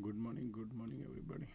Good morning, everybody.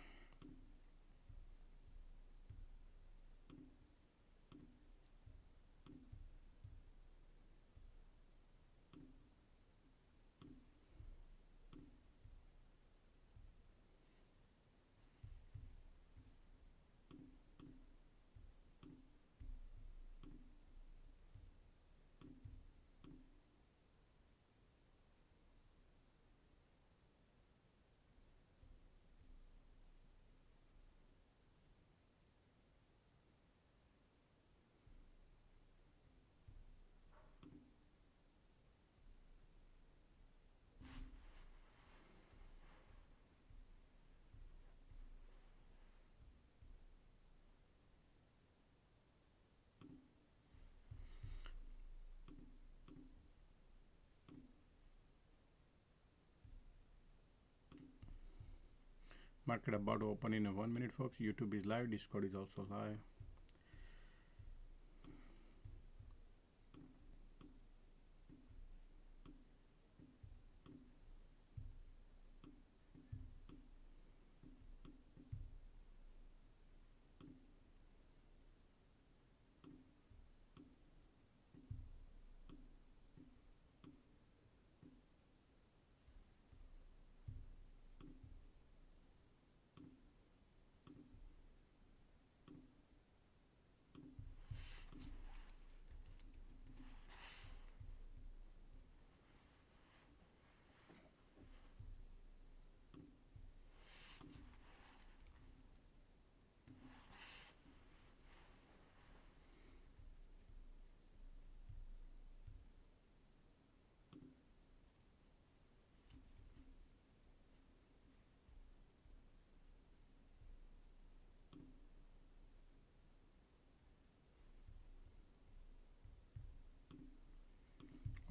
Market about to open in a 1 minute, folks. YouTube is live, Discord is also live.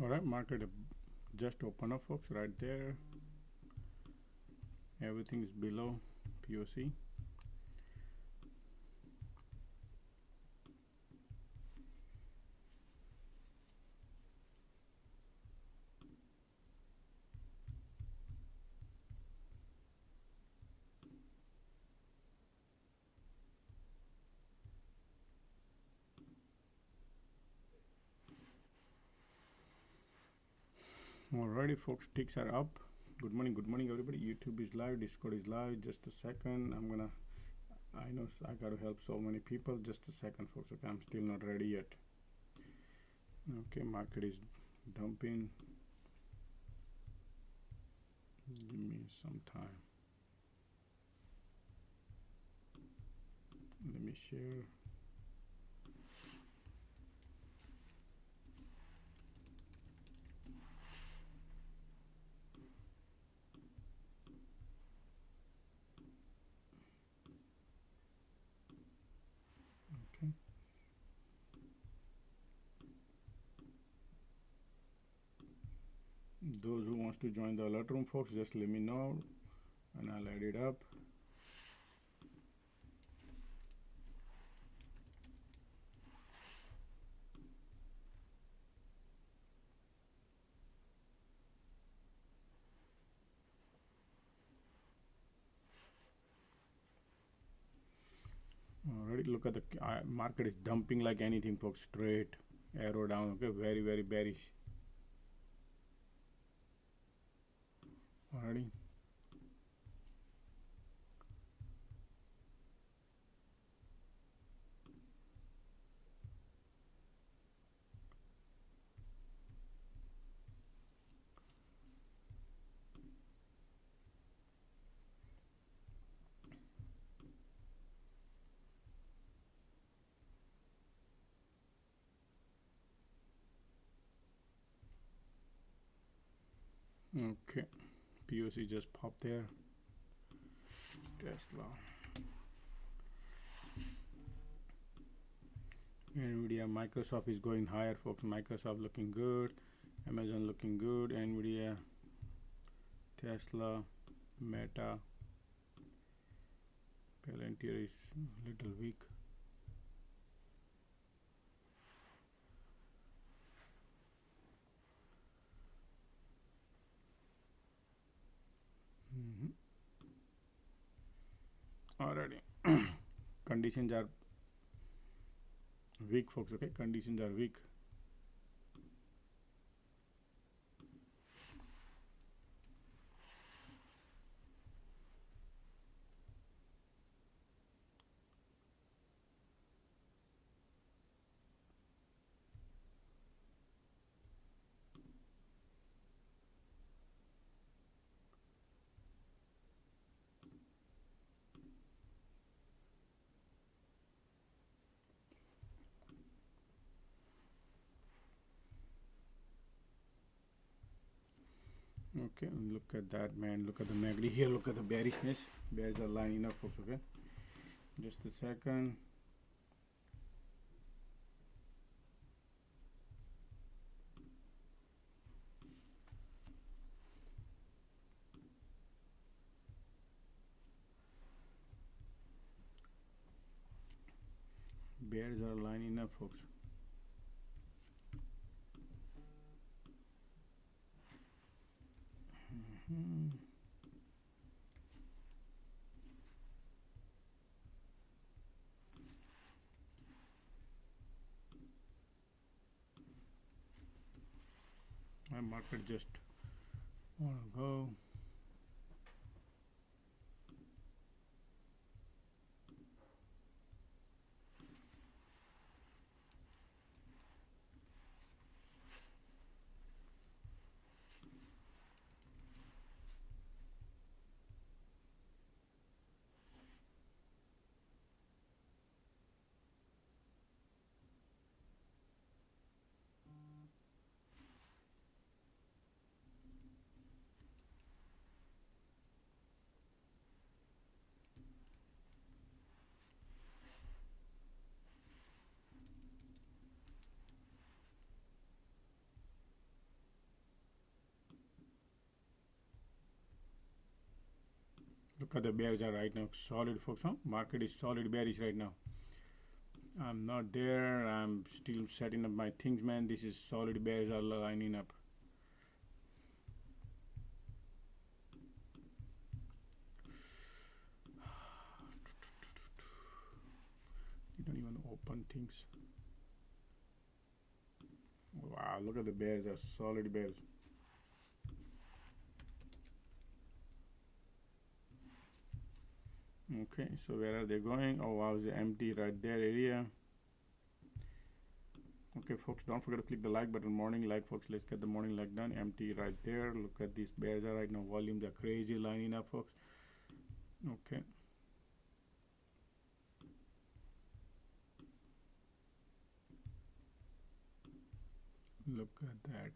Alright, market just open up, folks, right there. Everything is below POC. Alrighty, folks, ticks are up. Good morning, everybody. YouTube is live, Discord is live. Just a second, I know I gotta help so many people. Just a second, folks. Okay, I'm still not ready yet. Okay, market is dumping. Give me some time. Let me share. Okay. Those who wants to join the alert room, folks, just let me know and I'll add it up. Already look at the market is dumping like anything, folks. Straight arrow down. Okay, very bearish. Already. Okay, POC just popped there. Tesla, Nvidia, Microsoft is going higher, folks. Microsoft looking good, Amazon looking good, Nvidia, Tesla, Meta, Palantir is a little weak. already. Conditions are weak, folks. Okay, conditions are weak. Okay, look at that, man. Look at the MACD here. Look at the bearishness. Bears are lining up, folks. Okay, just a second. Bears are lining up, folks. My market just wanna go. Look at the bears are right now solid, folks. Huh? Market is solid bearish right now. I'm not there. I'm still setting up my things, man. This is solid bears are lining up. You don't even open things. Wow, look at the bears are solid bears. Okay, so where are they going? Oh wow, it's empty right there area. Okay, folks, don't forget to click the like button. Morning like, folks. Let's get the morning like done. Empty right there. Look at these bears are right now. Volumes are crazy lining up, folks. Okay. Look at that.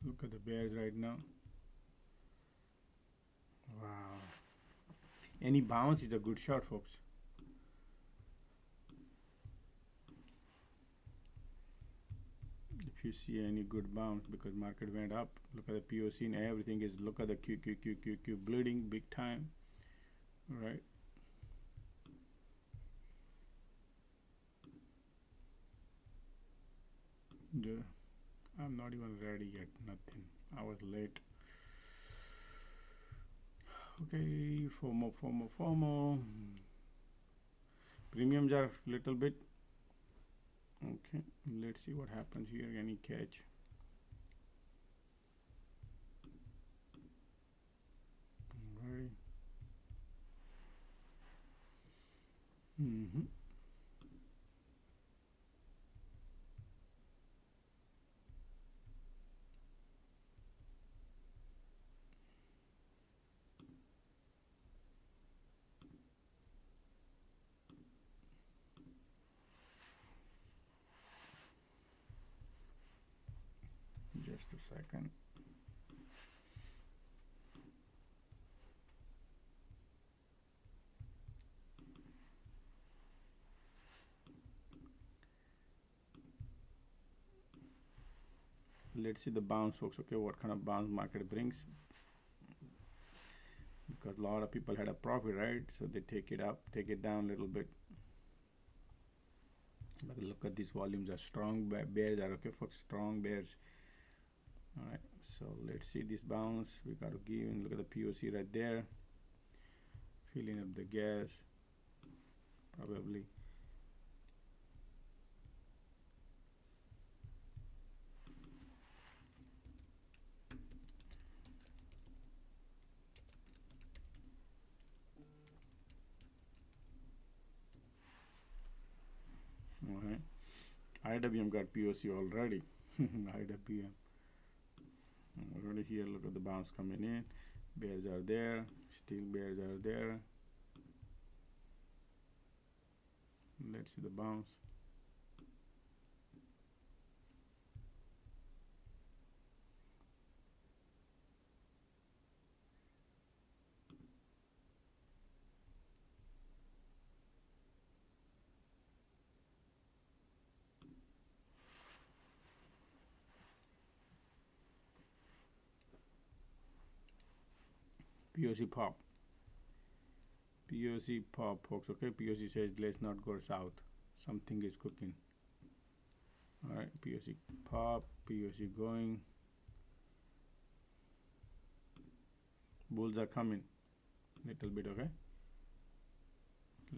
Look at the bears right now. Wow. Any bounce is a good shot, folks. If you see any good bounce, because market went up, look at the POC and everything is, look at the QQQQQ bleeding big time, right? I'm not even ready yet, nothing. I was late. Okay, FOMO. Premiums are little bit. Okay, let's see what happens here. Any catch? Alright. Just a second. Let's see the bounce, folks. Okay, what kind of bounce market brings, because a lot of people had a profit, right? So they take it up, take it down a little bit. But look at these volumes are strong. Bears are okay, folks. Strong bears. All right. So let's see this bounce. We got to give, and look at the POC right there, filling up the gas probably. All right, IWM got POC already. IWM already here. Look at the bounce coming in. Bears are there, still bears are there. Let's see the bounce. POC pop. POC pop, folks. Okay, POC says let's not go south. Something is cooking. All right, POC pop, POC going. Bulls are coming. Little bit, okay.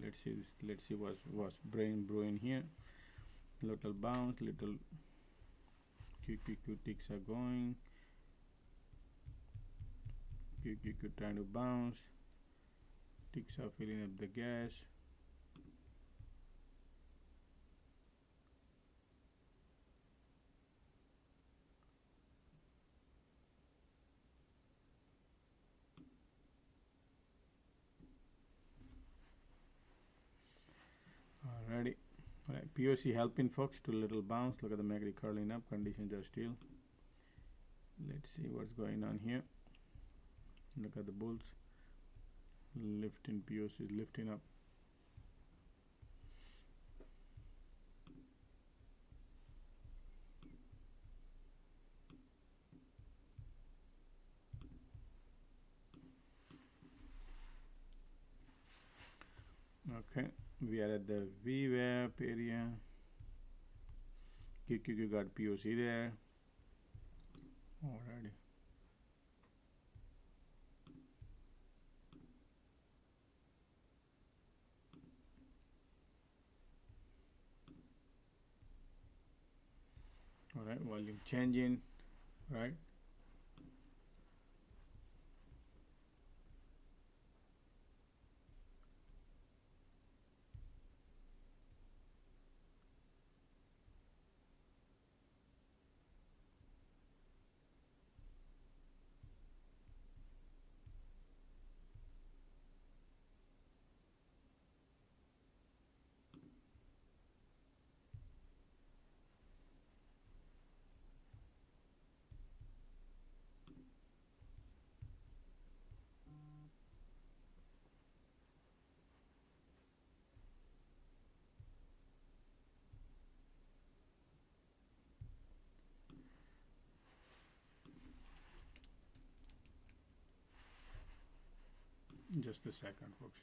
Let's see this. Let's see what's brewing here. Little bounce, little QQQ ticks are going. QQQ trying to bounce. Ticks are filling up the gas. Alrighty. Alright, POC helping, folks, to little bounce. Look at the MACD curling up. Conditions are still. Let's see what's going on here. Look at the bulls. Lifting, POC is lifting up. Okay, we are at the VWAP area. QQQ got POC there. Alrighty. Alright, volume changing, right? Just a second, folks.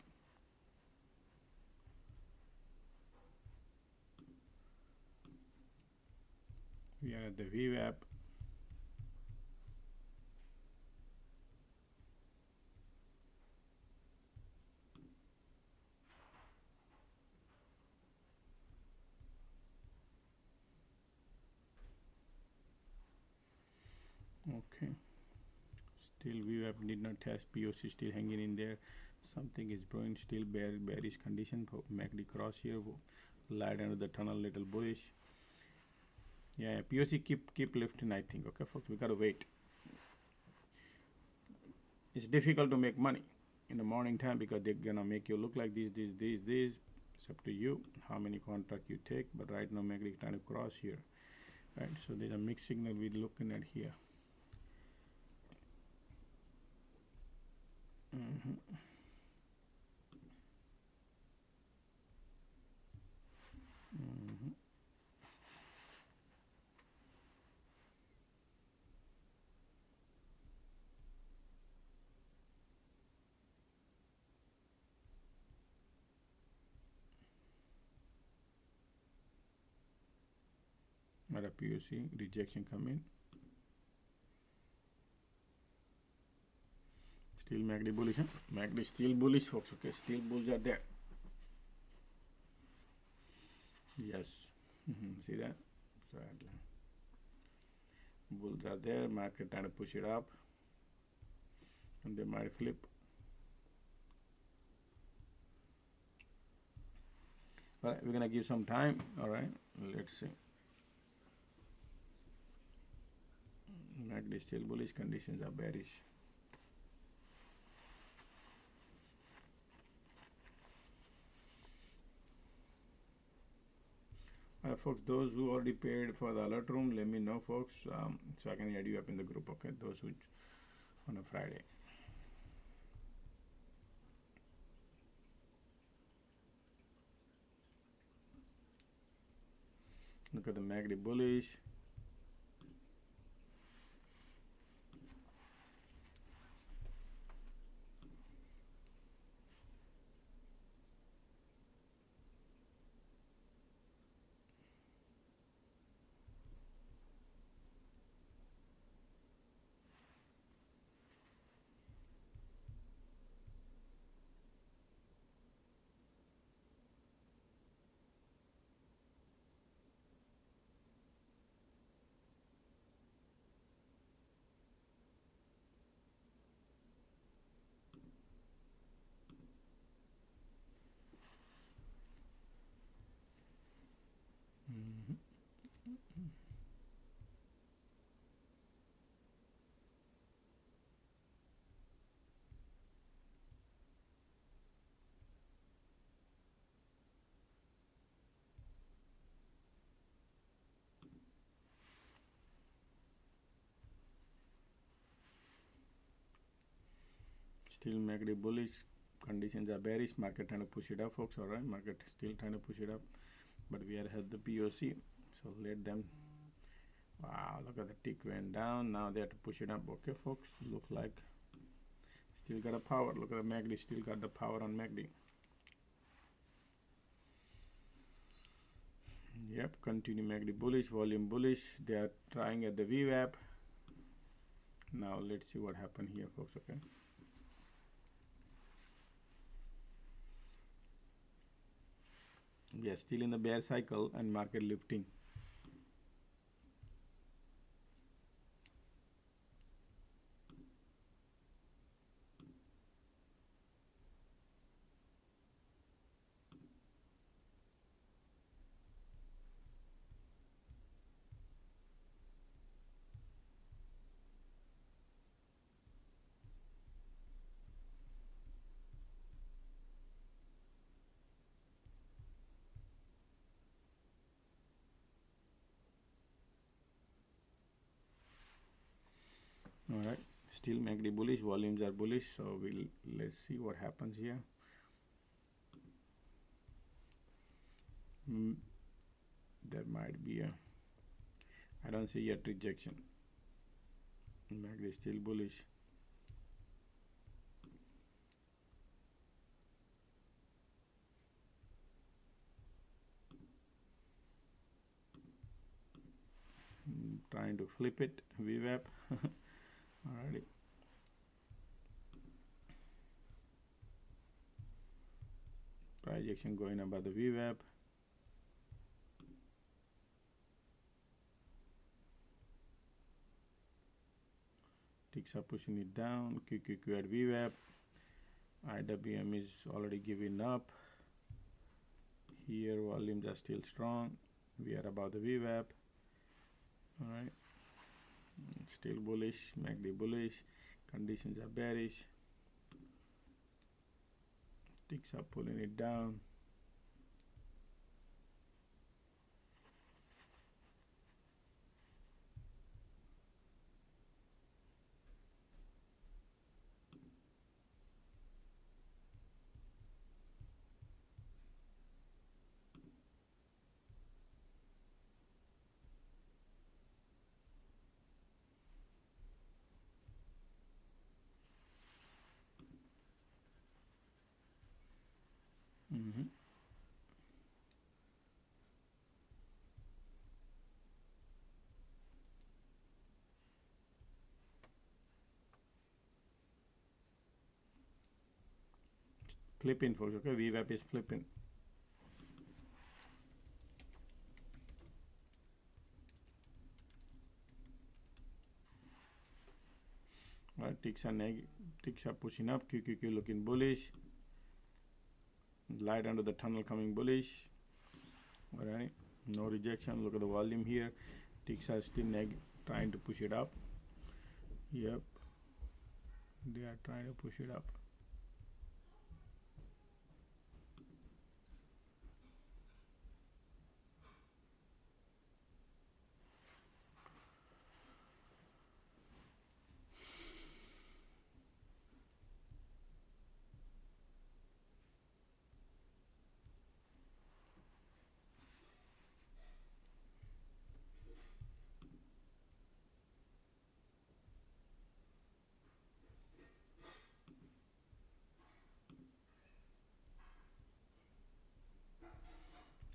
We are at the VWAP. Okay. Still VWAP did not test. POC still hanging in there. Something is brewing. Still bearish condition for MACD cross here. Light under the tunnel, little bullish. Yeah, POC keep lifting, I think. Okay, folks, we gotta wait. It's difficult to make money in the morning time because they're gonna make you look like this. It's up to you how many contract you take. But right now, MACD trying to cross here, right? So there's a mixed signal we're looking at here. At a POC rejection come in. Still MACD bullish, huh? MACD still bullish, folks. Okay, still bulls are there. Yes. See that? Bulls are there. Market trying to push it up, and they might flip. All right, we're gonna give some time. All right, let's see. MACD still bullish. Conditions are bearish. Folks, those who already paid for the alert room, let me know, folks, so I can add you up in the group. Okay, those who on a Friday. Look at the MACD bullish. Still MACD bullish. Conditions are bearish. Market trying to push it up, folks. All right, market still trying to push it up, but we are at the POC, so let them. Wow, look at the tick went down. Now they have to push it up. Okay, folks, look like still got a power. Look at the MACD, still got the power on MACD. Yep, continue MACD bullish, volume bullish. They are trying at the VWAP. Now let's see what happened here, folks. Okay. We are still in the bear cycle and market lifting. All right, still MACD bullish, volumes are bullish, so let's see what happens here. There might be a, I don't see yet rejection. MACD is still bullish. Trying to flip it, VWAP. Alrighty. Price action going above the VWAP. Ticks are pushing it down. QQQ at VWAP. IWM is already giving up. Here volumes are still strong. We are above the VWAP. Alright. Still bullish, MACD bullish, conditions are bearish, ticks are pulling it down. flipping, folks. Okay, VWAP is flipping. Right, ticks are pushing up. QQQ looking bullish. Light under the tunnel coming bullish. All right, no rejection. Look at the volume here. Ticks are still trying to push it up. Yep, they are trying to push it up.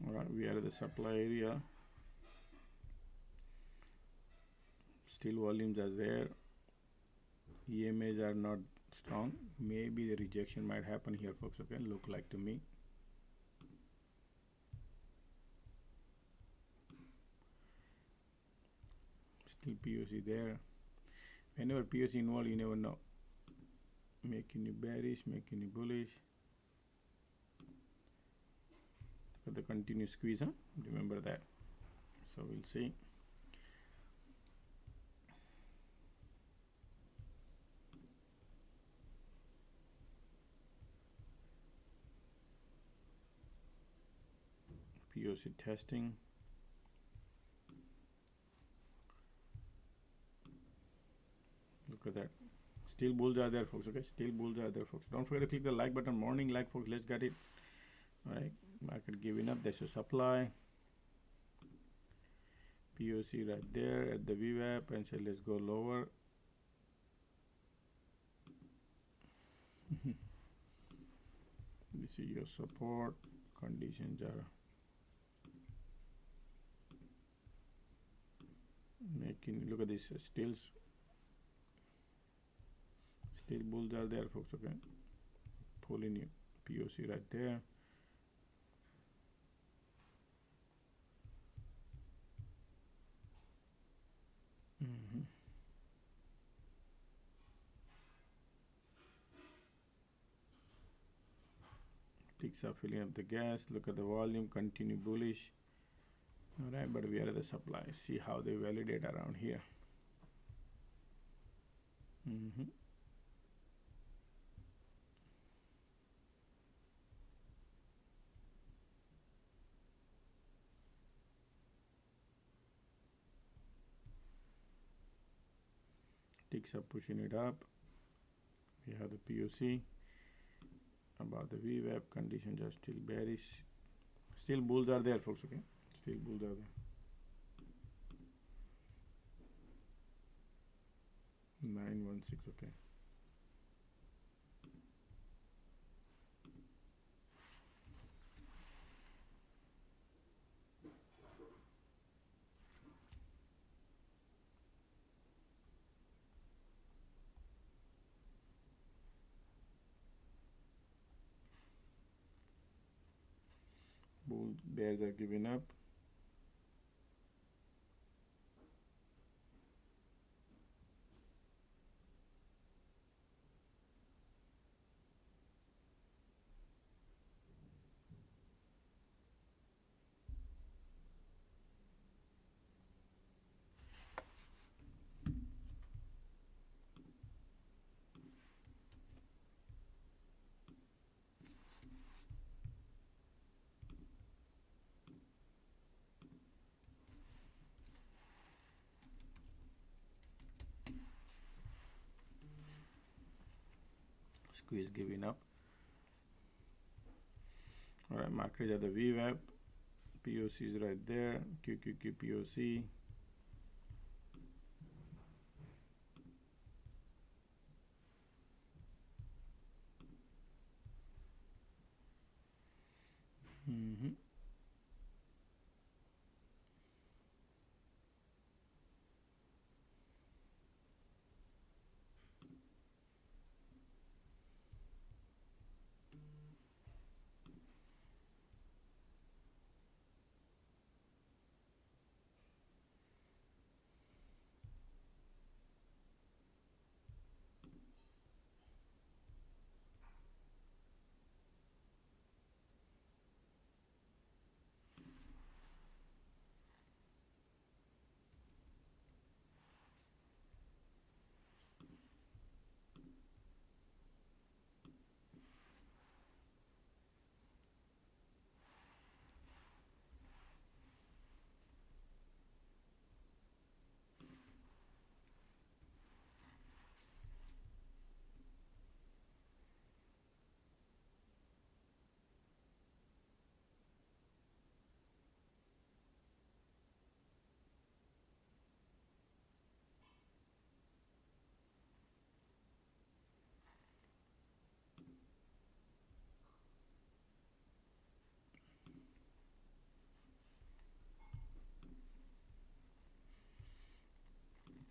Alright, we are at the supply area. Still volumes are there. EMAs are not strong. Maybe the rejection might happen here, folks. Okay, look like to me. Still POC there. Whenever POC involved, you never know. Making you bearish, making you bullish. The continuous squeeze, huh? Remember that. So we'll see. POC testing. Look at that. Still bulls are there, folks. Okay, still bulls are there, folks. Don't forget to click the like button. Morning like, folks. Let's get it. All right. Market giving up. There's a supply. POC right there at the VWAP and say let's go lower. This is your support. Conditions are making. Look at this. Still bulls are there, folks. Okay, pulling you. POC right there. Ticks are filling up the gas. Look at the volume, continue bullish. Alright, but we are at the supply. See how they validate around here. Ticks are pushing it up. We have the POC. About the VWAP, conditions are still bearish. Still bulls are there, folks. Okay, still bulls are there. 916. Okay. Bears are giving up. Squeeze giving up. Alright, market at the VWAP. POC is right there. QQQ POC.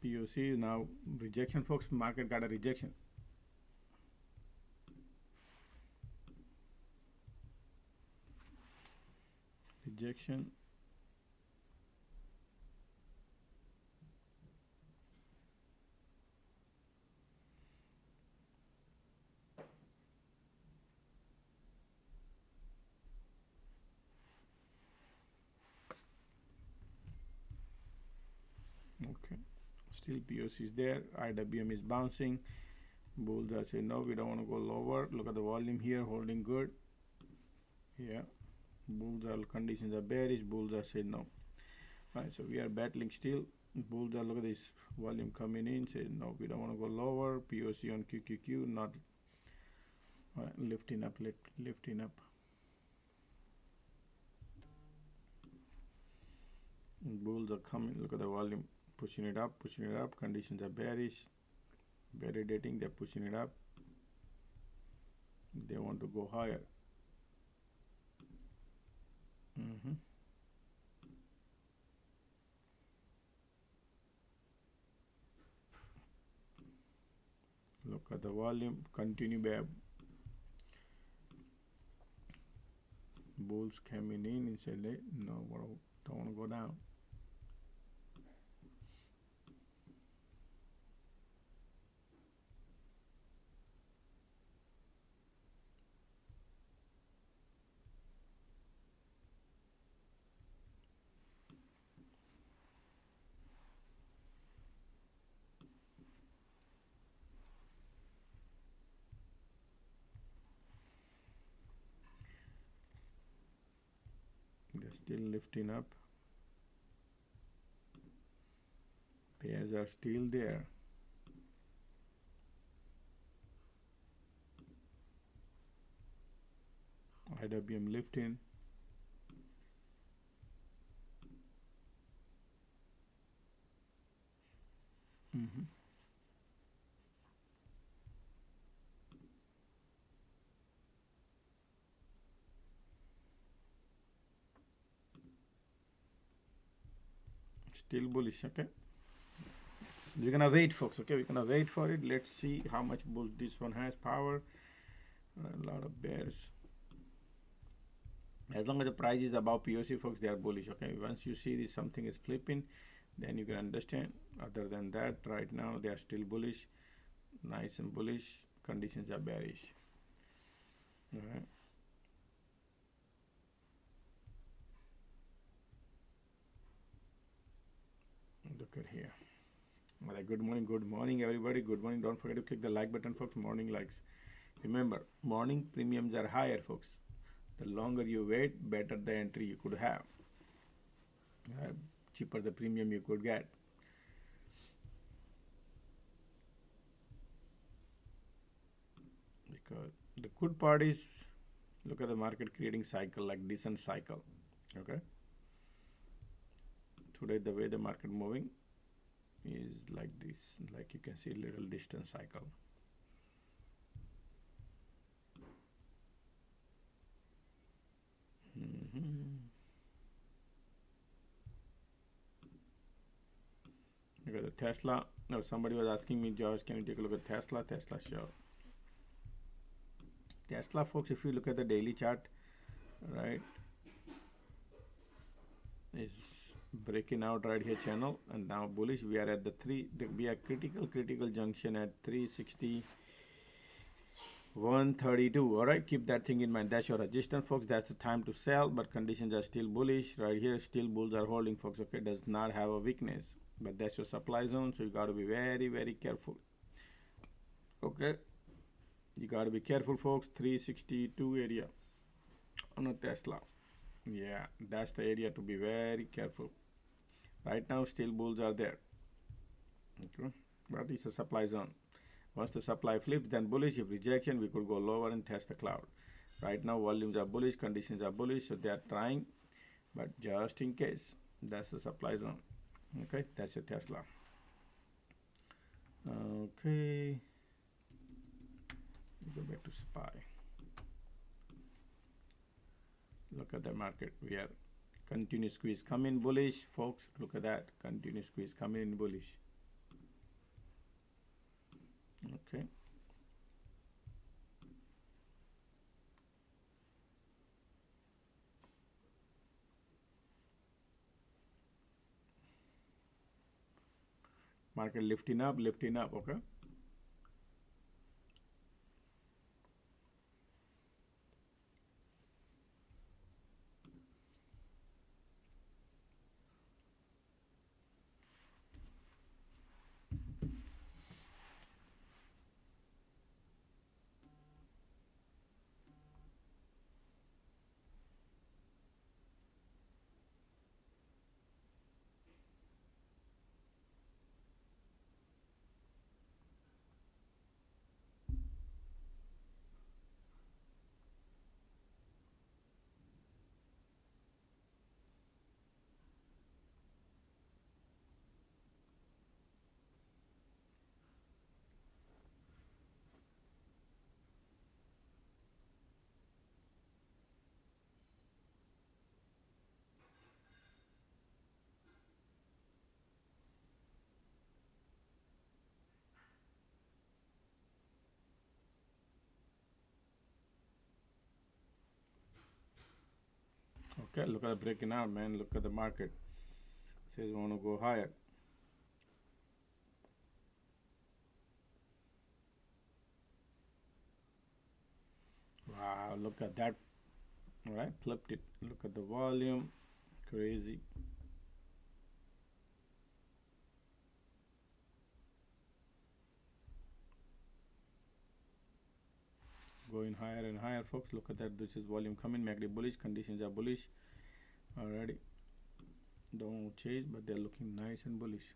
POC now rejection, folks. Market got a rejection. Rejection. Okay, still POC is there. IWM is bouncing. Bulls are saying no, we don't want to go lower. Look at the volume here, holding good. Yeah, bulls are conditions are bearish. Bulls are saying no. Right, so we are battling still. Bulls are, look at this volume coming in, saying no, we don't want to go lower. POC on QQQ not lifting up, lifting up. Bulls are coming. Look at the volume, pushing it up, pushing it up. Conditions are bearish, validating. They're pushing it up. They want to go higher. Look at the volume, continue back. Bulls coming in and said, no, don't want to go down. They're still lifting up. Pairs are still there. IWM lifting. Still bullish. Okay, we're gonna wait, folks. Okay, we're gonna wait for it. Let's see how much bull this one has power. A lot of bears. As long as the price is above POC, folks, they are bullish. Okay, once you see this something is flipping, then you can understand. Other than that, right now they are still bullish, nice and bullish. Conditions are bearish. All right. Look at here. All right, good morning everybody. Good morning. Don't forget to click the like button, folks. Morning likes. Remember, morning premiums are higher, folks. The longer you wait, better the entry you could have. Cheaper the premium you could get. Because the good part is, look at the market creating cycle, like decent cycle. Okay. Today the way the market moving is like this, like you can see little distance cycle. Look at the Tesla. No, somebody was asking me, Josh, can you take a look at Tesla? Tesla, sure. Tesla, folks, if you look at the daily chart, right, is breaking out right here channel, and now bullish. We are at we are critical junction at 361.32. all right, keep that thing in mind. That's your resistance, folks. That's the time to sell, but conditions are still bullish right here. Still bulls are holding, folks. Okay, does not have a weakness, but that's your supply zone, so you got to be very careful. Okay, you got to be careful, folks. 362 area on a Tesla. Yeah, that's the area to be very careful. Right now, still bulls are there. Okay, but it's a supply zone. Once the supply flips, then bullish. If rejection, we could go lower and test the cloud. Right now, volumes are bullish, conditions are bullish, so they are trying. But just in case, that's the supply zone. Okay, that's your Tesla. Okay, go back to SPY. Look at the market. We are continuous squeeze coming bullish, folks. Look at that, continuous squeeze coming in bullish. Okay. Market lifting up, okay. Okay, look at the breaking out, man. Look at the market. Says we want to go higher. Wow, look at that. All right, flipped it. Look at the volume. Crazy. Going higher and higher, folks. Look at that. This is volume coming. MACD bullish. Conditions are bullish. Already. Don't chase, but they're looking nice and bullish.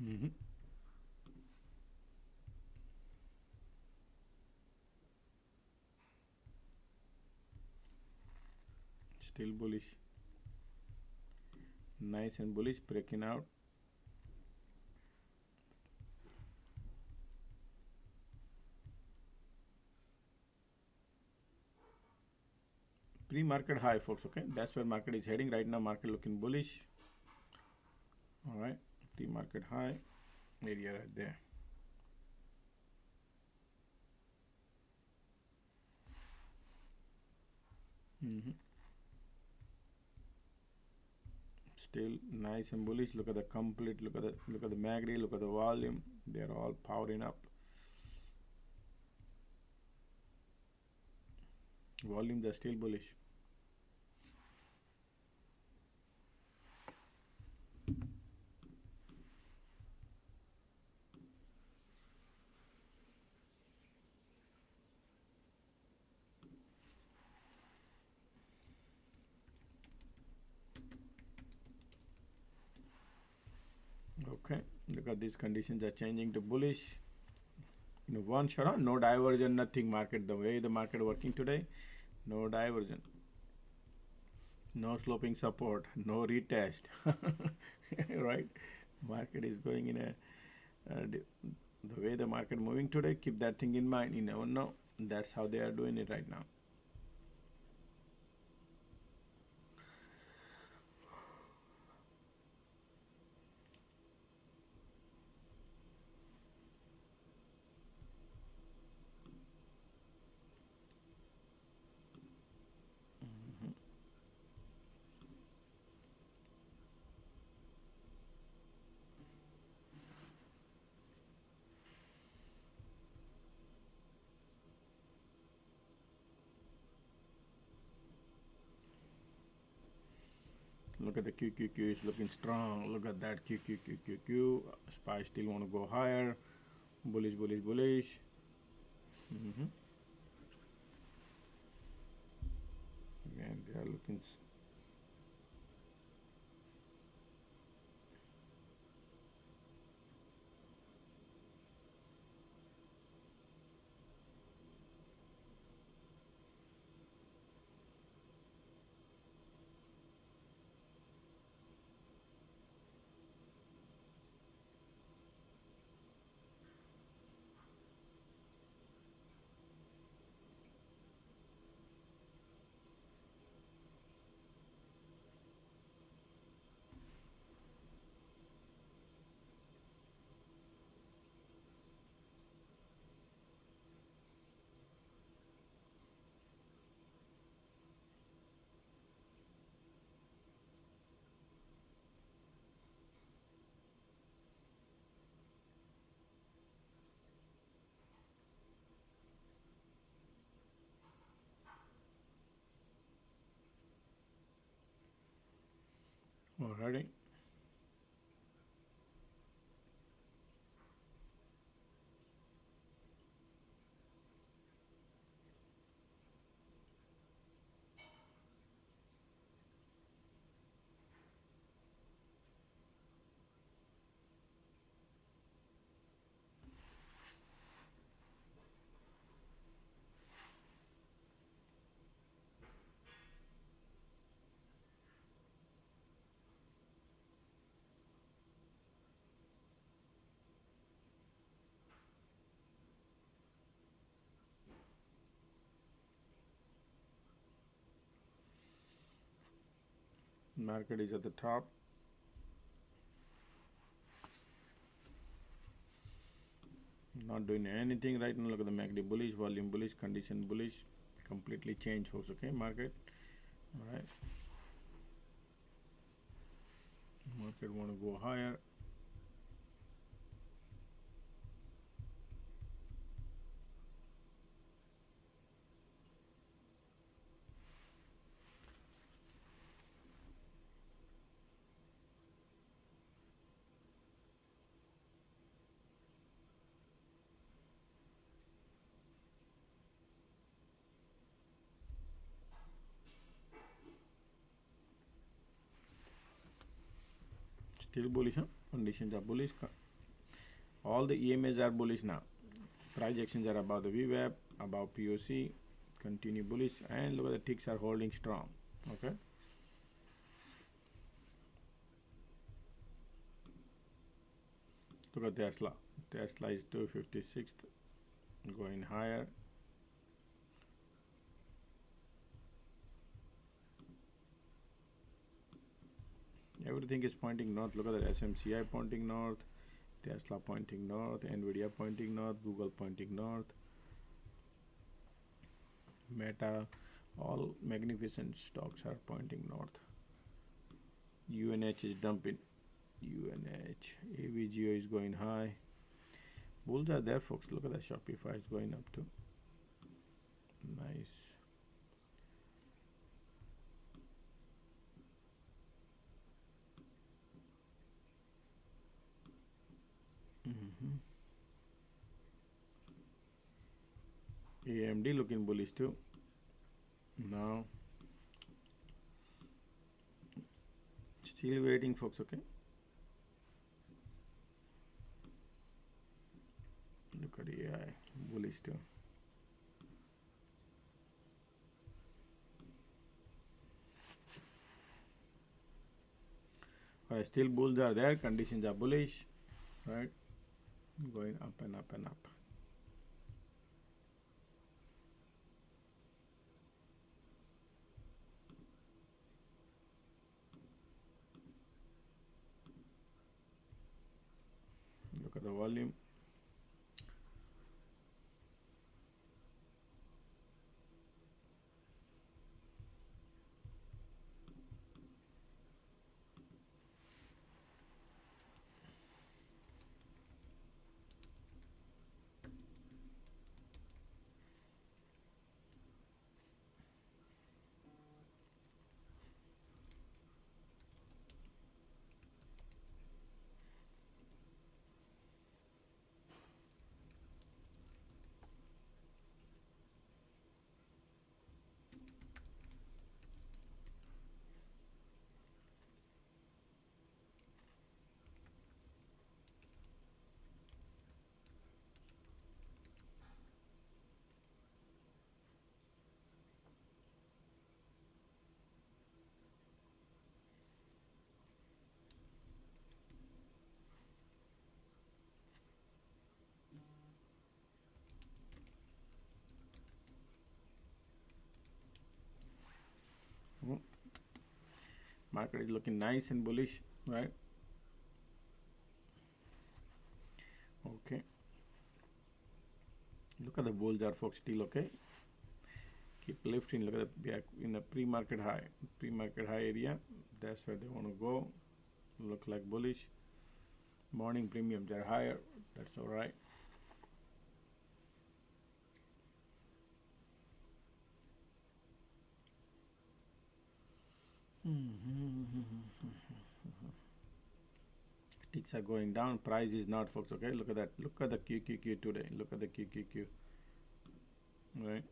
Mm-hmm. Still bullish. Nice and bullish, breaking out. Pre-market high, folks. Okay, that's where market is heading right now. Market looking bullish. All right, pre-market high area right there. Mm-hmm. Still nice and bullish. Look at the complete. Look at the MACD. Look at the volume. They're all powering up. Volumes are still bullish. Okay, look at these conditions are changing to bullish. One shot, no diversion, nothing. Market, the way the market working today, no diversion, no sloping support, no retest. Right, market is going in the way the market moving today. Keep that thing in mind. You never know. That's how they are doing it right now. Look at the QQQ is looking strong. Look at that QQQQQ. SPY still want to go higher. Bullish, bullish, bullish. Again, they are looking. Alrighty. Market is at the top. Not doing anything right now. Look at the MACD bullish, volume bullish, condition bullish, completely changed, folks. Okay, market. All right, market want to go higher. Still bullish, huh? Conditions are bullish. All the EMAs are bullish now. Price actions are above the VWAP, above POC, continue bullish, and look at the ticks are holding strong. Okay. Look at Tesla. Tesla is 256th, going higher. Everything is pointing north. Look at the SMCI pointing north, Tesla pointing north, Nvidia pointing north, Google pointing north, Meta, all magnificent stocks are pointing north. UNH is dumping. UNH, AVGO is going high. Bulls are there, folks. Look at the Shopify is going up too. Nice. AMD looking bullish too. Now, still waiting, folks. Okay. Look at AI, bullish too. Still bulls are there. Conditions are bullish, right? Going up and up and up. Look at the volume. Market is looking nice and bullish, right? Okay. Look at the bulls are, folks, still okay. Keep lifting. Look at the back in the pre-market high area. That's where they want to go. Look like bullish. Morning premiums are higher. That's all right. Ticks are going down, price is not, folks. Okay, look at that, look at the QQQ today, look at the QQQ, right?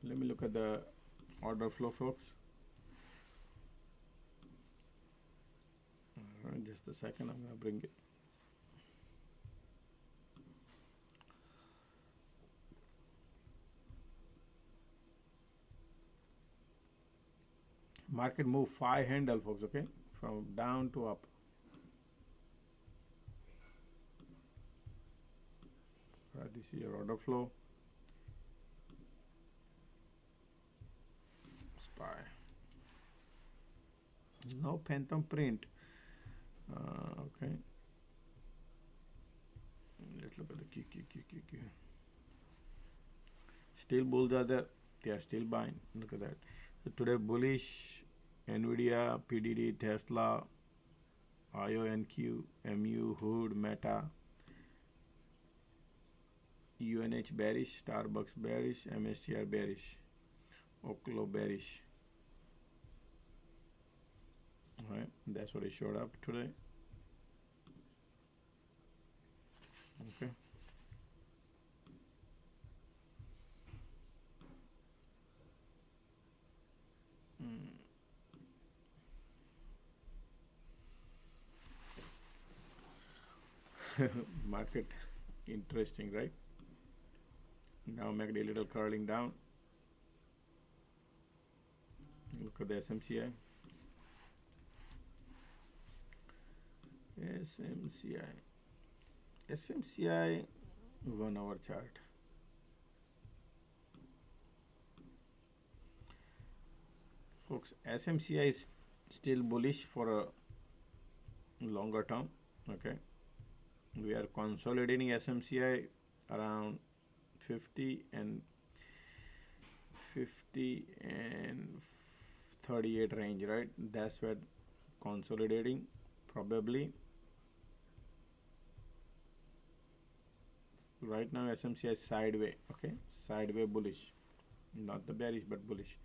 Let me look at the order flow, folks. All right, just a second, I'm gonna bring it. Market move 5 handle, folks. Okay, from down to up. Right, this is your order flow. SPY. No phantom print. Okay. Let's look at the QQQQQ. Still bulls are there. They are still buying. Look at that. So today bullish. Nvidia, PDD, Tesla, IONQ, MU, Hood, Meta, UNH bearish, Starbucks bearish, MSTR bearish, Oklo bearish. Alright, that's what it showed up today. Okay. Market interesting, right? Now MACD a little curling down. Look at the SMCI. SMCI 1 hour chart. Folks, SMCI is still bullish for a longer term. Okay, we are consolidating SMCI around 50 and 38 range, right? That's where consolidating probably. Right now SMCI is sideway. Okay, sideway bullish, not the bearish but bullish.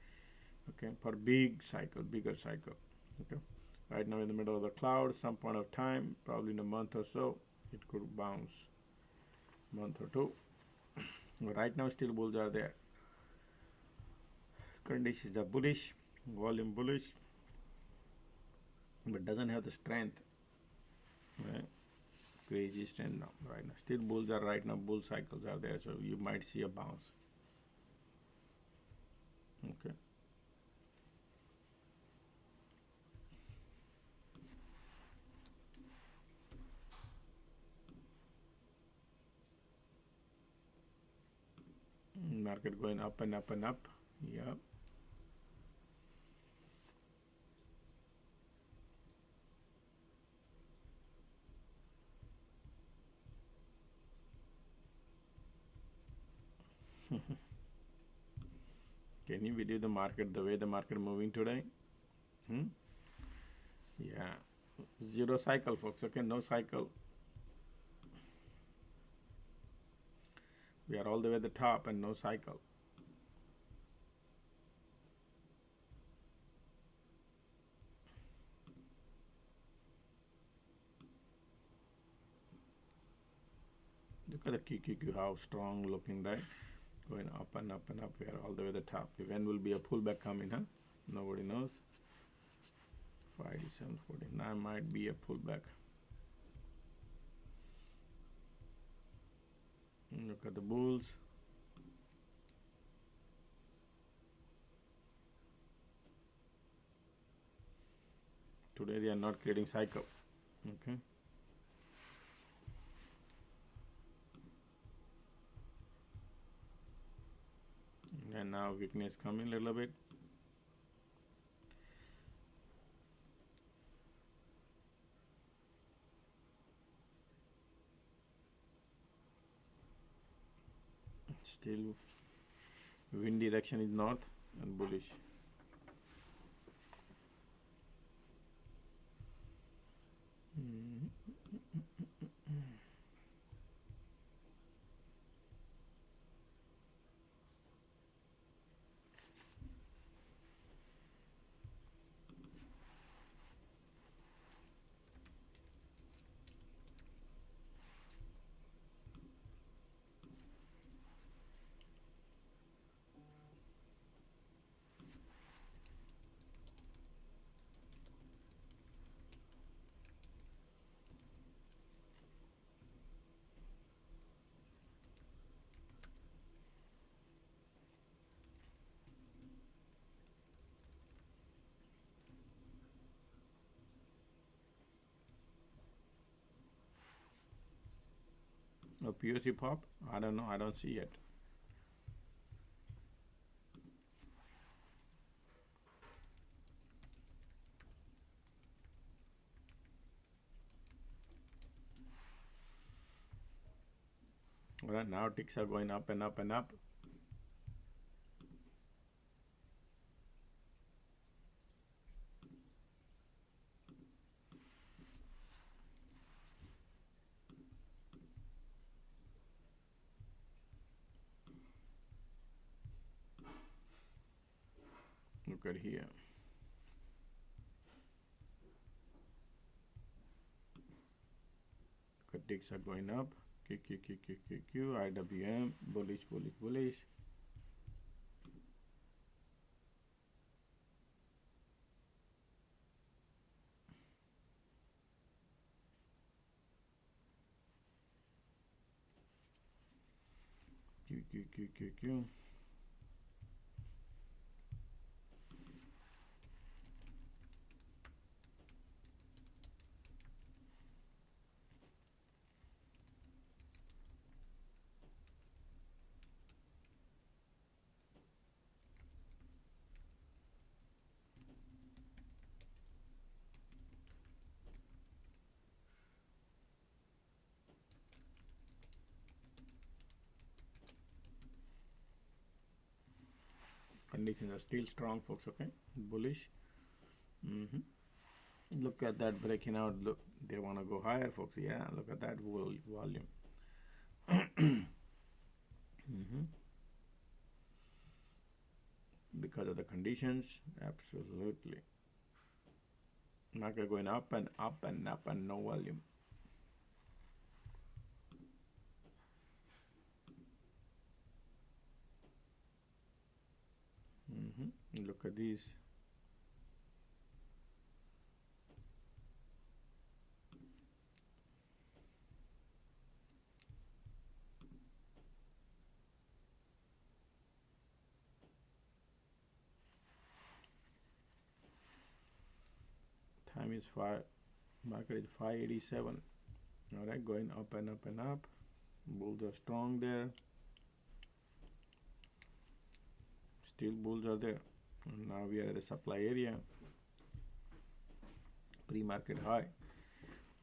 Okay, for big cycle, bigger cycle. Okay, right now in the middle of the cloud, some point of time, probably in a month or so, it could bounce, month or two. But right now still bulls are there. Conditions are bullish, volume bullish, but doesn't have the strength, right? Crazy strength now. Right now still bulls are, right now bull cycles are there, so you might see a bounce. Okay, market going up and up and up. Yeah, can you video the market, the way the market moving today? Yeah, zero cycle, folks. Okay, no cycle. We are all the way at the top and no cycle. Look at the QQQ, how strong looking, right? Going up and up and up. We are all the way at the top. When will be a pullback coming, huh? Nobody knows. 587.49 might be a pullback. Look at the bulls. Today they are not creating cycle. Okay. And now weakness coming a little bit. Still wind direction is north and bullish. A POC pop? I don't know. I don't see it. All right, now ticks are going up and up and up. Look at here. Look at ticks are going up. Q, IWM, bullish, bullish, bullish. Q. Conditions are still strong, folks. Okay, bullish. Look at that breaking out. Look, they want to go higher, folks. Yeah, look at that volume. Because of the conditions, absolutely. Market going up and up and up and no volume. Look at these. Time is 5. Market is 587. All right, going up and up and up. Bulls are strong there. Still bulls are there. And now we are at the supply area. Pre-market high.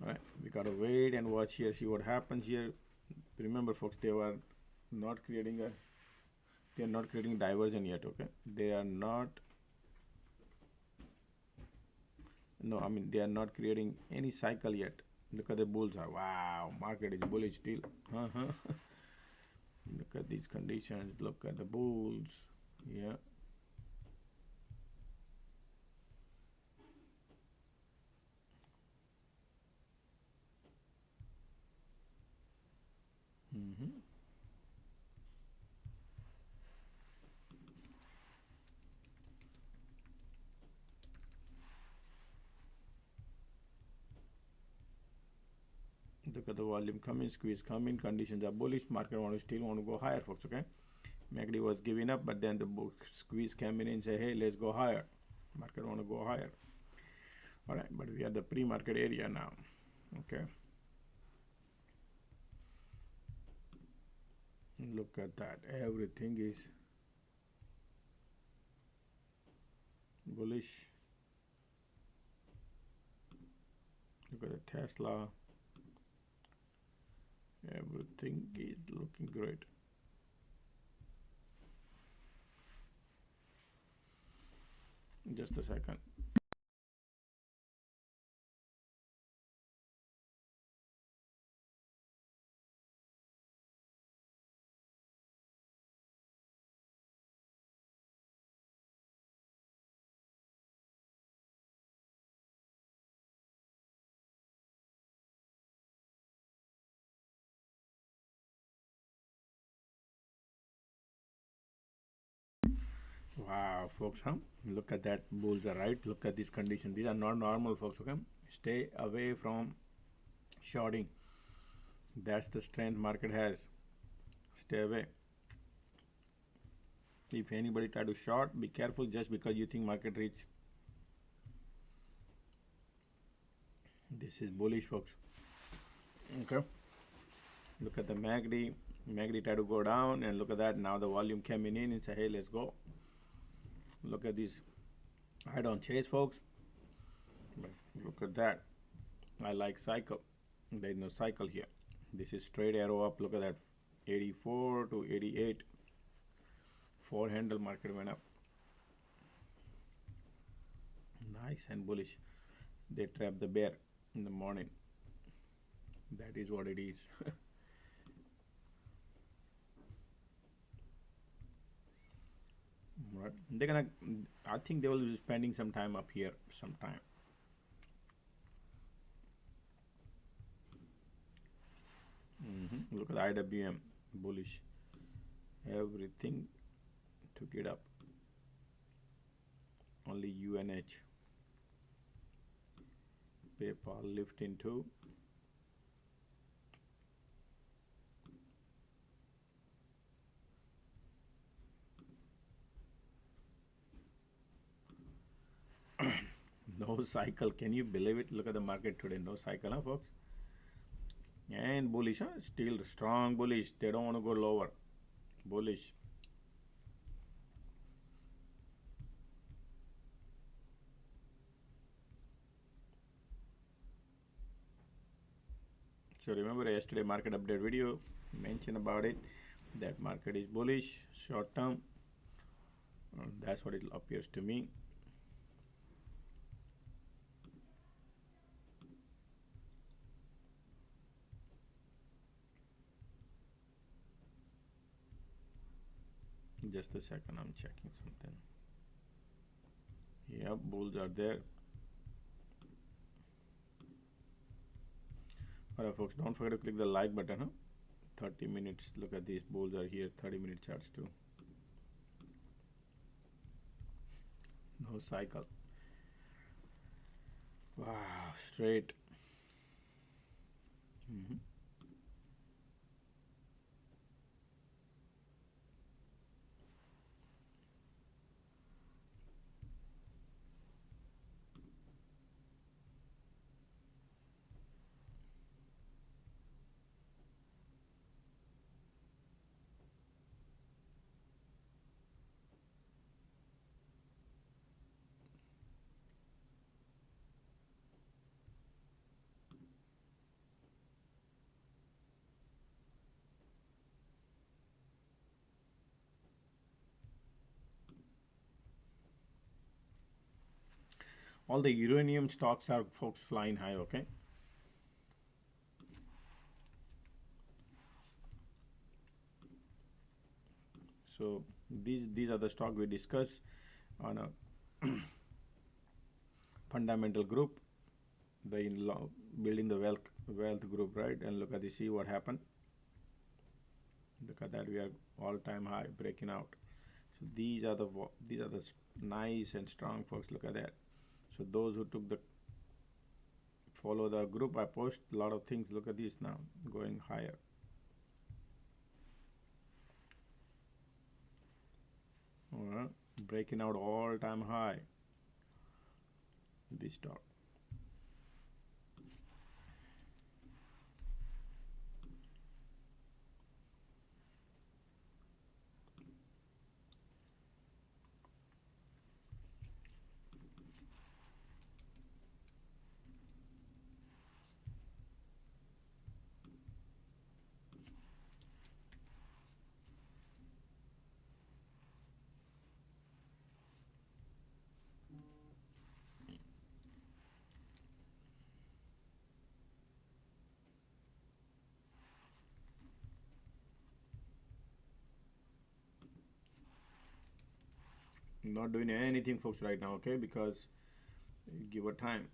All right, we gotta wait and watch here, see what happens here. Remember, folks, they are not creating diversion yet. Okay, they are not. No, I mean they are not creating any cycle yet. Look at the bulls are. Wow, market is bullish still. Look at these conditions. Look at the bulls. Yeah. Look at the volume coming, squeeze coming, conditions are bullish, market still want to go higher, folks. Okay, MACD was giving up, but then the squeeze came in and say, hey, let's go higher. Market want to go higher. All right, but we are the pre-market area now. Okay, look at that, everything is bullish. Look at the Tesla. Everything is looking great. Just a second. Wow, folks, look at that, bulls are right. Look at these conditions. These are not normal, folks. Okay, stay away from shorting. That's the strength market has. Stay away. If anybody try to short, be careful. Just because you think market reach. This is bullish, folks. Okay, Look at the MACD. MACD tried to go down, and look at that. Now the volume came in and say, hey, let's go. Look at this. I don't chase, folks. But look at that. I like cycle. There is no cycle here. This is straight arrow up. Look at that. 84 to 88. 4 handle market went up. Nice and bullish. They trapped the bear in the morning. That is what it is. Right. They're gonna, I think they will be spending some time up here sometime. Look at the IWM, bullish. Everything took it up. Only UNH. PayPal lift into. No cycle. Can you believe it? Look at the market today. No cycle, huh, folks? And bullish, huh? Still strong bullish. They don't want to go lower. Bullish. So remember yesterday market update video, mentioned about it, that market is bullish, short term. That's what it appears to me. Just a second, I'm checking something. Yep, bulls are there. Alright folks, don't forget to click the like button, huh? 30 minutes, look at these bulls are here, 30-minute charts too. No cycle. Wow, straight. All the uranium stocks are, folks, flying high, okay? So these are the stock we discuss on a fundamental group, the building the wealth group, right? And look at this, see what happened. Look at that, we are all-time high, breaking out. So these are the nice and strong, folks. Look at that. So those who took follow the group, I post a lot of things. Look at this now, going higher. All right, breaking out all-time high. This stock. Not doing anything, folks, right now, okay? Because give it time.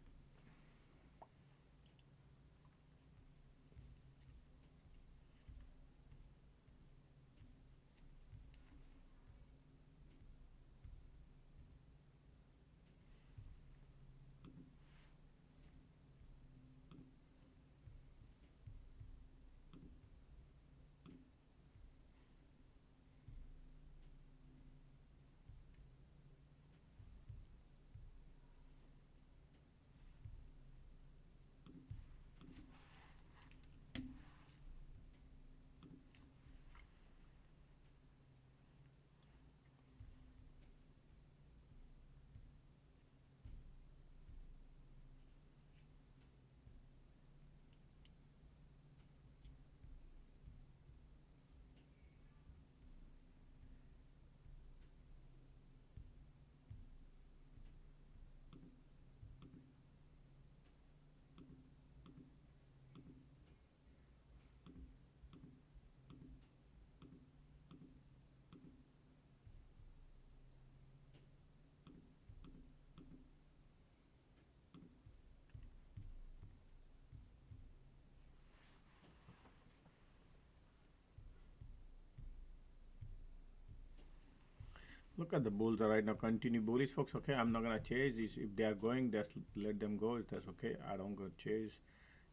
Look at the bulls are right now continue bullish, folks. Okay, I'm not gonna chase this. If they are going, just let them go. That's okay. I don't go chase.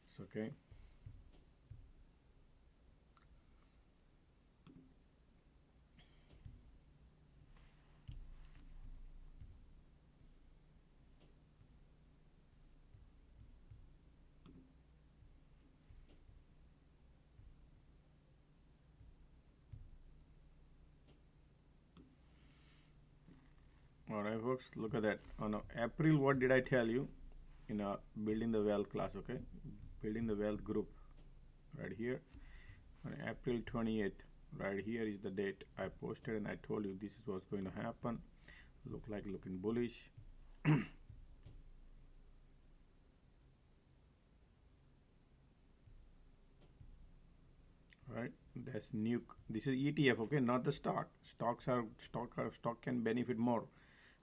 It's okay. All right, folks. Look at that. On April, what did I tell you? Building the wealth class. Okay, building the wealth group. Right here, on April 28th. Right here is the date I posted, and I told you this is what's going to happen. Looking bullish. Right, that's nuke. This is ETF, okay, not the stock. Stock can benefit more,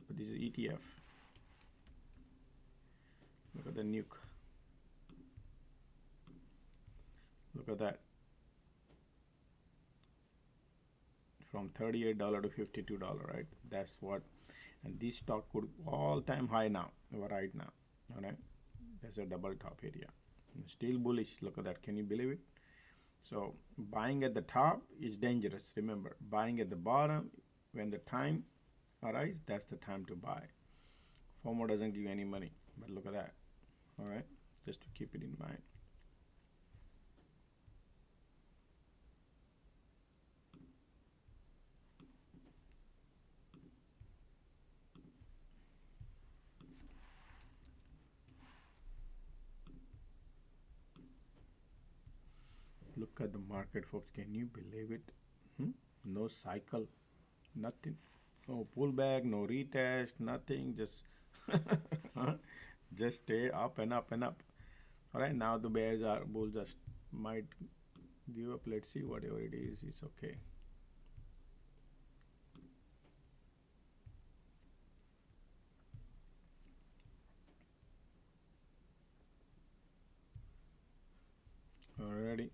but this is ETF. Look at the nuke. Look at that. From $38 to $52, right? That's what. And this stock could all-time high now, right now. All right, that's a double top area. Still bullish. Look at that. Can you believe it? So buying at the top is dangerous. Remember, buying at the bottom when the time arrives, that's the time to buy. FOMO doesn't give you any money, but look at that. All right, just to keep it in mind. Look at the market, folks. Can you believe it? No cycle, nothing. No pullback, no retest, nothing. Just just stay up and up and up. All right, now the bulls just might give up. Let's see, whatever it is, it's okay. Alrighty.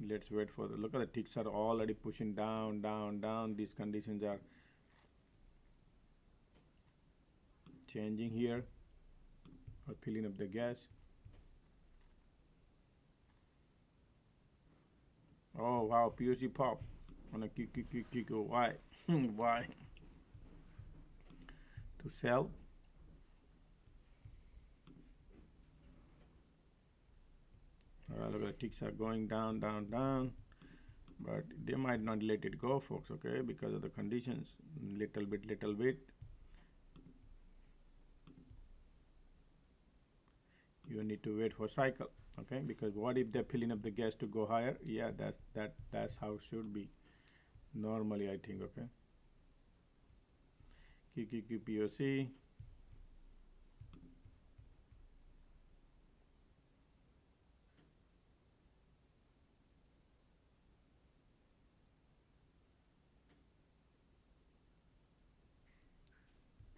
Let's wait for the look at the ticks are already pushing down, down, down. These conditions are changing here or filling up the gas. Oh wow, POC pop on a kick. Why? Why? To sell. Look at the ticks are going down, down, down, but they might not let it go, folks. Okay, because of the conditions. Little bit. You need to wait for cycle. Okay, because what if they're filling up the gas to go higher? Yeah, that's how it should be normally, I think. Okay, POC.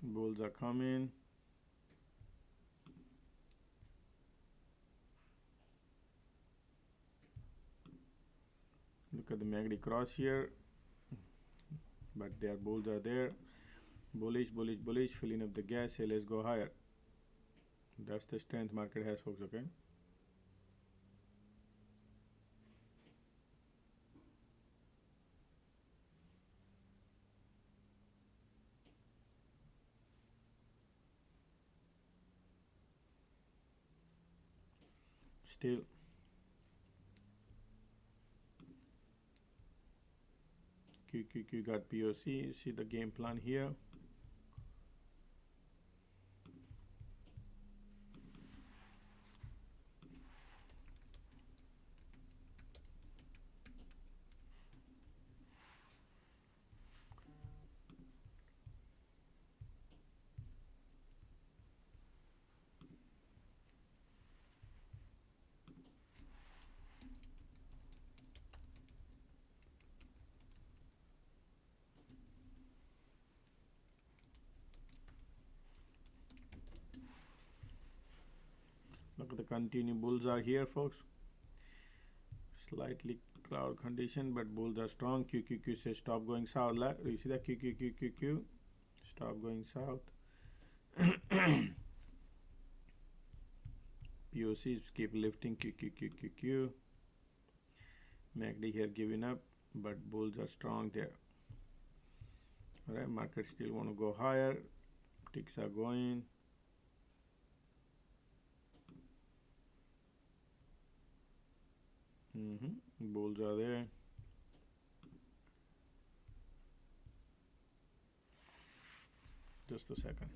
Bulls are coming. Look at the MACD cross here, but their bulls are there. Bullish, filling up the gas. Hey, let's go higher. That's the strength market has, folks. Okay. Still. QQQ got POC. See the game plan here. The continued bulls are here, folks. Slightly cloud condition, but bulls are strong. QQQ says stop going south. You see that? QQQQQ, stop going south. POCs keep lifting. QQQQQ. MACD here giving up, but bulls are strong there. All right, market still want to go higher. Ticks are going. Bulls are there. Just a second.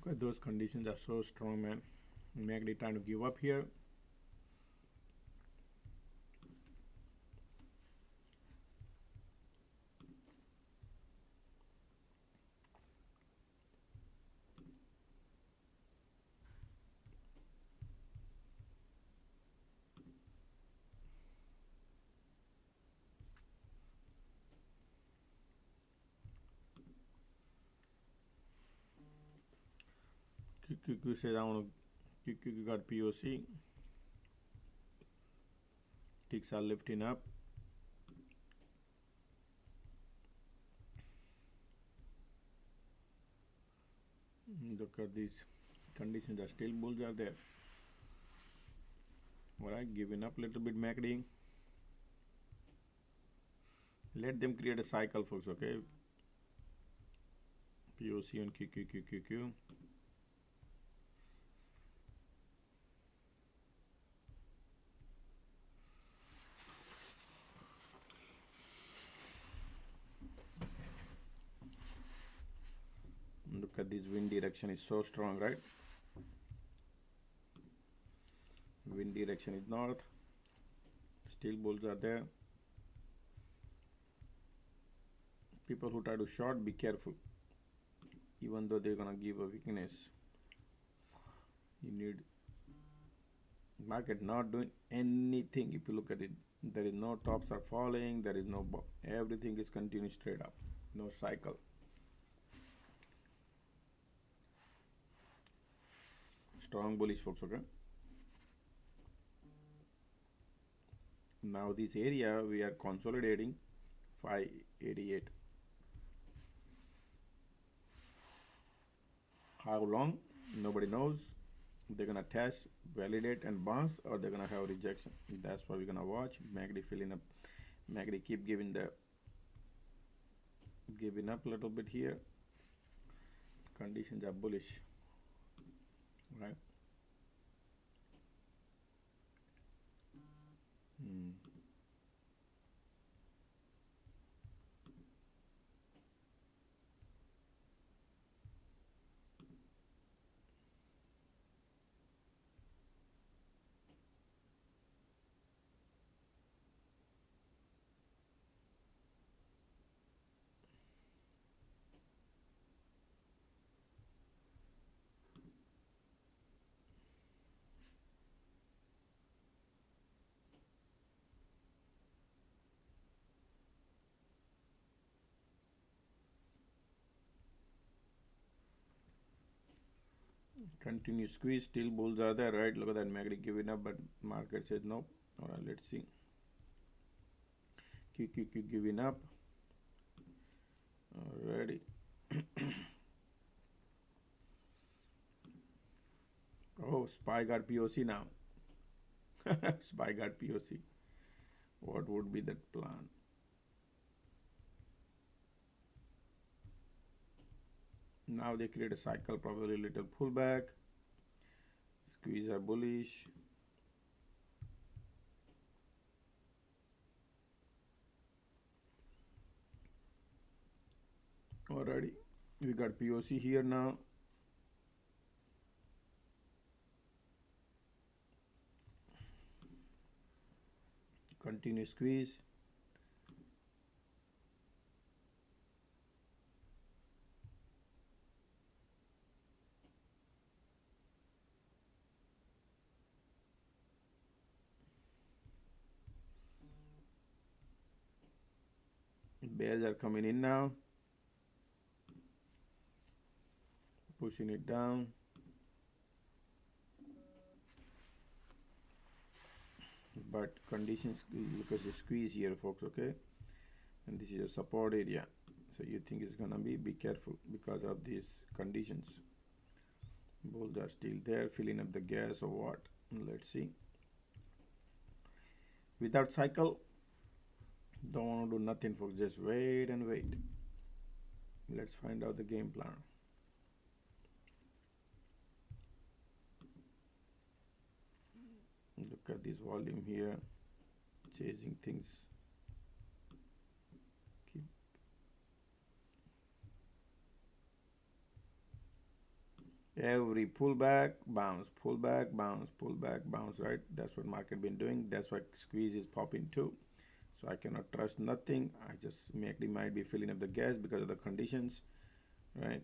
Okay, those conditions are so strong, man. MACD trying to give up here. QQQ says I want to. QQQ got POC. Ticks are lifting up. Look at these conditions are still bulls are there. Alright, giving up a little bit MACD. Let them create a cycle, folks, okay? POC on QQQQQ. Look at this wind direction is so strong, right? Wind direction is north. Still bulls are there. People who try to short, be careful. Even though they're gonna give a weakness, you need market not doing anything. If you look at it, there is no tops are falling. There is no everything is continuing straight up. No cycle. Strong bullish, folks, okay? Now this area we are consolidating 588. How long? Nobody knows. They're gonna test, validate, and bounce, or they're gonna have rejection. That's what we're gonna watch. MACD filling up. MACD keep giving up a little bit here. Conditions are bullish, right? Continue squeeze, still bulls are there, right? Look at that, MACD giving up, but market says no. All right, let's see. QQQ giving up. Alrighty. Oh, SPY got POC now. SPY got POC. What would be that plan? Now they create a cycle, probably a little pullback. Squeeze are bullish. Alrighty, we got POC here now. Continue squeeze. Bears are coming in now, pushing it down. But conditions, look at the squeeze here, folks, okay? And this is a support area. So you think it's gonna be careful because of these conditions. Bulls are still there, filling up the gas or what? Let's see. Without cycle, don't want to do nothing, folks. Just wait and wait. Let's find out the game plan. Look at this volume here, chasing things. Every pullback, bounce, pullback, bounce, pullback, bounce, right? That's what market been doing. That's why squeeze is popping too. So I cannot trust nothing. I just might be filling up the gas because of the conditions, right?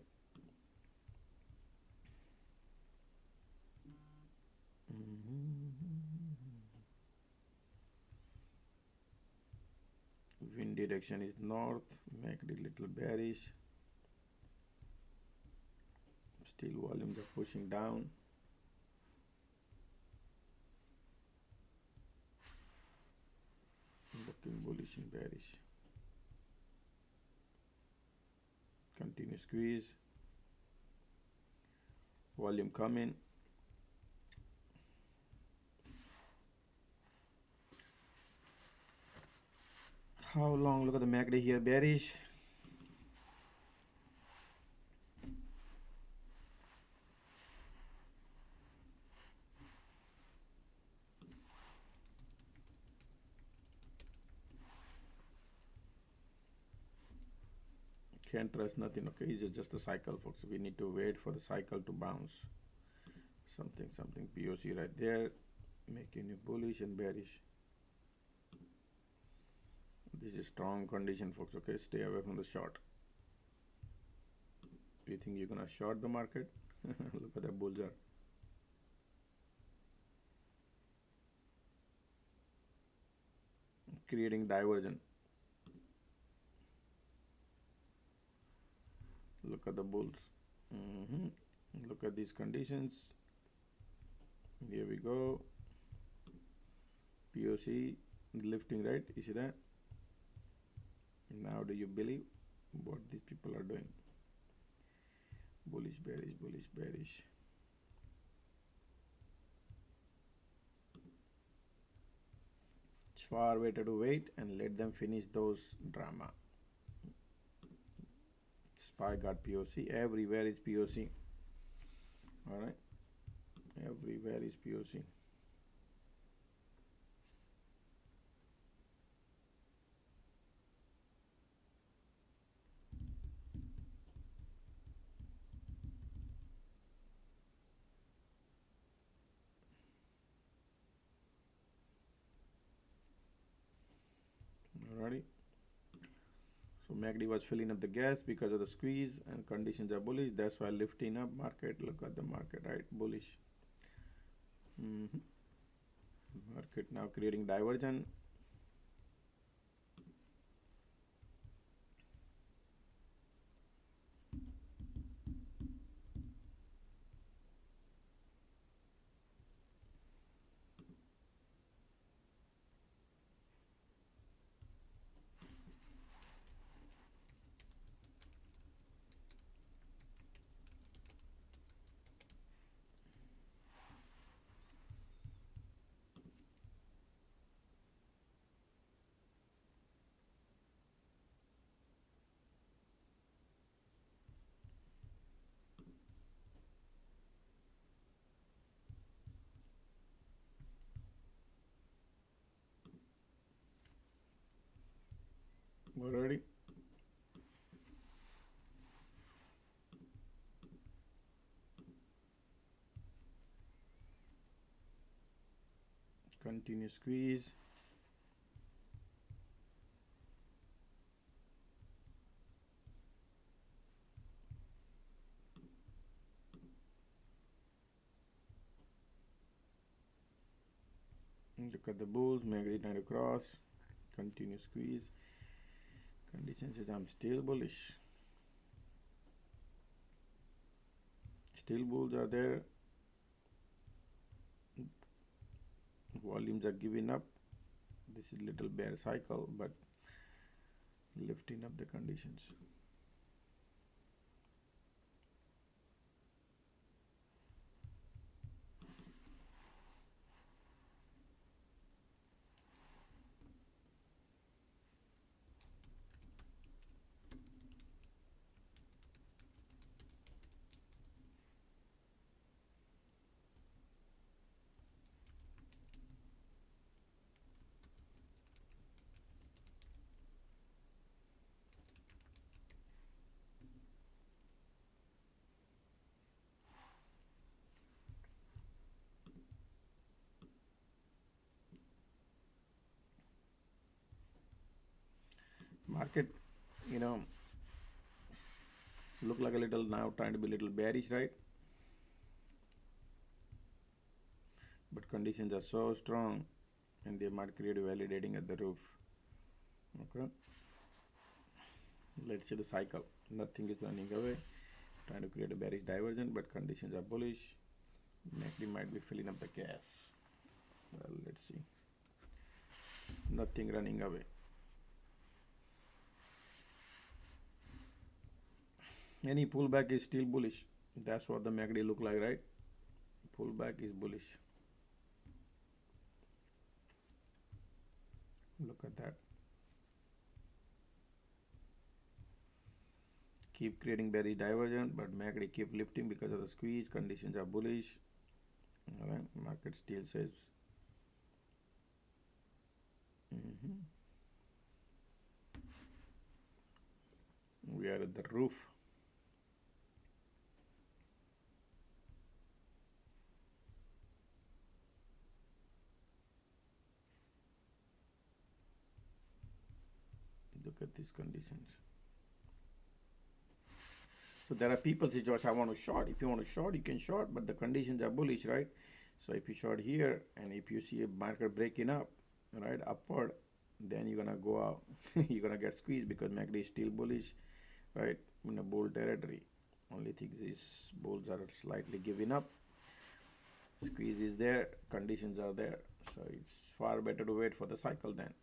Wind direction is north, make it a little bearish. Still volumes are pushing down. Looking bullish and bearish. Continue squeeze. Volume coming. How long? Look at the MACD here, bearish. Can't trust nothing, okay? It's just a cycle, folks. We need to wait for the cycle to bounce. Something POC right there, making it bullish and bearish. This is strong condition, folks, okay? Stay away from the short. Do you think you're gonna short the market? Look at the bulls are. Creating diversion. Look at the bulls. Look at these conditions. Here we go. POC lifting, right? You see that? Now do you believe what these people are doing? Bullish, bearish, bullish, bearish. It's far better to wait and let them finish those drama. SPY got POC. Everywhere is POC. All right. Everywhere is POC. Alrighty. So MACD was filling up the gas because of the squeeze and conditions are bullish. That's why lifting up market. Look at the market, right? Bullish. Market now creating diversion. Already. Continuous squeeze. Look at the bulls, MACD trying to cross, continuous squeeze. Condition says I'm still bullish. Still bulls are there. Volumes are giving up. This is little bear cycle, but lifting up the conditions. Market, look like a little now trying to be a little bearish, right? But conditions are so strong and they might create validating at the roof. Okay, let's see the cycle. Nothing is running away, trying to create a bearish divergence, but conditions are bullish. MACD might be filling up the gas. Well, let's see. Nothing running away. Any pullback is still bullish. That's what the MACD look like, right? Pullback is bullish. Look at that. Keep creating bearish divergence, but MACD keep lifting because of the squeeze. Conditions are bullish. All right, market still says. We are at the roof. Look at these conditions. So there are people say, Josh, I want to short. If you want to short, you can short, but the conditions are bullish, right? So if you short here, and if you see a market breaking up, right, upward, then you're gonna go out. You're gonna get squeezed because MACD is still bullish, right, in a bull territory. Only thing is bulls are slightly giving up. Squeeze is there, conditions are there. So it's far better to wait for the cycle then.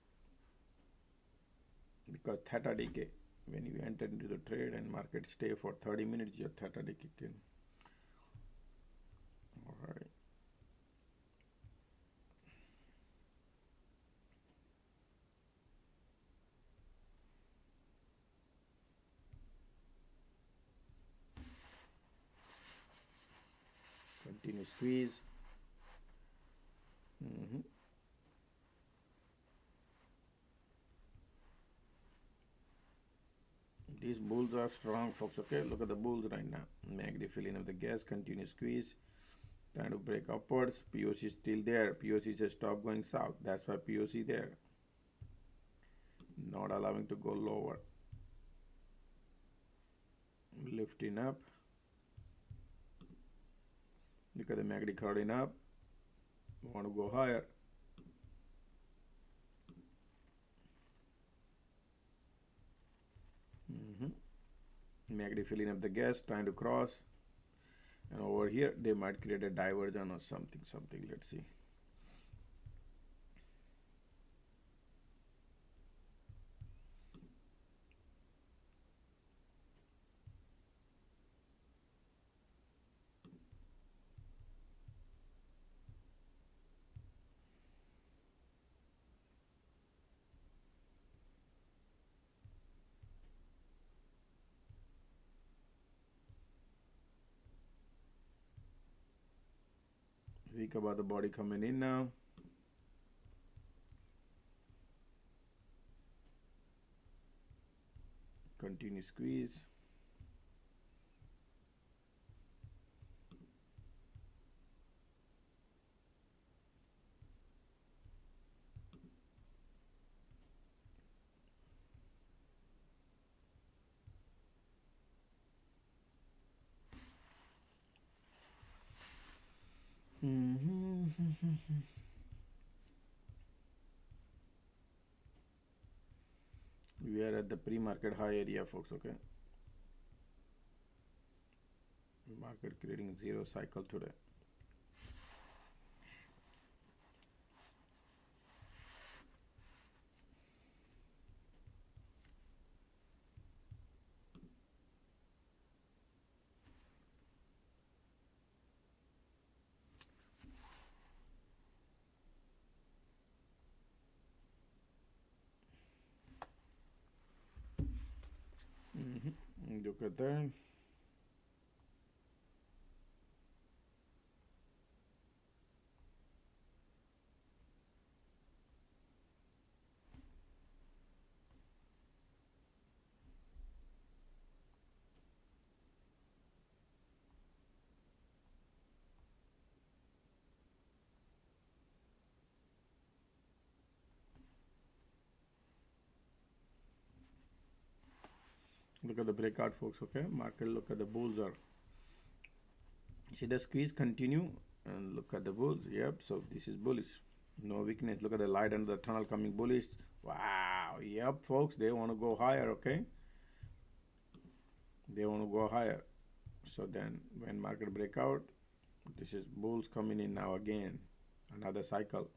Because theta decay, when you enter into the trade and market stay for 30 minutes, your theta decay can. All right. Continue squeeze. These bulls are strong, folks. Okay, look at the bulls right now. MACD filling up the gas, continuous squeeze, trying to break upwards. POC is still there. POC just stopped going south. That's why POC there. Not allowing to go lower. Lifting up. Look at the MACD crowding up. Want to go higher. MACD filling up the gas, trying to cross. And over here, they might create a divergence or something. Let's see. Weak about the body coming in now. Continue squeeze. We are at the pre-market high area, folks. Okay, market creating zero cycle today. Look at that. Look at the breakout, folks. Okay, market, look at the bulls are. See the squeeze continue, and look at the bulls. Yep, so this is bullish. No weakness. Look at the light under the tunnel coming bullish. Wow. Yep, folks, they want to go higher. Okay, they want to go higher. So then when market breakout, this is bulls coming in now again, another cycle.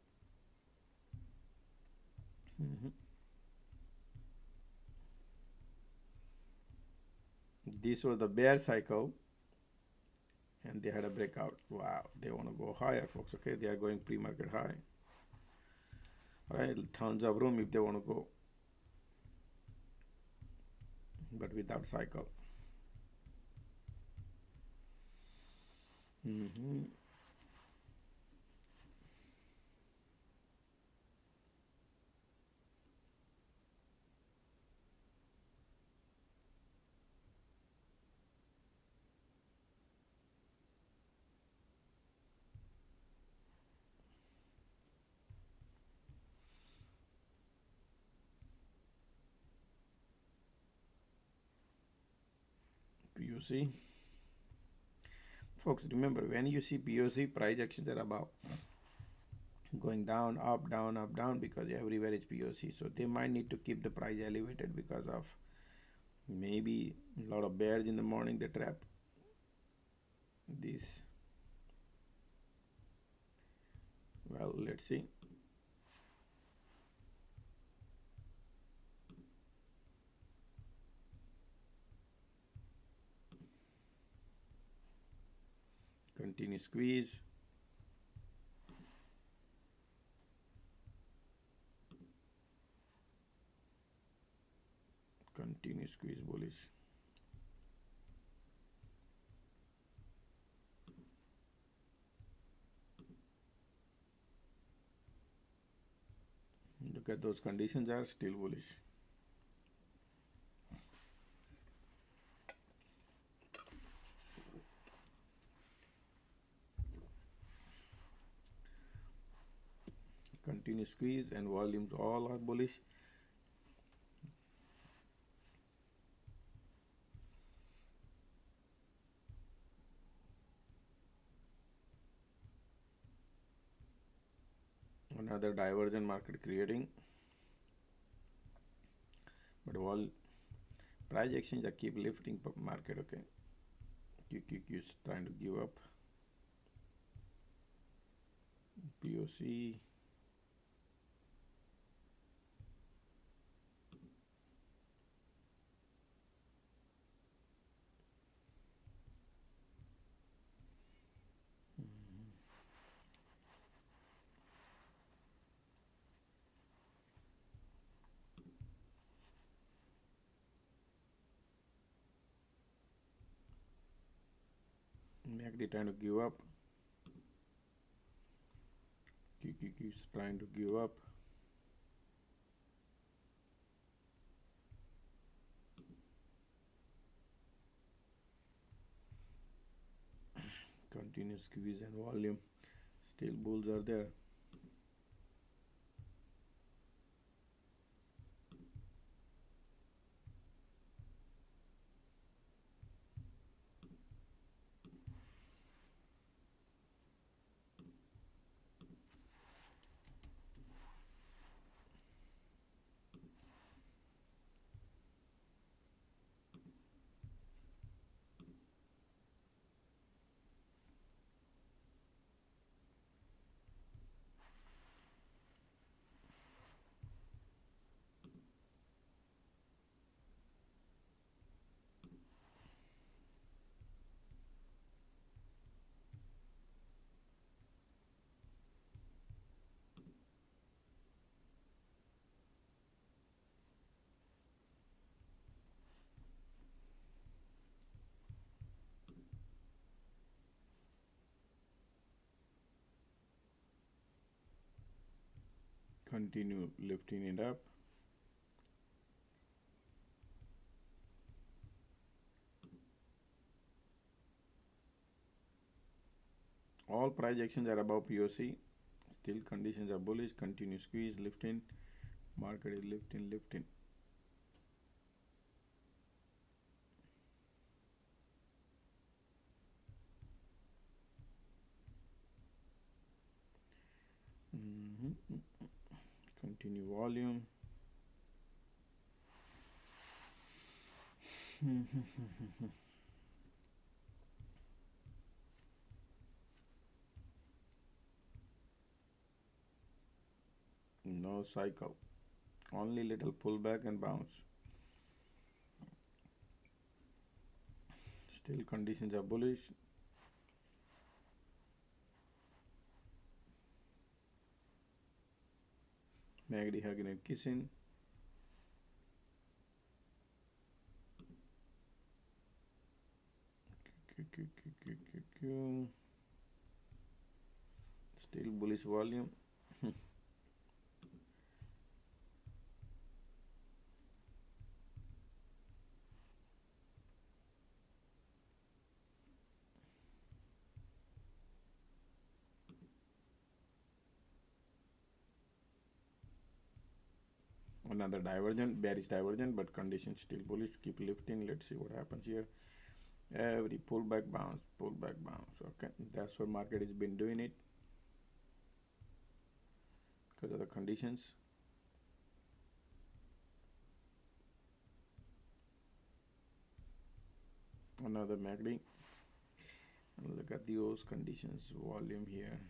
This was the bear cycle, and they had a breakout. Wow, they want to go higher, folks. Okay, they are going pre-market high. All right, tons of room if they want to go, but without cycle. POC. Folks, remember, when you see POC, price actions are about going down, up, down, because everywhere is POC. So they might need to keep the price elevated because of maybe a lot of bears in the morning, they trap this. Well, let's see. Continue squeeze. Continue squeeze bullish. Look at those conditions are still bullish. Continue squeeze and volumes all are bullish. Another divergent market creating, but all price exchange are keep lifting market. Okay, QQQ is trying to give up. POC. MACD trying to give up. QQQ is trying to give up. Continuous squeeze and volume. Still bulls are there. continue lifting it up. All price actions are above POC. Still conditions are bullish. Continue squeeze, lifting. Market is lifting. Continue volume. No cycle, only little pullback and bounce. Still conditions are bullish. MACD hugging and kissing. Still bullish volume. Another divergent, bearish divergent, but conditions still bullish. Keep lifting. Let's see what happens here. Every pullback bounce. Okay, that's what market has been doing it because of the conditions. Another MACD. Look at those conditions. Volume here.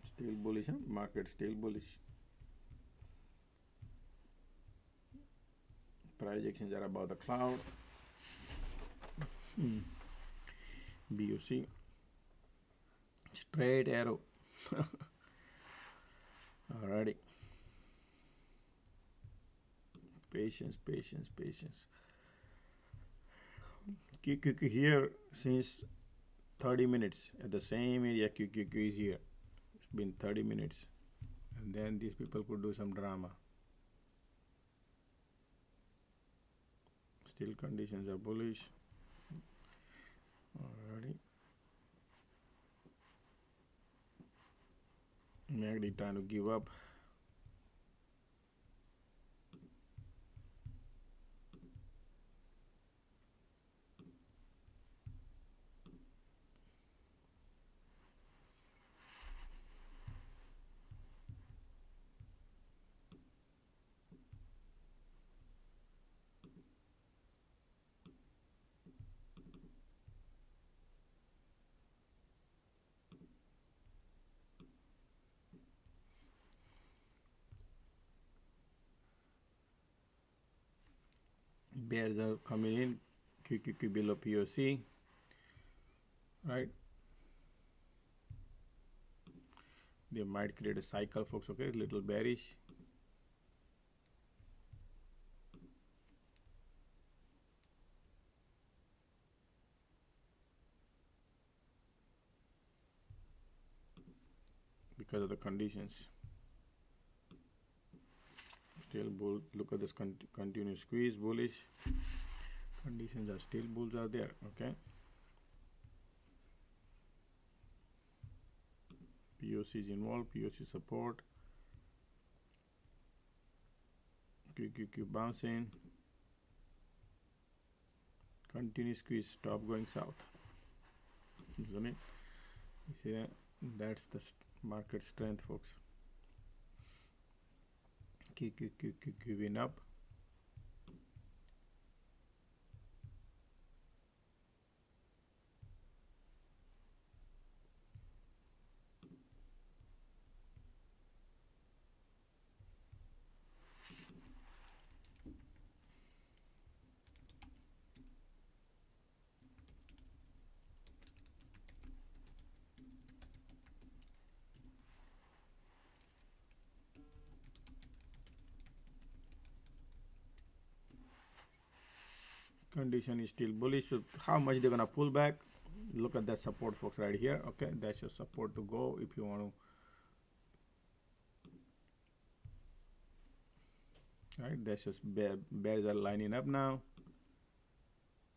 Still bullish, huh? Market still bullish. Price actions are above the cloud. BOC. Straight arrow. Alrighty. Patience. QQQ here since 30 minutes at the same area. QQQ is here. It's been 30 minutes, and then these people could do some drama. Still conditions are bullish. Alrighty. MACD trying to give up. Bears are coming in. QQQ below POC, right? They might create a cycle, folks. Okay, little bearish. Because of the conditions. Still bull. Look at this continuous squeeze, bullish. Conditions are still bulls are there. Okay. POC is involved. POC support. QQQ bouncing. Continuous squeeze. Stop going south. Isn't it? You see that? That's the market strength, folks. Giving up. Condition is still bullish. So how much they're gonna pull back? Look at that support, folks, right here. Okay, that's your support to go if you want to. Right, that's just bears are lining up now.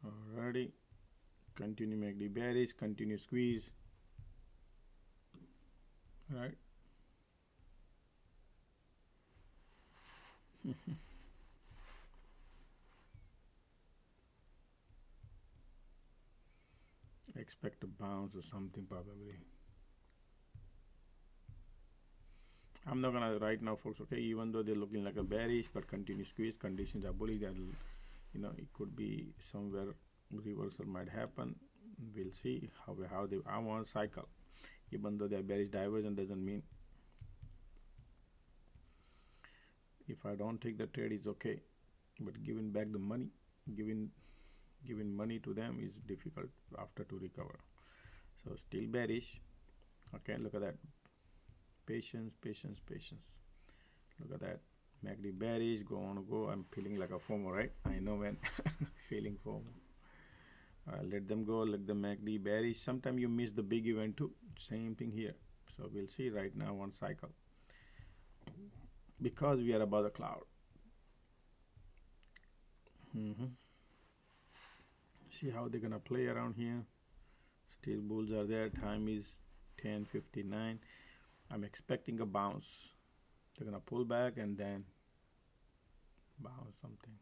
Alrighty, continue make the bearish, continue squeeze. Right. Expect a bounce or something probably. I'm not gonna right now, folks. Okay, even though they're looking like a bearish, but continue squeeze. Conditions are bullish. That, you know, it could be somewhere reversal might happen. We'll see how they. I want cycle. Even though they're bearish divergent, doesn't mean if I don't take the trade, it's okay. But giving back the money, giving money to them is difficult after to recover. So still bearish. Okay, look at that. Patience. Look at that. MACD bearish. Go on, go. I'm feeling like a FOMO, right? I know, man. Feeling FOMO. Let them go. Let the MACD bearish. Sometimes you miss the big event too. Same thing here. So we'll see right now one cycle. Because we are above the cloud. See how they're gonna play around here. Still bulls are there. Time is 10:59. I'm expecting a bounce. They're gonna pull back and then bounce something.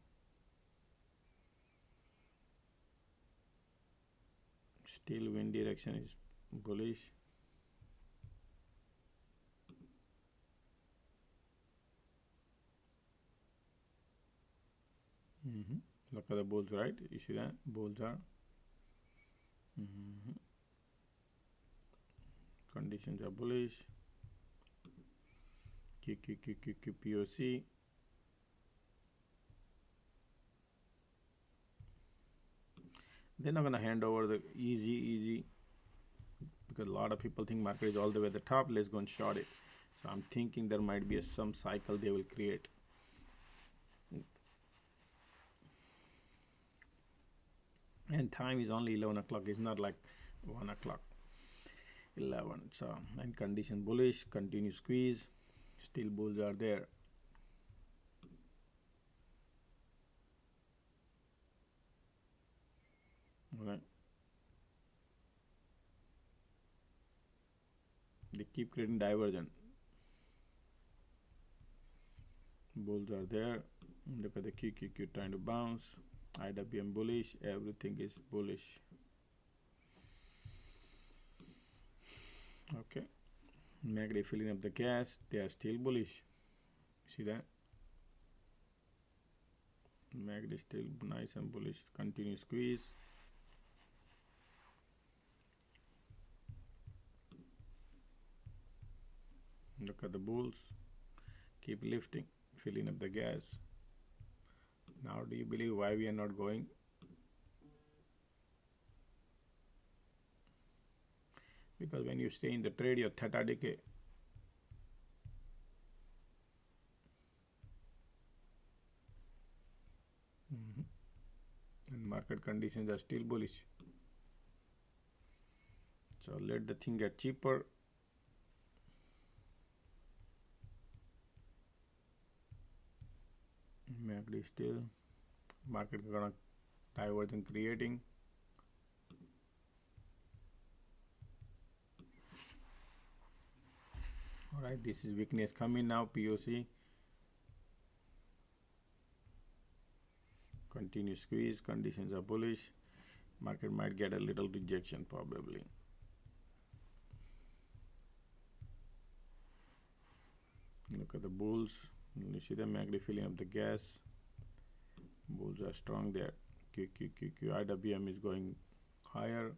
Still wind direction is bullish. Look at the bulls, right? You see that? Bulls are. Conditions are bullish. QQQQQPOC. They're not gonna hand over the easy because a lot of people think market is all the way at the top. Let's go and short it. So I'm thinking there might be some cycle they will create. And time is only 11 o'clock. It's not like 1 o'clock. 11. So and condition bullish. Continue squeeze. Still bulls are there. All right. They keep creating divergent. Bulls are there. Look at the QQQ trying to bounce. IWM bullish. Everything is bullish. Okay. MACD filling up the gas. They are still bullish. See that? MACD still nice and bullish. Continue squeeze. Look at the bulls. Keep lifting. Filling up the gas. Now do you believe why we are not going? Because when you stay in the trade, your theta decay. And market conditions are still bullish. So let the thing get cheaper. MACD still. Market gonna divergence creating. Alright, this is weakness coming now, POC. Continue squeeze, conditions are bullish. Market might get a little rejection probably. Look at the bulls. You see the MACD filling up the gas. Bulls are strong there. IWM is going higher.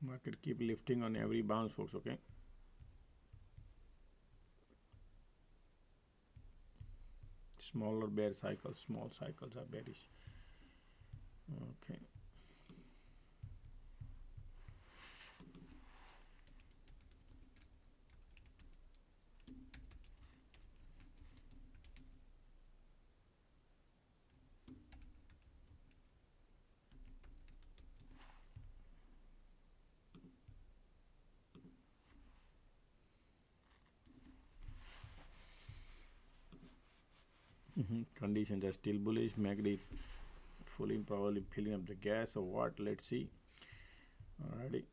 Market keep lifting on every bounce, folks. Okay. Smaller bear cycles, small cycles are bearish. Okay. Conditions are still bullish. MACD probably filling up the gas or what? Let's see. Alrighty.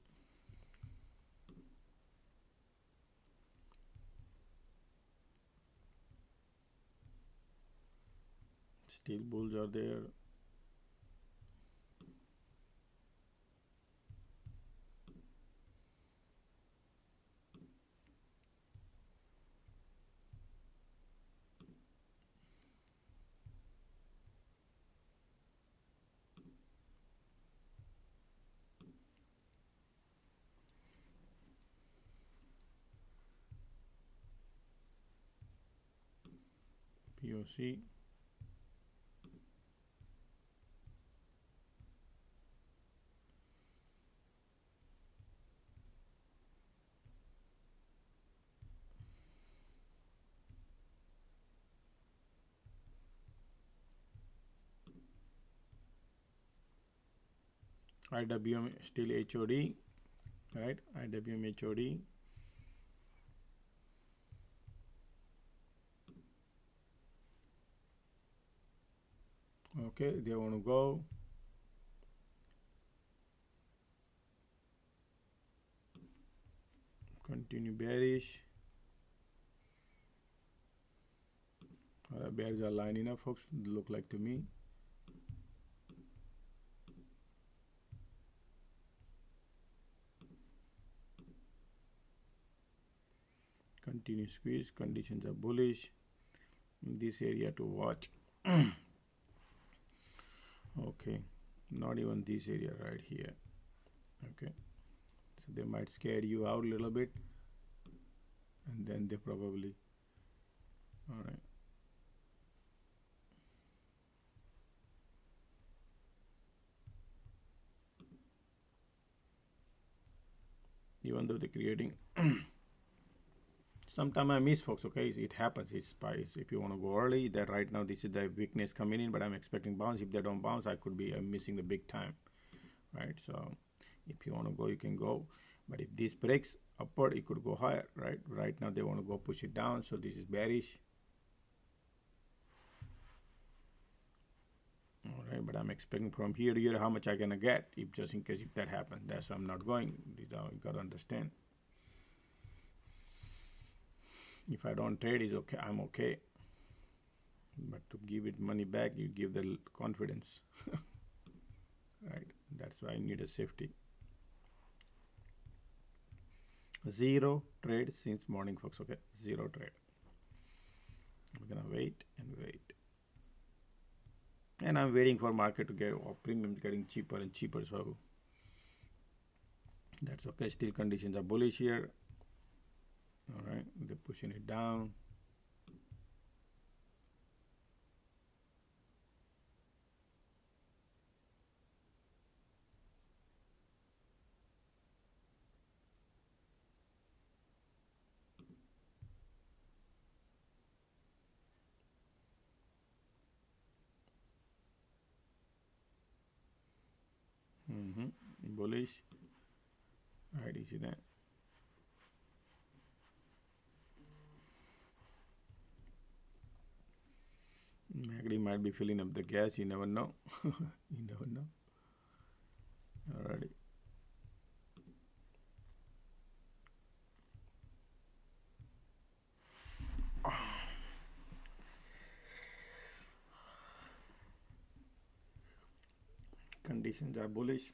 Still bulls are there. POC. IWM still HOD, right? IWM HOD. Okay, they want to go. Continue bearish. Bears are lining up, folks. Look like to me. Continue squeeze. Conditions are bullish. This area to watch. Okay, not even this area right here. Okay, so they might scare you out a little bit, and then they probably, all right. Even though they're creating, sometime I miss, folks. Okay, it happens. It's SPY. If you want to go early, that right now this is the weakness coming in, but I'm expecting bounce. If they don't bounce, I could be missing the big time, right? So if you want to go, you can go. But if this breaks upward, it could go higher, right? Right now they want to go push it down, so this is bearish. All right, but I'm expecting from here to here how much I'm gonna get, if just in case if that happens. That's why I'm not going. You gotta understand. If I don't trade, is okay. I'm okay. But to give it money back, you give the confidence, right? That's why I need a safety. 0 trade since morning, folks. Okay, 0 trade. We're gonna wait and wait. And I'm waiting for market to get premiums getting cheaper and cheaper, so that's okay. Still conditions are bullish here. All right, they're pushing it down. Bullish. All right, you see that? MACD might be filling up the gas. You never know. You never know. Alrighty. Conditions are bullish.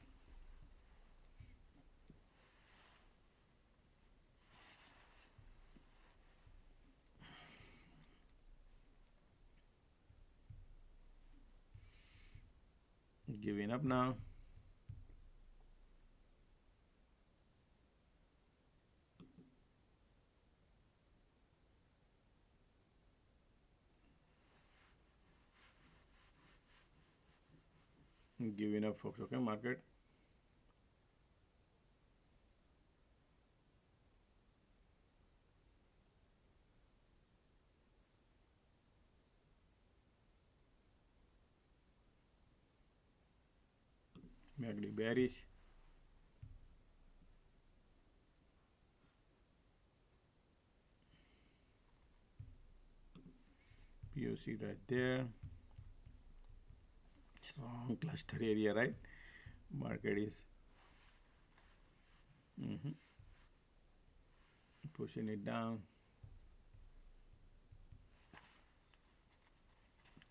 Giving up now. Giving up, folks. Okay, market. MACD bearish. POC right there. Strong cluster area, right? Market is pushing it down.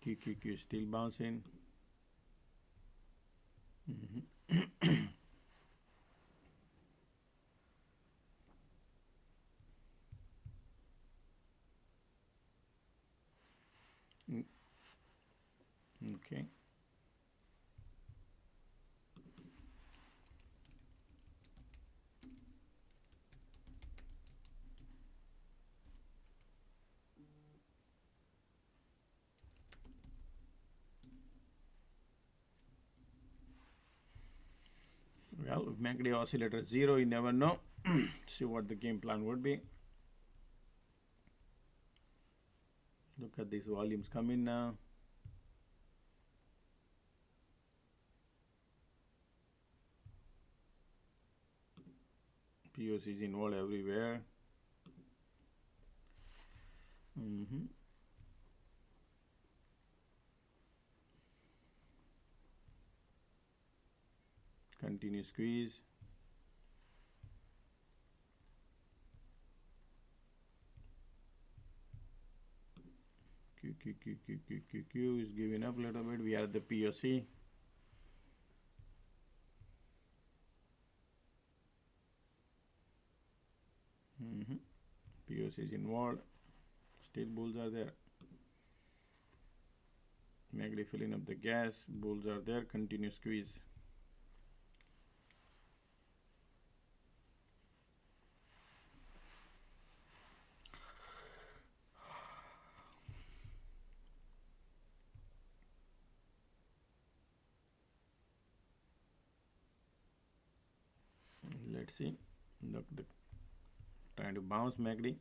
QQQ still bouncing. Okay. Well, if MACD oscillator 0, you never know. See what the game plan would be. Look at these volumes coming now. POC is involved everywhere. Continue squeeze. QQQ is giving up a little bit. We are at the POC. POC is involved. Still bulls are there. MACD filling up the gas. Bulls are there. Continue squeeze. Let's see. Look, trying to bounce MACD.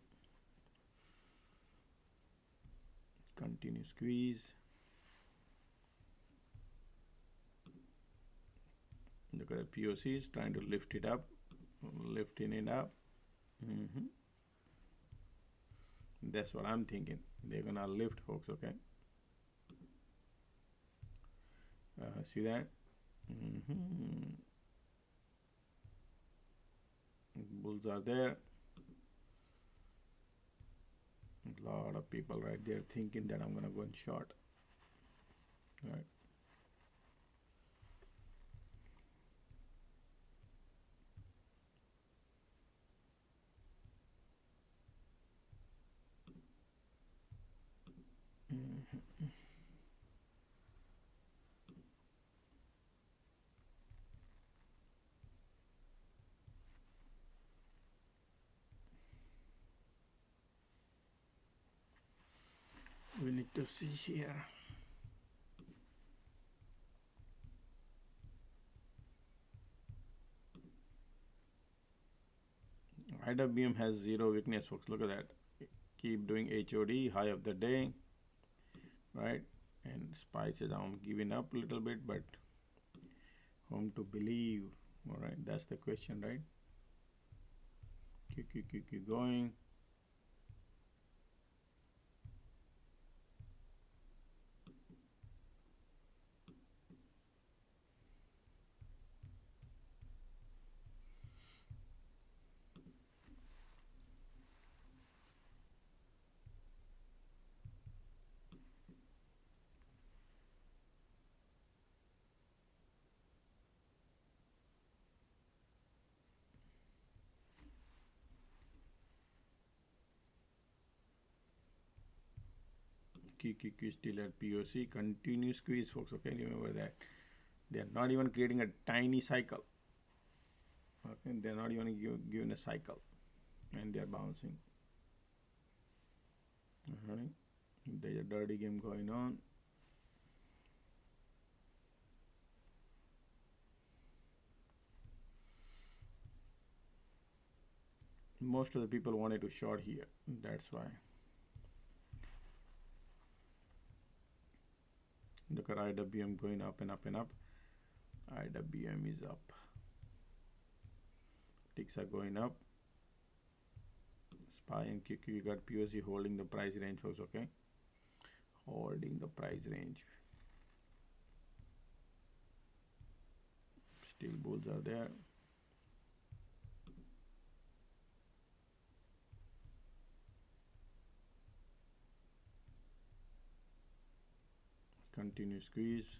Continue squeeze. Look at the POC is trying to lift it up, lifting it up. That's what I'm thinking. They're gonna lift, folks. Okay. See that? Bulls are there. A lot of people right there thinking that I'm gonna go in short. Right. We need to see here. IWM has zero weakness, folks. Look at that. Keep doing HOD, high of the day, right? And SPY says I'm giving up a little bit, but whom to believe? All right, that's the question, right? Keep going. QQQ still at POC. Continue squeeze, folks. Okay, remember that. They are not even creating a tiny cycle. Okay, they're not even given a cycle, and they're bouncing. All right, there's a dirty game going on. most of the people wanted to short here, that's why. Look at IWM going up and up and up. IWM is up. Ticks are going up. SPY and QQ, you got POC holding the price range, folks. Okay, holding the price range. Still bulls are there. Continue squeeze.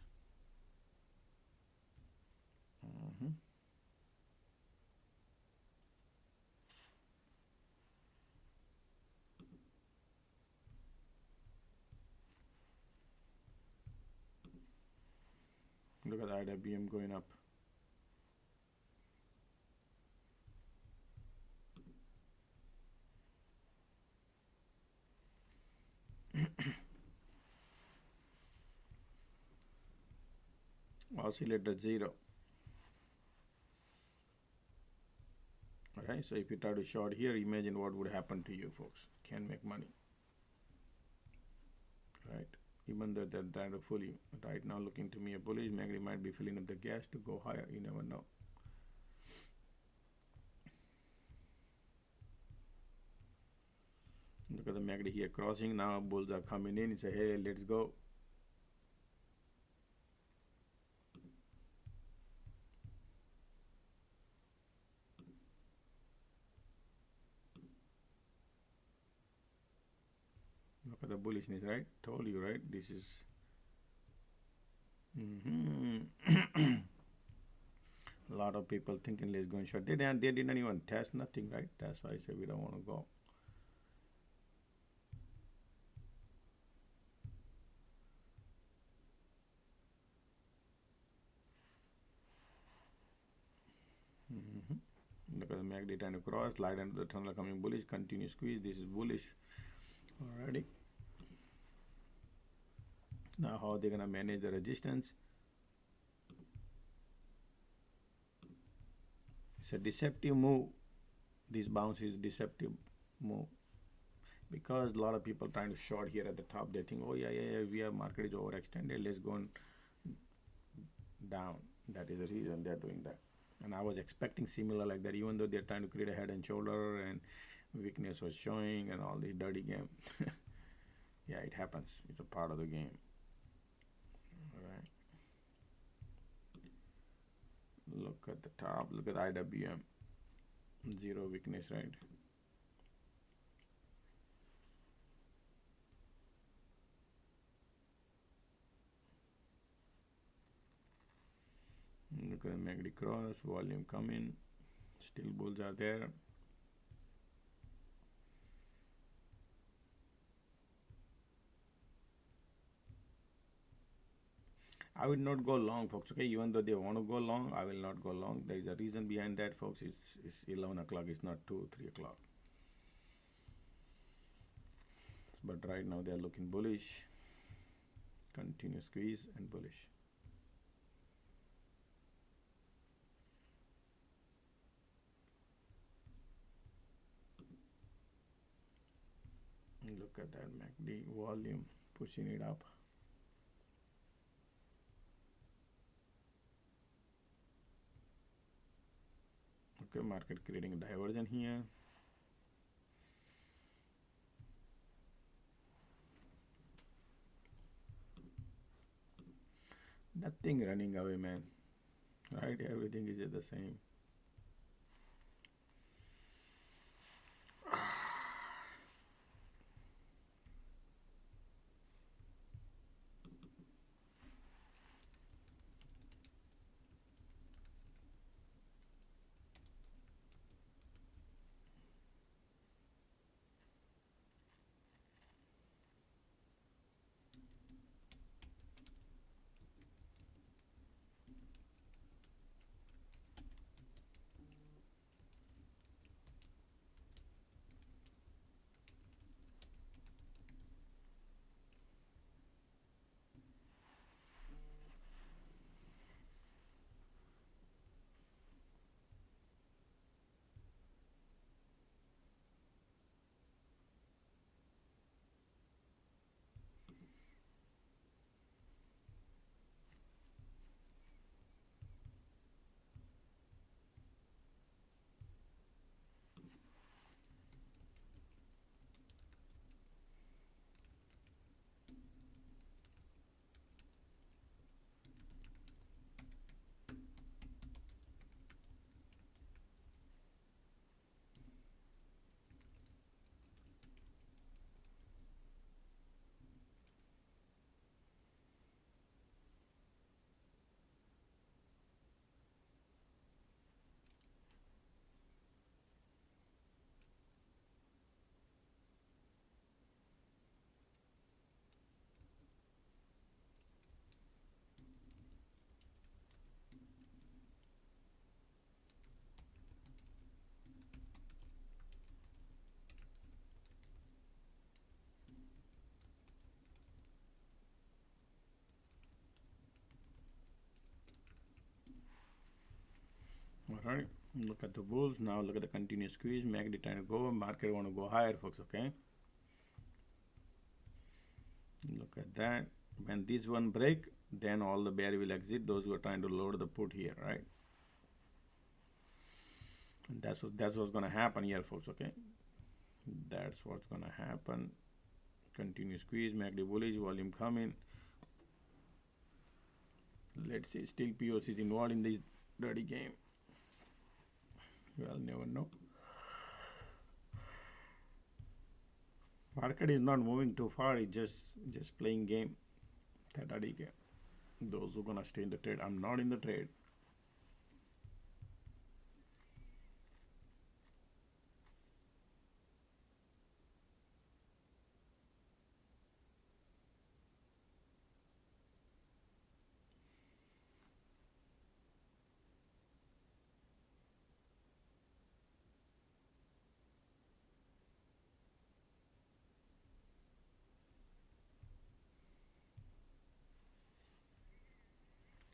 Look at IWM going up. Oscillator 0. Okay, so if you try to short here, imagine what would happen to you, folks. Can't make money, right? Even though they're trying to fool you. Right now, looking to me a bullish. MACD might be filling up the gas to go higher. You never know. Look at the MACD here crossing. Now bulls are coming in and say, hey, let's go. Look at the bullishness, right? Told you, right? This is a lot of people thinking let's go and short. They didn't even test nothing, right? That's why I say we don't want to go. Look at the MACD trying to cross, light under the tunnel coming bullish, continue squeeze. This is bullish already. Now how they're gonna manage the resistance? It's a deceptive move. This bounce is deceptive move because a lot of people trying to short here at the top. They think, oh yeah, we have market is overextended. Let's go on down. That is the reason they're doing that. And I was expecting similar like that, even though they're trying to create a head and shoulder and weakness was showing and all this dirty game. Yeah, it happens. It's a part of the game. All right. Look at the top. Look at IWM. Zero weakness, right? Look at the MACD cross, volume coming, still bulls are there. I will not go long, folks, okay? Even though they want to go long, I will not go long. There is a reason behind that, folks. It's 11 o'clock, it's not 2 or 3 o'clock. But right now they are looking bullish. Continue squeeze and bullish. Look at that MACD volume pushing it up. Okay, market creating a diversion here. Nothing running away, man. Right? Everything is just the same. right? Look at the bulls. Now look at the continuous squeeze. MACD trying to go. Market want to go higher, folks. Okay. Look at that. When this one break, then all the bear will exit. Those who are trying to load the put here, right? And that's what's gonna happen here, folks. Okay. That's what's gonna happen. Continuous squeeze. MACD bullish. Volume coming. Let's see. Still POC is involved in this dirty game. Well, never know. Market is not moving too far. It's just playing game. That dirty game. Those who gonna stay in the trade. I'm not in the trade.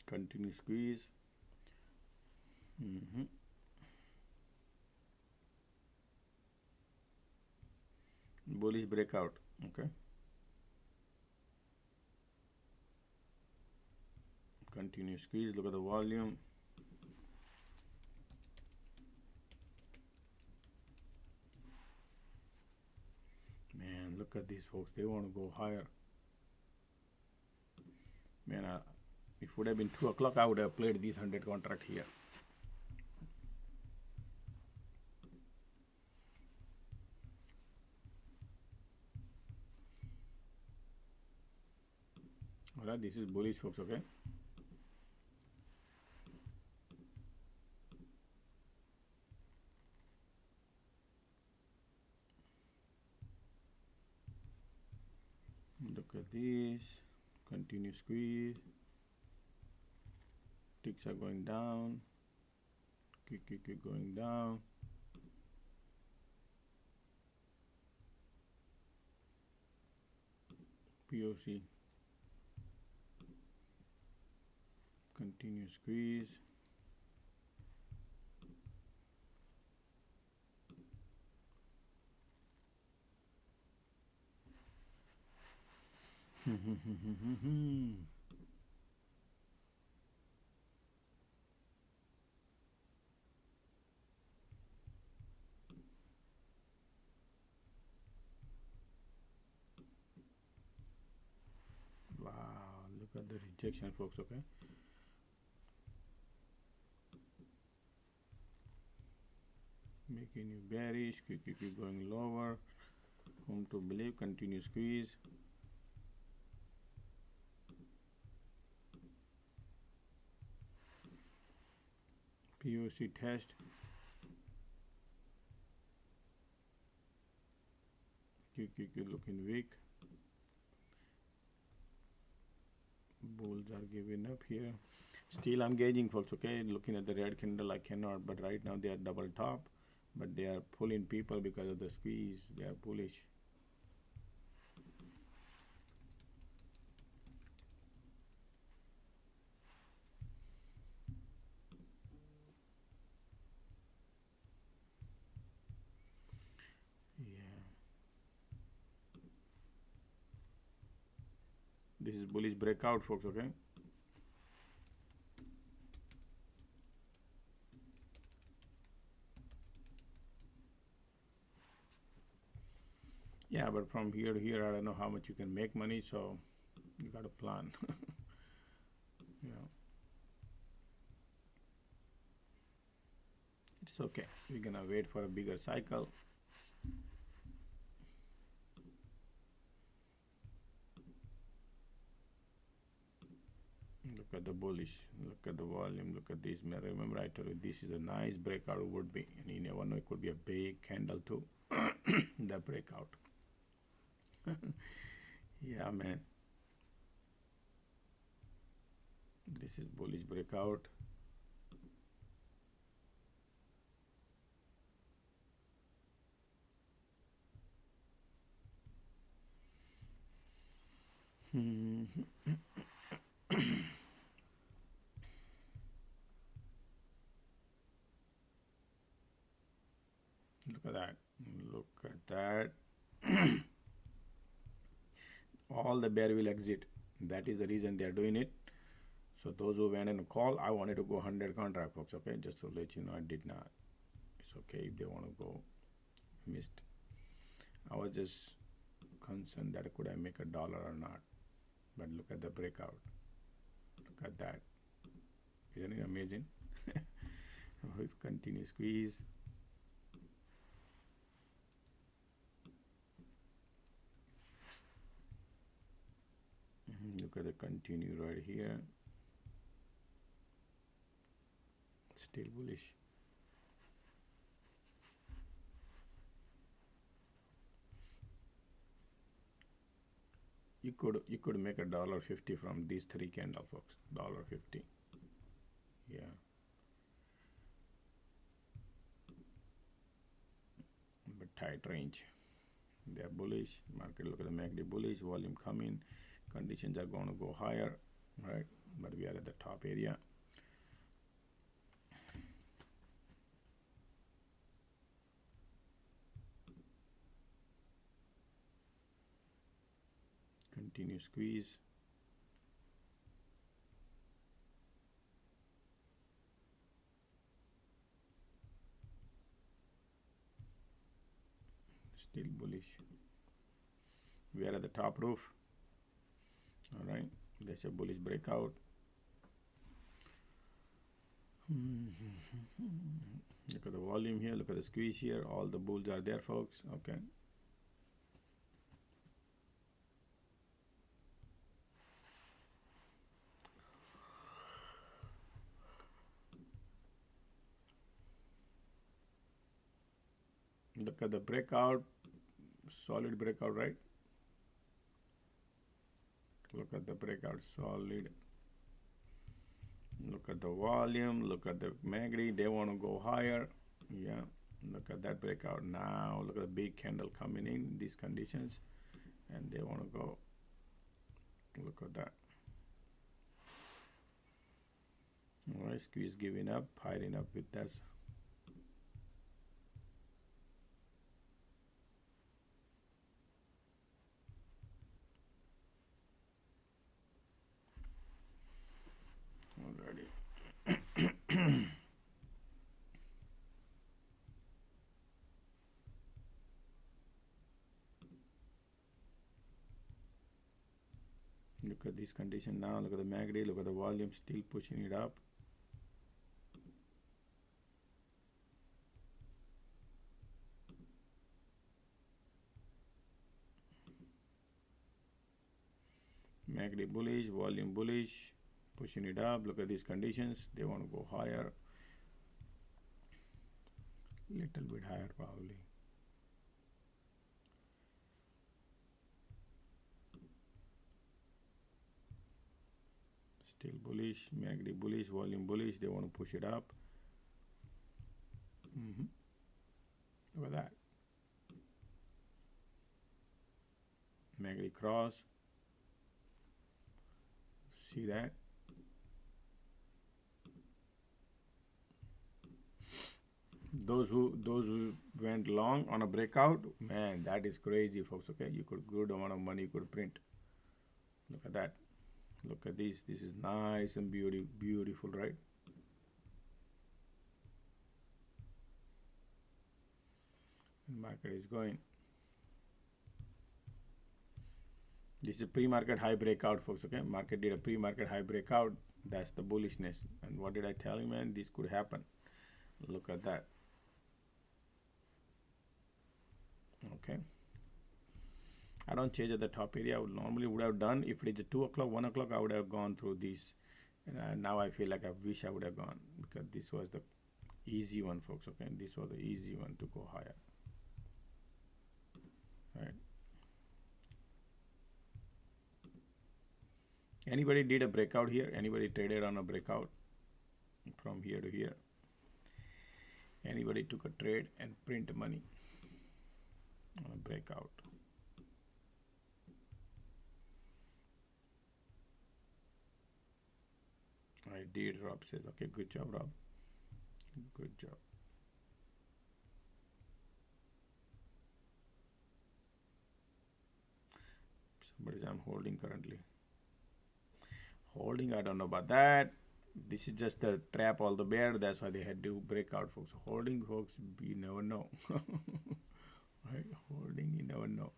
Continue squeeze. Bullish breakout. Okay. Continue squeeze. Look at the volume. Man, look at these folks. They want to go higher. Man, if it would have been 2 o'clock, I would have played this 100 contract here. Alright, this is bullish, folks. Okay. Look at this. Continue squeeze. Ticks are going down. Keep going down. POC. Continue squeeze. Wow, look at the rejection, folks. Okay. Making you bearish. Keep going lower. Home to believe. Continue squeeze. POC test. Keep looking weak. Bulls are giving up here. Still I'm gauging, folks. Okay, looking at the red candle, I cannot, but right now they are double top, but they are pulling people because of the squeeze. They are bullish. This is bullish breakout, folks. Okay. Yeah, but from here to here, I don't know how much you can make money, so you got to plan. Yeah, it's okay. We're gonna wait for a bigger cycle. Look at the bullish. Look at the volume. Look at this. Remember, I told you this is a nice breakout. Would be, and you never know. It could be a big candle too. The breakout. Yeah, man. This is bullish breakout. Look at that. All the bear will exit. That is the reason they are doing it. So those who went in a call, I wanted to go 100 contract, folks. Okay, just to let you know, I did not. It's okay if they want to go. Missed. I was just concerned that could I make $1 or not. But look at the breakout. Look at that. Isn't it amazing? Let's continue squeeze. Look at the continue right here. Still bullish. You could make $1.50 from these 3 candles, folks. $1.50. Yeah. But tight range. They are bullish. Market, look at the MACD bullish. Volume coming. Conditions are going to go higher, right? But we are at the top area. Continue squeeze. Still bullish. We are at the top roof. All right, there's a bullish breakout. Look at the volume here. Look at the squeeze here. All the bulls are there, folks. Okay. Look at the breakout. Solid breakout, right? Look at the breakout, solid. Look at the volume. Look at the MACD. They want to go higher. Yeah. Look at that breakout. Now look at the big candle coming in these conditions, and they want to go. Look at that. All right, squeeze giving up, piling up with that. Look at this condition now. Look at the MACD. Look at the volume still pushing it up. MACD bullish, volume bullish, pushing it up. Look at these conditions. They want to go higher. Little bit higher probably. Still bullish, MACD bullish, volume bullish. They want to push it up. Look at that. MACD cross. See that? Those who went long on a breakout, man, that is crazy, folks. Okay, you could good amount of money you could print. Look at that. Look at this. This is nice and beautiful, right? And market is going. This is a pre-market high breakout, folks. Okay, market did a pre-market high breakout. That's the bullishness. And what did I tell you, man? This could happen. Look at that. Okay. I don't change at the top area. I would normally would have done if it is 2 o'clock, 1 o'clock. I would have gone through this. And now I feel like I wish I would have gone because this was the easy one, folks. Okay, this was the easy one to go higher. All right. Anybody did a breakout here? Anybody traded on a breakout from here to here? Anybody took a trade and print money on a breakout? I did, Rob says. Okay, good job, Rob. Good job. but I'm holding currently. Holding, I don't know about that. This is just a trap all the bear. That's why they had to break out, folks. Holding, folks, you never know. Right? Holding, you never know.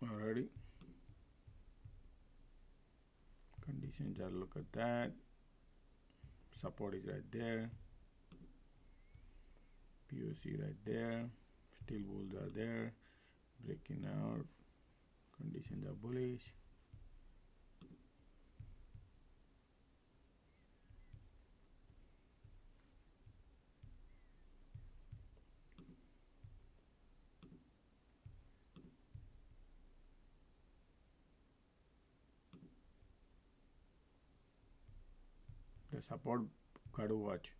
Alrighty. Conditions are, look at that. Support is right there. POC right there. Still bulls are there. Breaking out. Conditions are bullish. The support got to watch.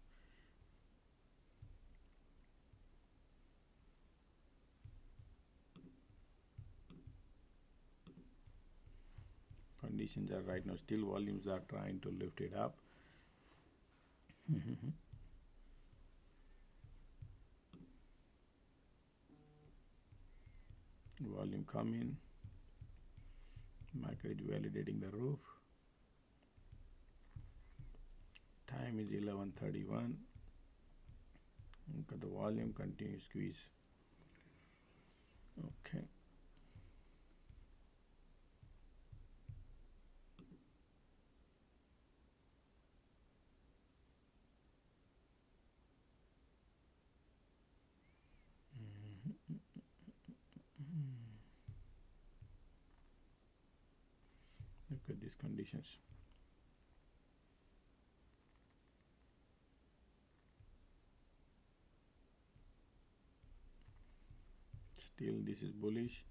Conditions are right now, still volumes are trying to lift it up. Volume come in. Market is validating the roof. Time is 11:31. Look at the volume, continue squeeze. Okay. Look at these conditions. Still this is bullish.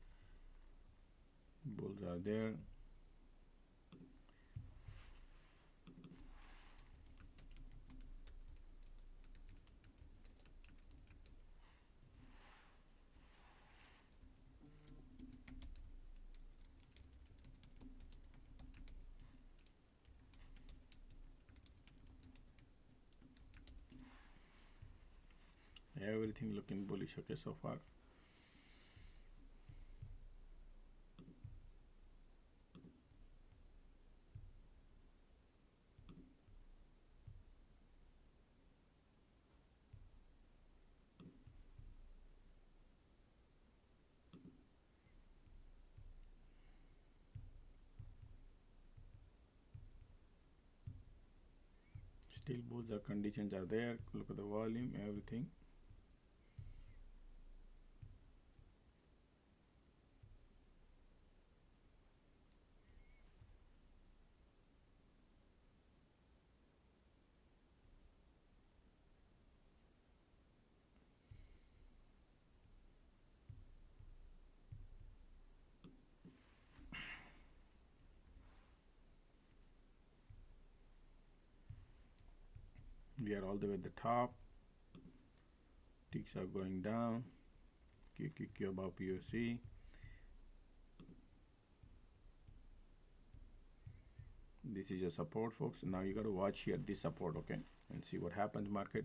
Bulls are there. Everything looking bullish, okay, so far. Still bulls are, conditions are there. Look at the volume, everything. We are all the way at the top. Ticks are going down. QQQ above POC. This is your support, folks. Now you got to watch here this support, okay, and see what happens, market.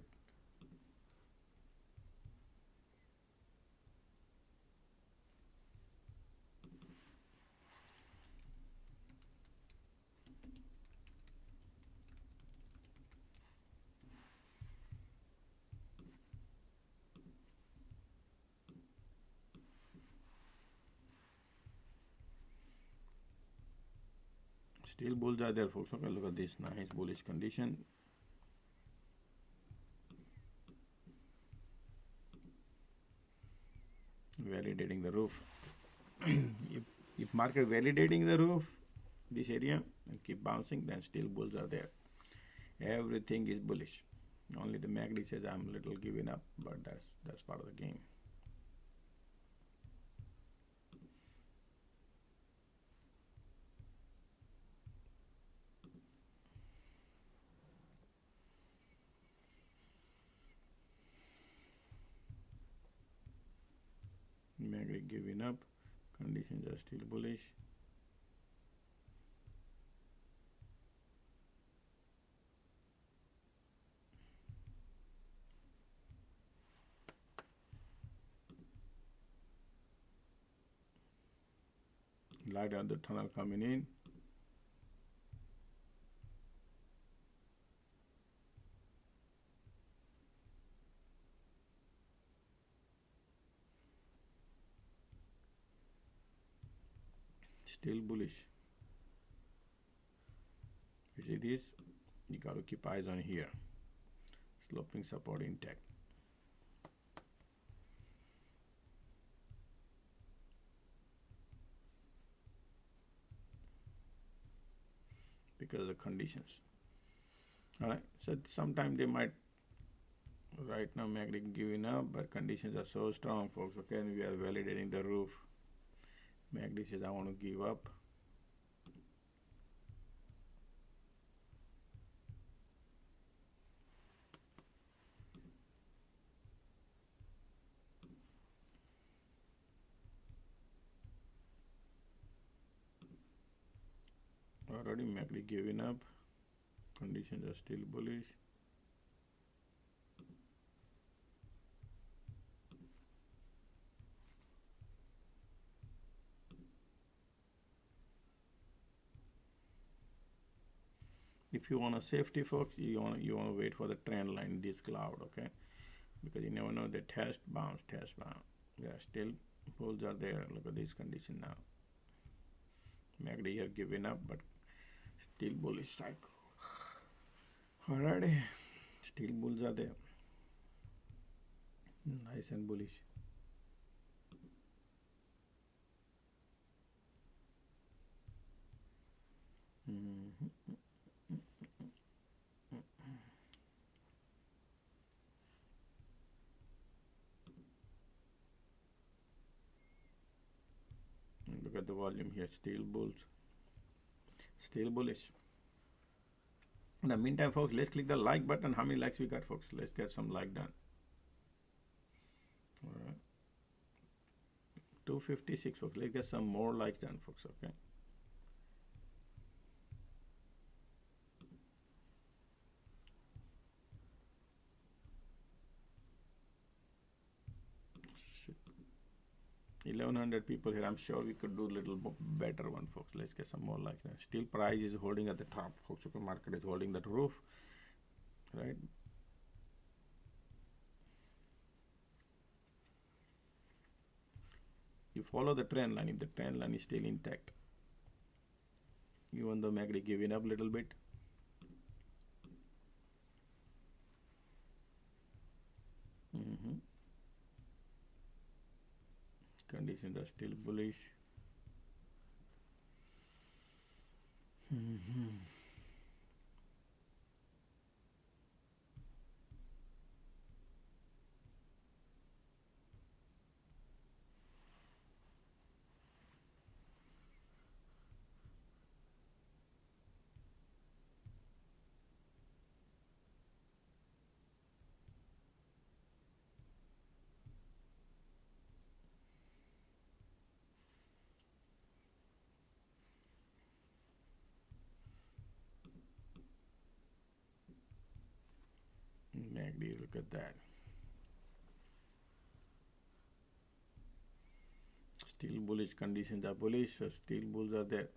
Still bulls are there, folks. Okay, look at this nice bullish condition. Validating the roof. if market validating the roof, this area, and keep bouncing, then still bulls are there. Everything is bullish. Only the MACD says I'm a little giving up, but that's part of the game. MACD giving up. Conditions are still bullish. Light at the tunnel coming in. Still bullish. You see this? You got to keep eyes on here. Sloping support intact. Because of the conditions. Alright, so sometimes they might, right now MACD giving up, but conditions are so strong, folks. Okay, and we are validating the roof. MACD says I want to give up. Already MACD giving up. Conditions are still bullish. If you want a safety, folks, you want to wait for the trend line, this cloud, okay? Because you never know, the test bounce. Yeah, still bulls are there. Look at this condition now. MACD here giving up, but still bullish cycle. Alrighty, still bulls are there. Nice and bullish. Look at the volume here, still bulls, still bullish. In the meantime, folks, let's click the like button. How many likes we got, folks? Let's get some like done. All right, 256, folks. Let's get some more likes done, folks. Okay. Shit. 1100 people here. I'm sure we could do a little better one, folks. Let's get some more likes. Still price is holding at the top, folks. Okay, market is holding that roof, right? You follow the trend line. If the trend line is still intact, even though MACD giving up a little bit, conditions are still bullish. MACD, look at that. Still bullish, conditions are bullish, so still bulls are there.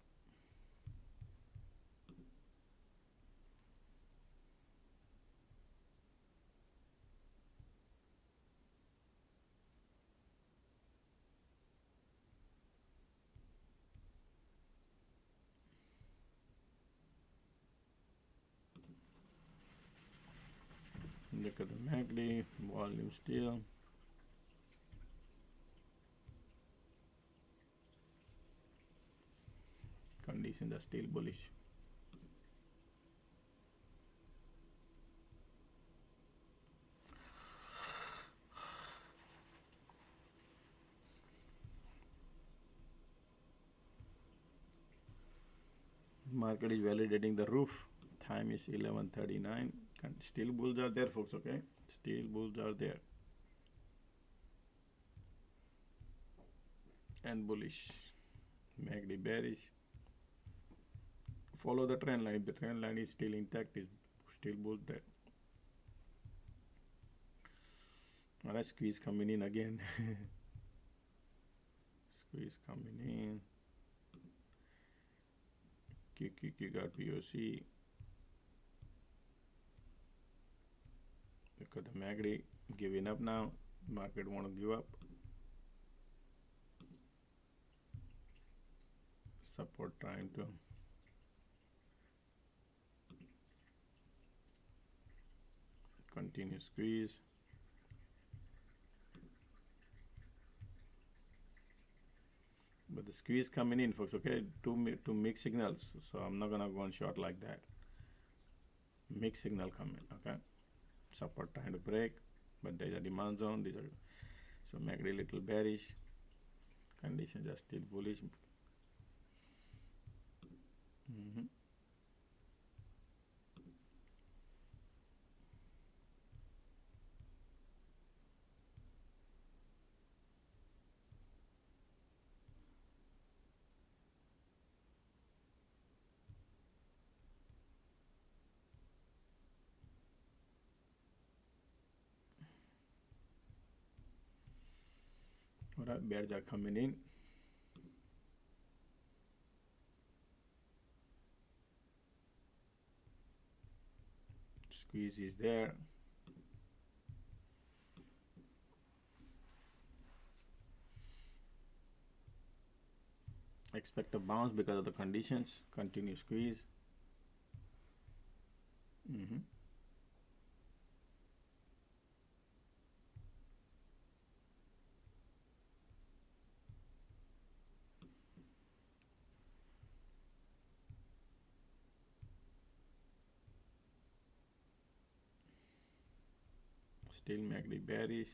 Look at the MACD, volume still. Conditions are still bullish. Market is validating the roof. Time is 11:39. Still bulls are there, folks. Okay, still bulls are there. and bullish. MACD bearish. Follow the trend line. If the trend line is still intact, is still bull there. Alright, squeeze coming in again. Squeeze coming in. QQQ got POC. Look at the MACD giving up now. Market want to give up. Support trying to continue squeeze. But the squeeze coming in, folks. Okay, two mixed signals. So I'm not gonna go on short like that. Mixed signal coming. Okay, support trying to break, but there's a demand zone. These are so MACD little bearish. Conditions are still bullish. Alright, bears are coming in. Squeeze is there. Expect a bounce because of the conditions. Continue squeeze. Still MACD bearish.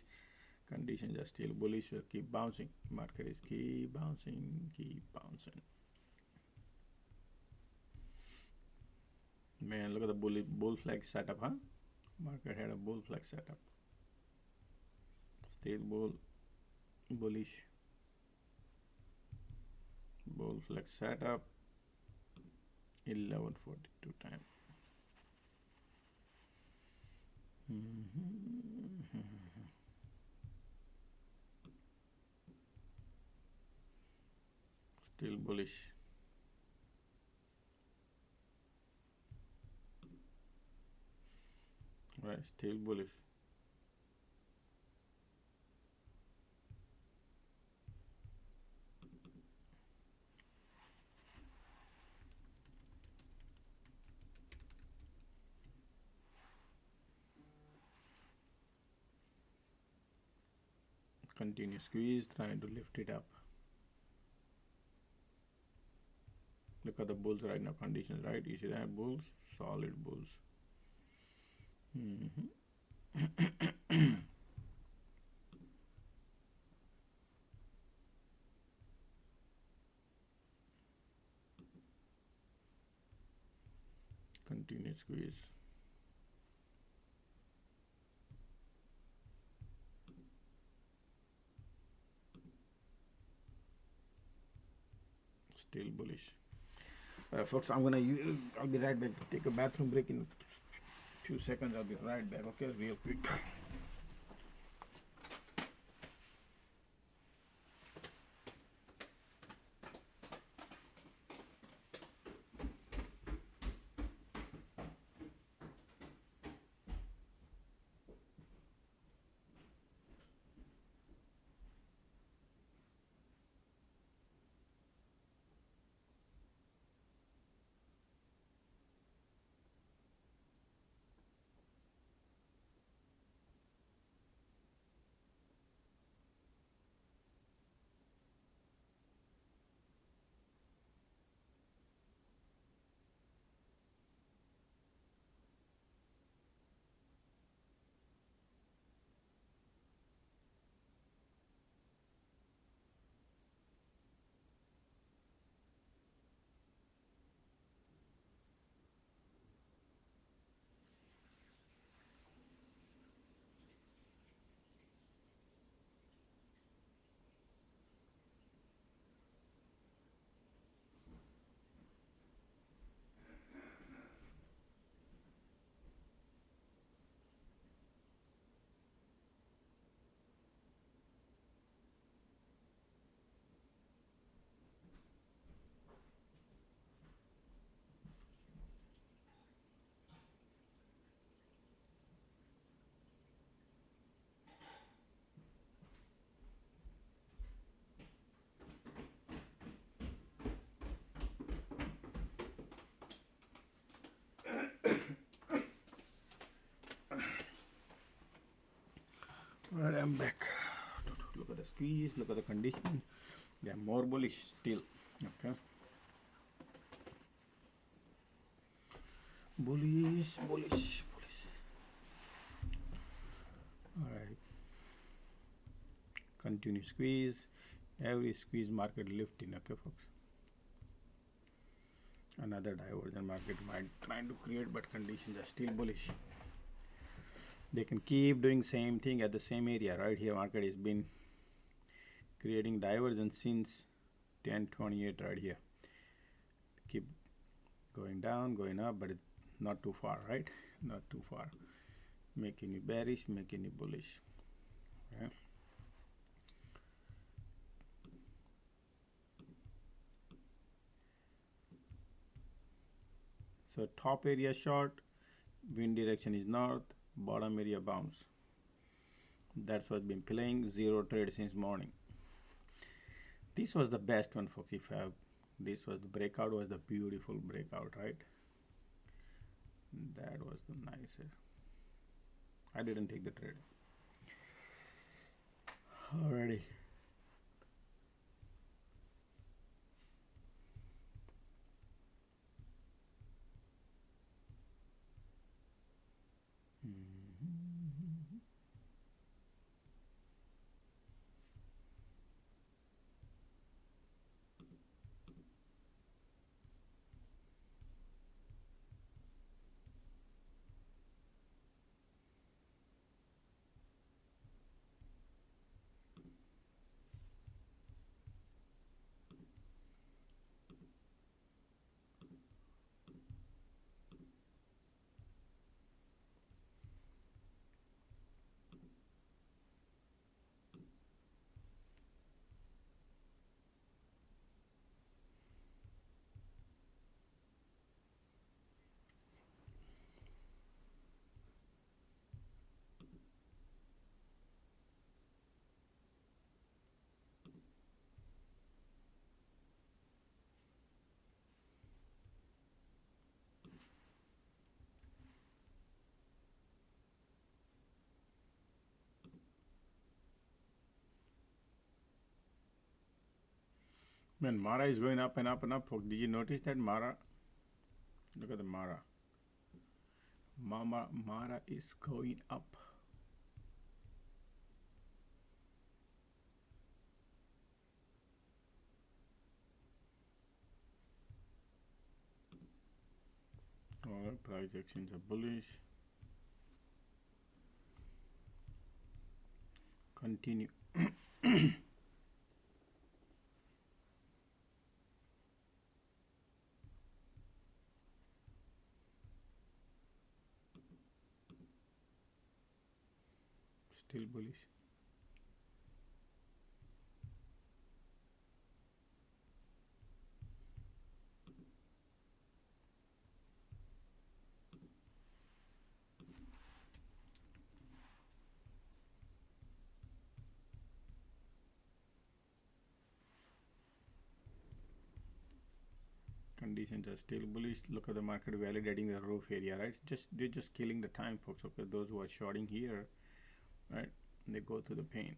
Conditions are still bullish. So keep bouncing. Market is keep bouncing, keep bouncing. Man, look at the bull flag setup, huh? Market had a bull flag setup. Still bullish. Bull flag setup. 11:42 time. Still bullish. Right, still bullish. Continue squeeze, trying to lift it up. Look at the bulls right now, conditions, right? You see that? Bulls, solid bulls. Continue squeeze. Still bullish. Folks, I'll be right back. Take a bathroom break in a few seconds. I'll be right back. Okay, real quick. I'm back. Look at the squeeze, look at the condition. They are more bullish still. Okay. Bullish, bullish, bullish. Alright. Continue squeeze. Every squeeze market lifting, okay folks. Another divergent market might trying to create, but conditions are still bullish. They can keep doing same thing at the same area. Right here market has been creating divergence since 1028 right here. Keep going down, going up, but it's not too far, right? Not too far. Making you bearish, making you bullish. Okay. So top area short, wind direction is north, bottom area bounce. That's what's been playing. Zero trade since morning. This was the best one, folks. If this was the breakout, was the beautiful breakout, right? That was the nicer. I didn't take the trade. Alrighty. Man, Mara is going up and up and up. Did you notice that Mara? Look at the Mara. Mara is going up. All price actions are bullish. Continue. Still bullish. Conditions are still bullish. Look at the market validating the roof area, right? They're just killing the time, folks. Okay, those who are shorting here, right? They go through the pain.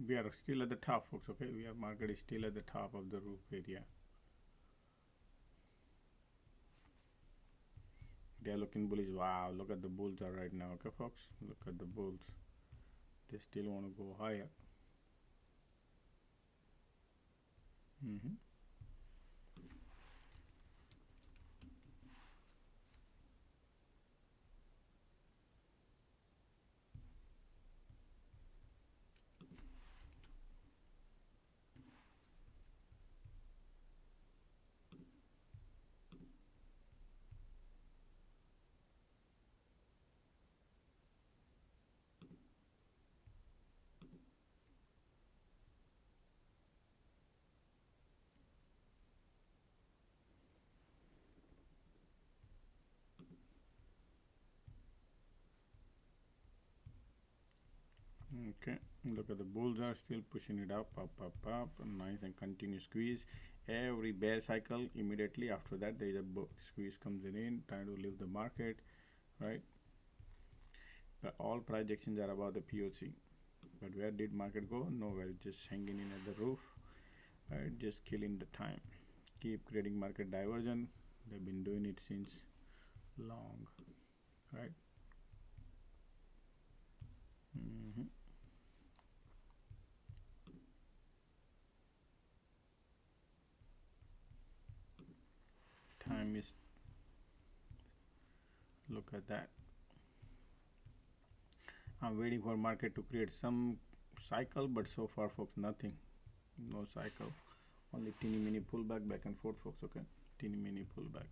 we are still at the top, folks. Okay, market is still at the top of the roof area. They are looking bullish. Wow, look at the bulls are right now. Okay, folks, look at the bulls. They still want to go higher. Okay, look at the bulls are still pushing it up, nice and continuous squeeze. Every bear cycle, immediately after that there is a squeeze comes in, trying to leave the market, right? But all projections are about the POC. But where did market go? Nowhere, just hanging in at the roof, right? Just killing the time. Keep creating market diversion. They've been doing it since long, right? Time is, look at that. I'm waiting for market to create some cycle, but so far, folks, nothing. No cycle. Only teeny mini pullback, back and forth, folks. Okay, teeny mini pullback.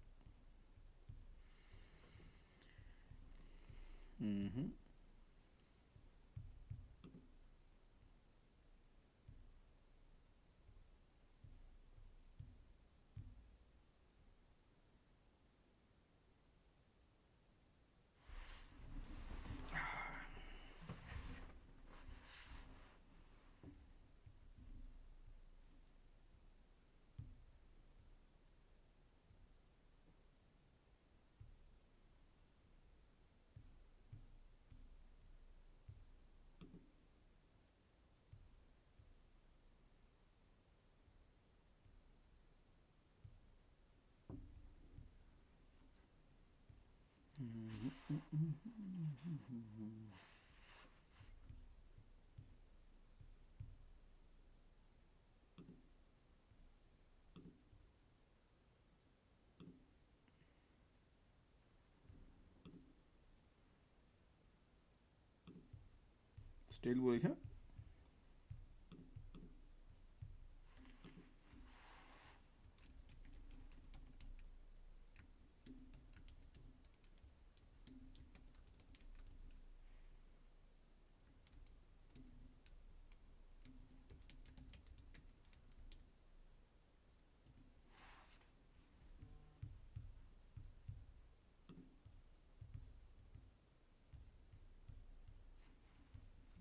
Still bullish, huh?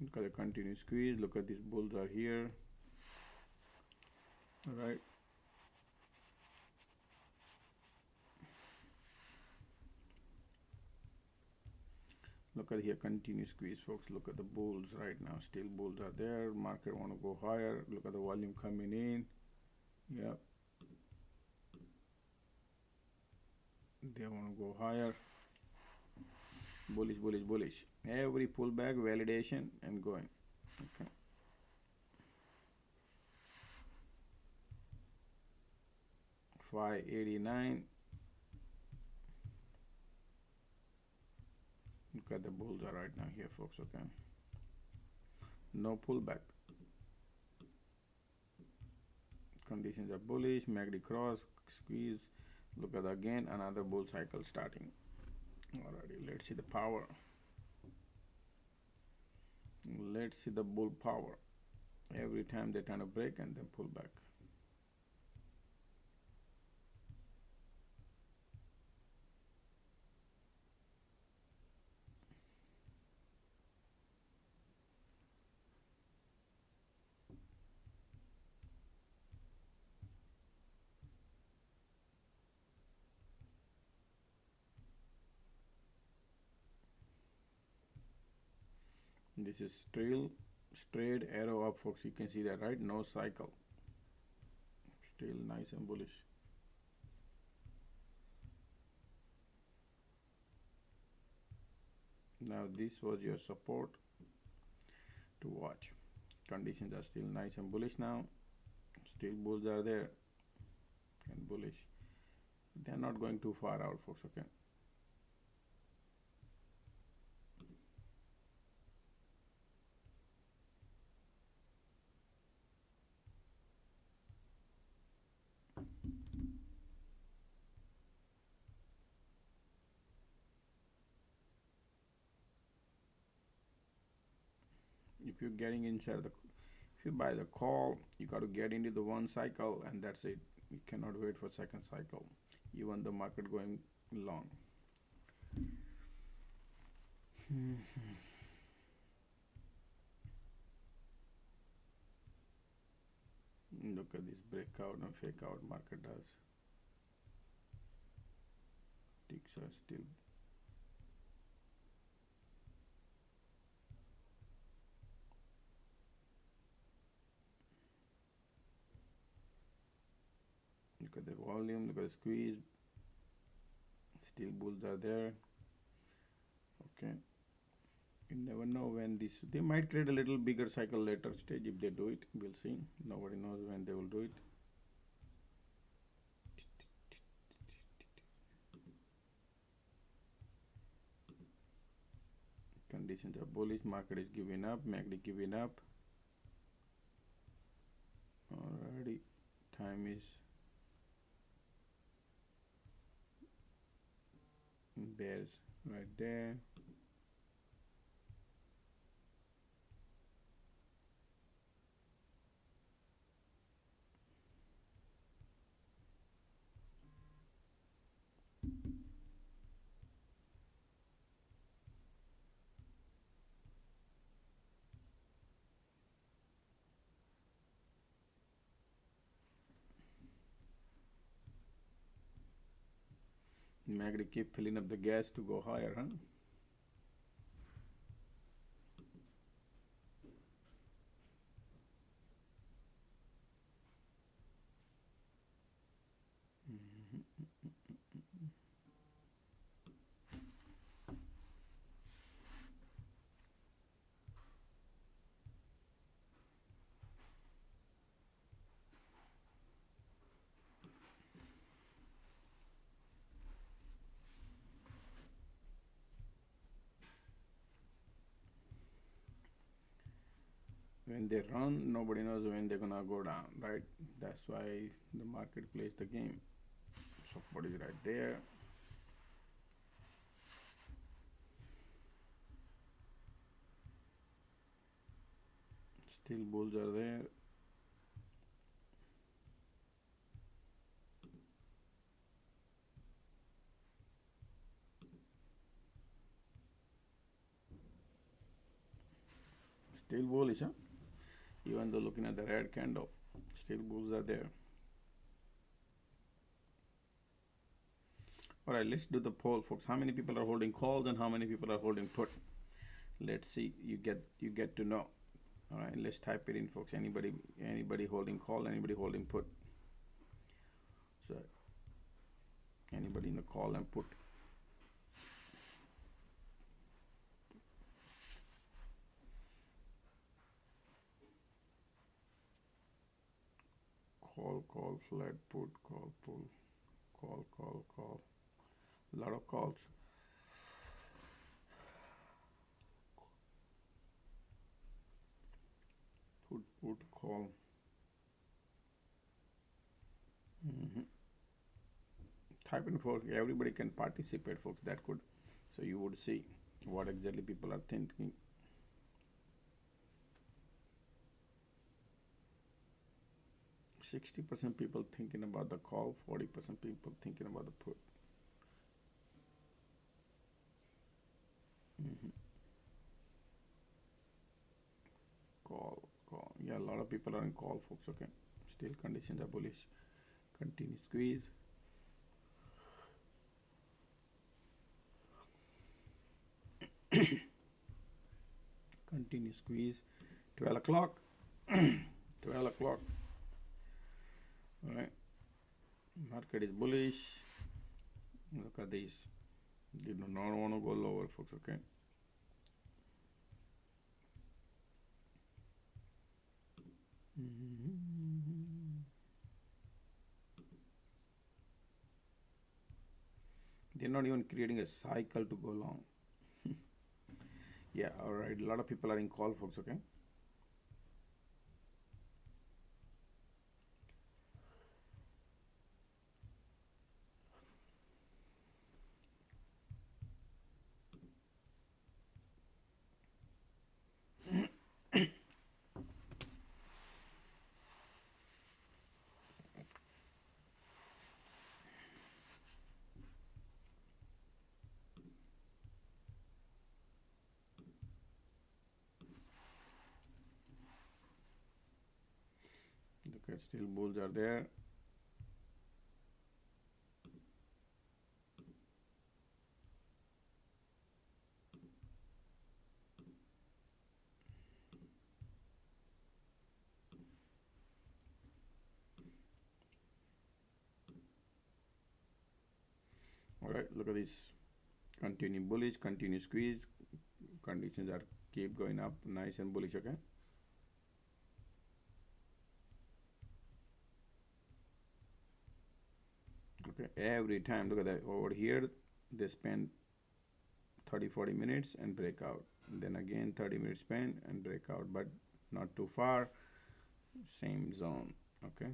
Look at the continuous squeeze. Look at these bulls are here. All right. Look at here, continuous squeeze, folks. Look at the bulls right now. Still bulls are there. Market want to go higher. Look at the volume coming in. Yep. They want to go higher. Bullish, bullish, bullish. Every pullback, validation, and going. Okay. $5.89. Look at the bulls are right now here, folks. Okay. No pullback. Conditions are bullish. MACD cross, squeeze. Look at again another bull cycle starting. Alrighty, let's see the power. Let's see the bull power. Every time they try to break and then pull back. This is trail straight arrow up, folks. You can see that, right? No cycle. Still nice and bullish. Now this was your support to watch. Conditions are still nice and bullish now. Still bulls are there and bullish. They're not going too far out, folks. Okay. If you're getting inside if you buy the call, you got to get into the one cycle and that's it. You cannot wait for second cycle, even the market going long. Look at this breakout and fake out market does. Ticks are still look at the volume, look at the squeeze. Still bulls are there. Okay. You never know when they might create a little bigger cycle later stage if they do it. We'll see. Nobody knows when they will do it. Conditions are bullish. Market is giving up. MACD giving up. Alrighty. Time is bears right there. MACD keep filling up the gas to go higher, huh? When they run, nobody knows when they're gonna go down, right? That's why the market plays the game. Support is right there. Still bulls are there. Still bullish, huh? Even though looking at the red candle, still bulls are there. All right, let's do the poll, folks. How many people are holding calls and how many people are holding put? Let's see. You get to know. All right, let's type it in, folks. Anybody holding call, anybody holding put. So anybody in the call and put. Call, flat, put, call, pull, call. A lot of calls. Put, call. Type in, folks. Everybody can participate, folks. That could, so you would see what exactly people are thinking. 60% people thinking about the call, 40% people thinking about the put. Call. Yeah, a lot of people are in call, folks. Okay. Still conditions are bullish. Continue squeeze. Continue squeeze 12 o'clock. 12 o'clock. All right. Market is bullish. Look at this. Did not want to go lower, folks. Okay. They're not even creating a cycle to go long. Yeah, all right. A lot of people are in call, folks. Okay. Look at still bulls are there. All right, look at this. Continue bullish, continue squeeze. Conditions are keep going up, nice and bullish. Okay. Okay, every time, look at that. Over here, they spend 30-40 minutes and break out. Then again 30 minutes spend and break out, but not too far. Same zone. Okay.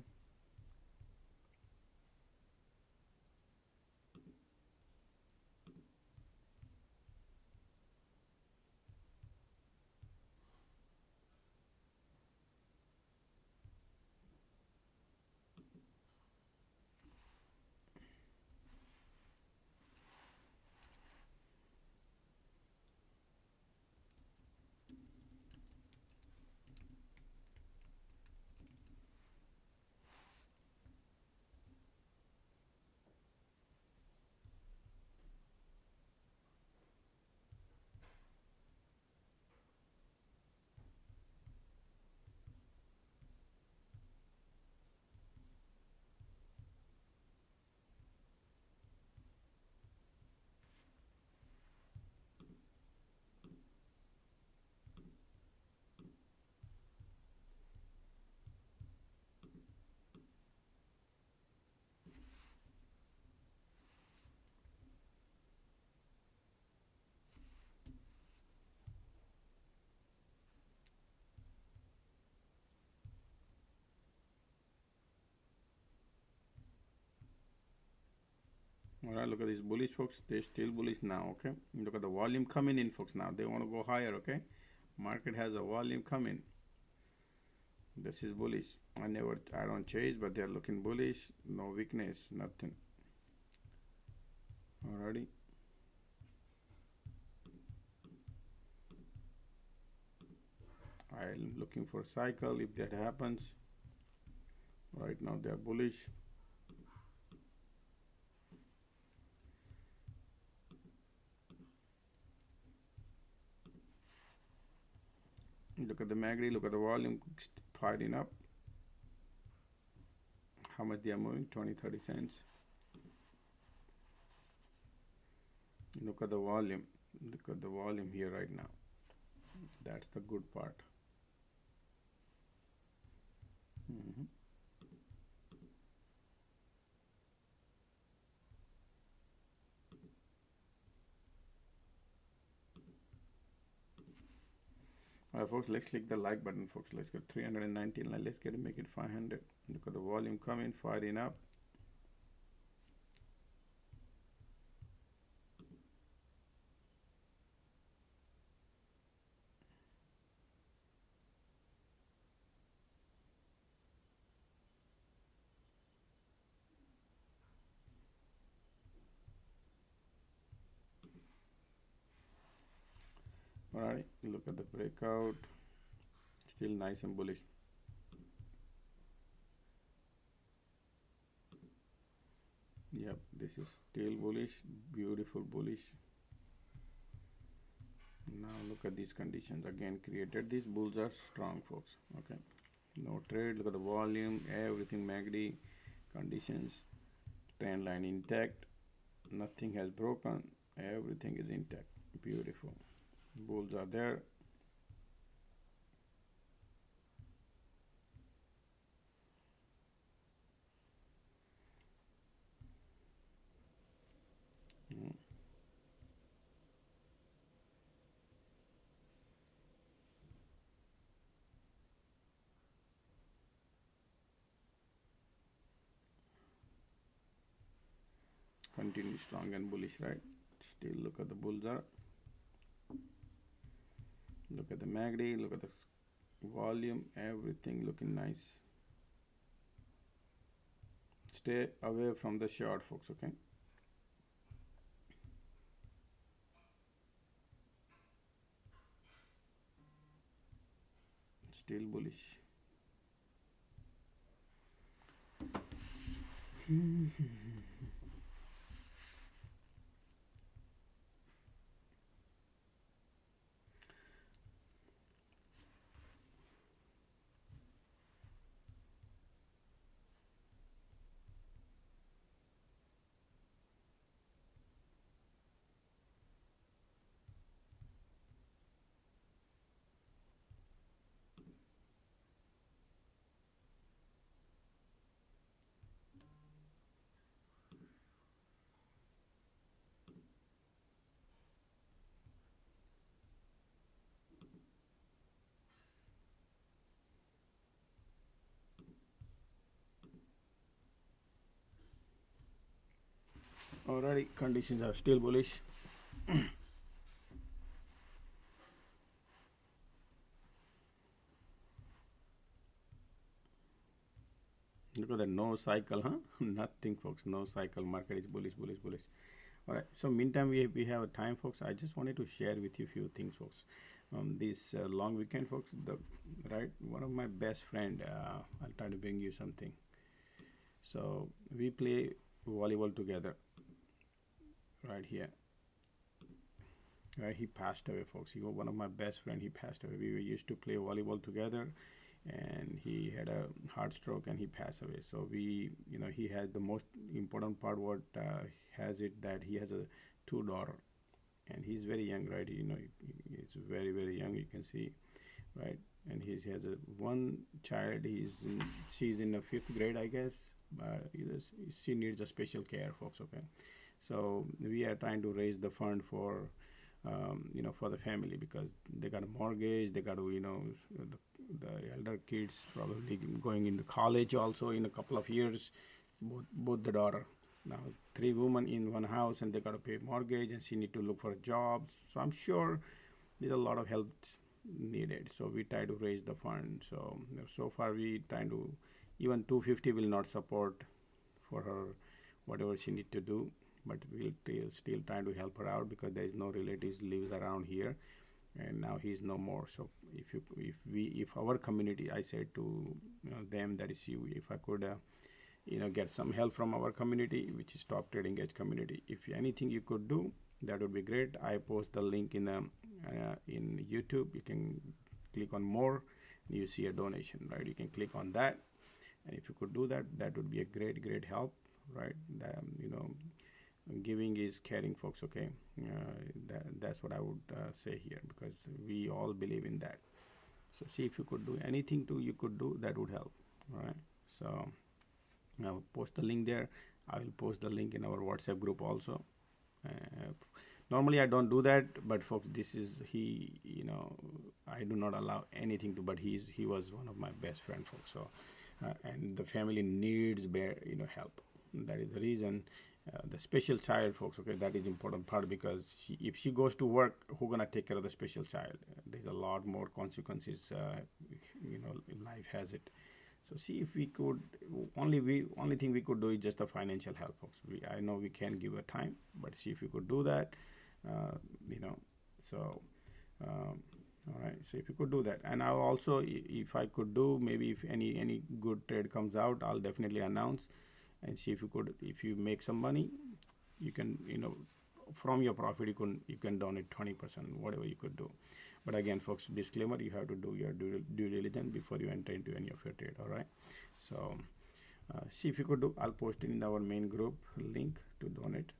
All right, look at this bullish, folks. They're still bullish now. Okay. Look at the volume coming in, folks. Now they want to go higher. Okay. Market has a volume coming. This is bullish. I don't chase, but they're looking bullish. No weakness, nothing. Alrighty. I'm looking for cycle if that happens. Right now they're bullish. Look at the MACD, look at the volume firing up. How much they are moving? 20-30 cents. Look at the volume. Look at the volume here right now. That's the good part. All right, folks, let's click the like button, folks. Let's go 319. Let's make it 500. Look at the volume coming, firing up. All right, look at the breakout. Still nice and bullish. Yep, this is still bullish, beautiful bullish. Now look at these conditions again created. These bulls are strong, folks. Okay, no trade. Look at the volume, everything. MACD conditions, trend line intact, nothing has broken, everything is intact. Beautiful. Bulls are there. Continue strong and bullish, right? Still look at the bulls are. Look at the MACD, look at the volume, everything looking nice. Stay away from the short, folks. Okay, still bullish. Alrighty, conditions are still bullish. Look at the no cycle, huh? Nothing, folks. No cycle. Market is bullish, bullish, bullish. All right. So meantime, we have a time, folks. I just wanted to share with you a few things, folks. This long weekend, folks. One of my best friend. I'll try to bring you something. So we play volleyball together. Right here. Right, he passed away, folks. He was one of my best friend. He passed away. We used to play volleyball together, and he had a heart stroke and he passed away. So he has the most important part. What has it that he has a 2 daughter, and he's very young, right? He's very very young. You can see, right? And he has a one child. She's in the 5th grade, I guess. She needs a special care, folks. Okay, so we are trying to raise the fund for for the family, because they got a mortgage, they got to the elder kids probably going into college also in a couple of years, both the daughter. Now 3 women in one house, and they got to pay mortgage, and she need to look for a job. So I'm sure there's a lot of help needed. So we try to raise the fund. So far we trying to, even 250 will not support for her whatever she need to do, but we'll still trying to help her out, because there is no relatives lives around here, and now he's no more. So if our community, I said to them that if I could get some help from our community, which is top trading edge community, if anything you could do, that would be great. I post the link in YouTube. You can click on more, and you see a donation, right? You can click on that, and if you could do that, that would be a great help, right? Giving is caring, folks. Okay, that's what I would say here, because we all believe in that. So see if you could do anything you could do, that would help. All right, so I'll post the link there. I will post the link in our WhatsApp group also. Normally I don't do that, but folks, this is I do not allow anything to, but he was one of my best friend, folks. So and the family needs help. That is the reason. The special child, folks, okay, that is important part, because if she goes to work, who gonna take care of the special child? There's a lot more consequences, life has it. So see if we could, only thing we could do is just the financial help, folks. I know we can give a time, but see if we could do that, so all right, so if you could do that. And I'll also, if I could do, maybe if any good trade comes out, I'll definitely announce. And see if you make some money, you can from your profit you can donate 20%, whatever you could do. But again, folks, disclaimer, you have to do your due diligence before you enter into any of your trade. All right, so see if you could do. I'll post it in our main group link to donate,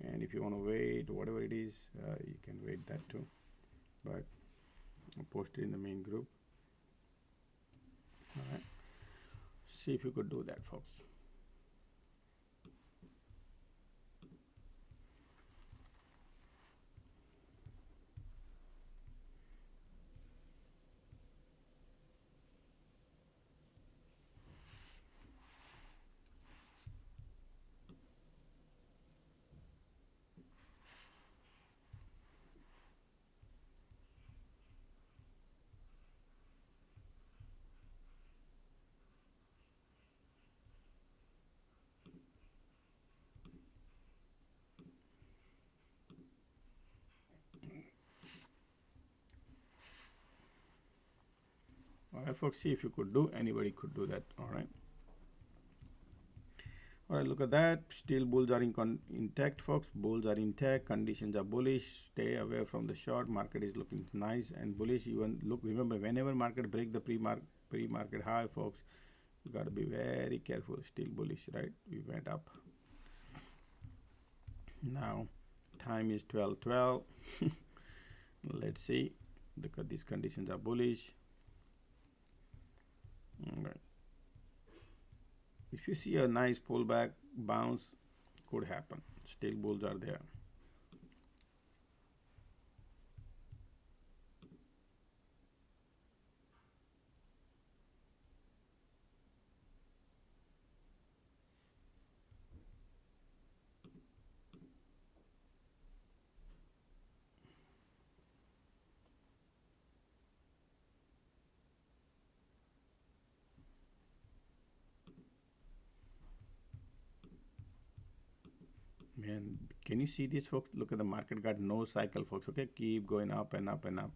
and if you want to wait, whatever it is, you can wait that too, but I'll post it in the main group. All right, see if you could do that, folks. All right, folks, see if you could do. Anybody could do that. All right. All right, look at that. Still bulls are intact, folks. Bulls are intact. Conditions are bullish. Stay away from the short. Market is looking nice and bullish. Even look, remember, whenever market break the pre-market high, folks, you got to be very careful. Still bullish, right? We went up. Now, time is 12:12. Let's see. Look at these conditions are bullish. All right. If you see a nice pullback bounce, could happen. Still bulls are there. Man, can you see this, folks? Look at the market got no cycle, folks. Okay, keep going up and up and up.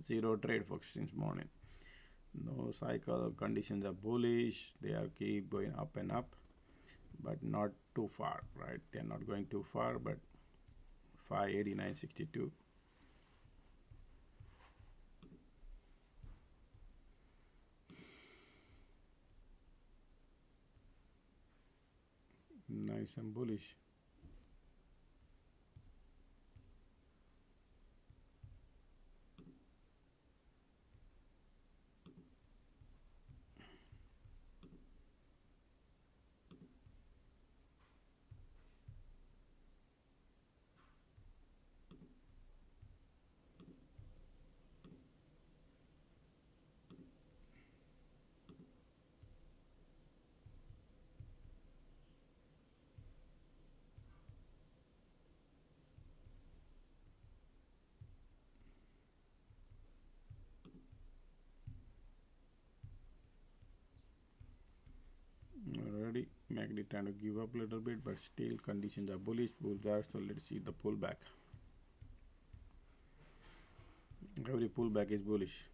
Zero trade, folks, since morning. No cycle. Conditions are bullish. They are keep going up and up, but not too far, right? They're not going too far, but 589.62. Nice and bullish. Already MACD trying to give up a little bit, but still conditions are bullish. Bulls are, so let's see the pullback. Every pullback is bullish.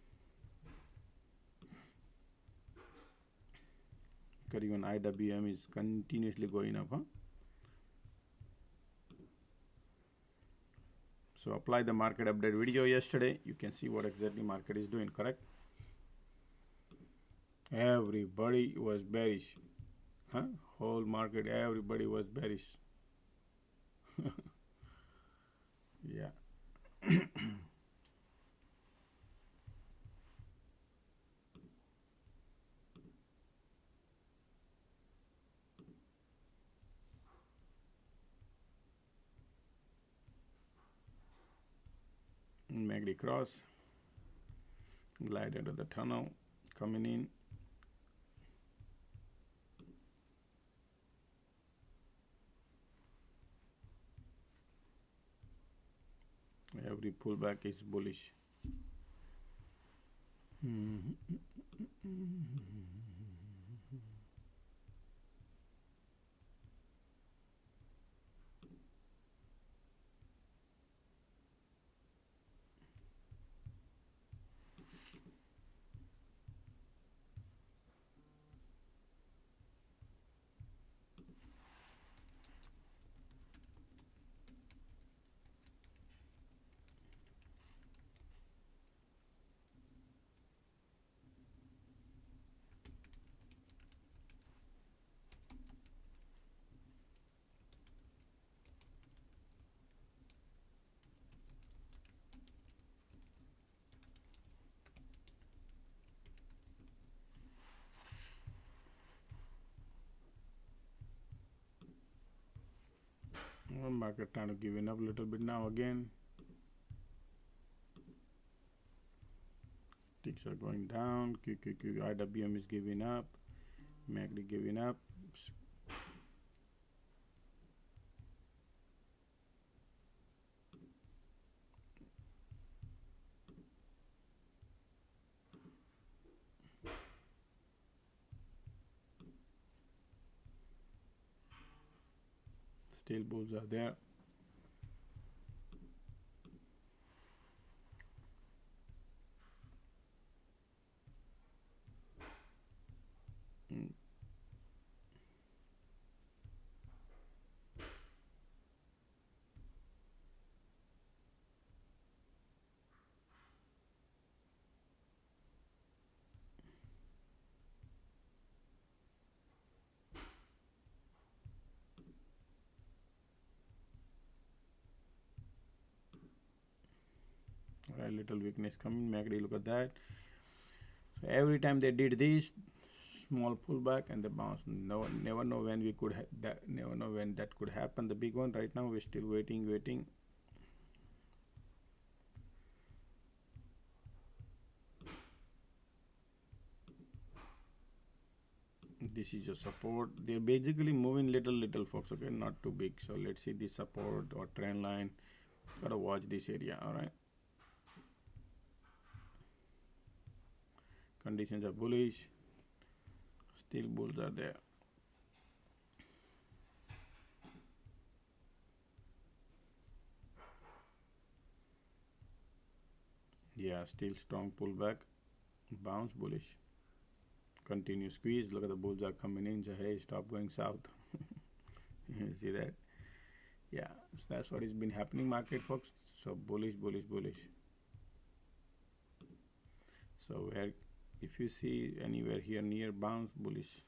Because even IWM is continuously going up, huh? So apply the market update video yesterday. You can see what exactly market is doing, correct? Everybody was bearish. Huh? Whole market, everybody was bearish. Yeah. MACD cross, glide into the tunnel, coming in. Every pullback is bullish. Market trying to giving up a little bit now again. Ticks are going down. IWM is giving up. MACD giving up. Still bulls are there. Right, little weakness coming. MACD, look at that. So every time they did this small pullback and they bounce. Never know when we could never know when that could happen. The big one right now, we're still waiting. This is your support. They're basically moving little folks, okay, not too big. So let's see this support or trend line. Gotta watch this area. All right, conditions are bullish. Still bulls are there. Yeah, still strong pullback. Bounce bullish. Continue squeeze. Look at the bulls are coming in. So hey, stop going south. You see that? Yeah, so that's what has been happening, market folks. So bullish. So where, if you see anywhere here near bounce, bullish.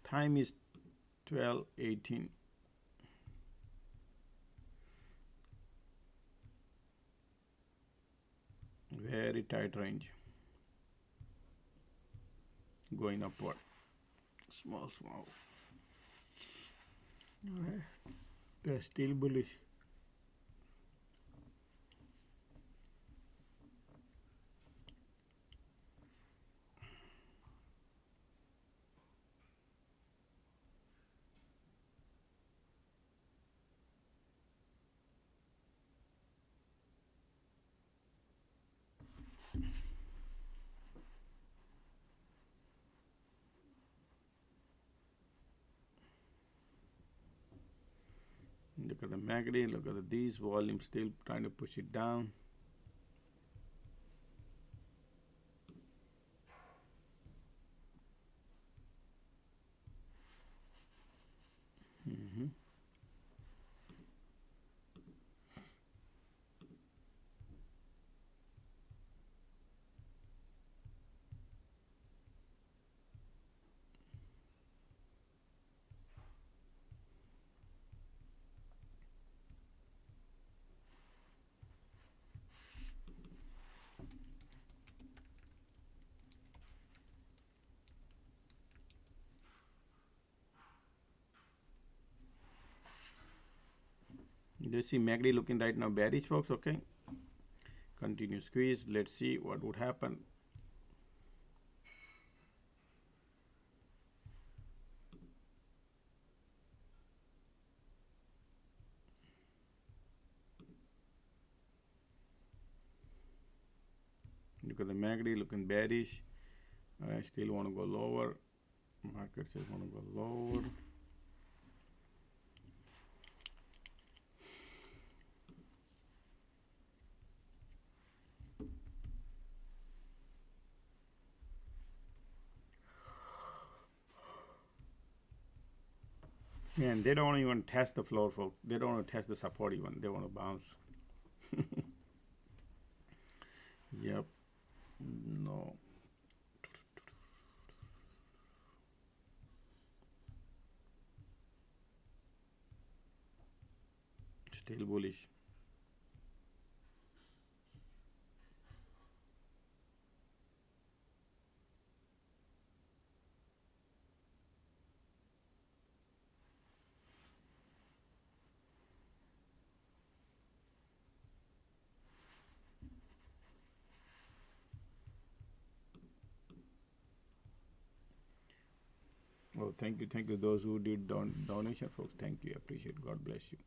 Time is 12:18. Very tight range. Going upward. Small. Alright. They're still bullish. Look at the MACD, look at these volumes still trying to push it down. You see MACD looking right now bearish, folks. Okay, continue squeeze. Let's see what would happen. Look at the MACD looking bearish. I still want to go lower. Market says want to go lower. Man, they don't even test the floor, folks. They don't want to test the support even. They want to bounce. Yep. No. Still bullish. Oh, thank you those who did donation, folks. Thank you, appreciate. God bless you.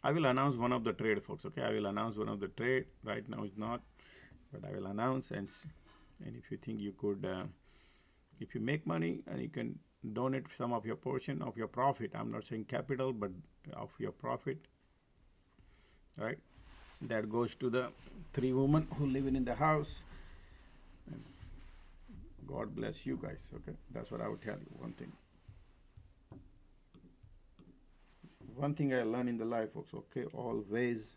I will announce one of the trade, folks. Okay, I will announce one of the trade. Right now it's not, but I will announce. And if you think you could, if you make money and you can donate some of your portion of your profit. I'm not saying capital, but of your profit, right? That goes to the 3 women who live in the house. And God bless you guys. Okay, that's what I would tell you. One thing I learned in the life, folks. Okay, always,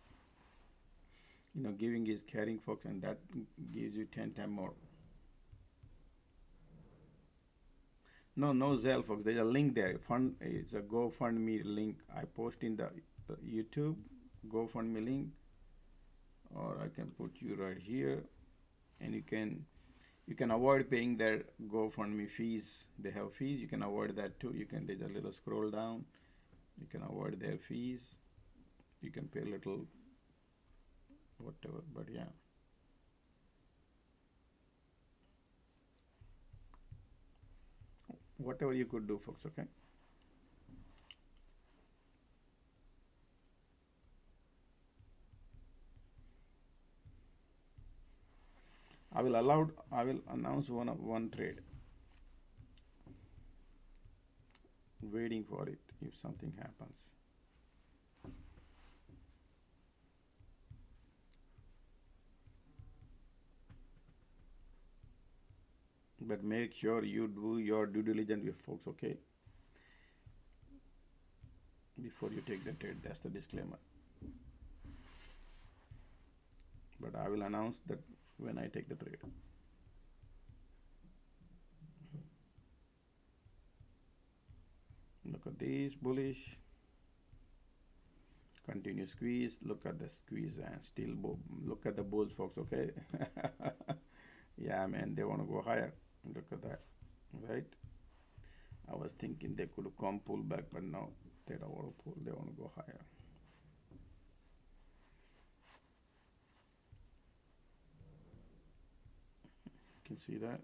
giving is caring, folks, and that gives you 10 times more. No Zelle, folks. There's a link there. It's a GoFundMe link. I post in the YouTube GoFundMe link, or I can put you right here, and you can avoid paying their GoFundMe fees. They have fees. You can avoid that too. There's a little scroll down. You can avoid their fees. You can pay a little whatever, but yeah. Whatever you could do, folks, okay? I will announce one trade. Waiting for it if something happens. But make sure you do your due diligence with folks, okay? Before you take the trade, that's the disclaimer. But I will announce that when I take the trade. Look at this bullish. Continue squeeze. Look at the squeeze and still look at the bulls, folks, okay? Yeah, man, they want to go higher. Look at that, right? I was thinking they could come pull back, but no, they don't want to pull. They want to go higher. You can see that.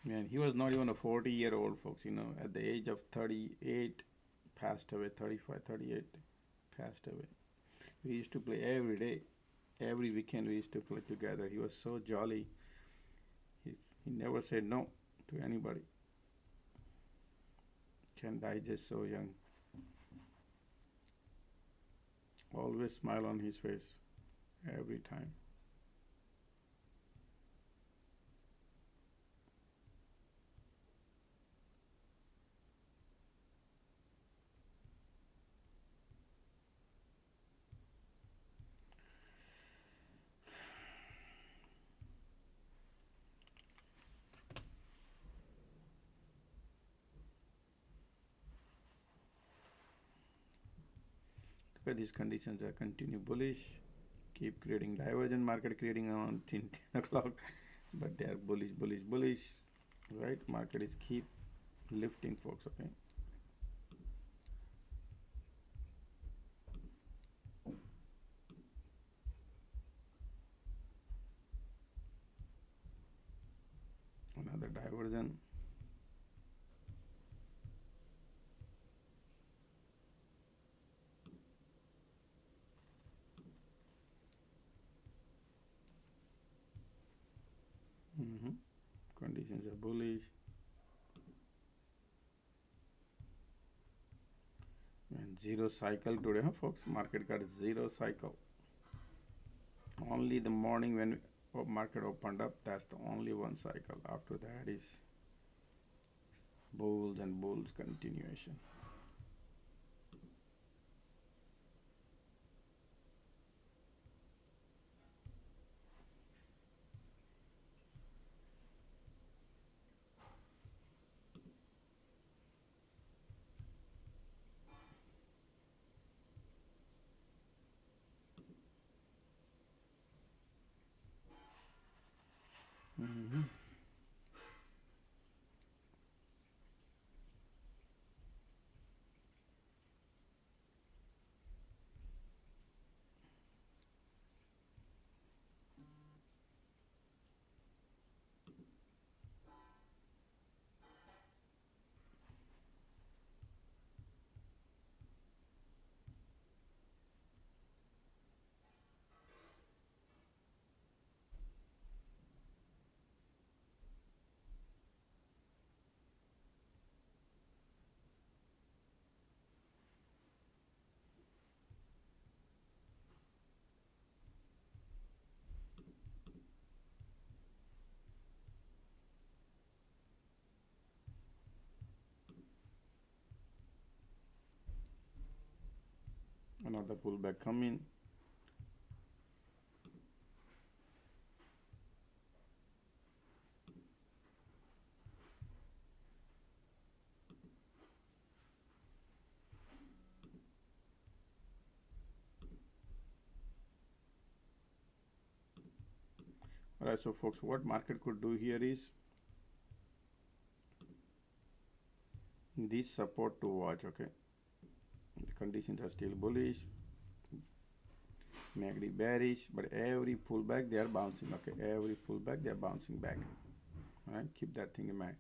Man, he was not even a 40-year-old, folks, at the age of 38, passed away, 35, 38, passed away. We used to play every day. Every weekend we used to play together. He was so jolly. He never said no to anybody. Can die just so young. Always smile on his face every time. Where these conditions are continue bullish, keep creating divergent market, creating around 10 o'clock. but they are bullish, right? Market is keep lifting, folks. Okay, another diversion. Conditions are bullish. And zero cycle today, huh, folks? Market got zero cycle. Only the morning when market opened up, that's the only one cycle. After that is bulls and bulls continuation. Another pullback coming. Alright, so folks, what market could do here is this support to watch. Okay, the conditions are still bullish, MACD bearish, but every pullback they are bouncing. Okay, every pullback they are bouncing back. All right, keep that thing in mind.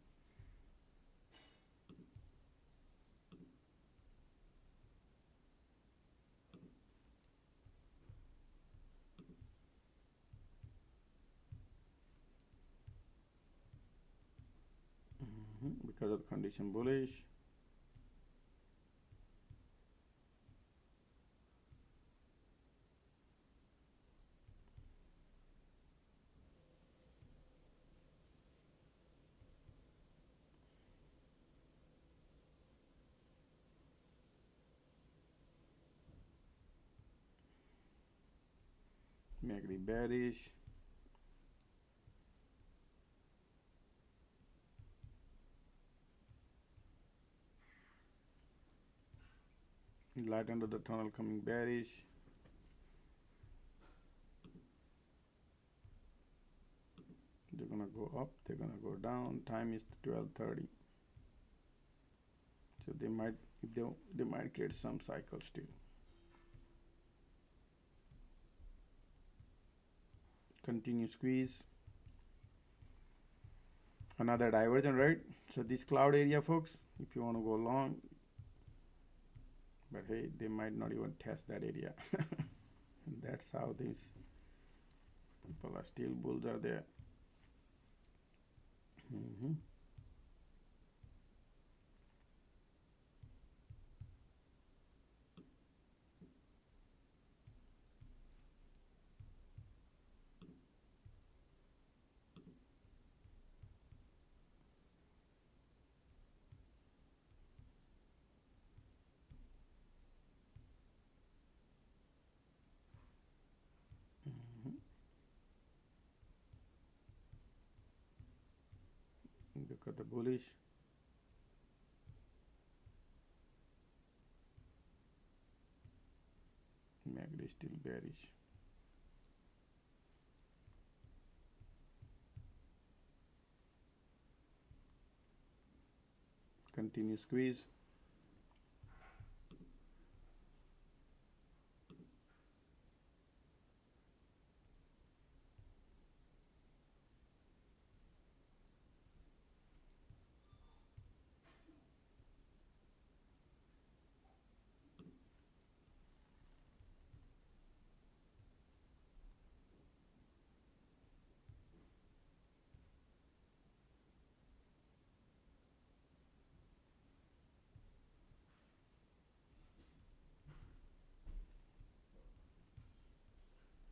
Because of the condition bullish. MACD bearish. Light under the tunnel coming bearish. They're gonna go up, they're gonna go down. Time is 12:30. So they might, if they might create some cycle still. Continue squeeze. Another diversion, right? So this cloud area, folks, if you want to go long, but hey, they might not even test that area. And that's how these people are still bulls are there. Look at the bullish. MACD still bearish. Continue squeeze.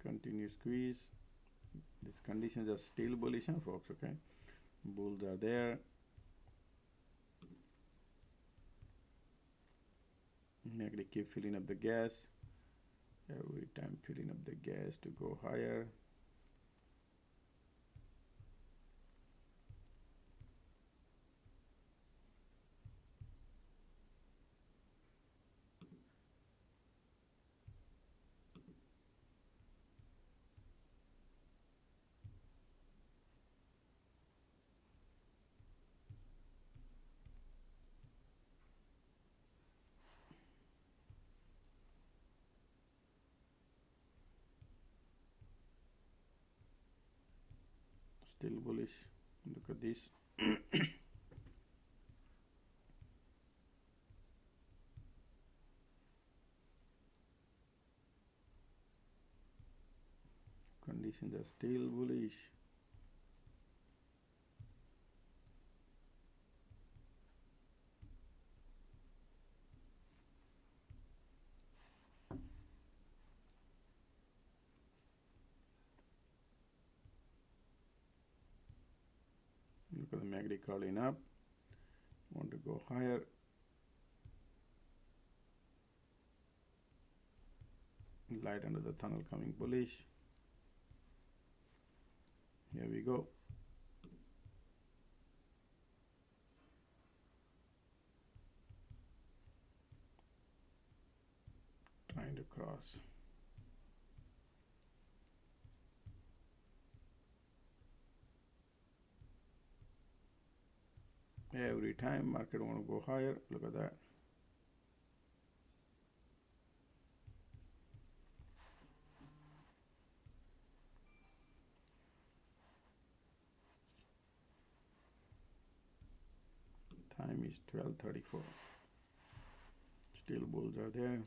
Continue squeeze. These conditions are still bullish, huh, folks? Okay, bulls are there. Negative keep filling up the gas. Every time filling up the gas to go higher. Still bullish. Look at this. Conditions are still bullish. Look at the MACD crawling up. Want to go higher. Light under the tunnel coming bullish. Here we go. Trying to cross. Every time market want to go higher. Look at that. Time is 12:34. Still bulls are there.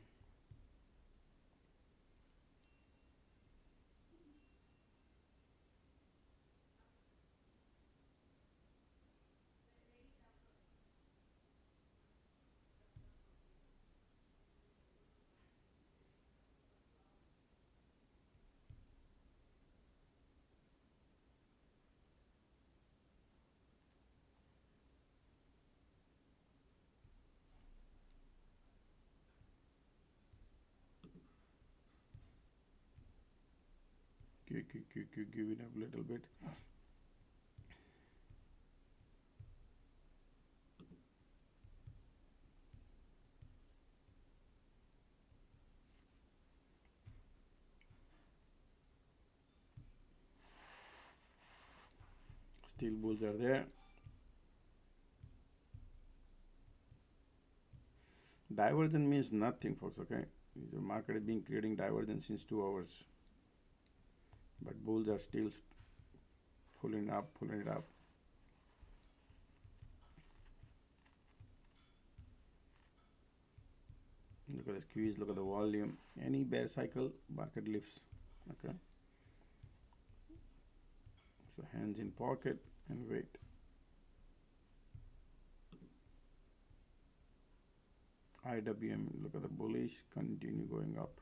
Give it up a little bit. Still bulls are there. Divergence means nothing, folks. Okay, the market has been creating divergence since 2 hours. But bulls are still pulling up, pulling it up. Look at the squeeze, look at the volume. Any bear cycle, market lifts. Okay. So hands in pocket and wait. IWM, look at the bullish, continue going up.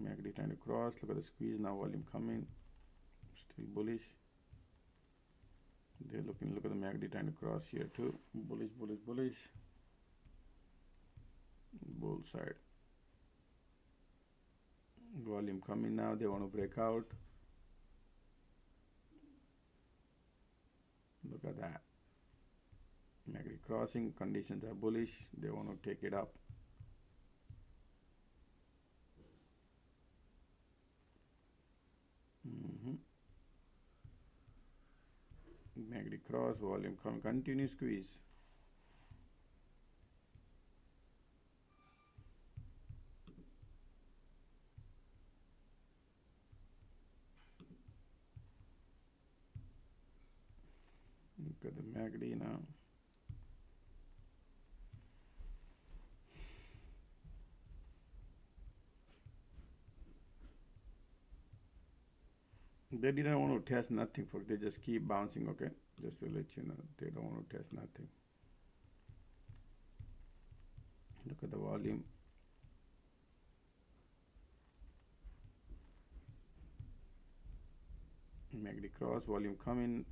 MACD trying to cross. Look at the squeeze now. Volume coming. Still bullish. They're looking. Look at the MACD trying to cross here too. Bullish, bullish, bullish. Bull side. Volume coming now. They want to break out. Look at that. MACD crossing. Conditions are bullish. They want to take it up. MACD MACD cross, volume come, continue squeeze. Look at the MACD now. They didn't want to test nothing, folks. They just keep bouncing, okay? Just to let you know, they don't want to test nothing. Look at the volume. MACD cross, volume coming,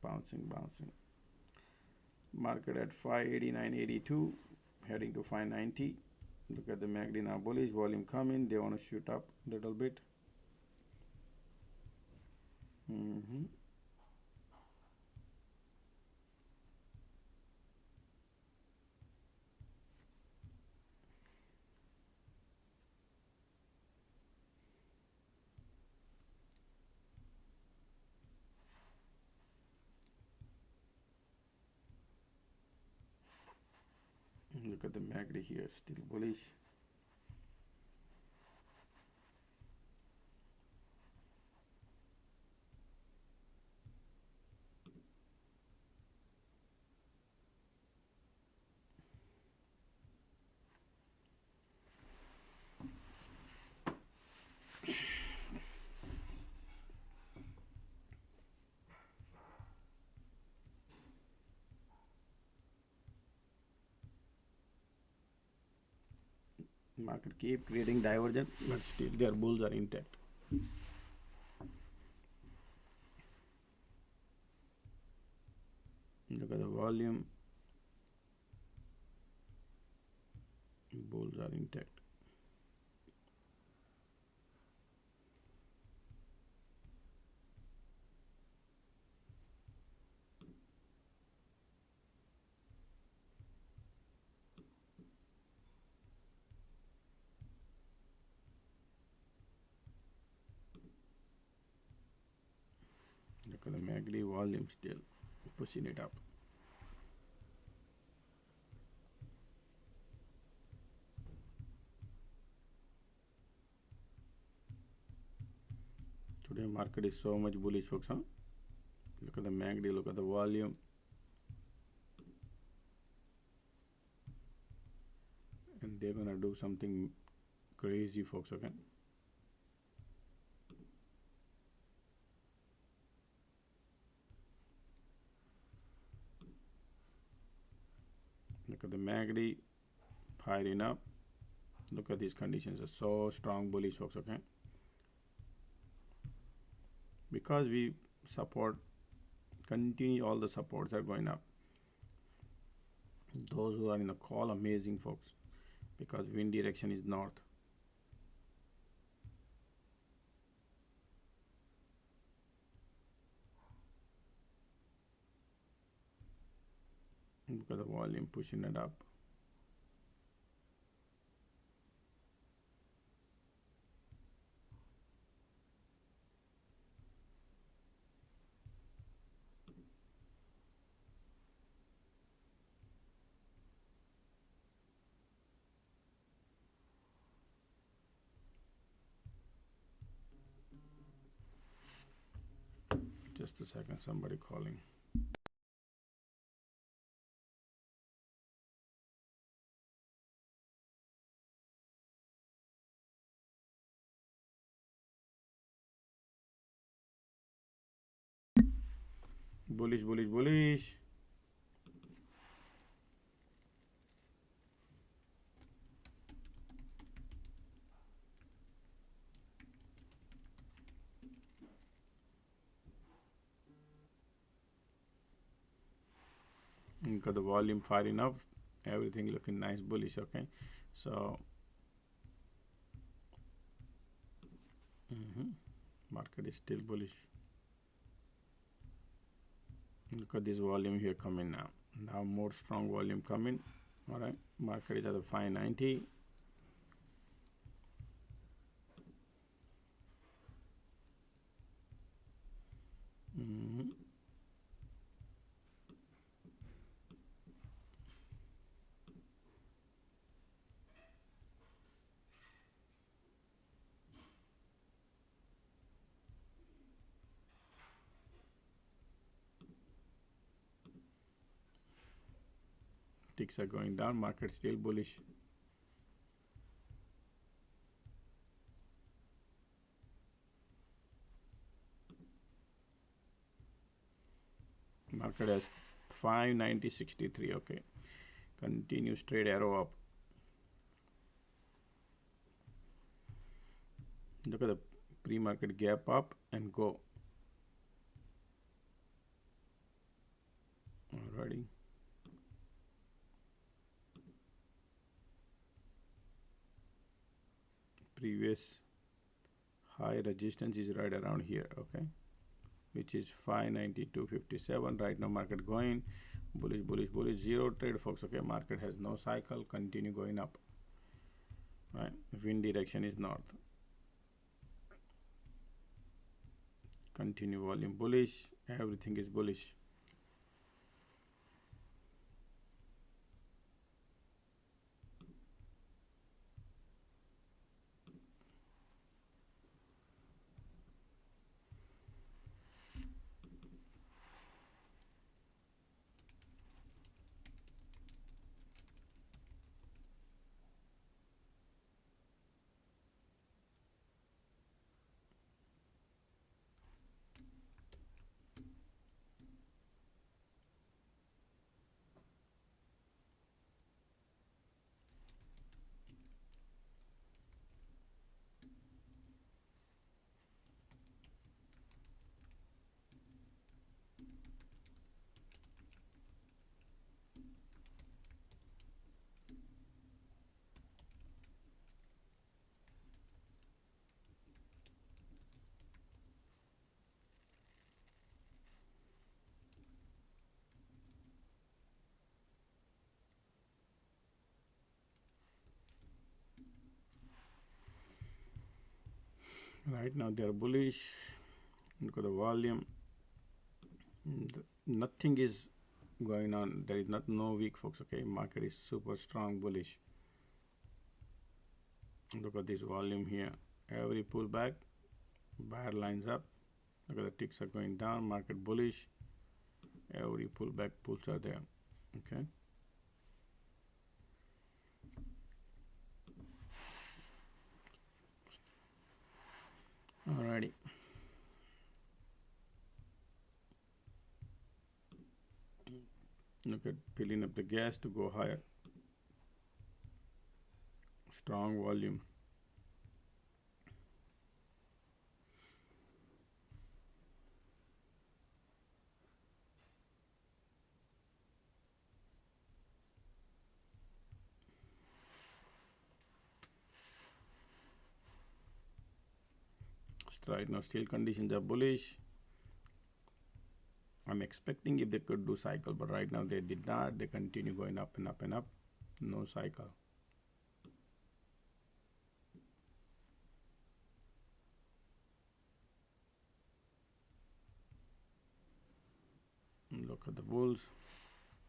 bouncing. Market at 589.82, heading to 590. Look at the MACD now bullish, volume coming. They want to shoot up a little bit. Look at the MACD here, still bullish. Market keep creating divergence, but still their bulls are intact. Look at the volume. Bulls are intact. Look at the MACD volume still pushing it up. Today market is so much bullish, folks, huh? Look at the MACD, look at the volume. And they're gonna do something crazy, folks, okay? Look at the MACD firing up. Look at these conditions are so strong bullish, folks, okay? Because we support, continue, all the supports are going up. Those who are in the call, amazing, folks, because wind direction is north. Look at the volume pushing it up. Just a second, somebody calling. Bullish, bullish, bullish. Got the volume firing up, everything looking nice, bullish, okay? So market is still bullish. Look at this volume here coming now. Now more strong volume coming. All right, market is at the 590. ticks are going down. Market still bullish. Market has 590.63. Okay, continue straight arrow up. Look at the pre-market gap up and go. Alrighty. Previous high resistance is right around here, okay, which is 592.57. Right now market going bullish, bullish, bullish. Zero trade, folks. Okay, market has no cycle, continue going up. Right, wind direction is north. Continue volume bullish, everything is bullish. Right now they are bullish. Look at the volume. Nothing is going on. There is no weak, folks. Okay, market is super strong bullish. Look at this volume here. Every pullback, buyer lines up. Look at the ticks are going down. Market bullish. Every pullback pulls are there. Okay. Alrighty. Look at filling up the gas to go higher. Strong volume. Right now still conditions are bullish. I'm expecting if they could do cycle, but right now they did not. They continue going up and up and up. No cycle. Look at the bulls.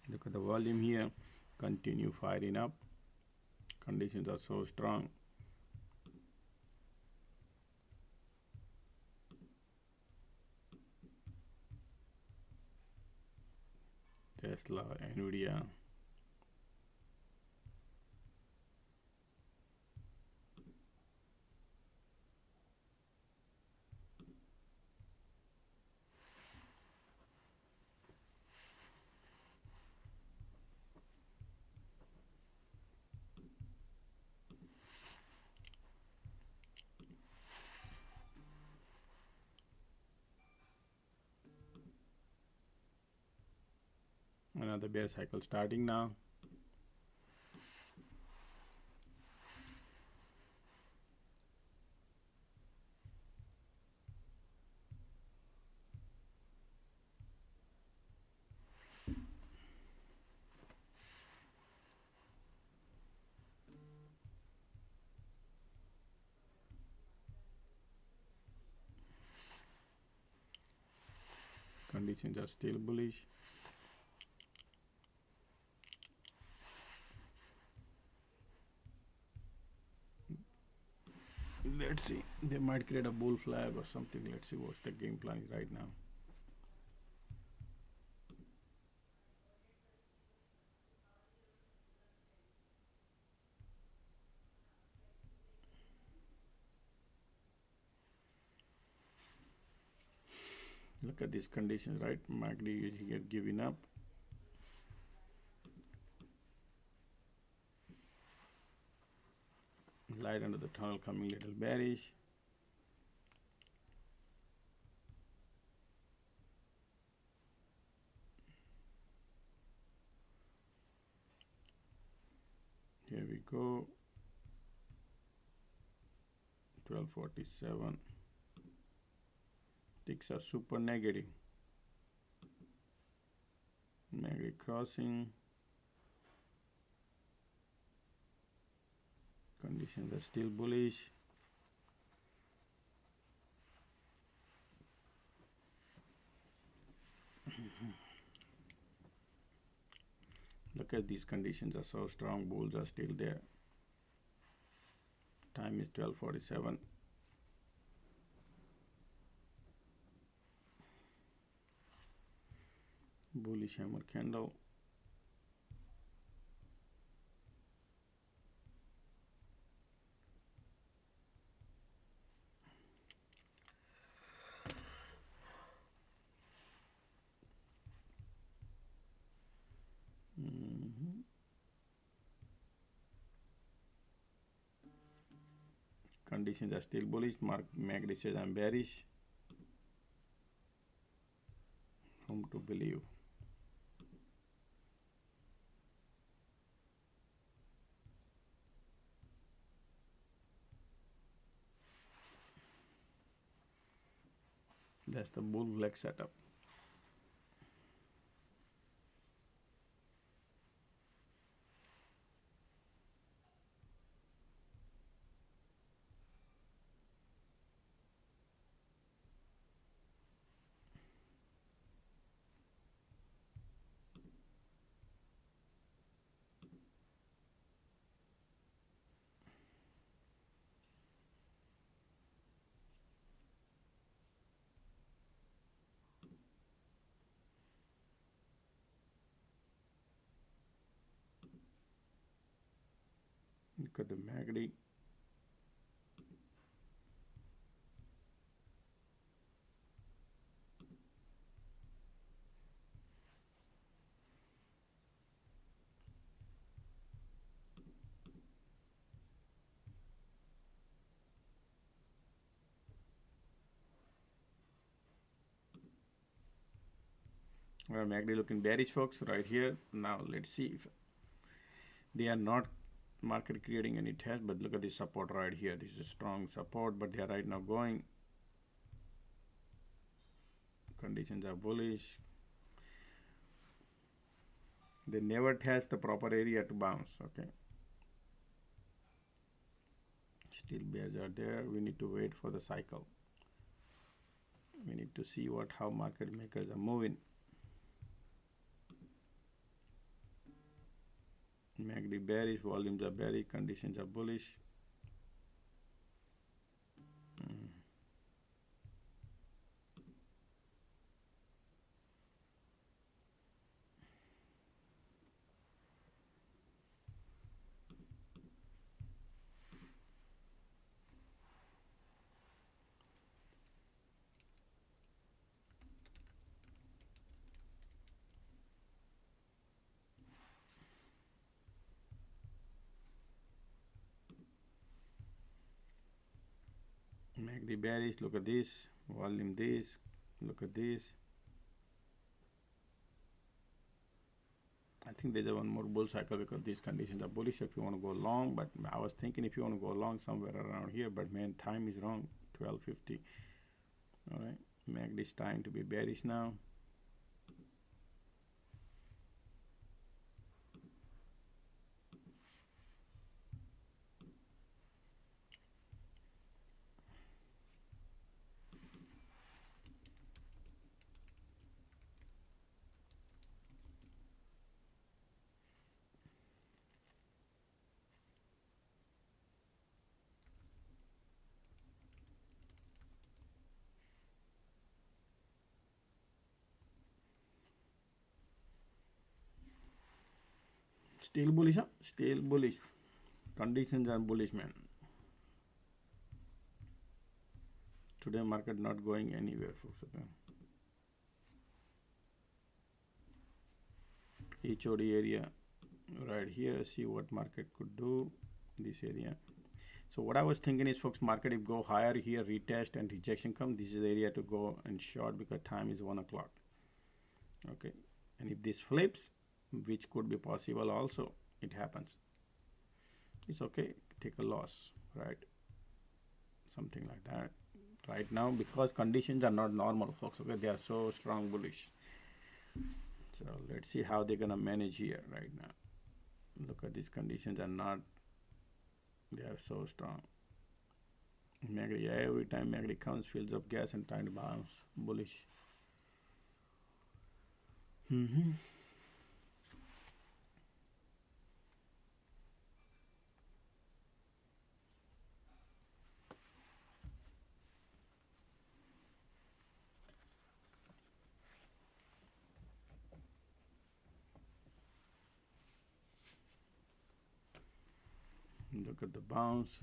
Look at the volume here. Continue firing up. Conditions are so strong. Tesla, Nvidia. Another bear cycle starting now. Conditions are still bullish. Let's see, they might create a bull flag or something. Let's see what the game plan is right now. Look at these conditions, right? MACD is here giving up. Light under the tunnel coming little bearish. Here we go. 1247. Ticks are super negative. Negative crossing. Conditions are still bullish. Look at these conditions are so strong. Bulls are still there. Time is 12:47. Bullish hammer candle. Conditions are still bullish. MACD says I'm bearish. Whom to believe? That's the bull flag setup. Look at the MACD. Well, MACD looking bearish, folks, right here. Now let's see if they are not market creating any test, but look at this support right here. This is strong support, but they are right now going. Conditions are bullish. They never test the proper area to bounce. Okay, still bears are there. We need to wait for the cycle. We need to see how market makers are moving. MACD bearish, volumes are bearish, conditions are bullish. MACD bearish, look at this, volume this, look at this. I think there's one more bull cycle because these conditions are bullish if you want to go long, but I was thinking if you want to go long somewhere around here, but man, time is wrong, 12:50. All right, MACD is trying to be bearish now. Still bullish, huh? Still bullish. Conditions are bullish, man. Today market not going anywhere, folks. Okay. HOD area right here. See what market could do this area. So what I was thinking is, folks, market if go higher here, retest and rejection come, this is the area to go and short because time is 1 o'clock. Okay, and if this flips, which could be possible also, it happens, it's okay, take a loss, right? Something like that right now, because conditions are not normal, folks. Okay, they are so strong bullish. So let's see how they're gonna manage here right now. Look at these conditions are not, they are so strong. MACD, every time MACD comes, fills up gas and trying to bounce bullish. Look at the bounce.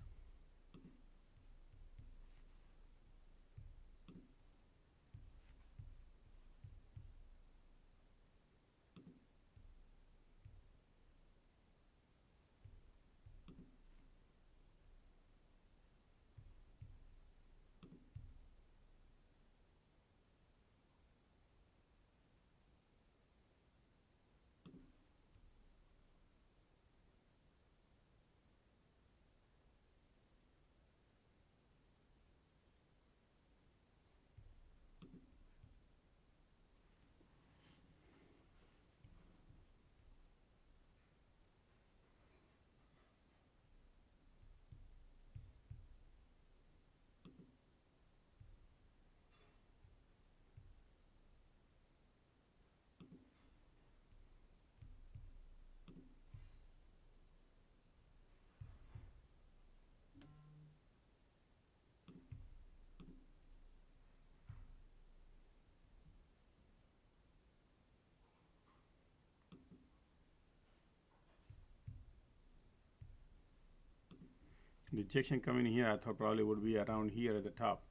Rejection coming here, I thought probably would be around here at the top.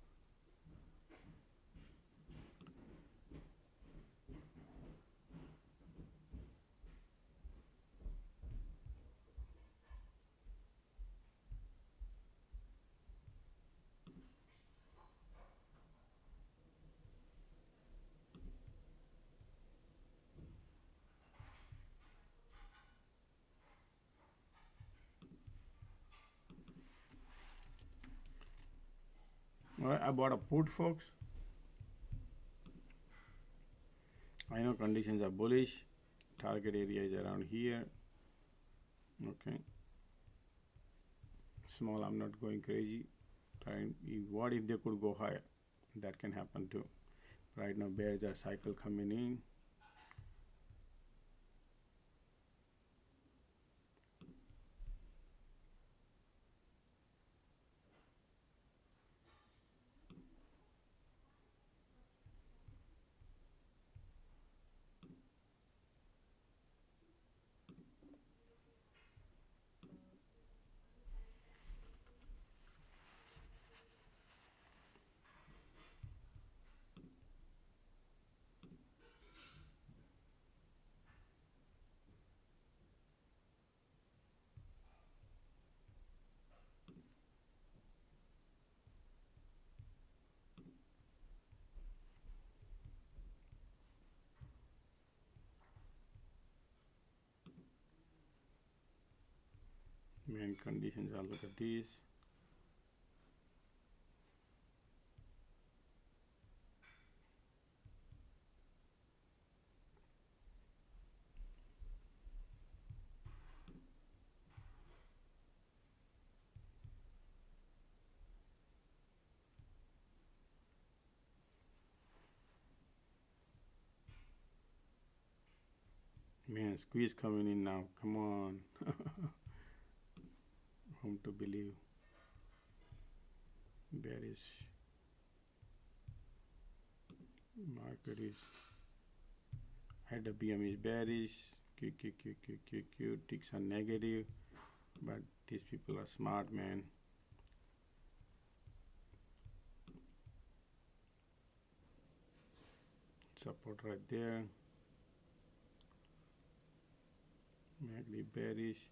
Alright, I bought a put, folks. I know conditions are bullish. Target area is around here. Okay. Small, I'm not going crazy. What if they could go higher? That can happen too. Right now, bears are cycle coming in. Main conditions are, look at these. Man, squeeze coming in now. Come on. Home to believe. Bearish. Market is. Head of PM is bearish. Q. Ticks are negative. But these people are smart, man. Support right there. MACD bearish.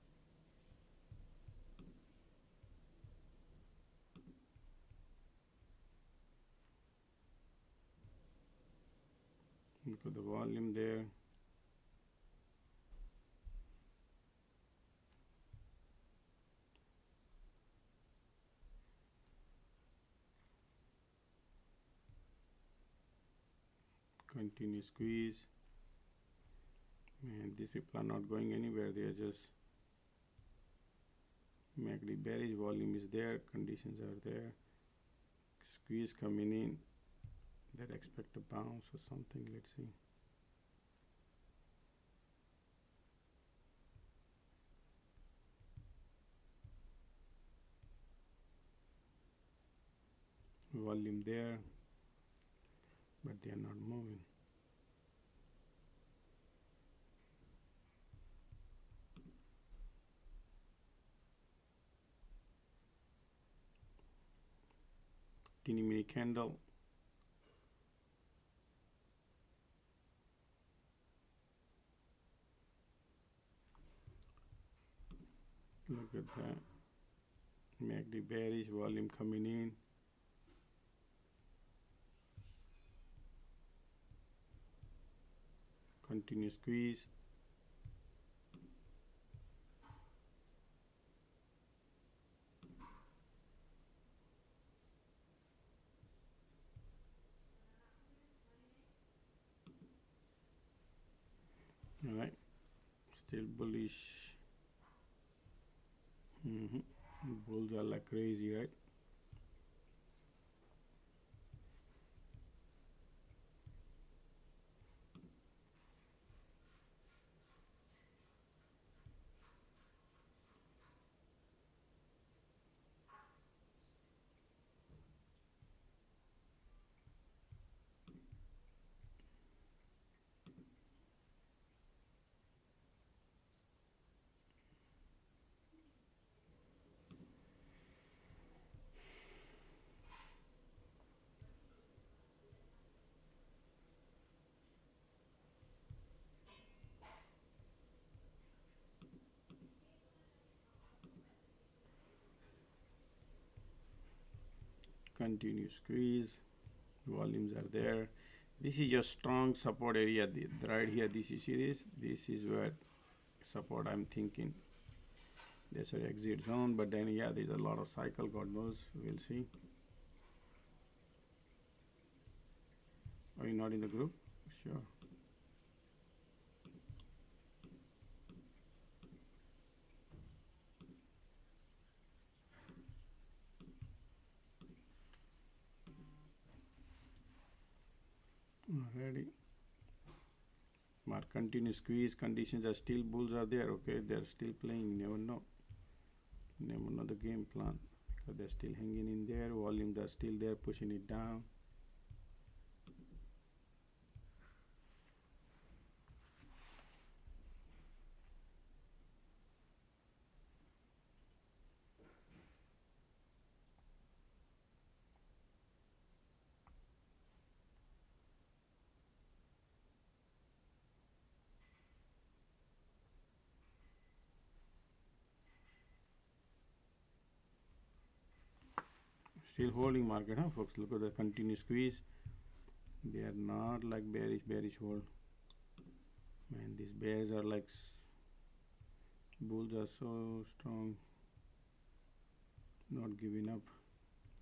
Look at the volume there. Continue squeeze. And these people are not going anywhere. They are just MACD bearish. Volume is there. Conditions are there. Squeeze coming in. That expect a bounce or something. Let's see. Volume there, but they are not moving. Teeny mini candle. Look at that. MACD bearish, volume coming in. Continue squeeze. All right, still bullish. Bulls are like crazy, right? Continue squeeze. Volumes are there. This is your strong support area. Right here, this you see this. This is where support I'm thinking. There's an exit zone, but then yeah, there's a lot of cycle. God knows, we'll see. Are you not in the group? Sure. Alrighty. Mark continue squeeze. Conditions are still, bulls are there. Okay, they're still playing. Never know. Never know the game plan, because they're still hanging in there. Volumes are still there, pushing it down. Still holding market, huh, folks? Look at the continuous squeeze. They are not like bearish hold. Man, these bears are like, bulls are so strong, not giving up.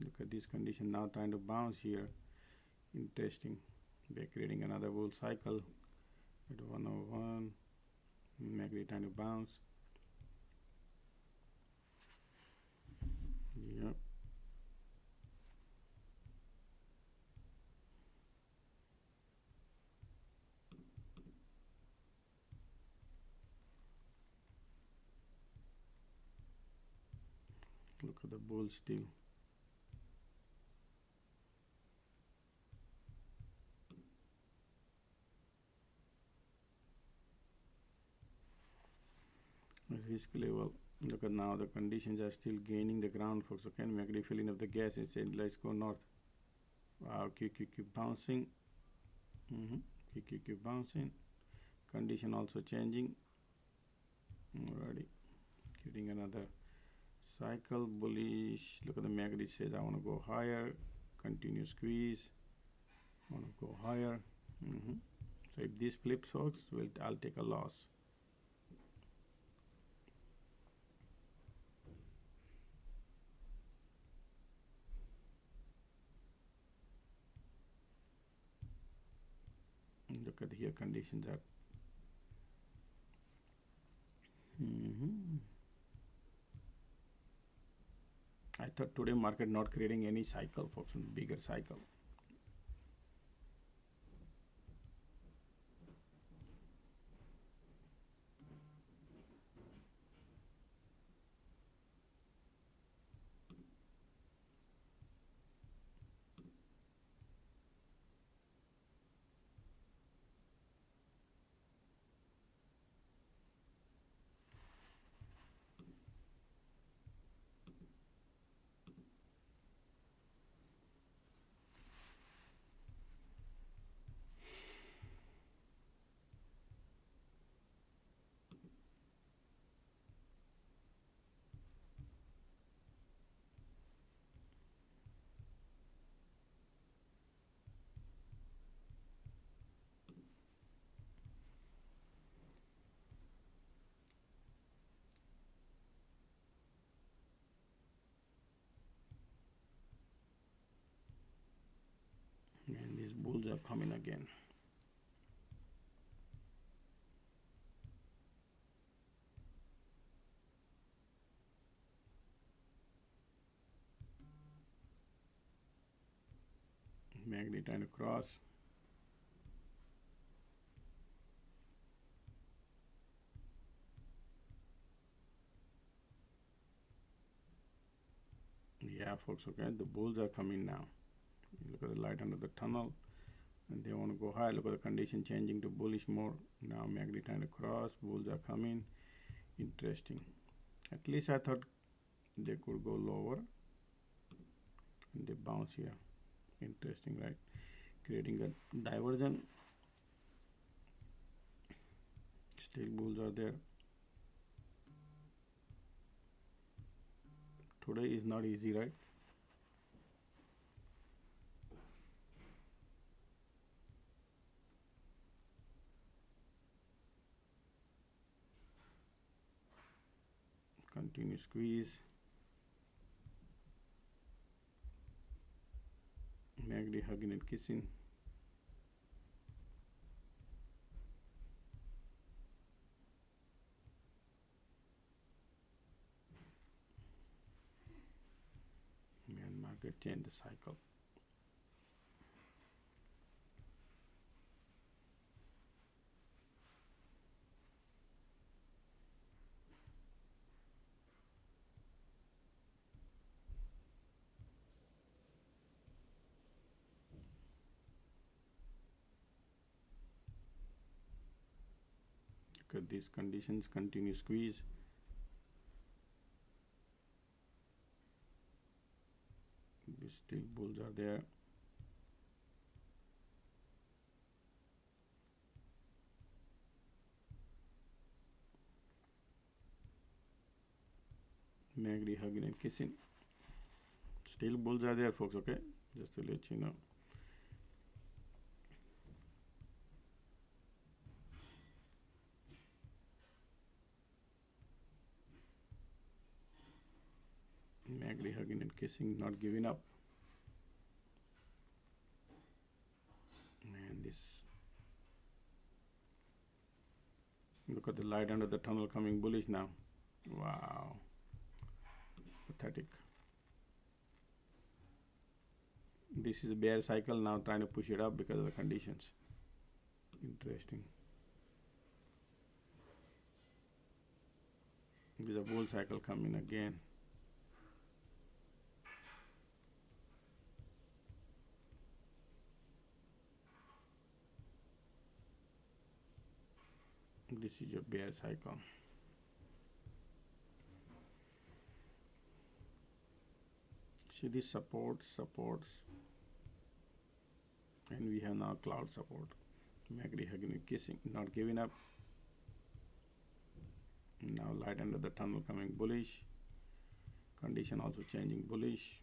Look at this condition now, trying to bounce here. Interesting. They're creating another bull cycle at 101. MACD trying to bounce. Yep. Look at the bull still. Risk level. Look at now, the conditions are still gaining the ground, folks. Okay, MACD filling up the gas and said, let's go north. Wow, keep bouncing. Keep bouncing. Condition also changing. Alrighty, creating another cycle bullish. Look at the MACD, says I want to go higher, continue squeeze, want to go higher. So if this flips, folks, I'll take a loss. Look at here, conditions are I thought today market not creating any cycle, folks, bigger cycle. And these bulls are coming again. MACD trying to cross. Yeah, folks, okay, the bulls are coming now. Look at the light under the tunnel, and they want to go high. Look at the condition changing to bullish more. Now MACD trying to cross, bulls are coming. Interesting. At least I thought they could go lower, and they bounce here. Interesting, right? Creating a diversion. Still bulls are there. Today is not easy, right? Continue squeeze. MACD hugging and kissing. And market change the cycle. Look at these conditions, continue squeeze. These still bulls are there. MACD hugging and kissing. Still bulls are there, folks, okay? Just to let you know. MACD hugging and kissing, not giving up. And this, look at the light under the tunnel coming bullish now. Wow, pathetic. This is a bear cycle now, trying to push it up because of the conditions. Interesting. There's a bull cycle coming again. This is your bear cycle. See this supports, and we have now cloud support. MACD hugging and kissing, not giving up. Now light end of the tunnel coming bullish. Condition also changing bullish.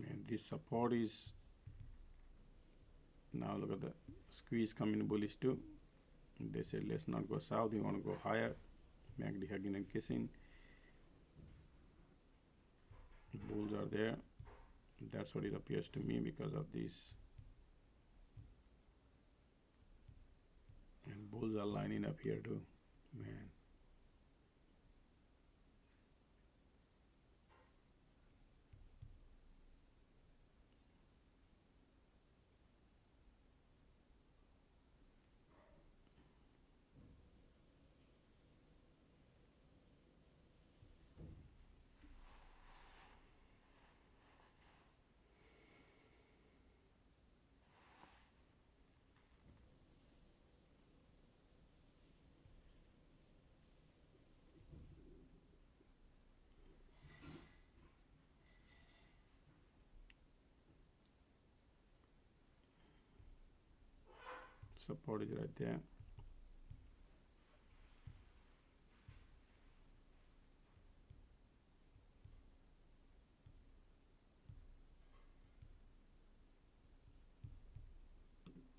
And this support is, now look at the squeeze coming bullish too. They said let's not go south, we want to go higher. MACD hugging and kissing. Bulls are there. That's what it appears to me because of this. And bulls are lining up here too, man. Support is right there.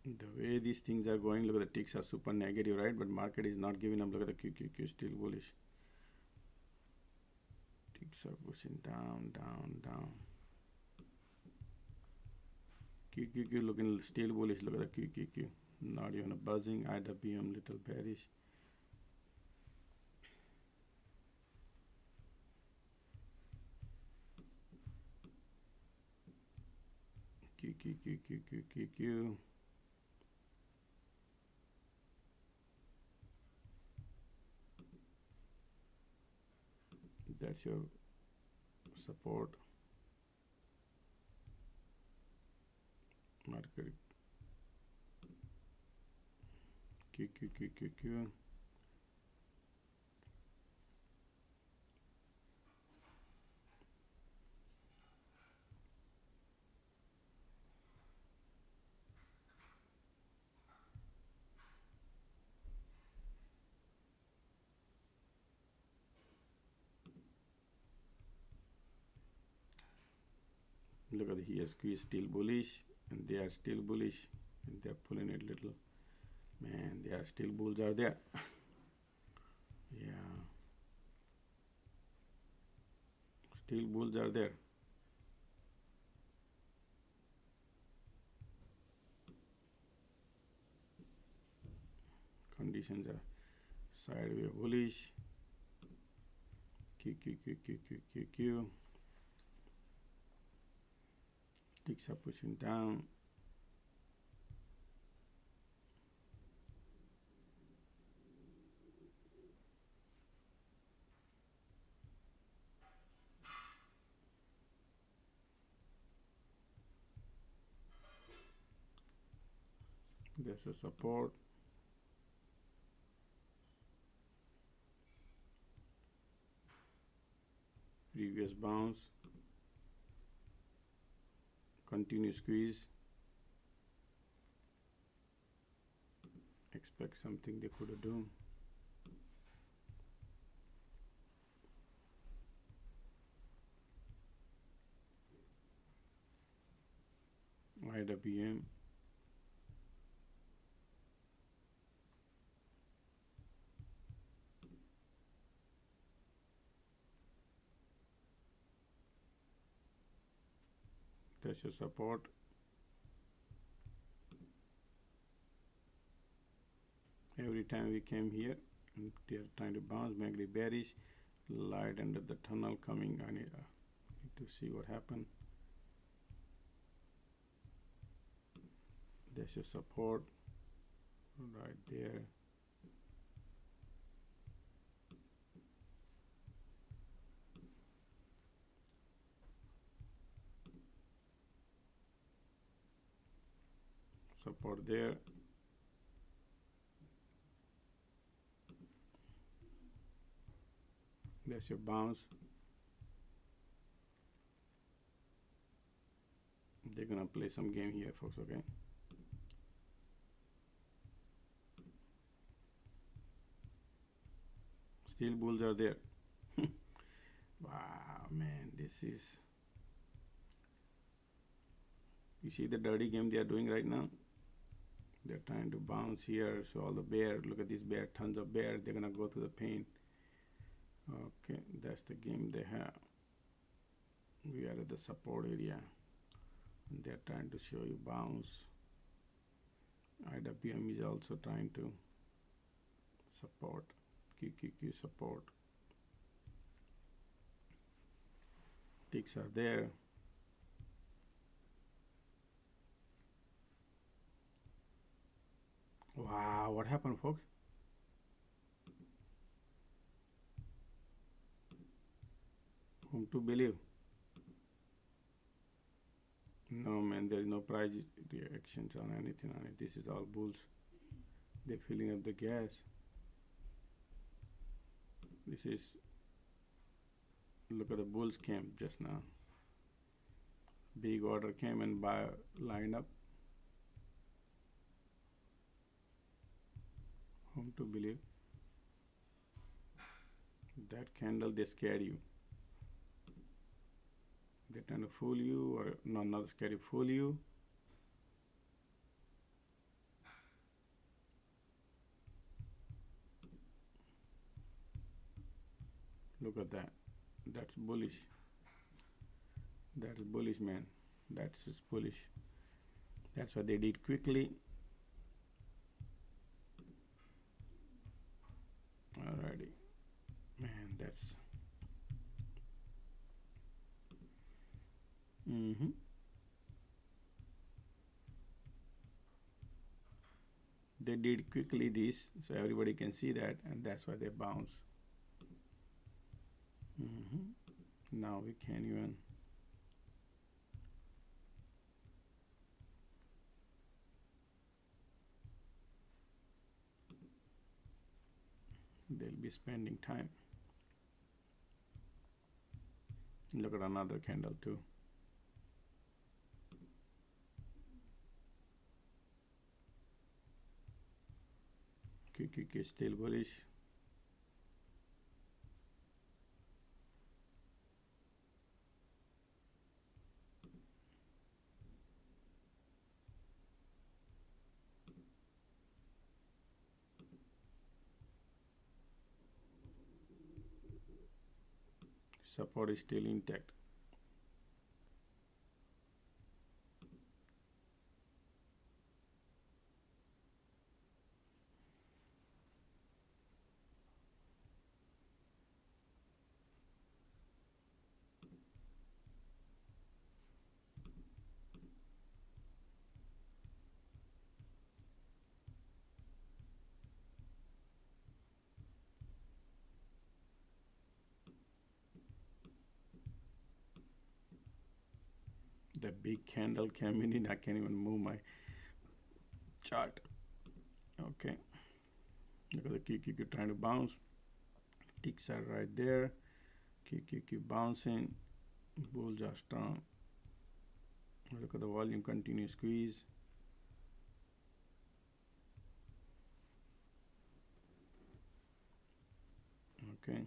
The way these things are going, look at the ticks are super negative, right? But market is not giving up. Look at the QQQ, still bullish. Ticks are pushing down, down, down. QQQ looking still bullish. Look at the QQQ. Not even a buzzing. IWM little bearish. QQQ. That's your support. Market QQQQQ. Look at the ESQ is still bullish, and they are still bullish, and they are pulling it little. Man, they are still bulls are there. Yeah, still bulls are there. Conditions are sideways bullish. QQQQQQQ. Ticks are pushing down. There's a support. Previous bounce. Continue squeeze. Expect something they could have done. IWM. That's your support. Every time we came here, and they're trying to bounce, make the bearish. Light under the tunnel coming. I need to see what happened. That's your support right there. support there. There's your bounce. They're gonna play some game here, folks. Okay, still bulls are there. Wow, man, this is, you see the dirty game they are doing right now. They're trying to bounce here, so all the bear, look at this bear, tons of bear, they're gonna go through the pain. Okay, that's the game they have. We are at the support area and they're trying to show you bounce. IWM is also trying to support, QQQ support. Ticks are there. Wow, what happened, folks? Whom to believe? No, man, there is no price reactions on anything on it. This is all bulls. They're filling up the gas. This is, look at the bulls came just now. Big order came and buy lined up. Whom to believe? That candle, they scared you. They're trying to fool you, or no, not scary, fool you. Look at that. That's bullish. That's bullish, man. That's just bullish. That's what they did quickly. Alrighty. Man, that's they did quickly this, so everybody can see that, and that's why they bounce. Now we can even they'll be spending time. Look at another candle too. QQQ still bullish. Support is still intact. The big candle came in, I can't even move my chart. Okay, look at the QQQ trying to bounce. Ticks are right there. QQQ bouncing. Bulls are strong. Look at the volume, continue squeeze. Okay,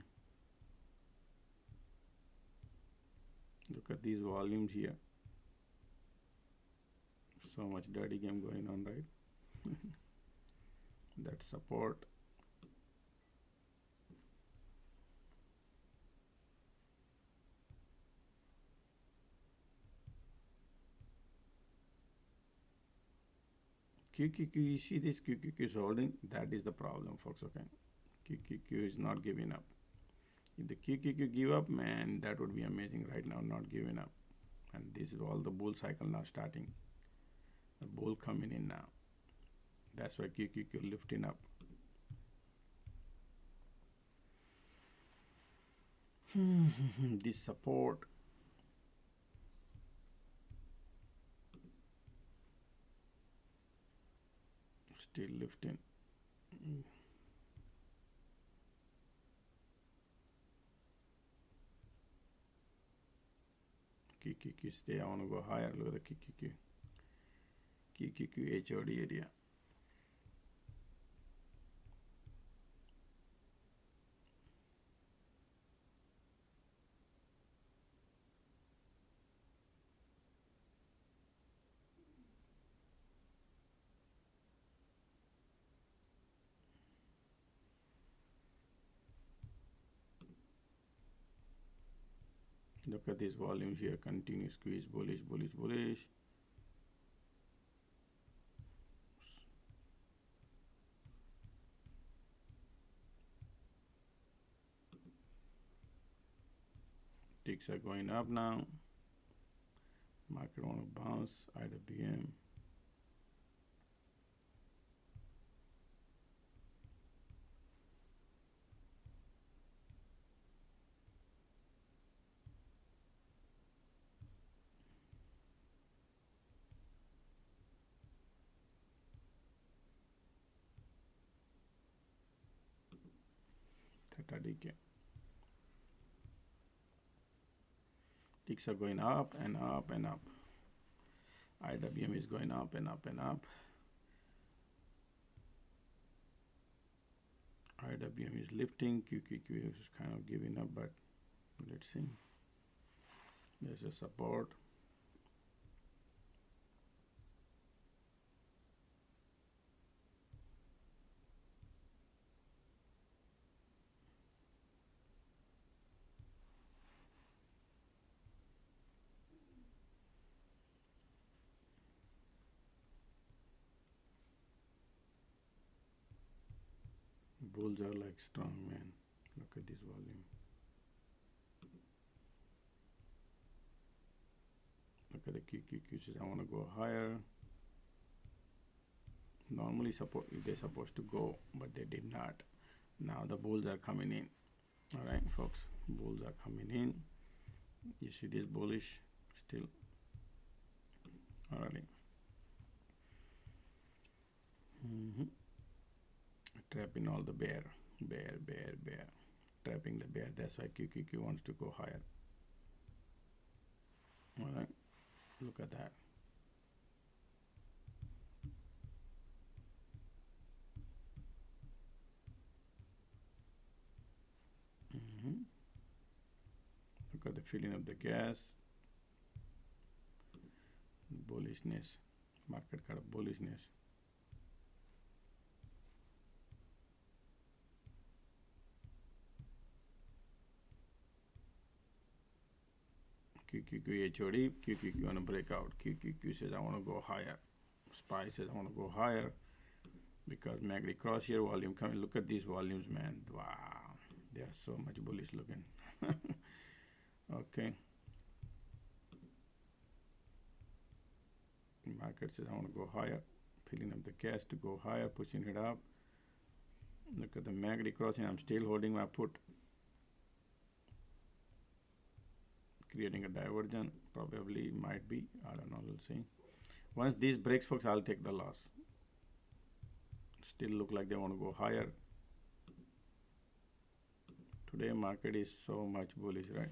look at these volumes here. So much dirty game going on, right? That support. QQQ, you see this QQQ is holding, that is the problem, folks. Okay, QQQ is not giving up. If the QQQ give up, man, that would be amazing right now, not giving up. And this is all the bull cycle now starting. The bull coming in now. That's why QQQ lifting up. This support. Still lifting. QQQ stay. I want to go higher. Look at the QQQ. QQQ HOD area. Look at these volumes here. Continue squeeze. Bullish, bullish, bullish. Ticks are going up now. Market want to bounce. IWM. DK. Ticks are going up and up and up. IWM is going up and up and up. IWM is lifting. QQQ is kind of giving up, but let's see. There's a support. Bulls are like strong, man. Look at this volume. Look at the QQQ says I want to go higher. Normally they're supposed to go, but they did not. Now the bulls are coming in. All right, folks, bulls are coming in. You see this bullish still. All right. Trapping all the bear. Trapping the bear. That's why QQQ wants to go higher. All right, look at that. Look at the filling of the gas. Bullishness. Market got a bullishness. QQQ HOD, QQQ want to break out. QQQ says I want to go higher. SPY says I want to go higher because MACD cross here volume coming. Look at these volumes, man. Wow, they are so much bullish looking. Okay. Market says I want to go higher. Filling up the cash to go higher, pushing it up. Look at the MACD crossing. I'm still holding my put. Creating a divergence, probably might be. I don't know, we'll see. Once this breaks, folks, I'll take the loss. Still look like they want to go higher. Today market is so much bullish, right?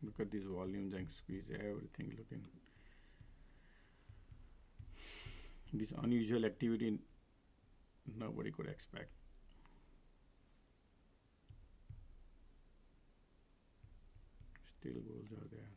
Look at these volumes and squeeze, everything looking. This unusual activity nobody could expect. Still bulls are there.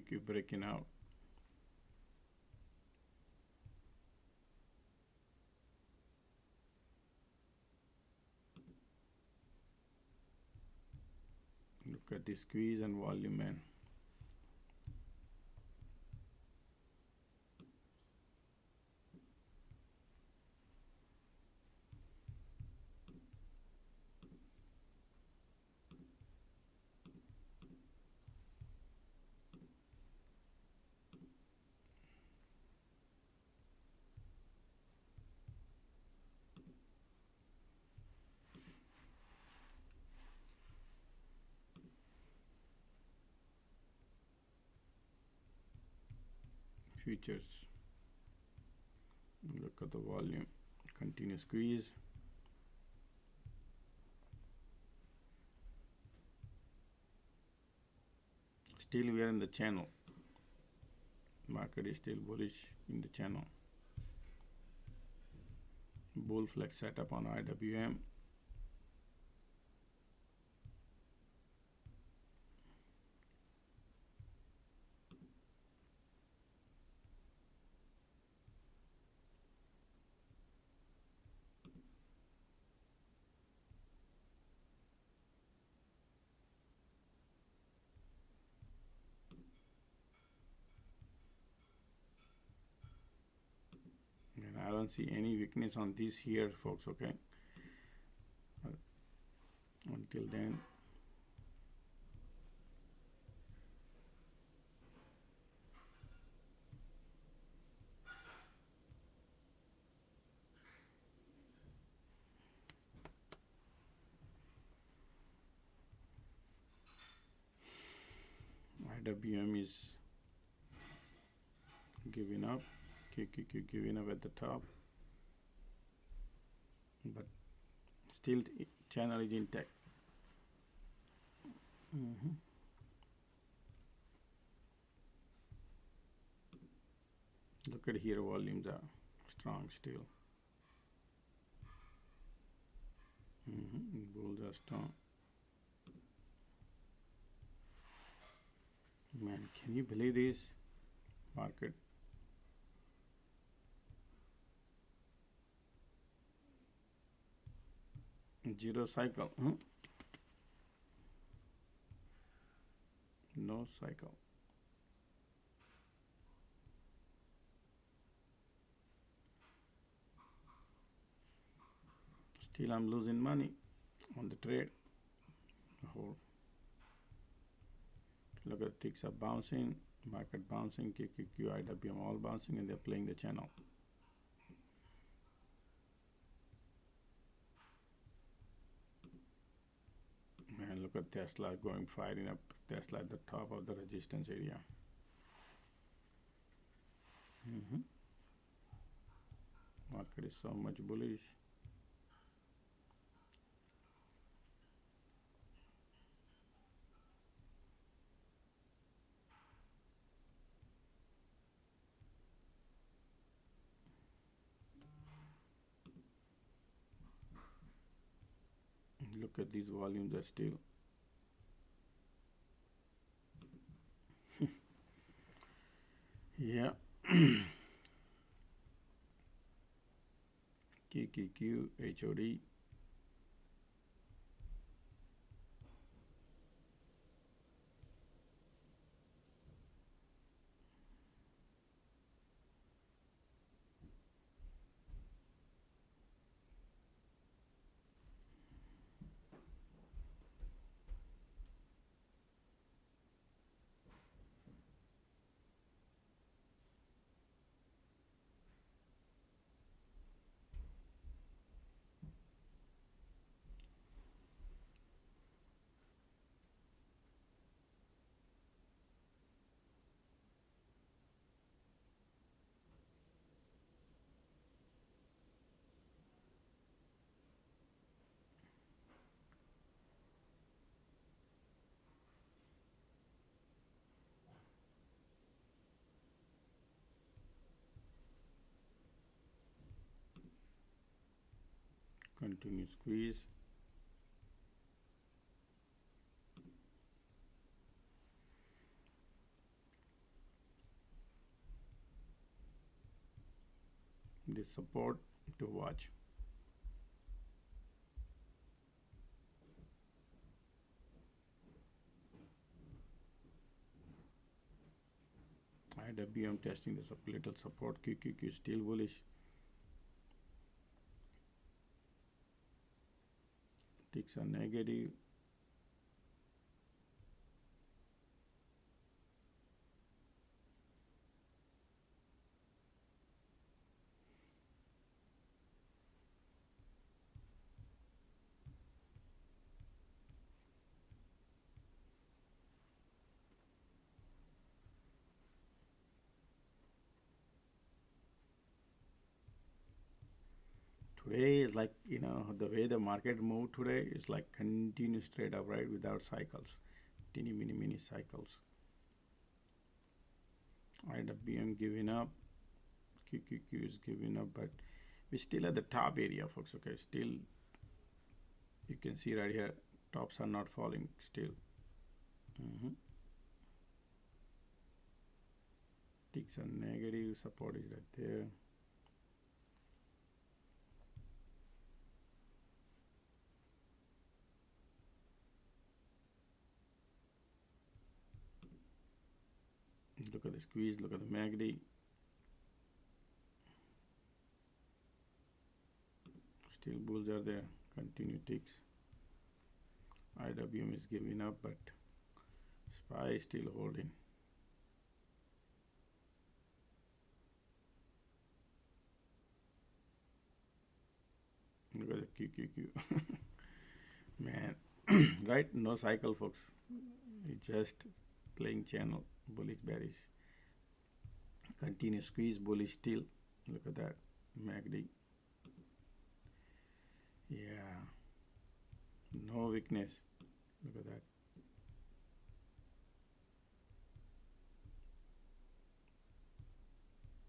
Keep breaking out. Look at the squeeze and volume, man. Futures, look at the volume, continuous squeeze. Still we are in the channel. Market is still bullish in the channel. Bull flex setup on IWM. And I don't see any weakness on this here, folks, okay? Until then, IWM is giving up, QQQ giving up at the top, but still channel is intact. Look at here, volumes are strong still. Bulls are strong. Man, can you believe this market? Zero cycle. No cycle. Still I'm losing money on the trade. Look at ticks are bouncing, market bouncing, QQQ, IWM all bouncing, and they're playing the channel. Man, look at Tesla firing up. Tesla at the top of the resistance area. Market is so much bullish. Look at these volumes are still. Yeah. QQQ, HOD. Continue squeeze. This support to watch. IWM testing the little support. QQQ still bullish. Ticks are negative. Today is like, the way the market moved today is like continuous straight up, right, without cycles, teeny mini cycles. IWM giving up, QQQ is giving up, but we're still at the top area, folks. Okay, still you can see right here, tops are not falling still. Ticks are negative, support is right there. Look at the squeeze, look at the MACD. Still bulls are there, continue ticks. IWM is giving up, but SPY is still holding. Look at the QQQ. Man, right? No cycle, folks. It's just playing channel, bullish, bearish. Continuous squeeze, bullish still. Look at that, MACD. Yeah, no weakness. Look at that.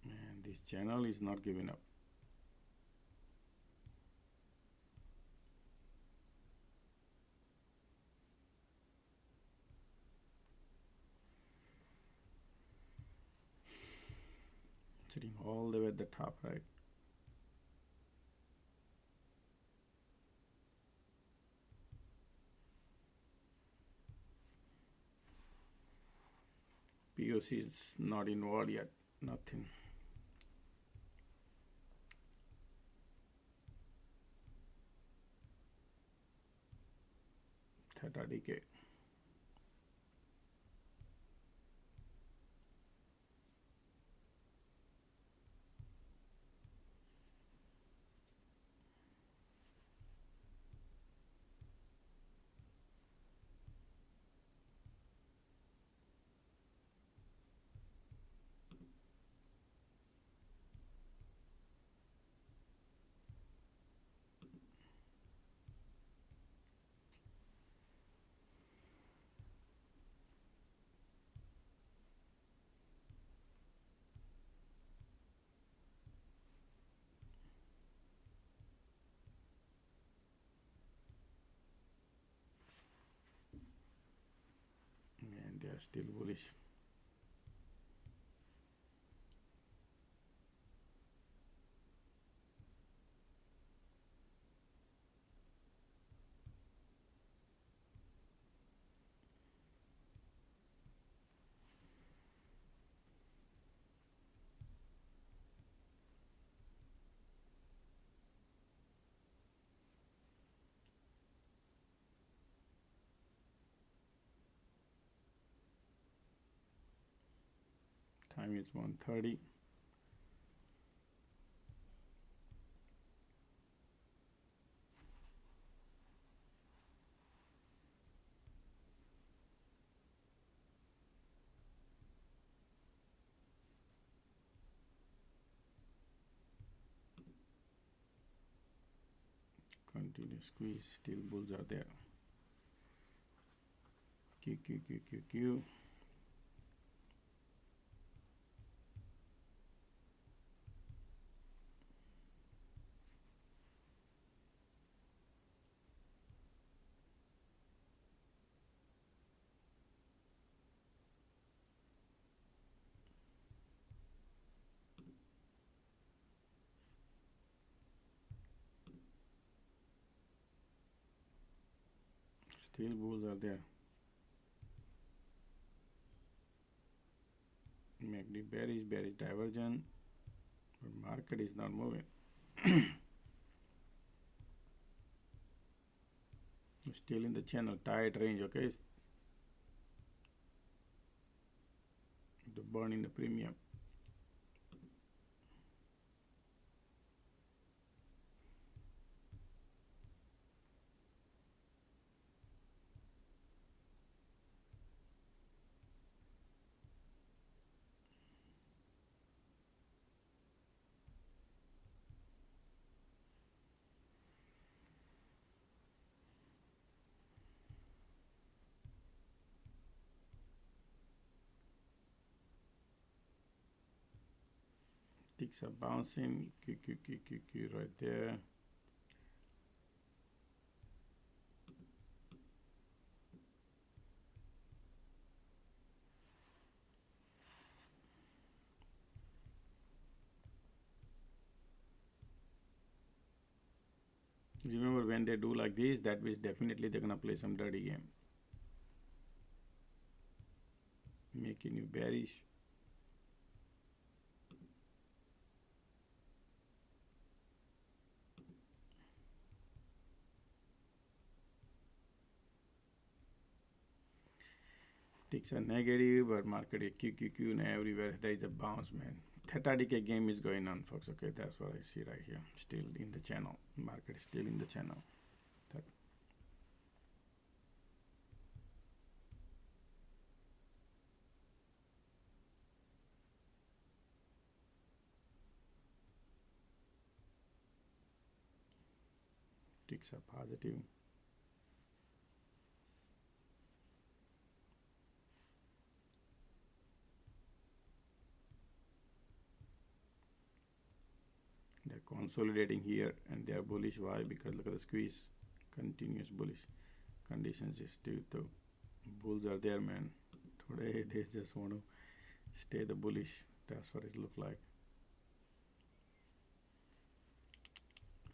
And this channel is not giving up. Sitting all the way at the top, right? POC is not involved yet, nothing. Theta decay. And they are still bullish. Time is 1:30. Continuous squeeze, still bulls are there. QQQQQ. Still bulls are there. Make the bearish divergence, but market is not moving. Still in the channel, tight range, okay? The burn in the premium. Ticks are bouncing, Q right there. Remember, when they do like this, that means definitely they're gonna play some dirty game, making you bearish. Ticks are negative, but market is QQQ and everywhere there is a bounce, man. Theta decay game is going on, folks. Okay, that's what I see right here. Still in the channel. Market is still in the channel. Ticks are positive. They're consolidating here and they are bullish. Why? Because look at the squeeze. Continuous bullish conditions is still the bulls are there, man. Today they just want to stay the bullish. That's what it looks like.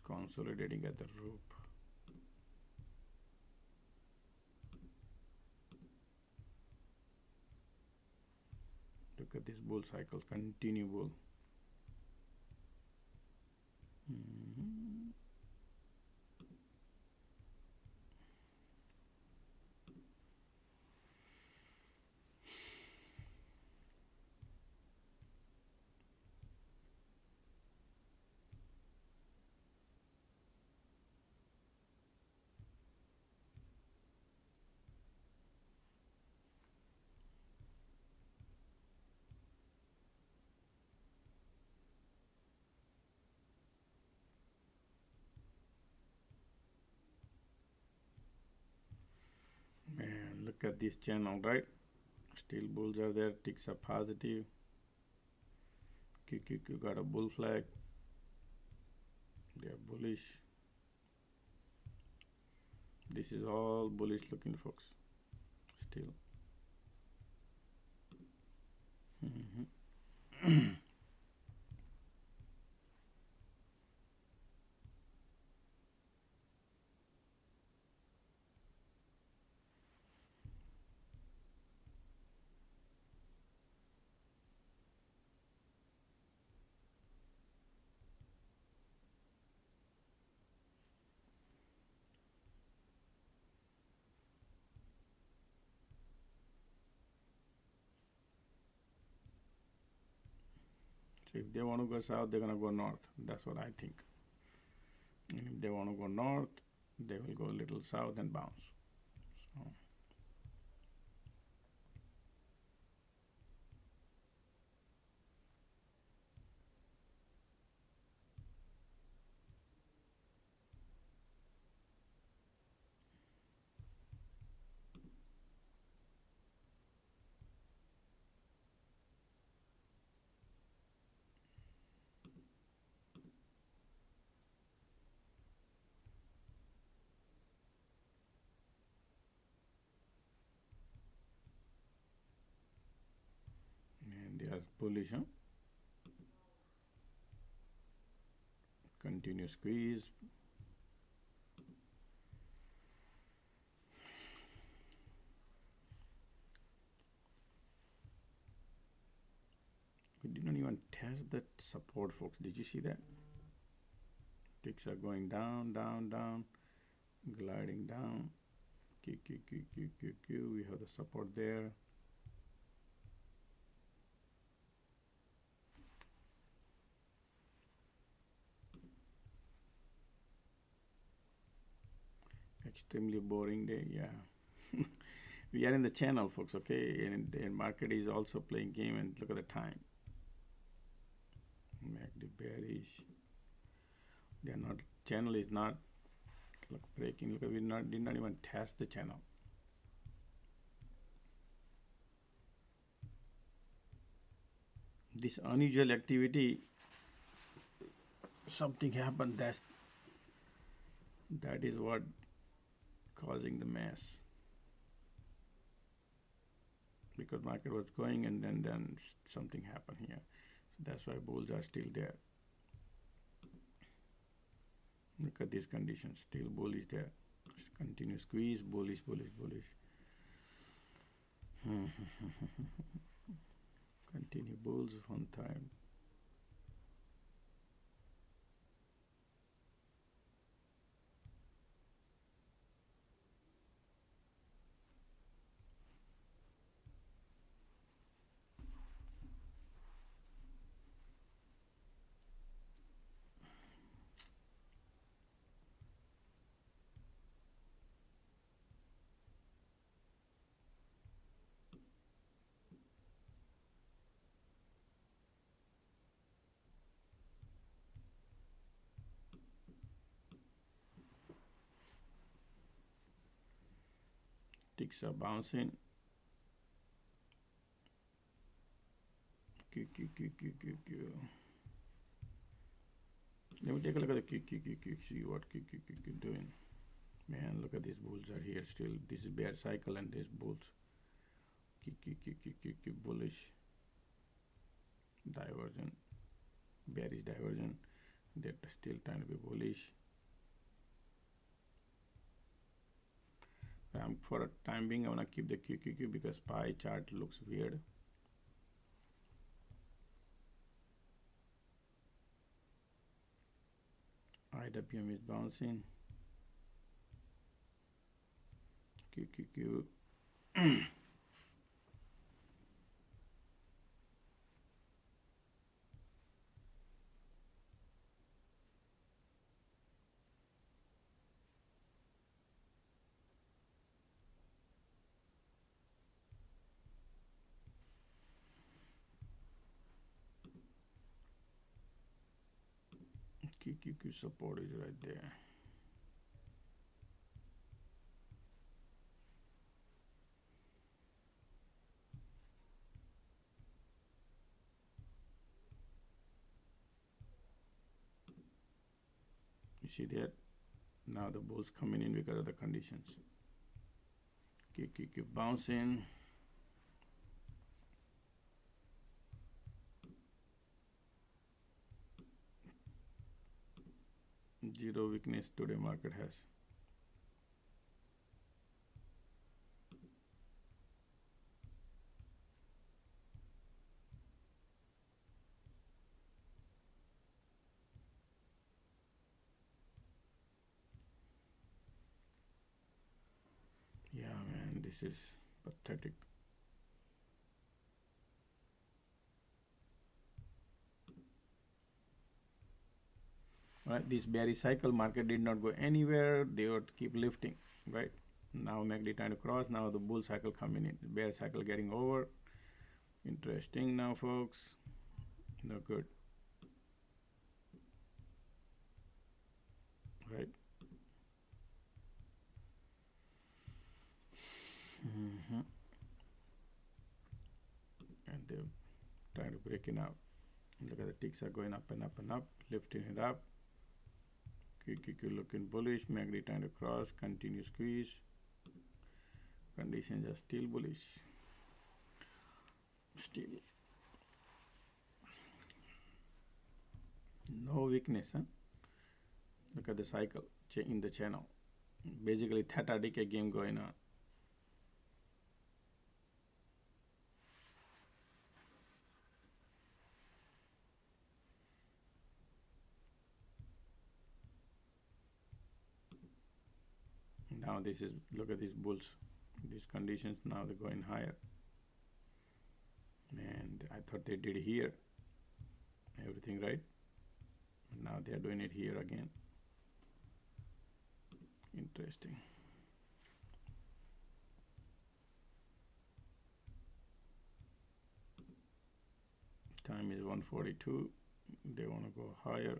Consolidating at the rope. Look at this bull cycle, continue bull. Man, look at this channel, right? Still bulls are there, ticks are positive. QQQ got a bull flag. They are bullish. This is all bullish looking, folks. Still. So if they want to go south, they're gonna go north. That's what I think. And if they want to go north, they will go a little south and bounce. So and they are bullish, huh? Continuous squeeze. even test that support, folks. Did you see that? Ticks are going down, down, down, gliding down. Q, Q, Q, Q, Q, Q. We have the support there. Extremely boring day, yeah. We are in the channel, folks, okay? And the market is also playing game, and look at the time. MACD bearish. They are not, channel is not, look, breaking. Look, we did not even test the channel. This unusual activity, something happened, that is what causing the mess, because market was going and then something happened here. So that's why bulls are still there. Look at these conditions, still bullish there. Continue squeeze, bullish, bullish, bullish. Continue bulls one time. Ticks are bouncing. Q, Q, Q, Q, Q, Q. Let me take a look at the Q, Q, Q, Q, see what Q, Q, Q, Q doing. Man, look at these bulls are here still. This is bear cycle and these bulls. Q, Q, Q, Q, Q, Q, bullish. Divergent. Bearish divergent. They're still trying to be bullish. For a time being, I want to keep the QQQ because SPY chart looks weird. IWM is bouncing. QQQ. QQQ support is right there. You see that? Now the bulls coming in because of the conditions. QQQ bouncing. Zero weakness today market has. Yeah, man, this is pathetic. Right, this bearish cycle market did not go anywhere. They would keep lifting, right? Now MACD trying to cross. Now the bull cycle coming in. The bear cycle getting over. Interesting now, folks. No good. Right? And they're trying to break it out. Look at the ticks are going up and up and up, lifting it up. QQQ looking bullish. MACD trying to cross. Continue squeeze. Conditions are still bullish. Still no weakness, huh? Look at the cycle in the channel. Basically theta decay game going on. this is, look at these bulls, these conditions, now they're going higher. And I thought they did here everything right, but now they're doing it here again. Interesting. Time is 1:42. They want to go higher.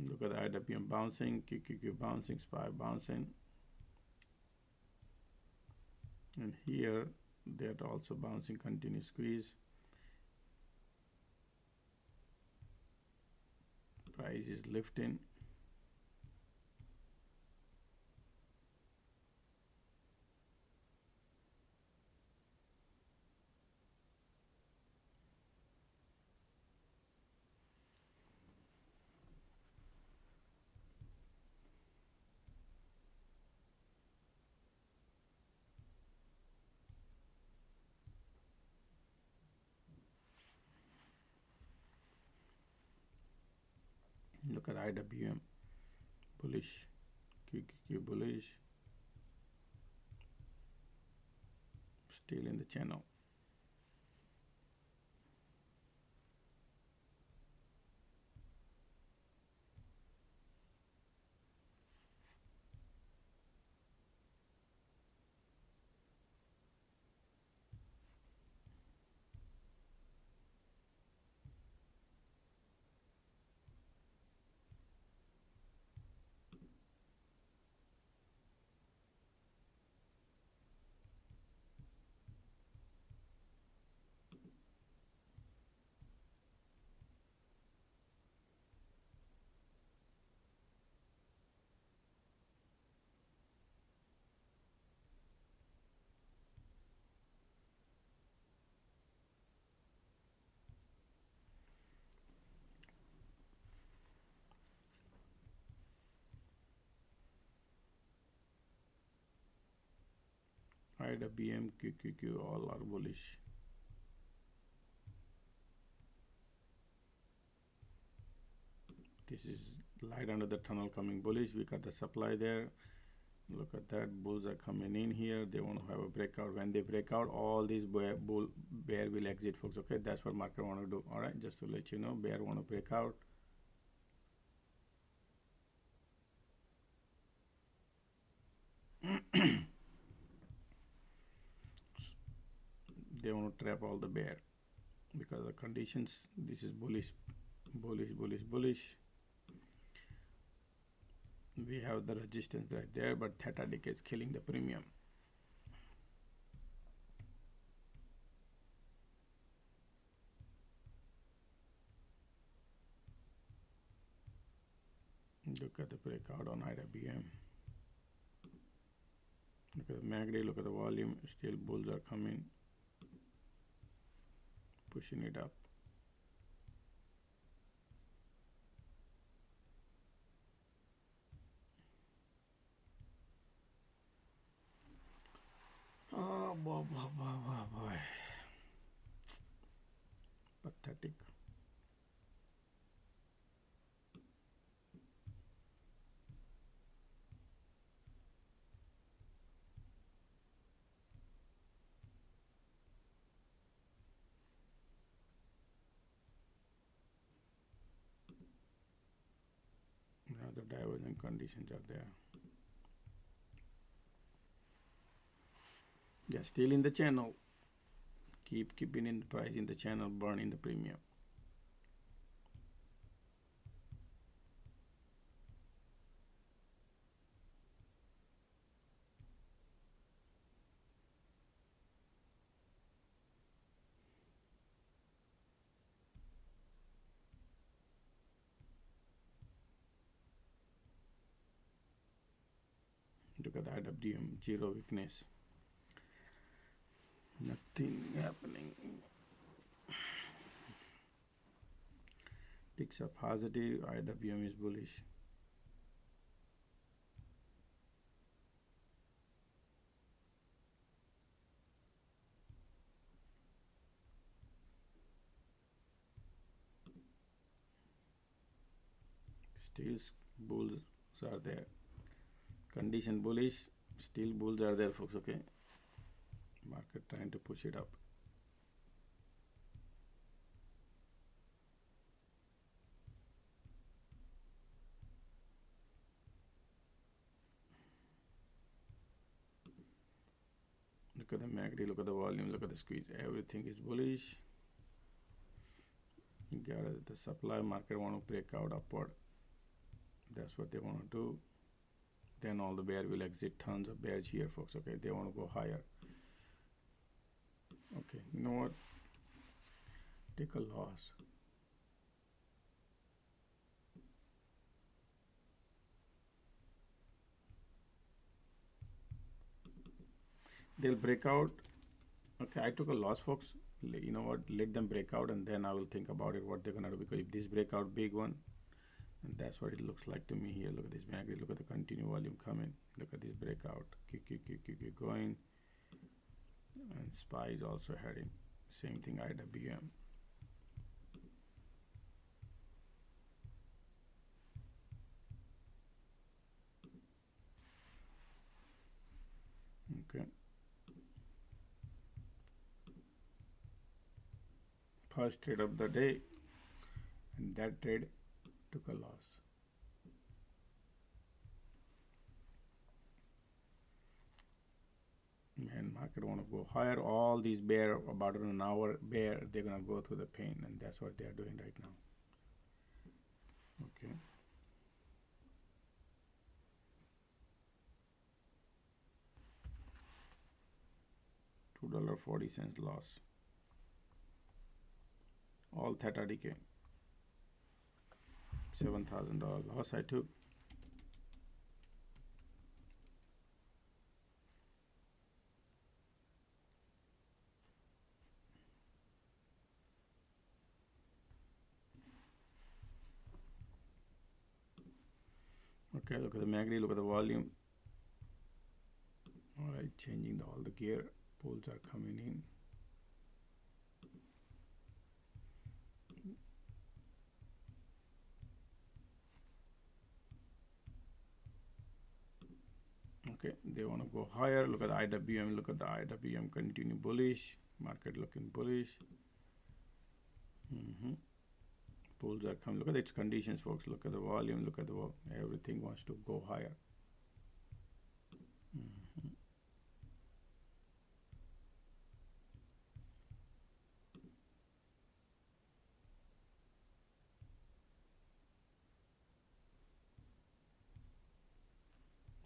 Look at the IWM bouncing, QQQ bouncing, SPY bouncing. And here they're also bouncing, continuous squeeze. Price is lifting. Look at IWM, bullish, QQQ bullish, still in the channel. IWM, QQQ, all are bullish. This is light under the tunnel coming bullish. We got the supply there. Look at that, bulls are coming in here. They want to have a breakout. When they break out, all these bear will exit, folks. Okay, that's what market want to do. All right, just to let you know, bear want to break out. They want to trap all the bear because the conditions. This is bullish, bullish, bullish, bullish. We have the resistance right there, but theta decay is killing the premium. Look at the breakout on IWM. Look at the MACD, look at the volume. Still bulls are coming, pushing it up. Oh boy. Pathetic. Now the divergent conditions are there. They're still in the channel. Keeping in the price in the channel, burn in the premium. Look Look at the IWM, zero weakness. Nothing happening. Ticks are positive, IWM is bullish. Still bulls are there. Condition bullish, still bulls are there, folks. Okay, market trying to push it up. Look at the MACD, look at the volume, look at the squeeze. Everything is bullish. The supply market want to break out upward. That's what they want to do. Then all the bear will exit. Tons of bears here, folks. Okay, they want to go higher. Okay, you know what? Take a loss. They'll break out. Okay, I took a loss, folks. You know what? Let them break out, and then I will think about it, what they're gonna do. Because if this breakout big one, and that's what it looks like to me here. Look at this MACD. Look at the continued volume coming. Look at this breakout. Keep going. And SPY is also heading. Same thing, IWM. Okay. First trade of the day, and that trade took a loss. And market want to go higher. All these bear, about an hour bear, they're gonna go through the pain, and that's what they are doing right now. Okay. $2.40 loss. All theta decay. $7,000 loss I took. Okay, look at the MACD, look at the volume. All right, changing all the gear. Bulls are coming in. Okay, they want to go higher. Look at the IWM. Look at the IWM continue bullish. Market looking bullish. Bulls are coming. Look at its conditions, folks. Look at the volume. Look at the everything wants to go higher.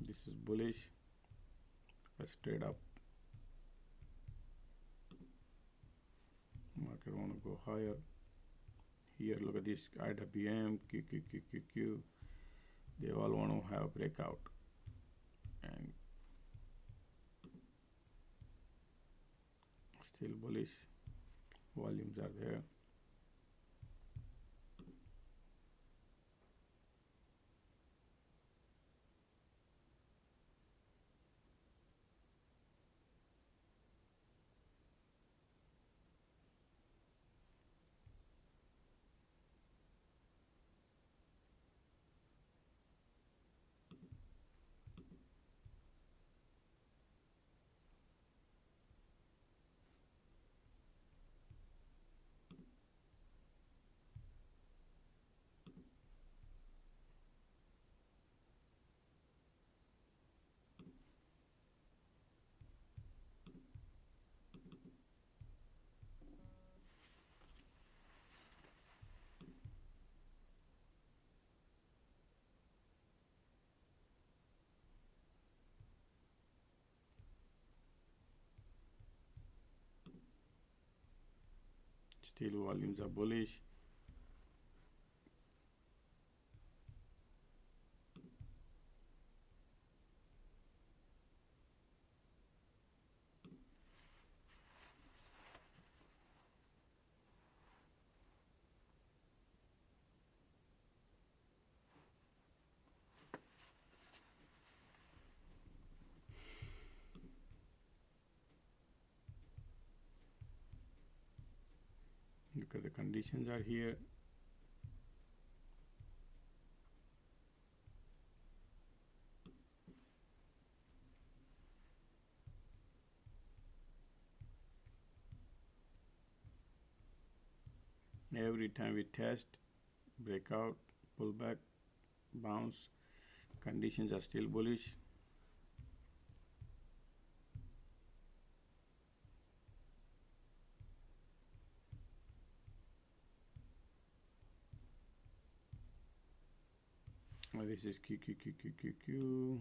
This is bullish. Straight up. Market want to go higher. Here, look at this IWM, QQQQQ. They all want to have a breakout. And still bullish. Volumes are there. Still volumes are bullish. Look at the conditions are here. Every time we test, breakout, pullback, bounce, conditions are still bullish. This is QQQQQQ.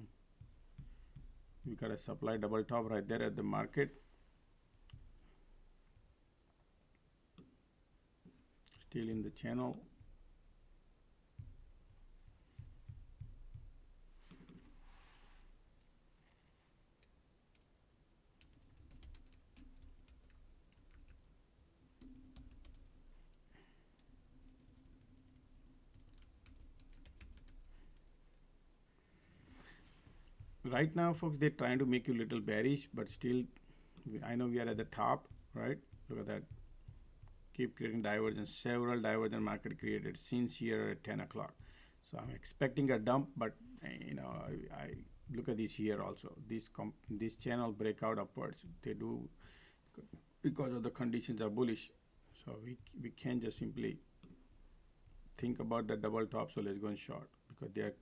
We got a supply double top right there at the market. Still in the channel. Right now, folks, they're trying to make you a little bearish, but still, I know we are at the top, right? Look at that. Keep creating divergence. Several divergent market created since here at 10 o'clock. So I'm expecting a dump, but you know, I look at this here also. This channel breakout upwards. They do because of the conditions are bullish. So we can't just simply think about the double top. So let's go in short because they are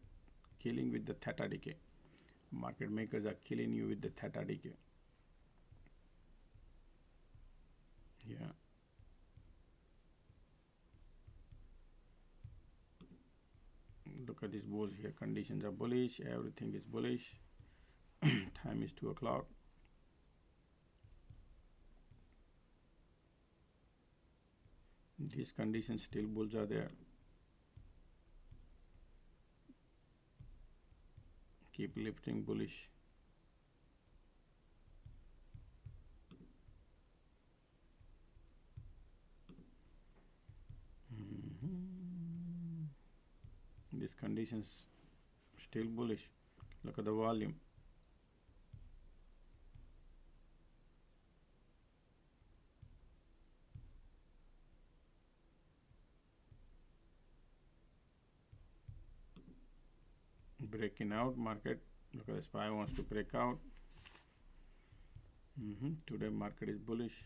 killing with the theta decay. Market makers are killing you with the theta decay. Yeah. Look at these bulls here. Conditions are bullish. Everything is bullish. Time is 2 o'clock. These conditions still bulls are there. Keep lifting bullish. These conditions still bullish. Look at the volume. Breaking out market. Look at the SPY wants to break out. Today market is bullish.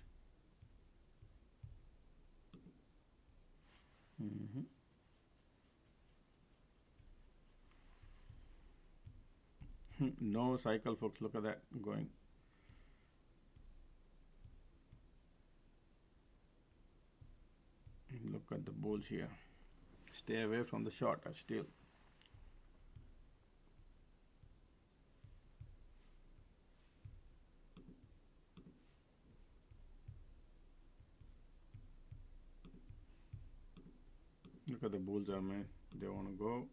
No cycle, folks. Look at that going. Look at the bulls here. Stay away from the short still. Look at the bulls are, man. They want to go.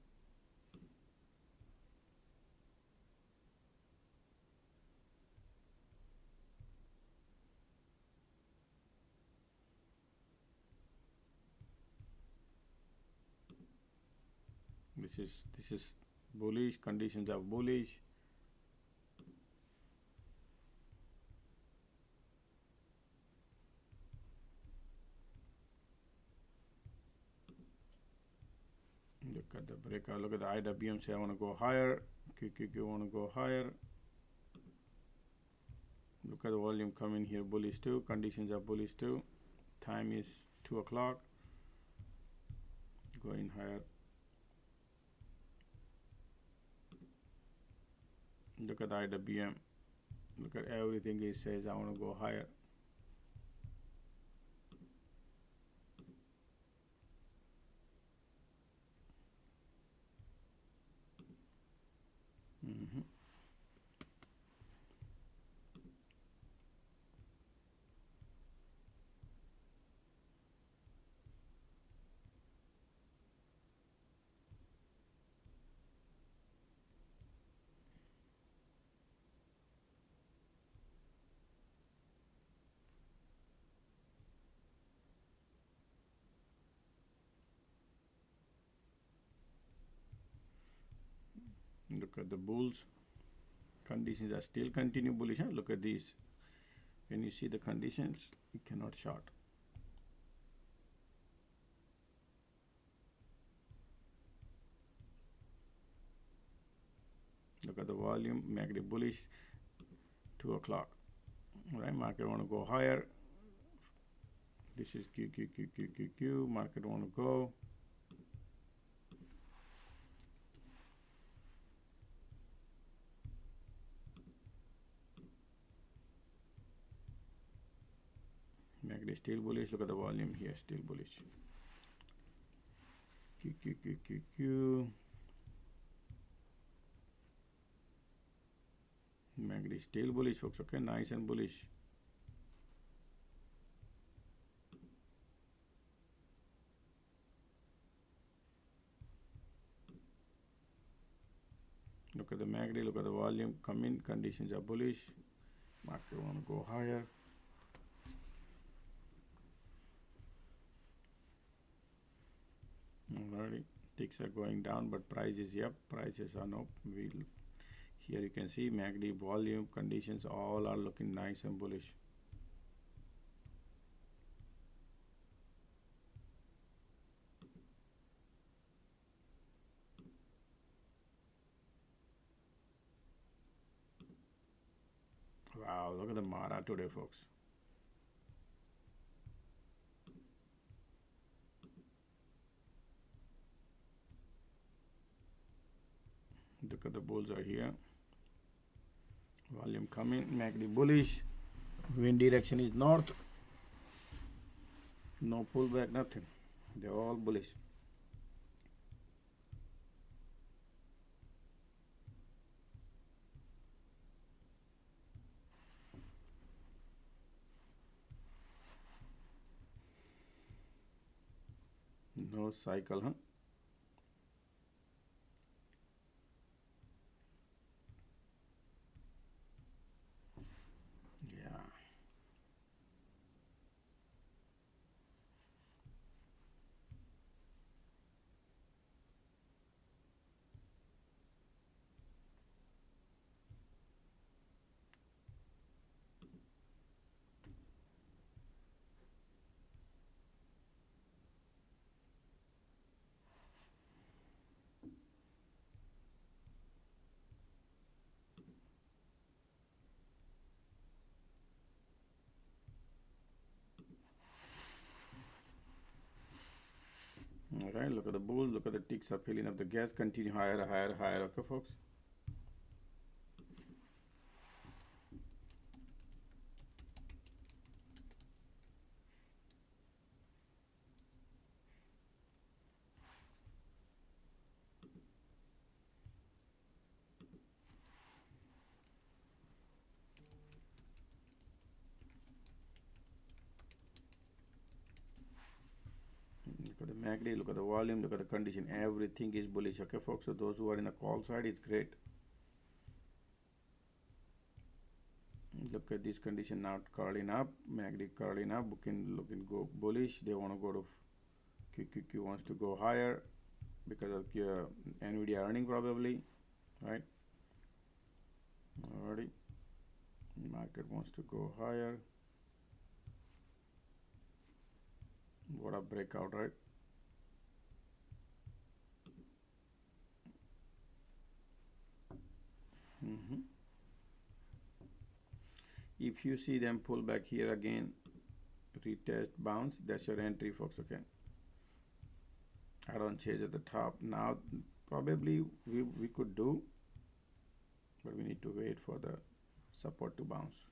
This is bullish. Conditions are bullish. Look at the breakout. Look at the IWM say I want to go higher. QQQ want to go higher. Look at the volume coming here, bullish too. Conditions are bullish too. Time is 2 o'clock. Going higher. Look at the IWM. Look at everything it says I want to go higher. Look at the bulls. Conditions are still continue bullish. Look at these. When you see the conditions, you cannot short. Look at the volume, MACD bullish, 2 o'clock. All right, market want to go higher. This is Q. Market want to go. MACD still bullish. Look at the volume here, still bullish. Q. MACD still bullish, folks. Okay, nice and bullish. Look at the MACD, look at the volume. Come in, conditions are bullish. Market want to go higher. Alrighty, ticks are going down, but prices, yep, prices are no. Here you can see MACD volume conditions all are looking nice and bullish. Wow, look at the Mara today, folks. Look at the bulls are here. Volume coming, MACD bullish. Wind direction is north. No pullback, nothing. They're all bullish. No cycle, huh? Yeah. All right, look at the bulls, look at the ticks are filling up the gas, continue higher, higher, higher, okay, folks? Look at the MACD, look at the volume, look at the condition, everything is bullish, okay, folks? So those who are in the call side, it's great. Look at this condition now curling up, MACD curling up, looking go bullish. They want to go to QQQ wants to go higher because of NVIDIA earning probably, right? Already, market wants to go higher. What a breakout, right? If you see them pull back here again, retest, bounce, that's your entry, folks, okay? I don't chase at the top. Now, probably we could do, but we need to wait for the support to bounce.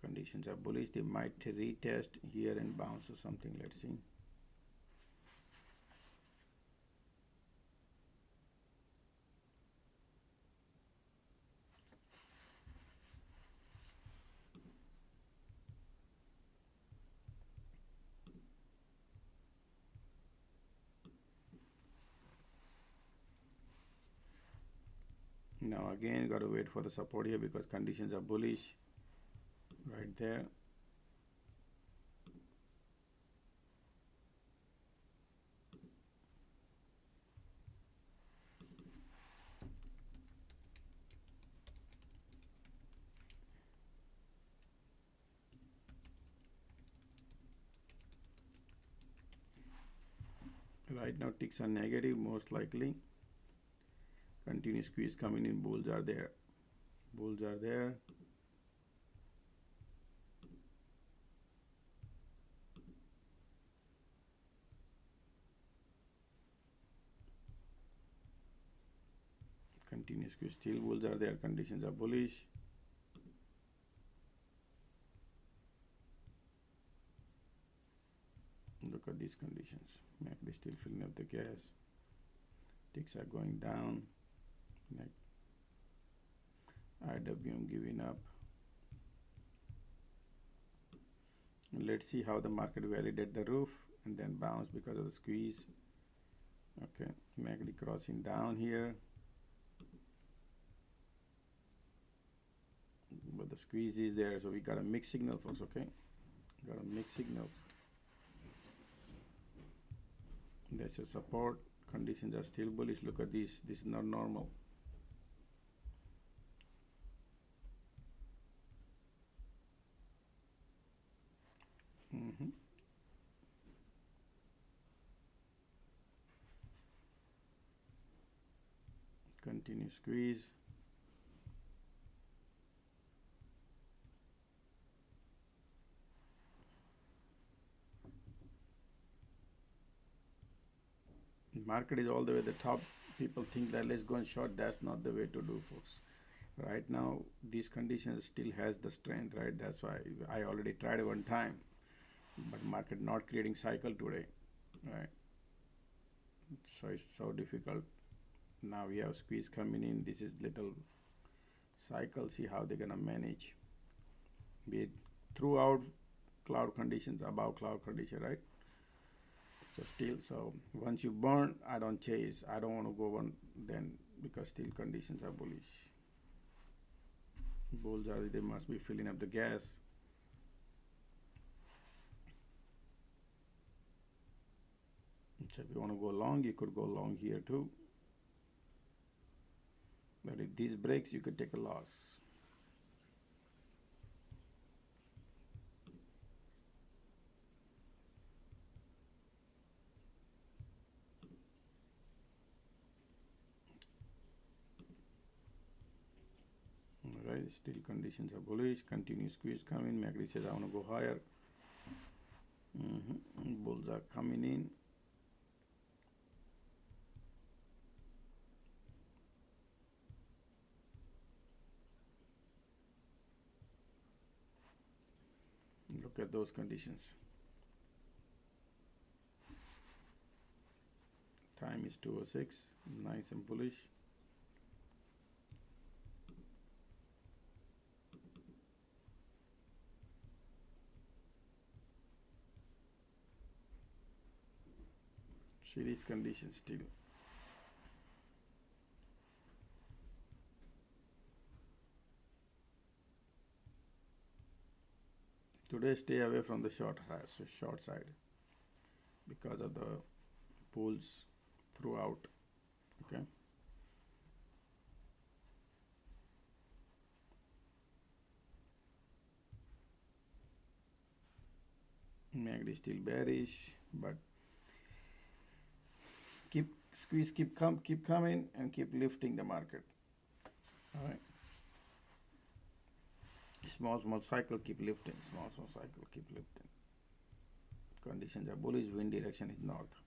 Conditions are bullish. They might retest here and bounce or something. Let's see. Now again, got to wait for the support here because conditions are bullish right there. Right now ticks are negative most likely. Continuous squeeze coming in, bulls are there. Bulls are there. Continuous squeeze, still bulls are there, conditions are bullish. Look at these conditions. MACD still filling up the gas. Ticks are going down. IWM giving up. Let's see how the market validate the roof and then bounce because of the squeeze. Okay, MACD crossing down here. But the squeeze is there, so we got a mixed signal, folks. Okay, got a mixed signal. That's your support. Conditions are still bullish. Look at this. This is not normal. Continue squeeze. Market is all the way at the top. People think that let's go and short. That's not the way to do, folks. Right now, these conditions still has the strength, right? That's why I already tried it one time, but market not creating cycle today, right? So it's so difficult. Now we have squeeze coming in. This is little cycle. See how they're gonna manage. Be it throughout cloud conditions, above cloud condition, right? So still, so once you burn, I don't chase. I don't want to go on then because still conditions are bullish. Bulls are, they must be filling up the gas. So if you want to go long, you could go long here too. But if this breaks, you could take a loss. Alright, still conditions are bullish. Continuous squeeze coming. MACD says I want to go higher. Bulls are coming in. Look at those conditions. Time is 2:06. Nice and bullish. See these conditions still. Today stay away from the short side because of the pulls throughout. Okay. MACD still bearish, but keep squeeze, keep coming and keep lifting the market. All right. Small cycle, keep lifting. Small cycle, keep lifting. Conditions are bullish. Wind direction is north.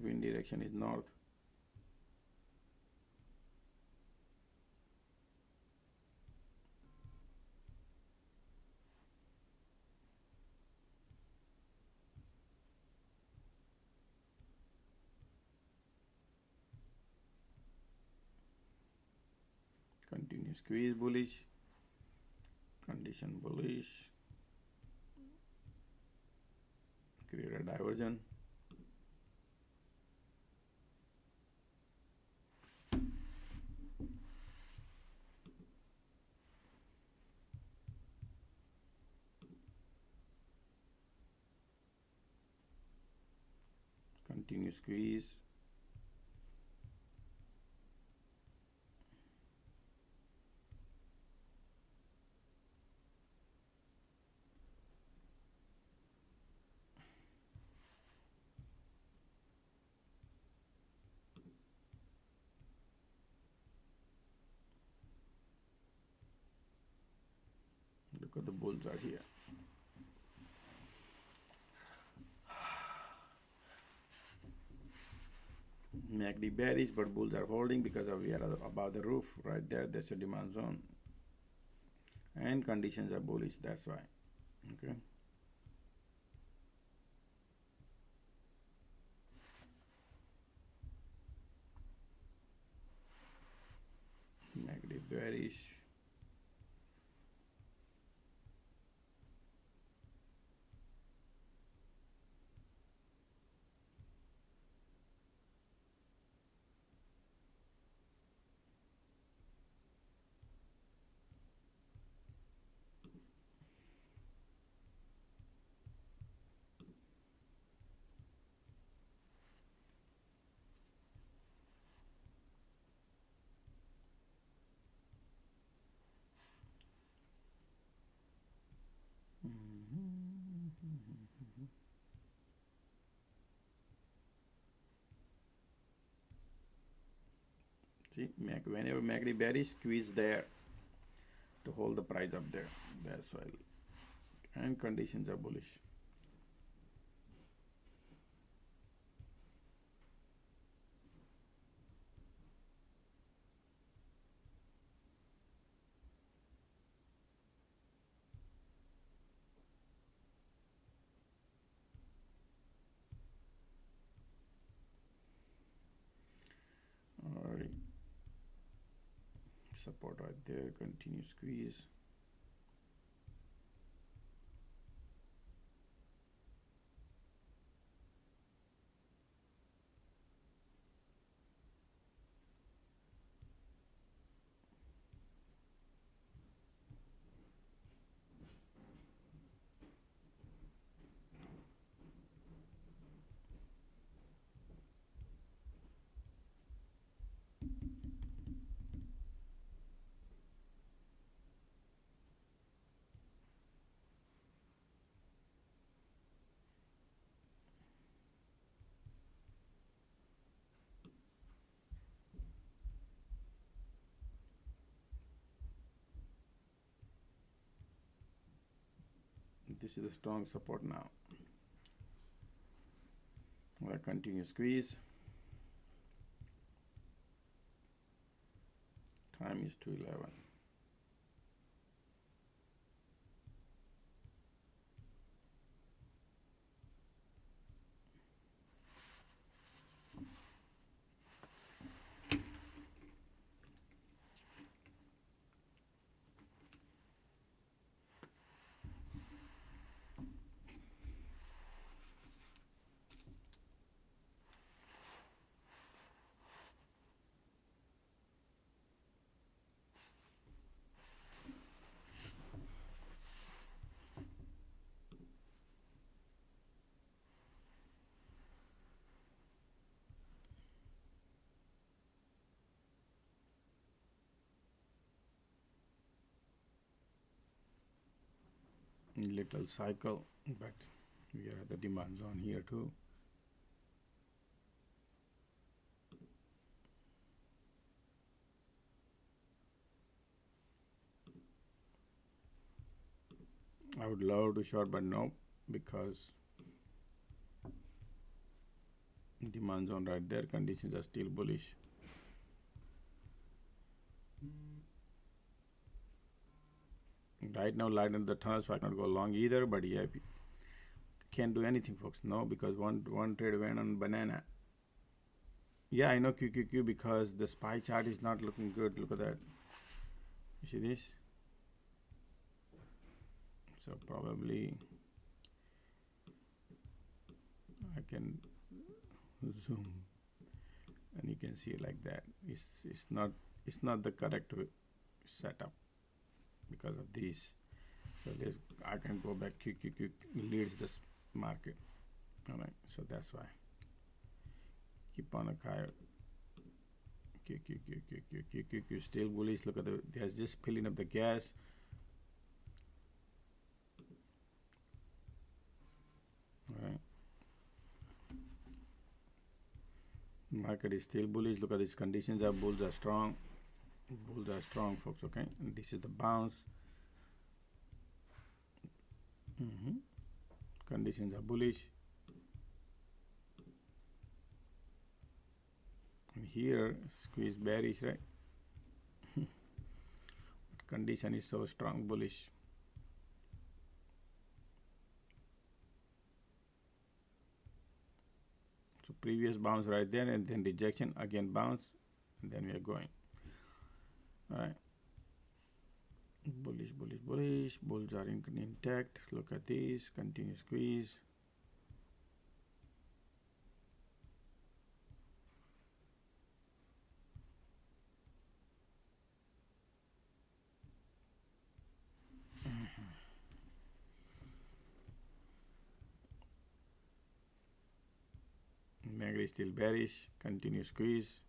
Wind direction is north. Continue squeeze bullish. condition bullish, create a diversion. Continue squeeze. Look at the bulls are here. MACD bearish, but bulls are holding because we are above the roof right there. That's a demand zone, and conditions are bullish. That's why. Okay. MACD bearish. See, whenever MACD bearish, squeeze there to hold the price up there. That's why. And conditions are bullish. Alright. Support right there, continue squeeze. This is a strong support now. We'll continue squeeze. Time is 2:11. Little cycle, but we are at the demand zone here too. I would love to short, but no, because demand zone right there, conditions are still bullish. Right now, light in the tunnel, so I cannot go long either. But yeah, can't do anything, folks. No, because one trade went on banana. Yeah, I know QQQ because the SPY chart is not looking good. Look at that. You see this? So probably I can zoom and you can see like that. It's not the correct setup because of these. So this I can go back quick leads this market. All right, so that's why keep on a higher. Still bullish. Look at they're just filling up the gas. All right, market is still bullish. Look at these conditions. Our bulls are strong. Bulls are strong, folks. Okay, and this is the bounce. Conditions are bullish. And here squeeze bearish, right? Condition is so strong, bullish. So previous bounce right there, and then rejection, again bounce, and then we are going. All right. Bullish. Bulls are intact. Look at this. Continue squeeze. Magri is still bearish. Continue squeeze.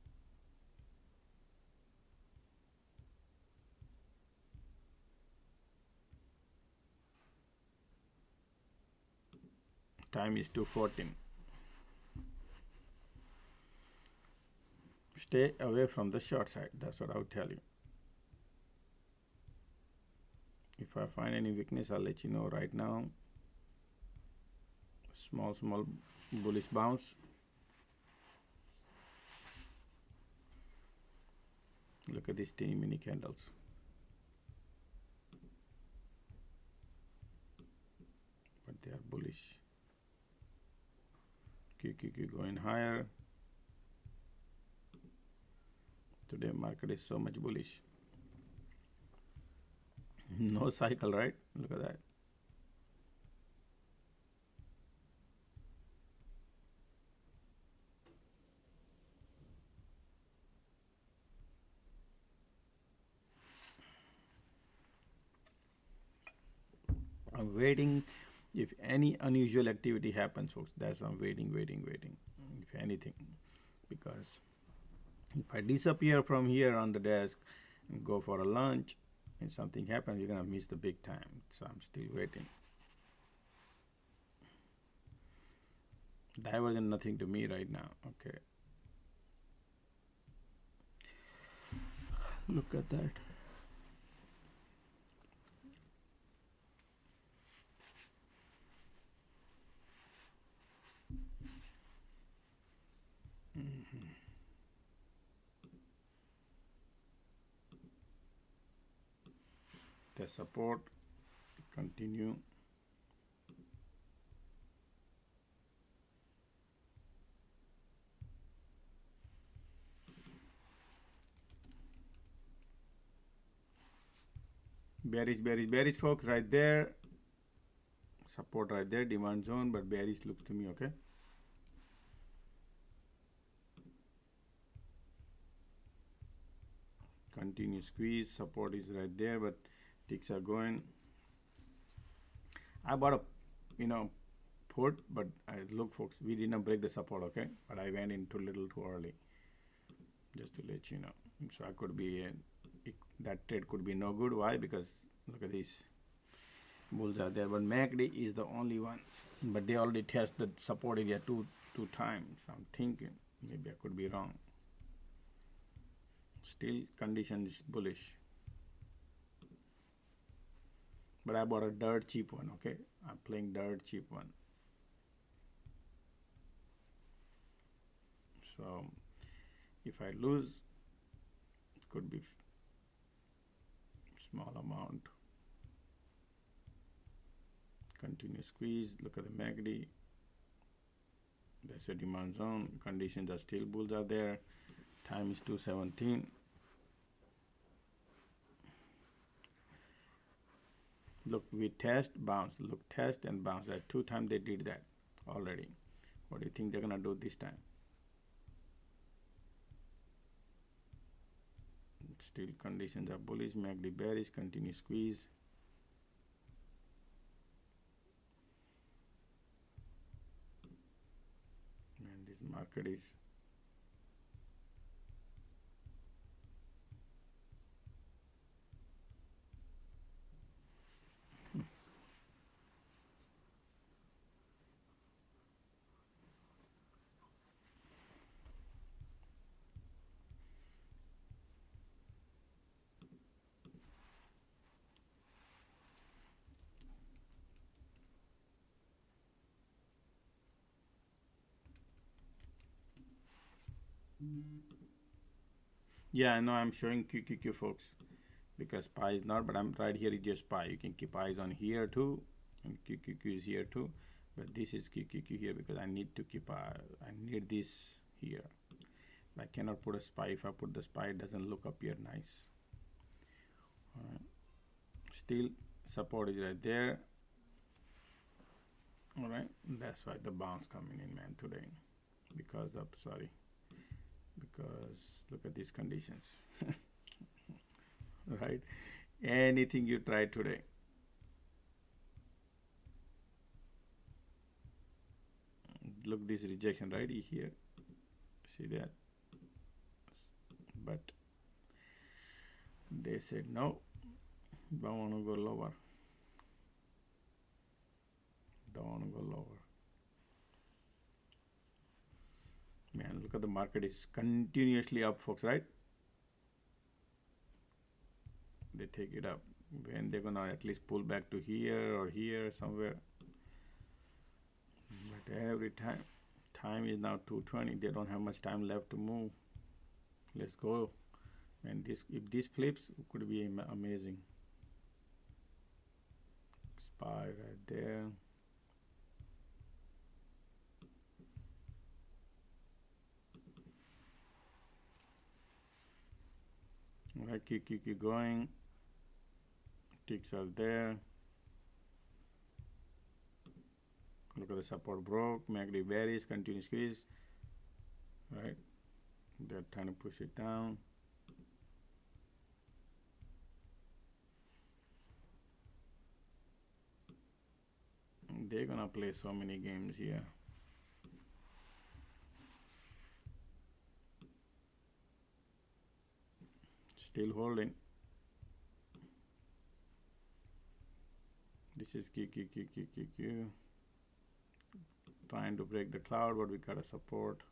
Time is 2:14. Stay away from the short side. That's what I would tell you. If I find any weakness, I'll let you know right now. Small bullish bounce. Look at these teeny mini candles. But they are bullish. QQQ going higher. Today market is so much bullish. No cycle, right? Look at that. I'm waiting if any unusual activity happens, folks. That's why I'm waiting. If anything, because if I disappear from here on the desk and go for a lunch and something happens, you're gonna miss the big time. So I'm still waiting. Divergent, nothing to me right now. Okay. Look at that. The support, continue. Bearish, folks, right there. Support right there, demand zone, but bearish looks to me, okay? Continue squeeze, support is right there, but ticks are going. I bought a put, but look, folks, we didn't break the support, okay? But I went in too little too early, just to let you know. So I could be that trade could be no good. Why? Because look at these bulls are there, but MACD is the only one. But they already tested support area two times. I'm thinking maybe I could be wrong. Still condition is bullish. But I bought a dirt cheap one, okay? I'm playing dirt cheap one. So if I lose, it could be small amount. Continue squeeze. Look at the MACD. That's a demand zone. Conditions are still bulls are there. Time is 2:17. Look, we test, bounce, look, test and bounce. Right, 2 times they did that already. What do you think they're gonna do this time? Still conditions are bullish, MACD bearish, continue squeeze. And this market is yeah, I know I'm showing QQQ, folks, because SPY is not, but I'm right here is just SPY. You can keep eyes on here too, and QQQ is here too, but this is QQQ here because I need to keep I need this here. I cannot put a SPY. If I put the SPY, it doesn't look up here nice. All right. Still support is right there. All right, that's why the bounce coming in, man, today, because of because look at these conditions. Right, anything you try today, look, this rejection right here, see that, but they said no, don't want to go lower, don't want to go lower. Man, look at the market is continuously up, folks, right? They take it up. When they're gonna at least pull back to here or here somewhere. But every time is now 2:20. They don't have much time left to move. Let's go. And this, if this flips, it could be amazing. SPY right there. All right, keep going. Ticks are there. Look at the support broke, MACD bearish, continue squeeze. Right, they're trying to push it down. They're gonna play so many games here. Still holding. This is QQQ. Trying to break the cloud, but we got a support.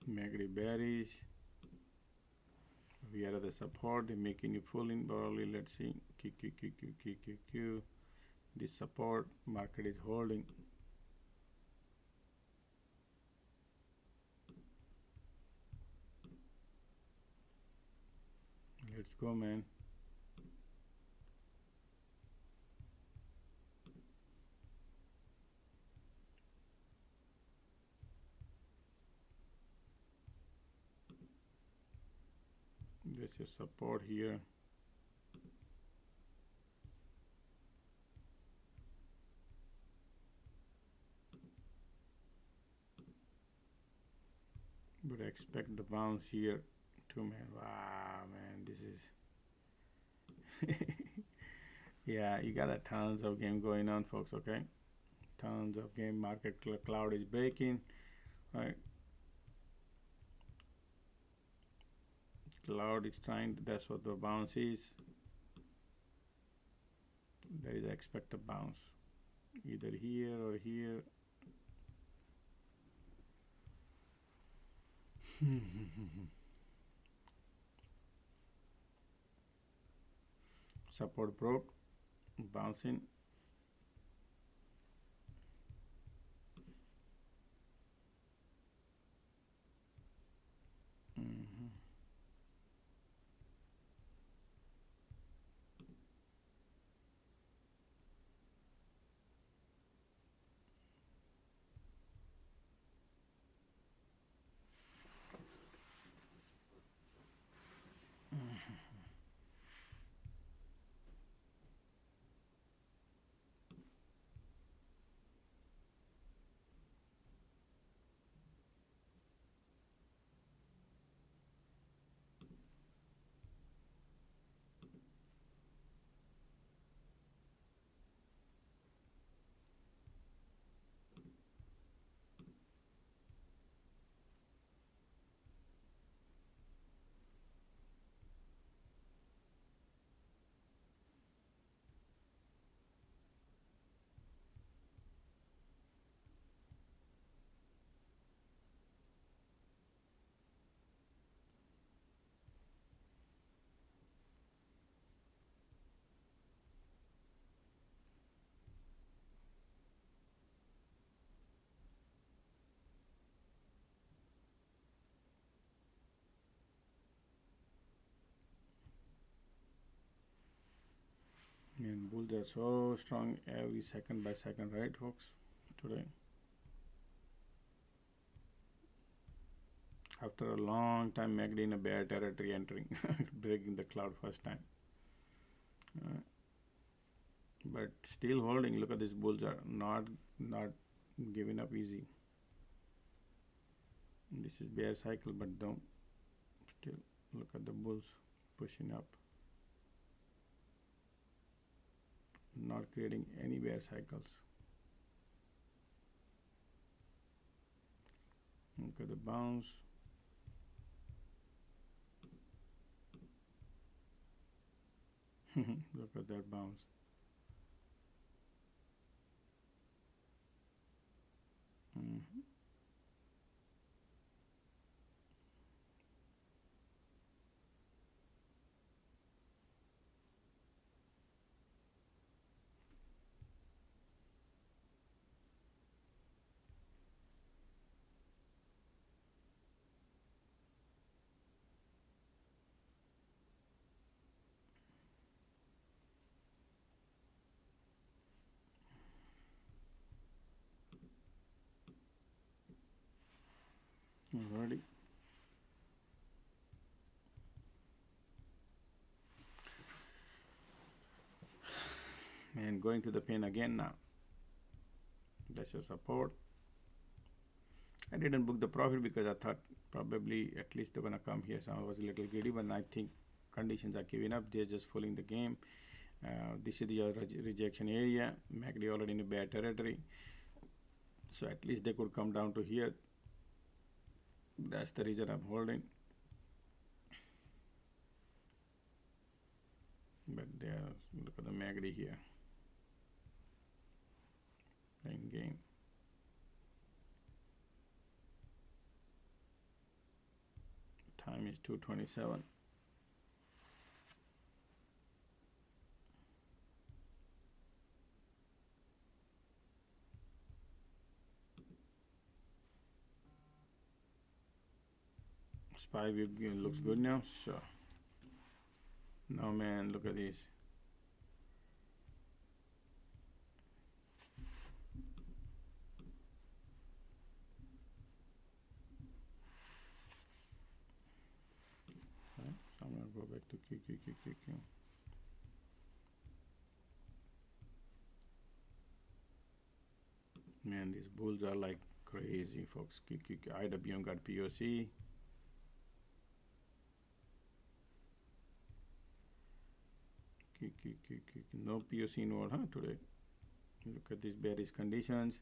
MACD bearish. We are at the support. They're making you pull in probably. Let's see. QQQ. This support market is holding. Let's go, man. There's a support here. But I expect the bounce here to too, man. Wow, man, this is yeah, you got a tons of game going on, folks. Okay, tons of game. Market cloud is breaking, right? Cloud is trying. That's what the bounce is. There is expected bounce, either here or here. Support broke, bouncing. And bulls are so strong every second by second, right, folks? Today, after a long time, MACD in a bear territory entering, breaking the cloud first time. But still holding. Look at these bulls are not giving up easy. This is bear cycle, but don't still look at the bulls pushing up, not creating any bear cycles. Look at the bounce. Look at that bounce. Alrighty. And going to the pin again now. That's your support. I didn't book the profit because I thought probably at least they're gonna come here. So I was a little greedy, but I think conditions are giving up. They're just fooling the game. This is the rejection area. MACD already in a bad territory. So at least they could come down to here. That's the reason I'm holding. But look at the MACD here. Playing game. Time is 2:27. SPY looks good now. Sure. No, man, look at this. Right, so I'm gonna go back to QQQQQ. Man, these bulls are like crazy, folks. QQQ, IWM got POC. No POC involved, huh, today. Look at these bearish conditions.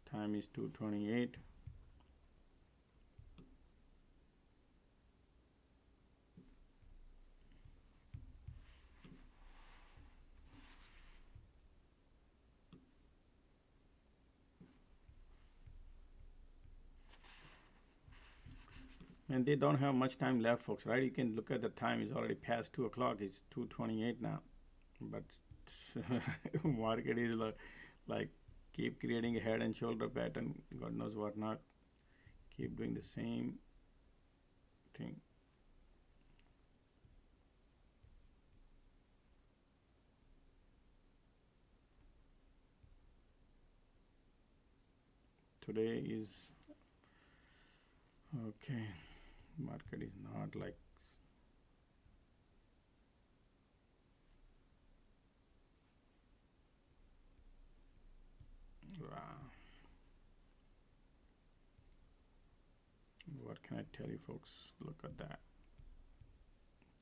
Time is 2:28. And they don't have much time left, folks, right? You can look at the time. It's already past 2 o'clock. It's 2:28 now. But market is like keep creating a head and shoulder pattern. God knows what not. Keep doing the same thing. Today is okay. Market is not like wow. What can I tell you, folks? Look at that.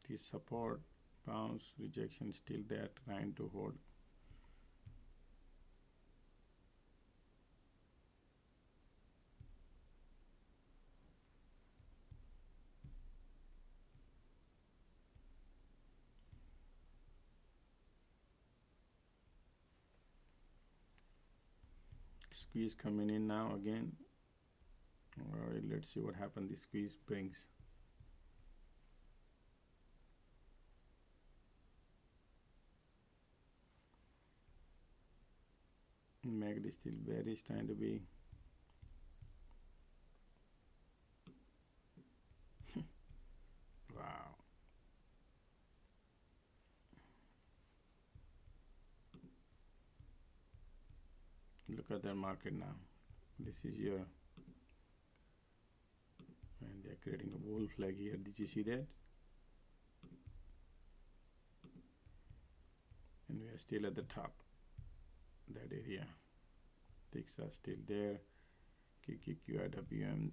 The support, bounce, rejection still there, trying to hold. Squeeze coming in now again. All right, let's see what happened. The squeeze brings. MACD is still bearish, trying to be. Wow. Look at the market now. This is your, and they're creating a bull flag here. Did you see that? And we are still at the top, that area. Ticks are still there. QQQIWM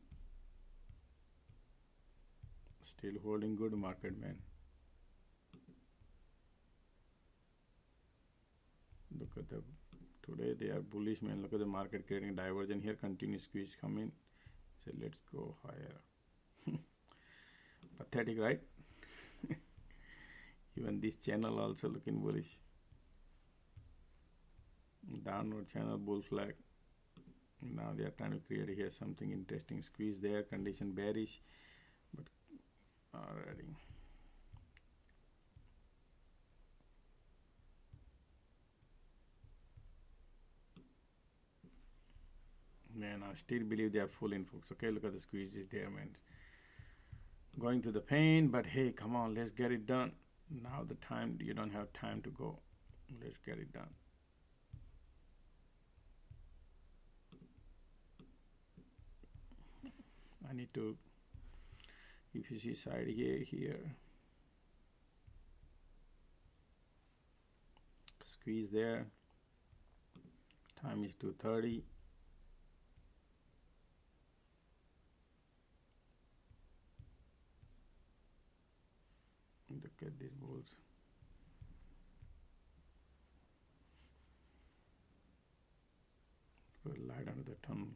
still holding good market, man. Look at the today they are bullish, man. Look at the market creating divergence here. Continuous squeeze coming. So let's go higher. Pathetic, right? Even this channel also looking bullish. Downward channel, bull flag. Now they are trying to create here something interesting. Squeeze there, condition bearish, but already. Man, I still believe they are full in, folks. Okay, look at the squeeze is there, man. Going through the pain, but hey, come on, let's get it done. Now the time, you don't have time to go. Let's get it done. I need to, if you see side here, squeeze there. Time is 2:30. Look at these bulls. Put a light under the tunnel.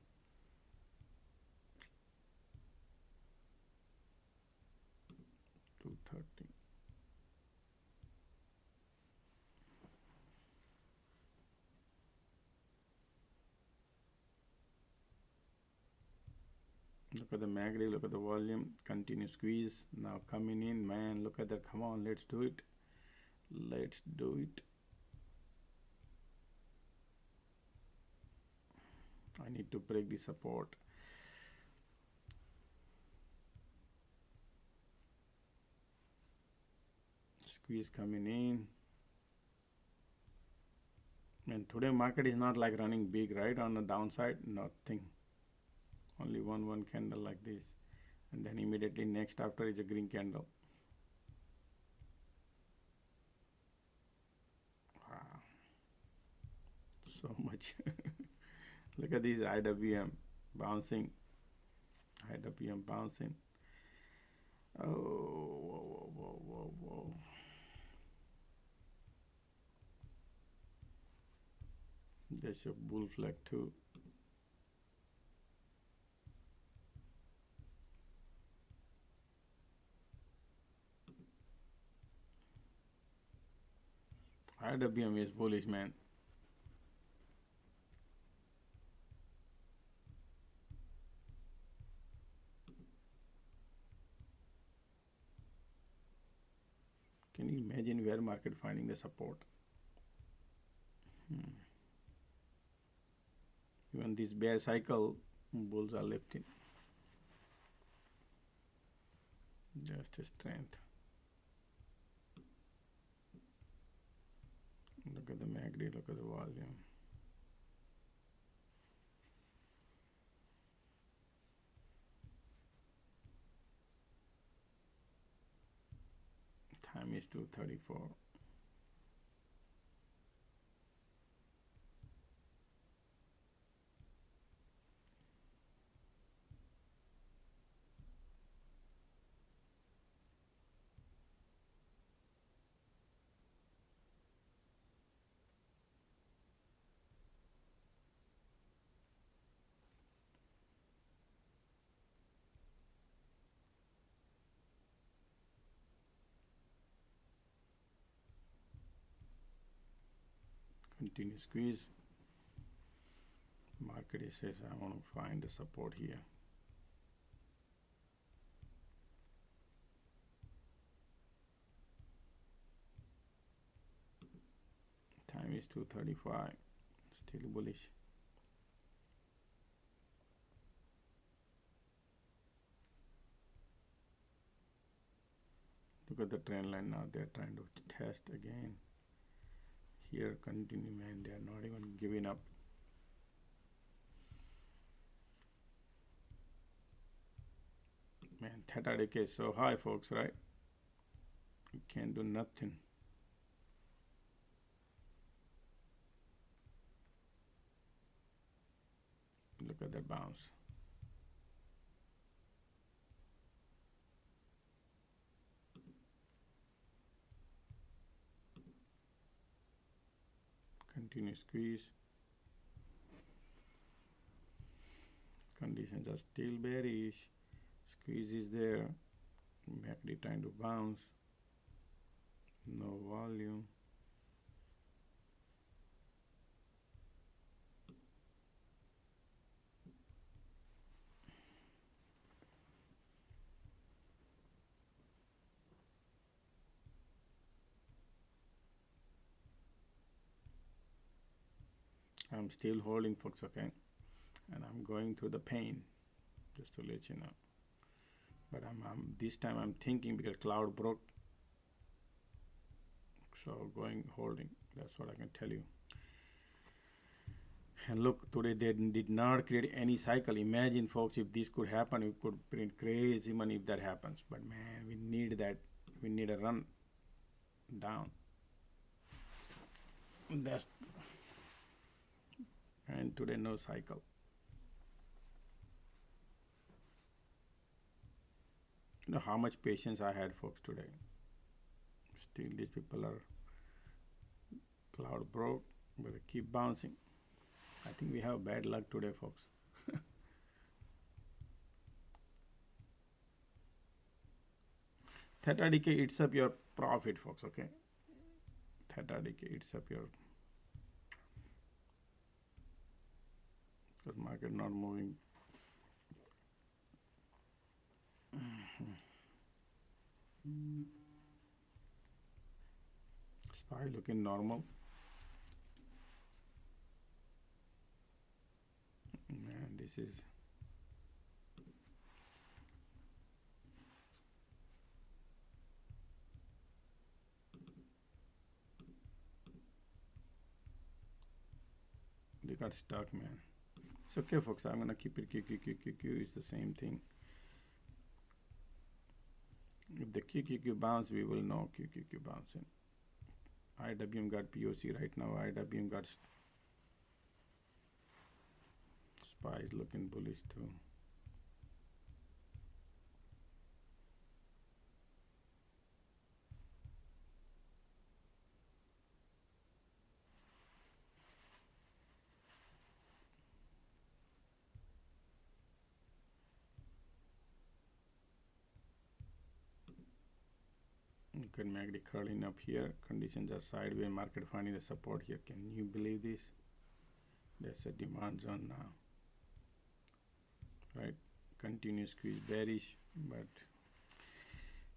Look at the MACD, look at the volume, continue squeeze, now coming in, man, look at that, come on, let's do it, let's do it. I need to break the support. Squeeze coming in. And today market is not like running big, right? On the downside, nothing. Only one candle like this. and then immediately next after is a green candle. Wow, so much. Look at these IWM bouncing, IWM bouncing. Oh, whoa, whoa, whoa, whoa. There's a bull flag too. IWM is bullish, man. Can you imagine where market finding the support? Even this bear cycle, bulls are lifting. Just a strength. Look at the MACD, look at the volume. Time is 2:34. Continue squeeze. Market says I want to find the support here. Time is 2:35. Still bullish. Look at the trend line now. They're trying to test again. Here, continue, man. They are not even giving up. Man, theta decay is so high, folks, right? You can't do nothing. Look at that bounce. Continue squeeze. Conditions are still bearish. Squeeze is there. MACD trying to bounce. No volume. I'm still holding, folks, okay? And I'm going through the pain, just to let you know. But this time I'm thinking because cloud broke. So going holding, that's what I can tell you. And look, today they did not create any cycle. Imagine, folks, if this could happen, we could print crazy money if that happens. But man, we need that. We need a run down. That's, and today no cycle. You know how much patience I had, folks, today. Still these people are cloud broke, but they keep bouncing. I think we have bad luck today, folks. Theta decay eats up your profit, folks, okay? Theta decay eats up your, because market not moving. SPY looking normal. Man, this is they got stuck, man. It's okay, folks. I'm gonna keep it Q. It's the same thing. If the QQQ bounce, we will know QQQ bouncing. IWM got POC right now. IWM got SPY is looking bullish too. Look at MACD curling up here. Conditions are sideways. Market finding the support here. Can you believe this? There's a demand zone now. Right? Continuous squeeze bearish, but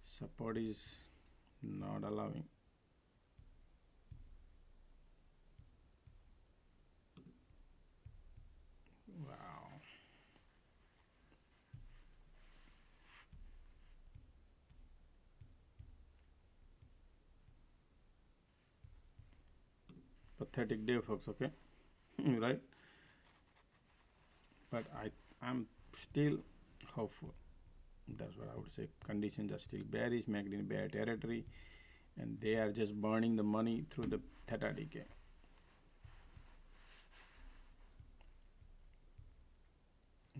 support is not allowing. Wow. Pathetic day, folks, okay? Right? But I'm still hopeful. That's what I would say. Conditions are still bearish, MACD in bear territory, and they are just burning the money through the theta decay.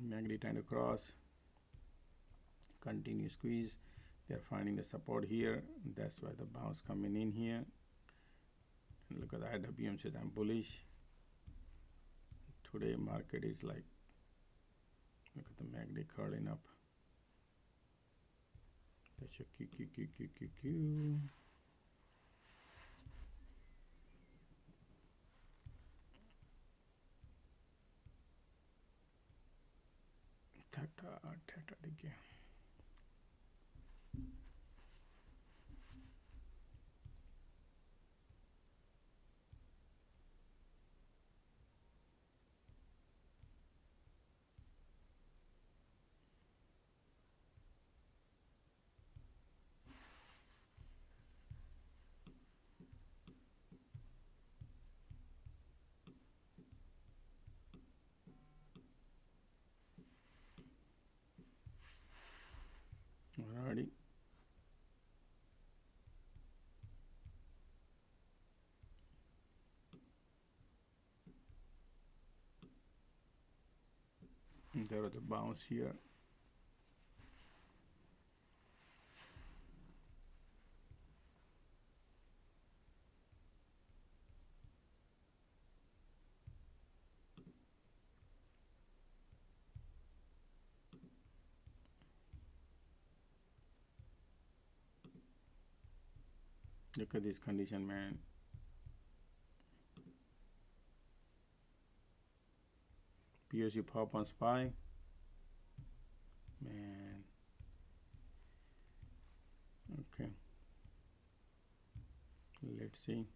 MACD trying to cross, continue squeeze. They're finding the support here. That's why the bounce coming in here. And look at the IWM says I'm bullish. Today market is like, look at the MACD curling up. That's your QQQQQQ. Theta decay. Alrighty. And there was a bounce here. Look at this condition, man. POC pop on SPY. Man. Okay. Let's see.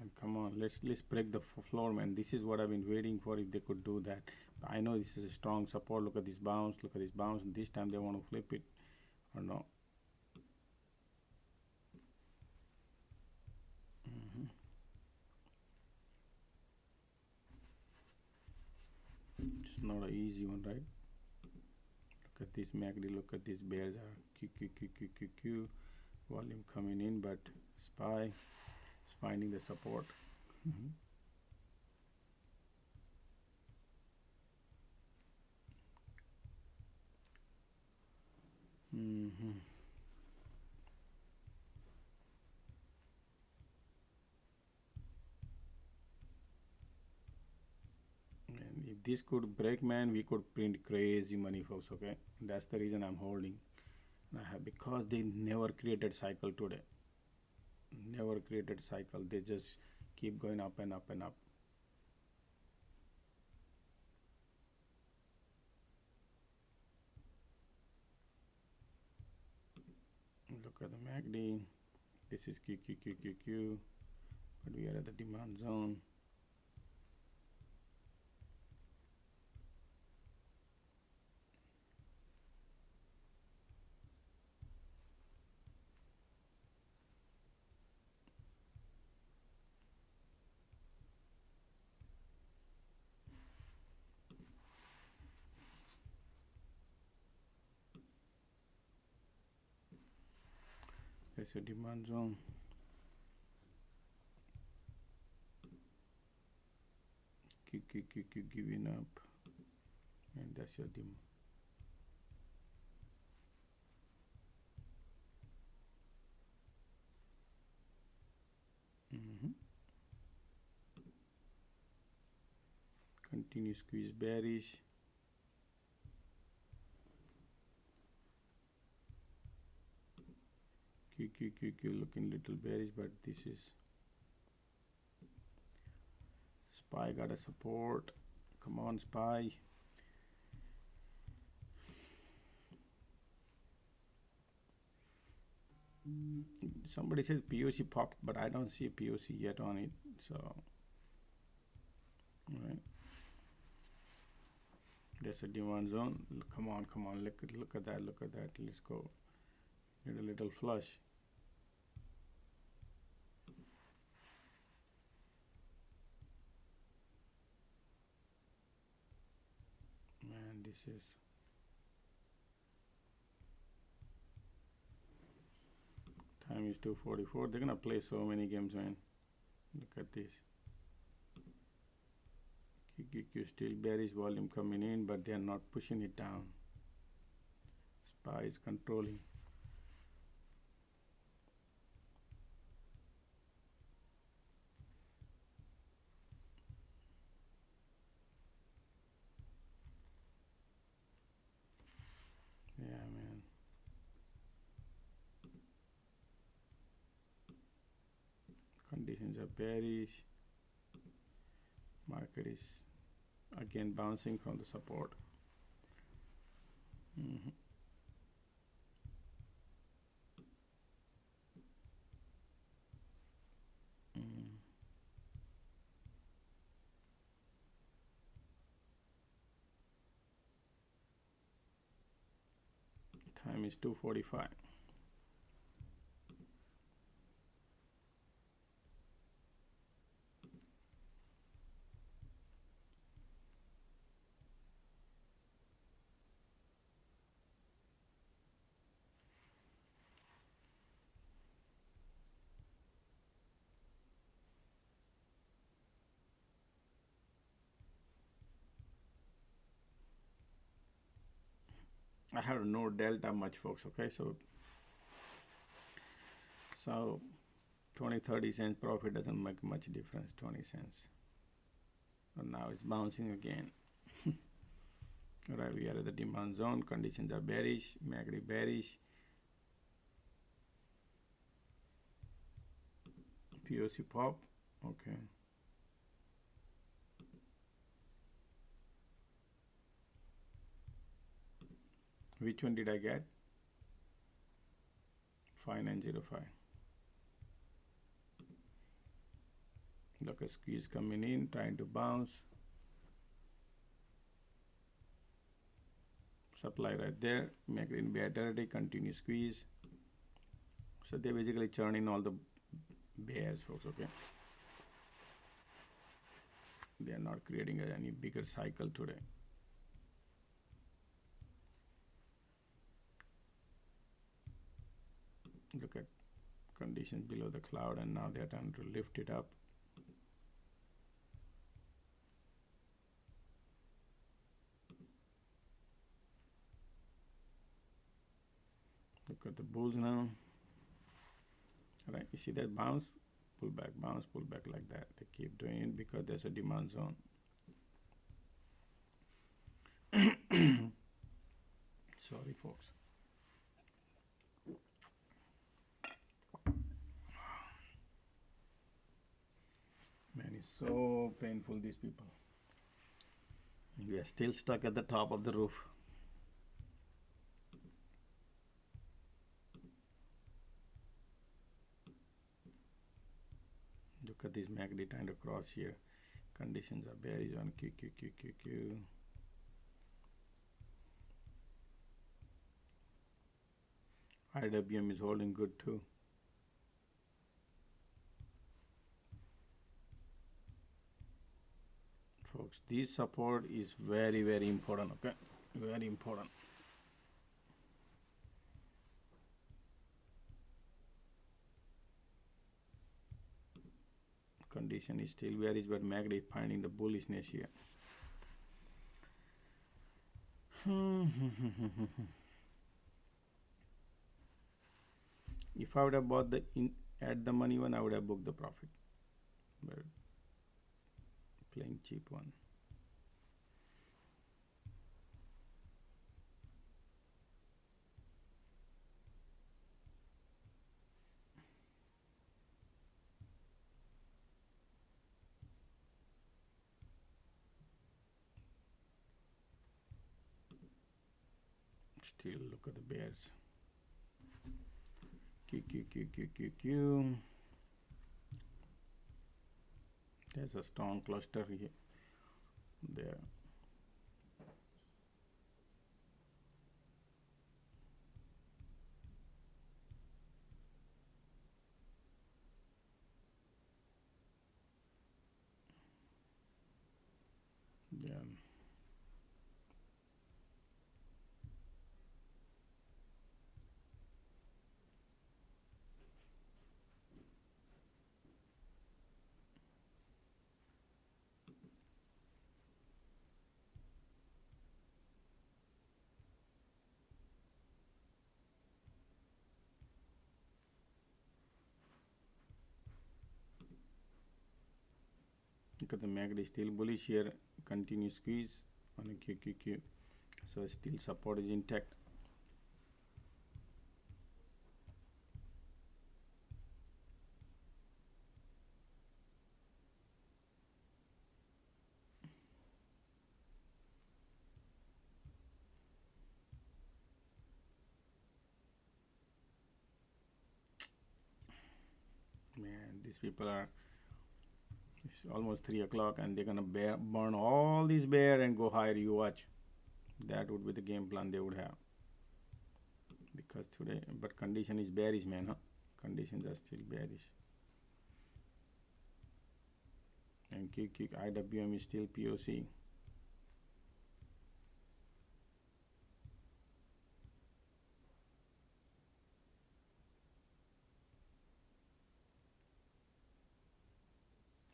And come on, let's break the floor, man. This is what I've been waiting for, if they could do that. But I know this is a strong support. Look at this bounce, look at this bounce, and this time they want to flip it or no. It's not an easy one, right? Look at this MACD, look at these bears are QQQQQQ, volume coming in, but SPY is finding the support. And if this could break, man, we could print crazy money, folks, okay? That's the reason I'm holding. Because they never created cycle today. Never created cycle. They just keep going up and up and up. Look at the MACD. This is QQQQQ, but we are at the demand zone. There's a demand zone. Keep giving up, and that's your demand. Continue squeeze bearish. Q looking little bearish, but this is SPY got a support. Come on, SPY. Somebody says POC popped, but I don't see a POC yet on it. So, right. There's a demand zone. Come on. Look at that. Let's go. Need a little flush. Man, this is time is 2:44. They're gonna play so many games, man. Look at this. QQQ still bearish, volume coming in, but they are not pushing it down. SPY is controlling. Yeah, man. Conditions are bearish. Market is again bouncing from the support. Time is 2:45. I have no delta much, folks. Okay, so 20-30 cents profit doesn't make much difference. 20 cents. And now it's bouncing again. Alright, we are at the demand zone. Conditions are bearish. MACD bearish. POC pop. Okay. Which one did I get? 5905. Look, a squeeze coming in, trying to bounce. Supply right there. Make it in bearish, continue squeeze. So they basically churn in all the bears, folks. Okay. They are not creating any bigger cycle today. Look at conditions below the cloud, and now they are trying to lift it up. Look at the bulls now. Right, you see that bounce, pull back, bounce, pull back like that. They keep doing it because there's a demand zone. Sorry, folks. Man, it's so painful, these people. We are still stuck at the top of the roof. Look at this MACD trying to cross here. Conditions are bearish on QQQQQ. IWM is holding good too. Folks, this support is very, very important. Okay, very important. Condition is still bearish, but MACD is finding the bullishness here. If I would have bought the at the money one, I would have booked the profit, but playing cheap one. Still look at the bears. Q. There's a strong cluster here. There. Yeah. Look at the MACD still bullish here, continue squeeze on a QQQ, so still support is intact. Man, these people are, it's almost 3 o'clock and they're gonna burn all these bear and go higher. You watch. That would be the game plan they would have. Because today, but condition is bearish, man, huh? Conditions are still bearish. And IWM is still POC.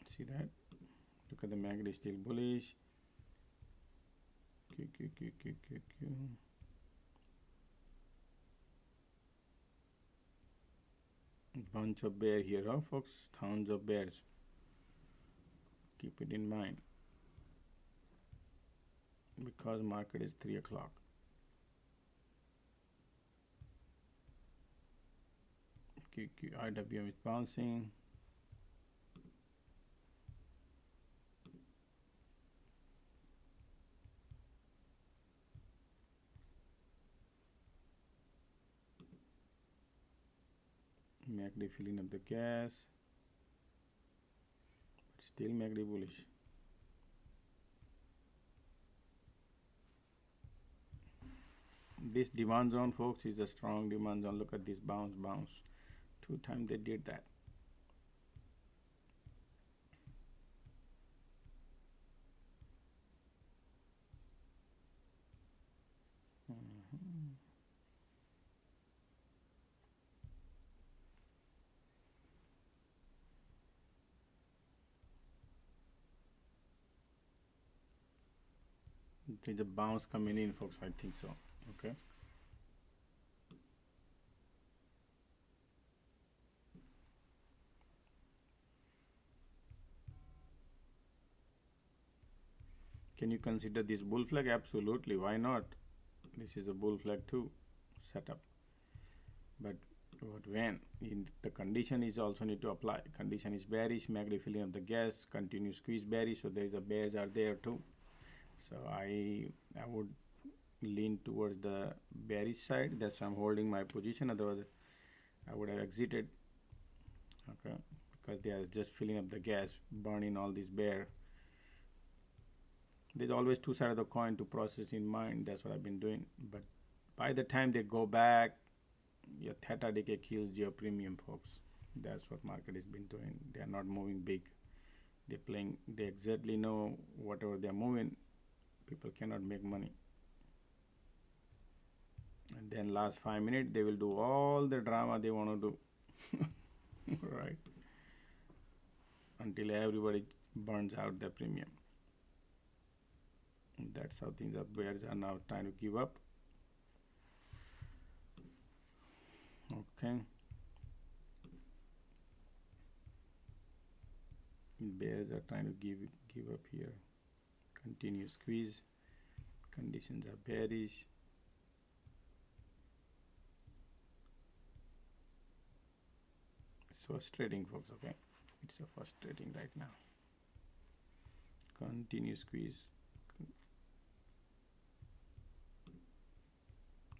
See that? Look at the MACD still bullish. Q. Bunch of bear here, huh, folks? Tons of bears. Keep it in mind. Because market is 3 o'clock. IWM is bouncing. MACD filling up the gas, but still MACD bullish. This demand zone, folks, is a strong demand zone. Look at this bounce. 2 times they did that. There's a bounce coming in, folks. I think so. Okay. Can you consider this bull flag? Absolutely. Why not? This is a bull flag too. Setup. But when in the condition is also need to apply. Condition is bearish. MACD filling up the gas. Continue squeeze bearish. So there is a bears are there too. So I would lean towards the bearish side. That's why I'm holding my position. Otherwise, I would have exited. Okay, because they are just filling up the gas, burning all this bear. There's always 2 sides of the coin to process in mind. That's what I've been doing. But by the time they go back, your theta decay kills your premium, folks. That's what market has been doing. They are not moving big. They're playing. They exactly know whatever they're moving. People cannot make money. And then last 5 minutes, they will do all the drama they want to do. Right. until everybody burns out the premium. And that's how things are. Bears are now trying to give up. Okay. Bears are trying to give up here. Continue squeeze. Conditions are bearish. It's frustrating, folks. Okay, it's a frustrating right now. Continue squeeze.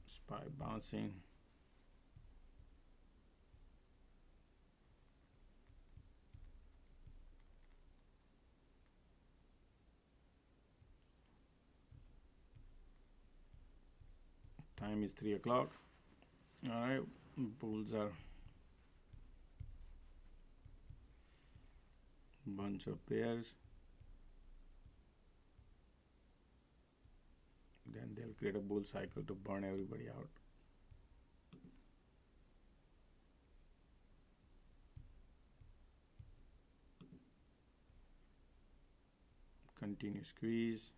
SPY bouncing. Time is 3 o'clock. All right, bulls are bunch of pairs. Then they'll create a bull cycle to burn everybody out. Continue squeeze.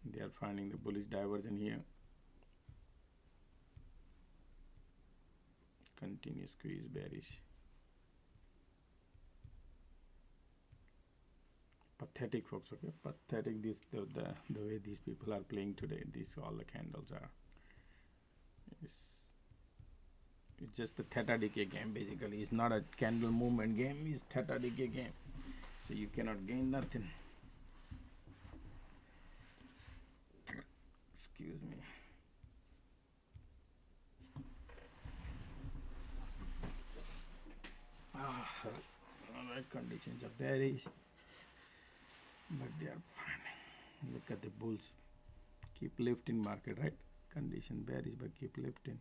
They are finding the bullish diversion here. Continue squeeze, bearish. Pathetic, folks. Okay, pathetic. This the way these people are playing today. These all the candles are. It's just the theta decay game. Basically, it's not a candle movement game. It's theta decay game. So you cannot gain nothing. Excuse me. Alright, conditions are bearish, but they are fine. Look at the bulls. Keep lifting market, right? Condition bearish, but keep lifting.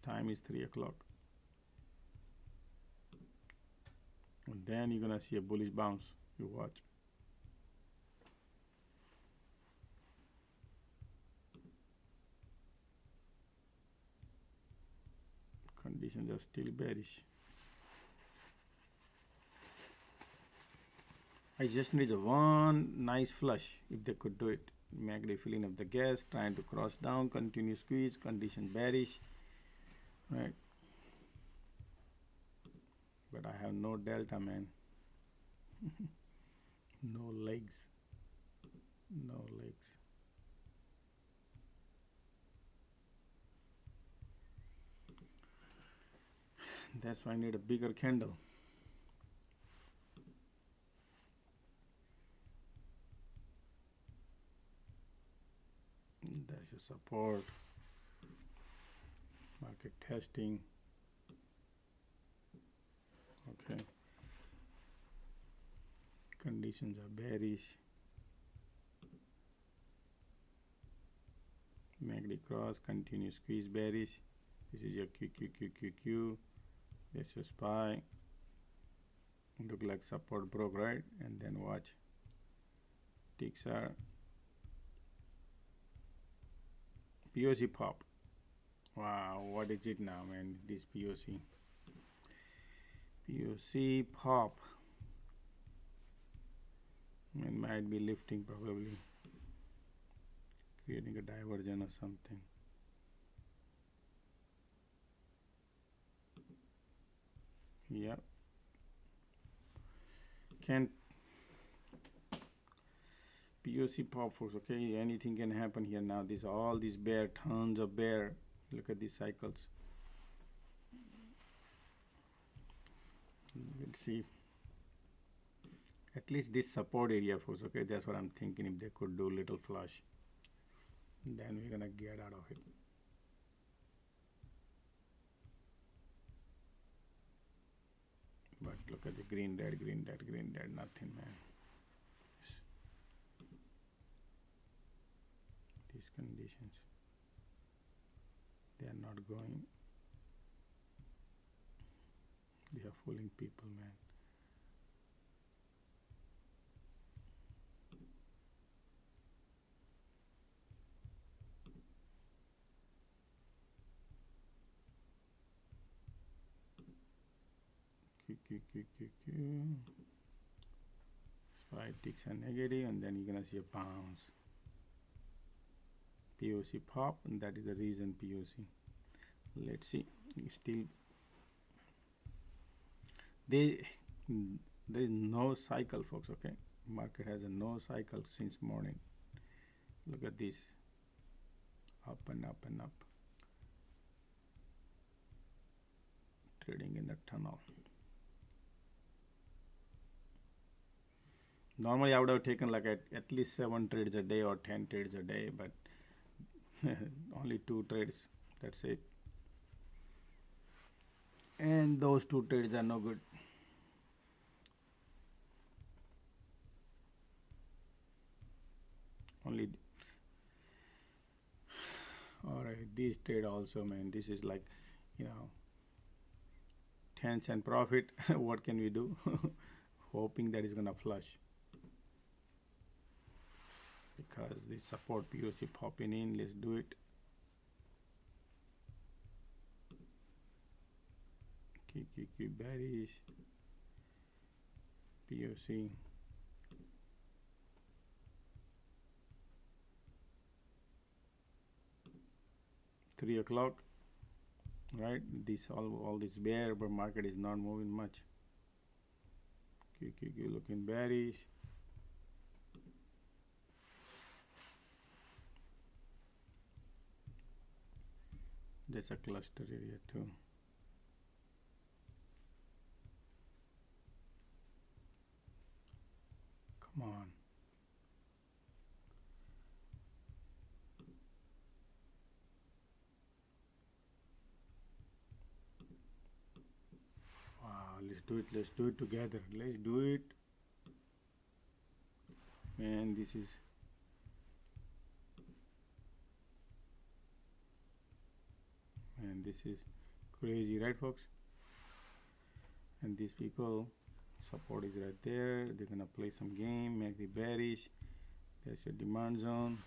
Time is 3 o'clock. And then you're gonna see a bullish bounce. You watch. Conditions are still bearish. I just need one nice flush if they could do it. MACD filling up the gas, trying to cross down, continue squeeze, condition bearish. Right. But I have no delta, man. No legs. No legs. That's why I need a bigger candle. That's your support. Market testing. Okay. Conditions are bearish. MACD cross, continue squeeze, bearish. This is your QQQQQ. That's your SPY. Look like support broke, right? And then watch. Ticks are POC pop. Wow, what is it now, man? This POC pop. It might be lifting, probably creating a diversion or something. Yep. Can't POC pop, folks. Okay, anything can happen here now. All these bear, tons of bear. Look at these cycles. Let's see. At least this support area, folks. Okay, that's what I'm thinking. If they could do little flush, then we're gonna get out of it. But look at the green, red, green, red, green, red. Nothing, man. These conditions, they are not going. They are fooling people, man. SPY ticks are negative, and then you're gonna see a bounce. POC pop, and that is the reason POC. Let's see. Still, there is no cycle, folks. Okay, market has a no cycle since morning. Look at this, up and up and up, trading in the tunnel. Normally I would have taken like at least 7 trades a day or 10 trades a day, but only 2 trades, that's it. And those 2 trades are no good. Only alright, this trade also, man, this is like, 10-cent profit. What can we do? Hoping that is gonna flush, because this support POC popping in. Let's do it. QQQ bearish, POC. Three o'clock, right? This all this bear, but market is not moving much. QQQ looking bearish. There's a cluster area too. Come on. Wow, let's do it. Let's do it together. Let's do it. Man, this is crazy, right, folks? And these people, support is right there. They're gonna play some game, make the bearish. There's a demand zone.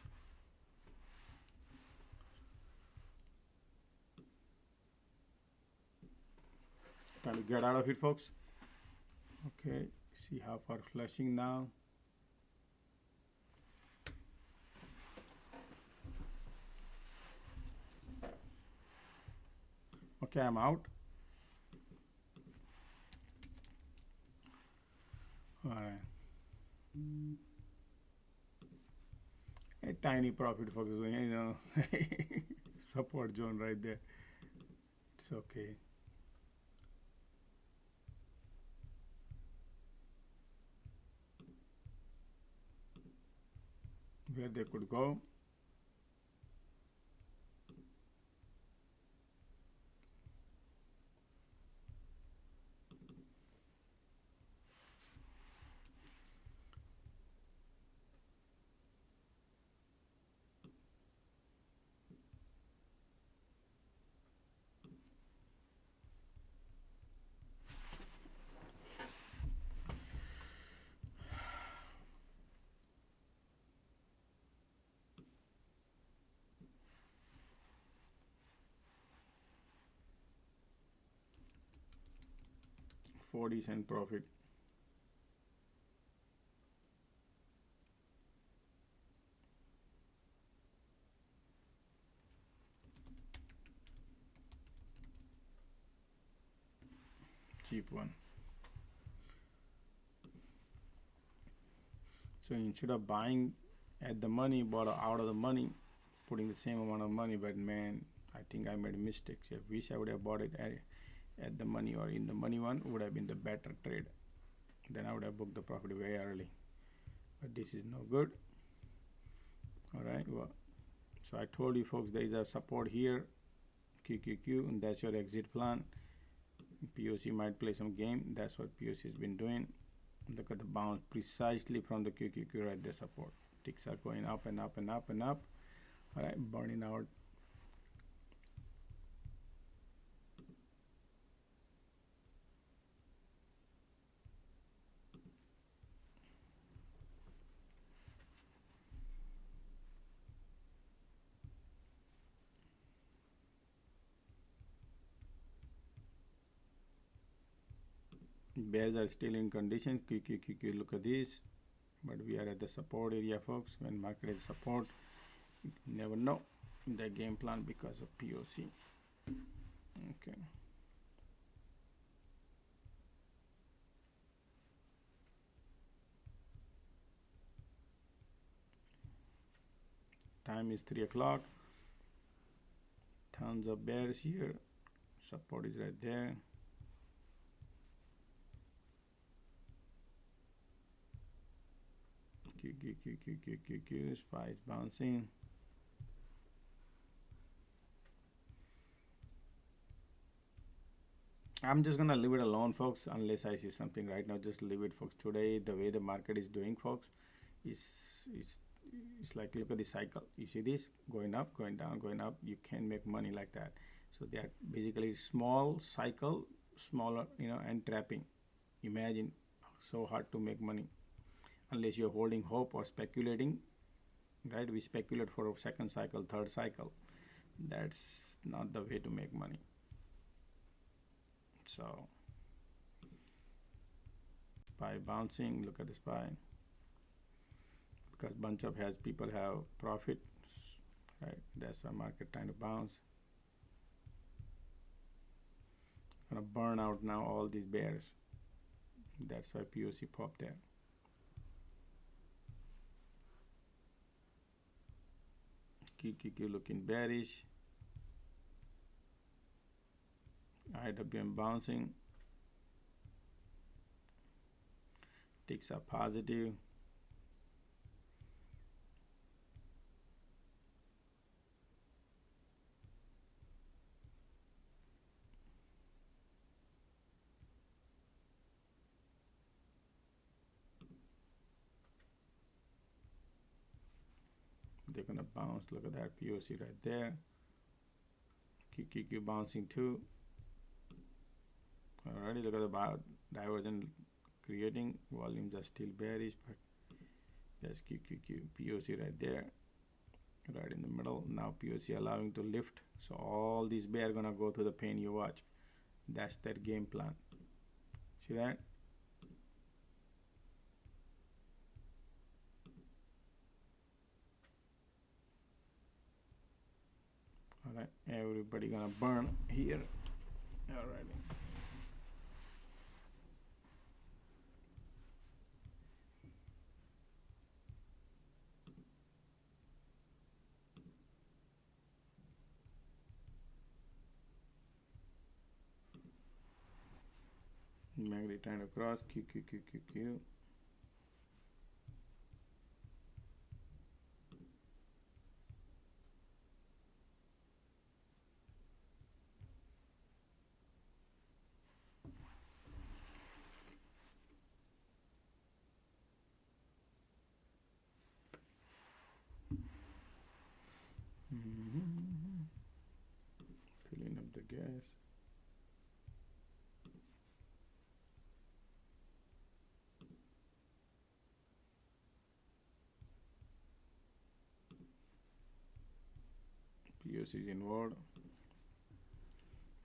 Try to get out of it, folks. Okay, see how far flashing now. Okay, I'm out. All right. A tiny profit, folks. Support zone right there. It's okay. Where they could go. $0.40 profit. Cheap one. So instead of buying at the money, bought out of the money, putting the same amount of money, but man, I think I made mistakes. I wish I would have bought it at the money or in the money one, would have been the better trade. Then I would have booked the profit very early. But this is no good. Alright, well, so I told you folks, there is a support here, QQQ, and that's your exit plan. POC might play some game. That's what POC has been doing. Look at the bounce precisely from the QQQ right there, support. Ticks are going up and up and up and up. Alright, burning out. Bears are still in condition. Quick, look at this. But we are at the support area, folks. When market is support, you never know the game plan because of POC. Okay. Time is 3 o'clock. Tons of bears here. Support is right there. Q. SPY is bouncing. I'm just gonna leave it alone, folks, unless I see something right now. Just leave it, folks. Today, the way the market is doing, folks, is it's like, look at the cycle. You see this going up, going down, going up. You can't make money like that. So they are basically small cycle, smaller, and trapping. Imagine, so hard to make money unless you're holding hope or speculating, right? We speculate for a second cycle, third cycle. That's not the way to make money. So SPY bouncing, look at the SPY, because bunch of people have profit, right? That's why market trying to bounce. Gonna burn out now all these bears. That's why POC popped there. QQQ looking bearish. IWM bouncing. Ticks are positive. They're gonna bounce. Look at that POC right there. QQQ bouncing too. Alrighty, look at the divergence creating. Volumes are still bearish, but there's QQQ POC right there, right in the middle. Now POC allowing to lift. So all these bears are gonna go to the pain. You watch. That's their game plan. See that? Alright, everybody gonna burn here. Alright. MACD trying to cross. QQQQQ. Filling up the gas. POC is inward.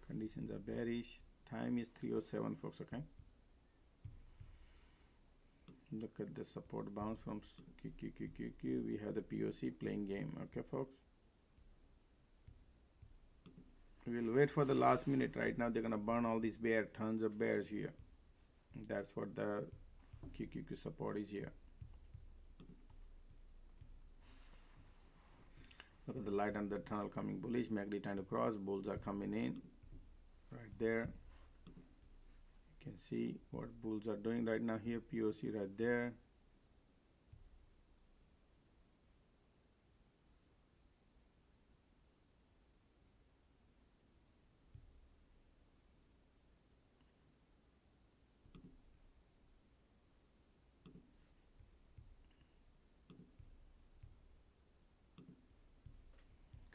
Conditions are bearish. Time is 3:07, folks. Okay. Look at the support bounce from QQQQQ. We have the POC playing game. Okay, folks. We'll wait for the last minute. Right now, they're gonna burn all these bears. Tons of bears here. That's what the QQQ support is here. Look at the light under the tunnel coming bullish. MACD trying to cross. Bulls are coming in. Right there. You can see what bulls are doing right now here. POC right there.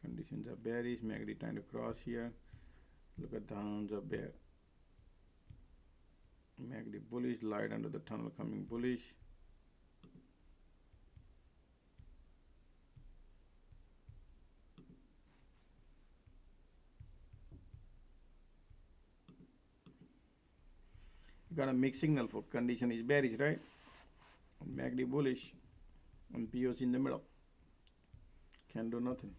Conditions are bearish. MACD trying to cross here. Look at the tons of bear. MACD bullish. Light under the tunnel coming bullish. You got a mixed signal for condition is bearish, right? MACD bullish and POC in the middle. Can do nothing.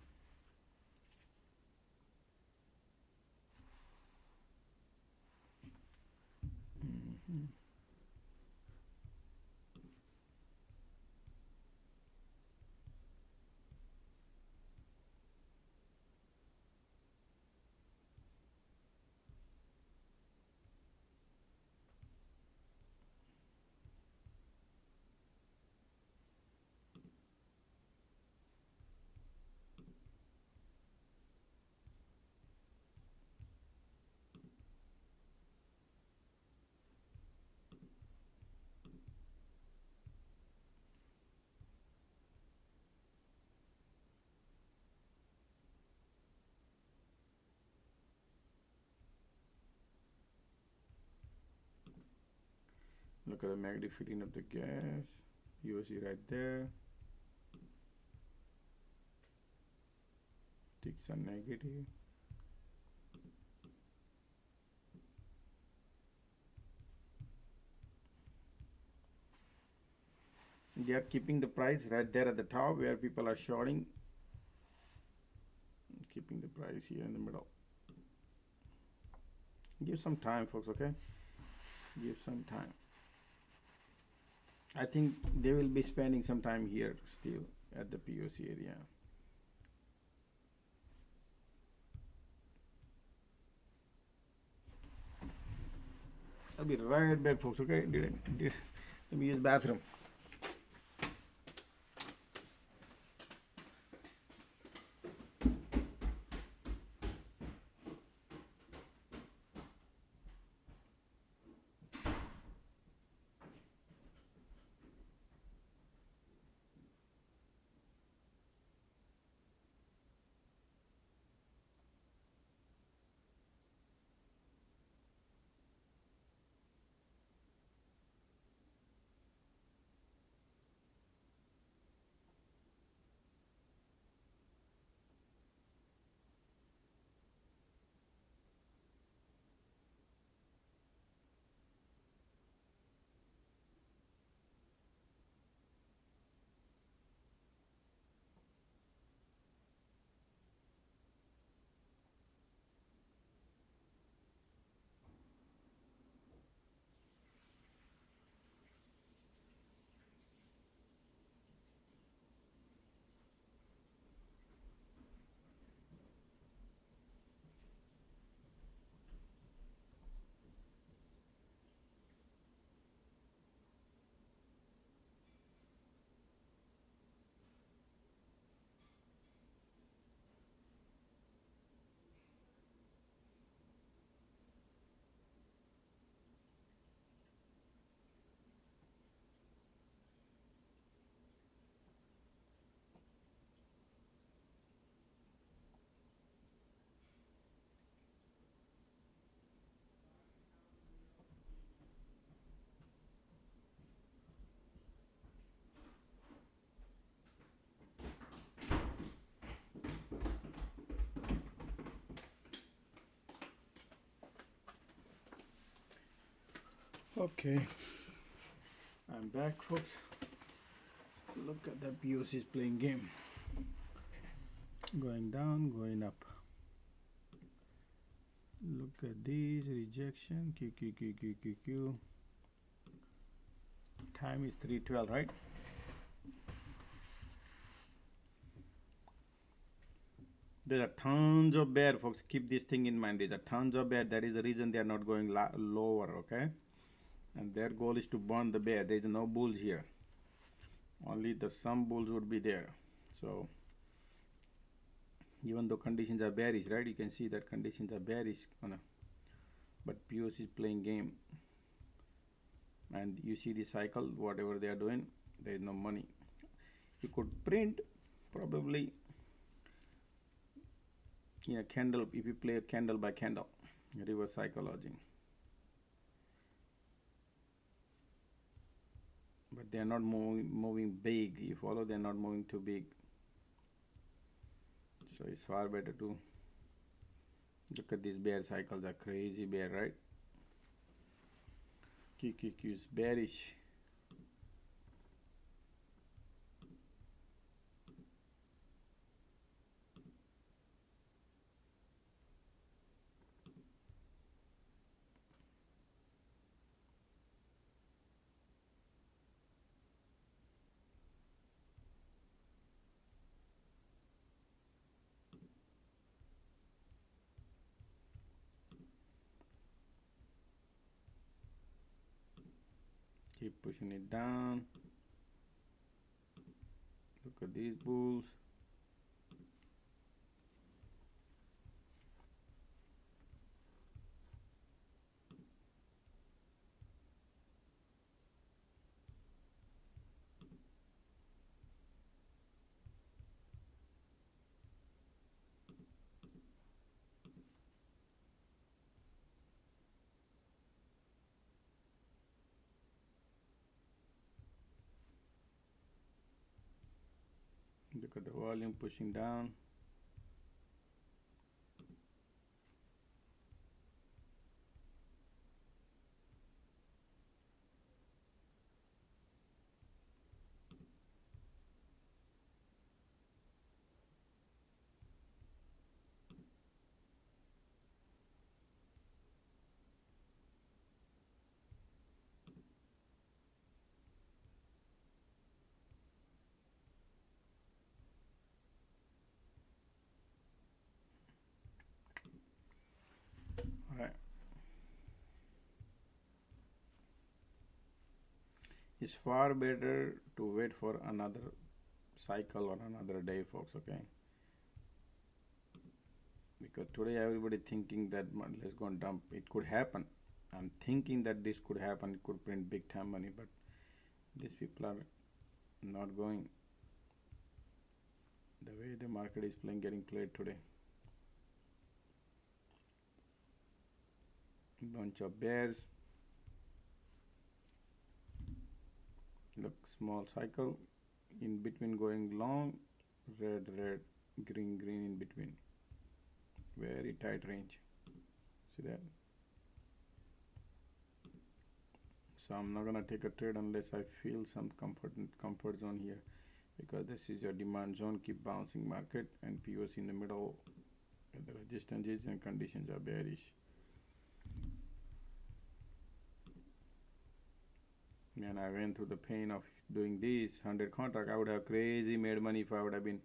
Look at the MACD filling up the gas. USD right there. Ticks are negative. They are keeping the price right there at the top where people are shorting. Keeping the price here in the middle. Give some time, folks, okay? Give some time. I think they will be spending some time here still at the POC area. I'll be right back, folks, okay? Let me use bathroom. Okay, I'm back, folks. Look at the POCs playing game. Going down, going up. Look at these rejection. Q. Time is 3:12, right? There are tons of bear, folks. Keep this thing in mind. There are tons of bear. That is the reason they are not going lower, okay? And their goal is to burn the bear. There is no bulls here. Only some bulls would be there. So even though conditions are bearish, right? You can see that conditions are bearish, but POC is playing game. And you see the cycle, whatever they are doing, there is no money. You could print probably in a candle, if you play a candle by candle, reverse psychology. But they are not moving big. You follow, they are not moving too big. So it's far better to look at these bear cycles. Are crazy bear, right? QQQ is bearish. Keep pushing it down. Look at these bulls. Look at the volume pushing down. Alright. It's far better to wait for another cycle or another day, folks, okay? Because today everybody thinking that let's go and dump. It could happen. I'm thinking that this could happen. It could print big time money, but these people are not going the way the market is getting played today. Bunch of bears. Look, small cycle in between going long, red, green, in between. Very tight range. See that? So I'm not gonna take a trade unless I feel some comfort zone here, because this is your demand zone. Keep bouncing market, and POC in the middle. The resistances and conditions are bearish. And I went through the pain of doing this 100 contract. I would have crazy made money if I would have been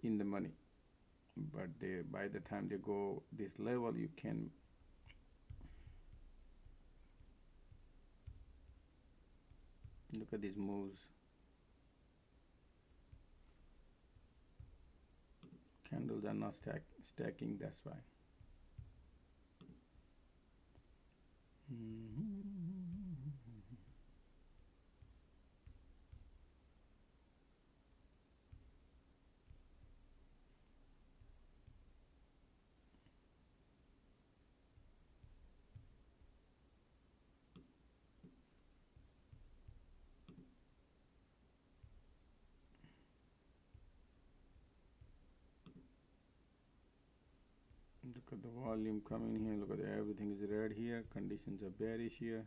in the money. But by the time they go this level, you can look at these moves. Candles are not stacking, that's why. Look at the volume coming here. Look at everything is red here. Conditions are bearish here.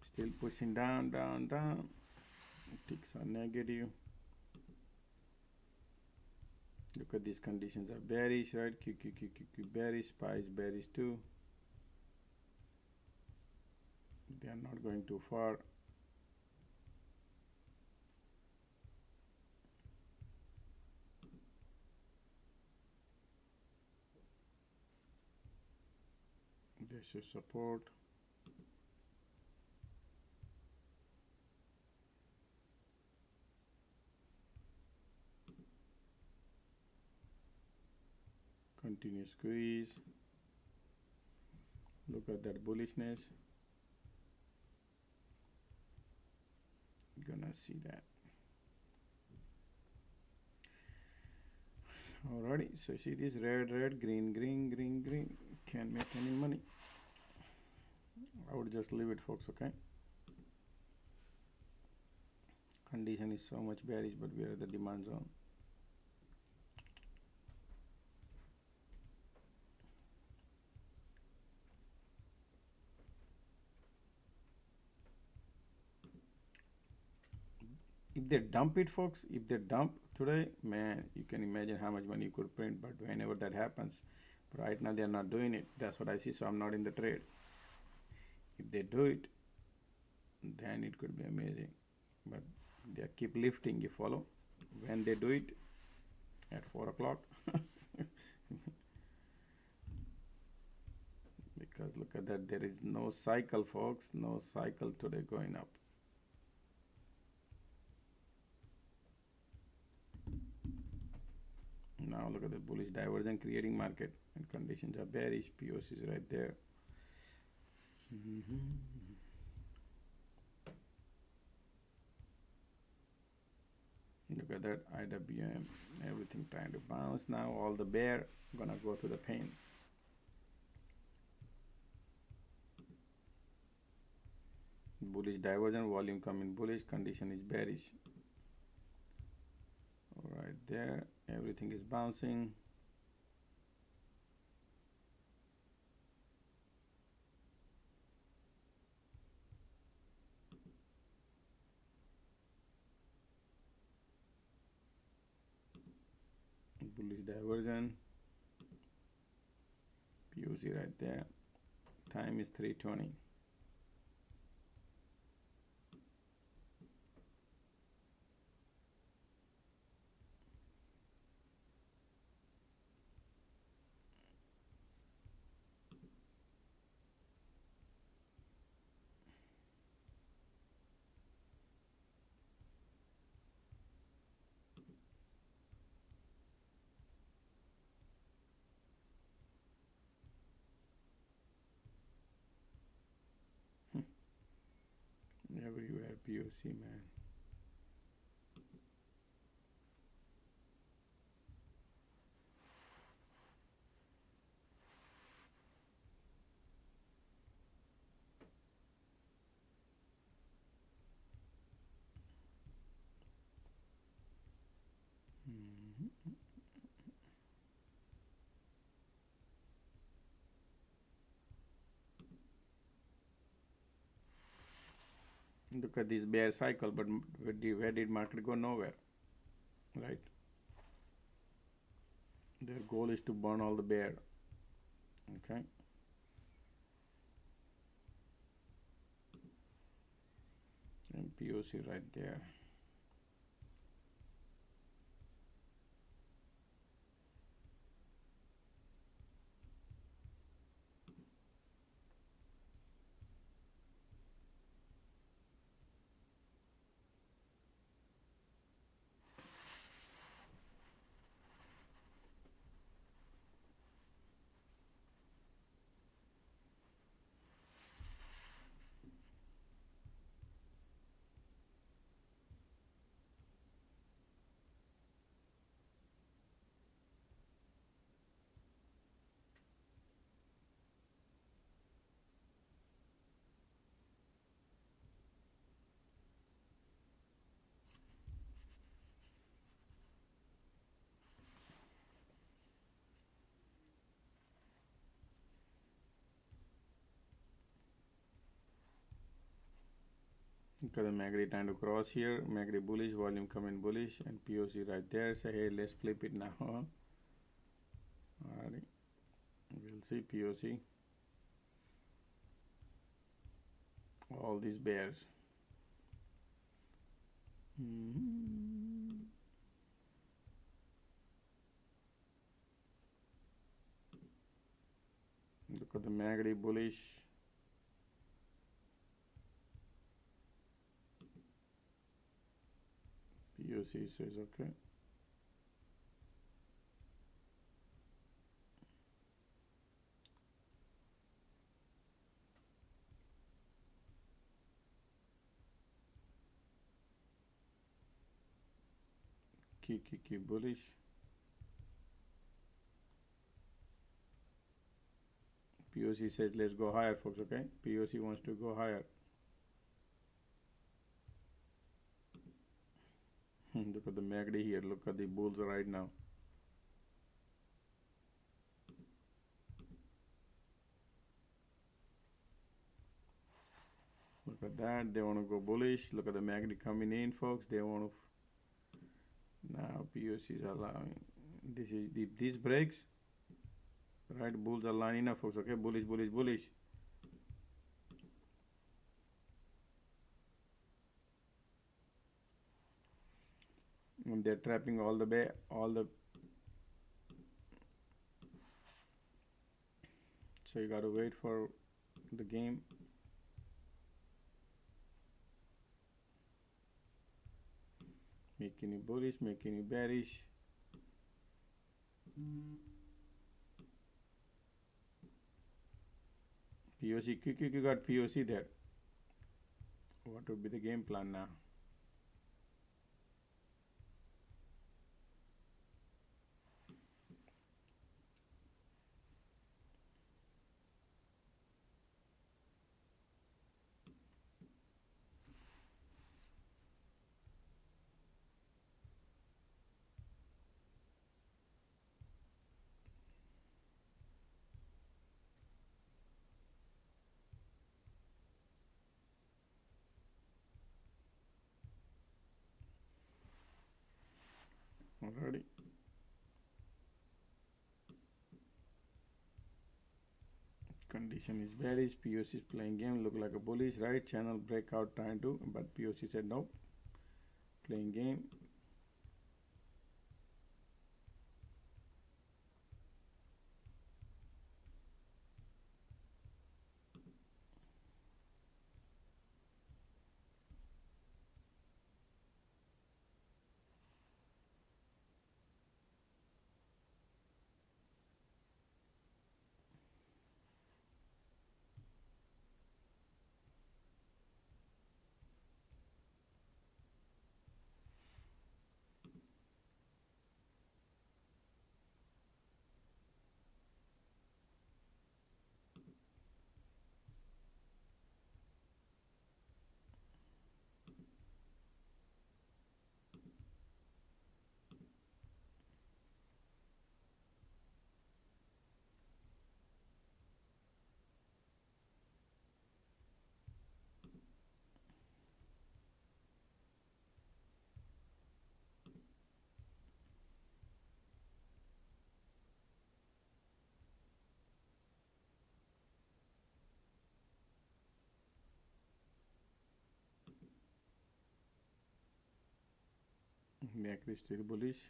Still pushing down. Ticks are negative. Look at these conditions are bearish, right? QQQQ bearish, SPY is bearish too. They are not going too far. This is support. Continuous squeeze. Look at that bullishness. gonna see that. Alrighty, so see this red, green, green, can't make any money. I would just leave it, folks, okay? Condition is so much bearish, but we are at the demand zone. If they dump it, folks, if they dump today, man, you can imagine how much money you could print. But whenever that happens, but right now they're not doing it. That's what I see, so I'm not in the trade. If they do it, then it could be amazing. But they keep lifting, you follow? When they do it, at 4 o'clock. Because look at that, there is no cycle, folks, no cycle today going up. Now look at the bullish divergence creating market, and conditions are bearish. POC is right there. Look at that IWM, everything trying to bounce. Now all the bear gonna go to the pain. Bullish divergence, volume coming bullish, condition is bearish. Right there, everything is bouncing. Bullish divergence, POC right there. Time is 3:20. Everywhere POC, man. Look at this bear cycle, but where did market go? Nowhere, right? Their goal is to burn all the bear, okay? And POC right there. Look at the MACD trying to cross here. MACD bullish, volume coming bullish, and POC right there. So hey, let's flip it now. Alright, we'll see POC. All these bears. Look at the MACD bullish. POC says okay. Keep bullish. POC says let's go higher, folks. Okay, POC wants to go higher. Look at the MACD here. Look at the bulls right now. Look at that. They want to go bullish. Look at the MACD coming in, folks. They want to. Now POC is allowing. This is if this breaks, right? Bulls are lining up, folks. Okay, bullish, bullish, bullish. And they're trapping all the so you got to wait for the game. Making you bullish, making you bearish. POC, you got POC there. What would be the game plan now? Already. Condition is bearish. POC is playing game. Look like a bullish, right? Channel breakout trying to, but POC said no. Playing game. MACD is still bullish.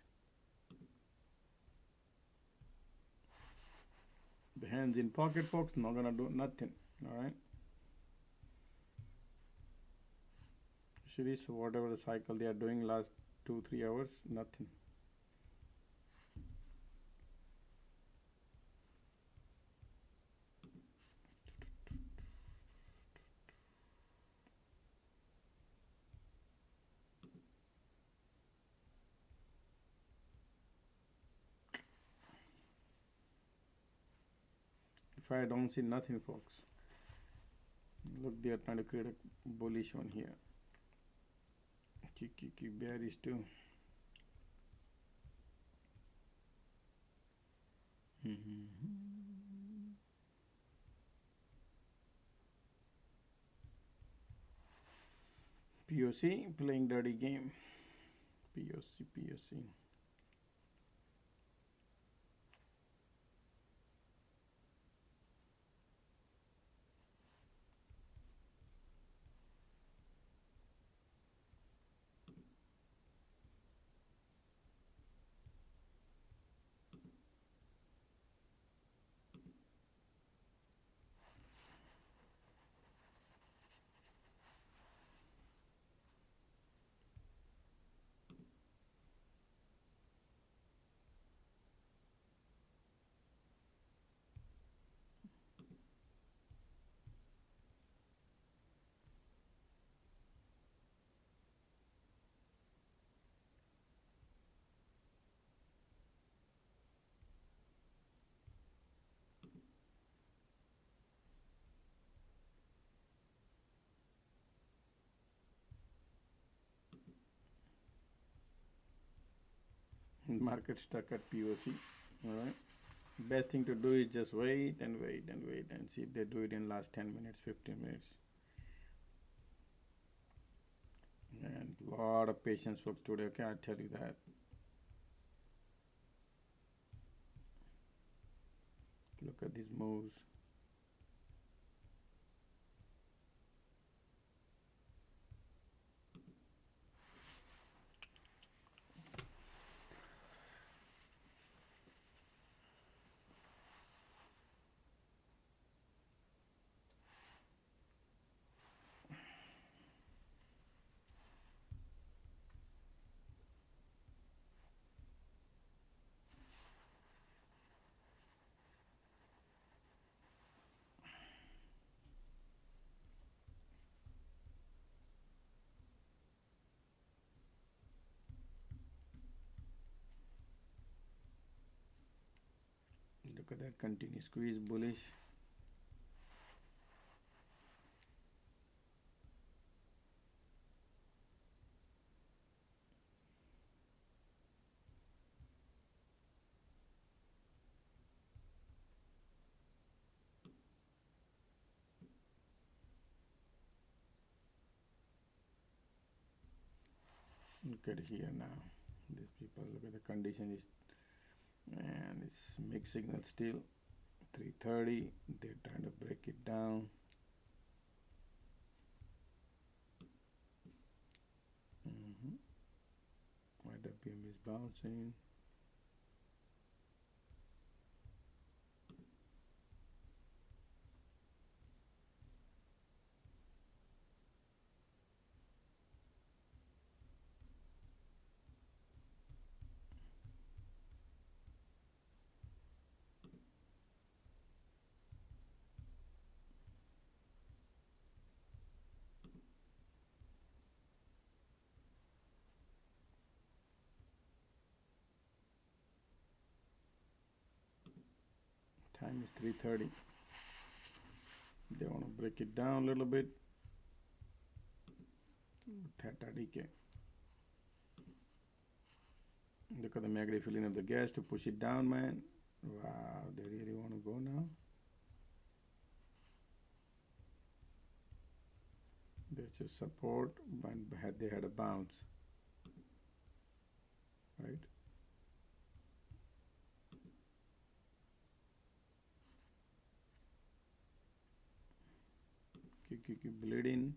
The hands in pocket, folks, not gonna do nothing. All right. See this, whatever the cycle they are doing last 2-3 hours, nothing. If I don't see nothing, folks, look, they are trying to create a bullish one here. Keep bearish too. POC playing dirty game. POC. market stuck at POC. All right. Best thing to do is just wait and wait and wait and see if they do it in last 10 minutes, 15 minutes. And a lot of patience folks today, okay, I tell you that. Look at these moves. Look at that, continuous squeeze, bullish. Look at here now. These people, look at the condition is, and it's mixed signal still. 330. They're trying to break it down. YWM is bouncing. Time is 3:30. They want to break it down a little bit. Theta decay. Look at the magnetic filling of the gas to push it down, man. Wow, they really want to go now. That's a support, but they had a bounce, right? Keep bleeding.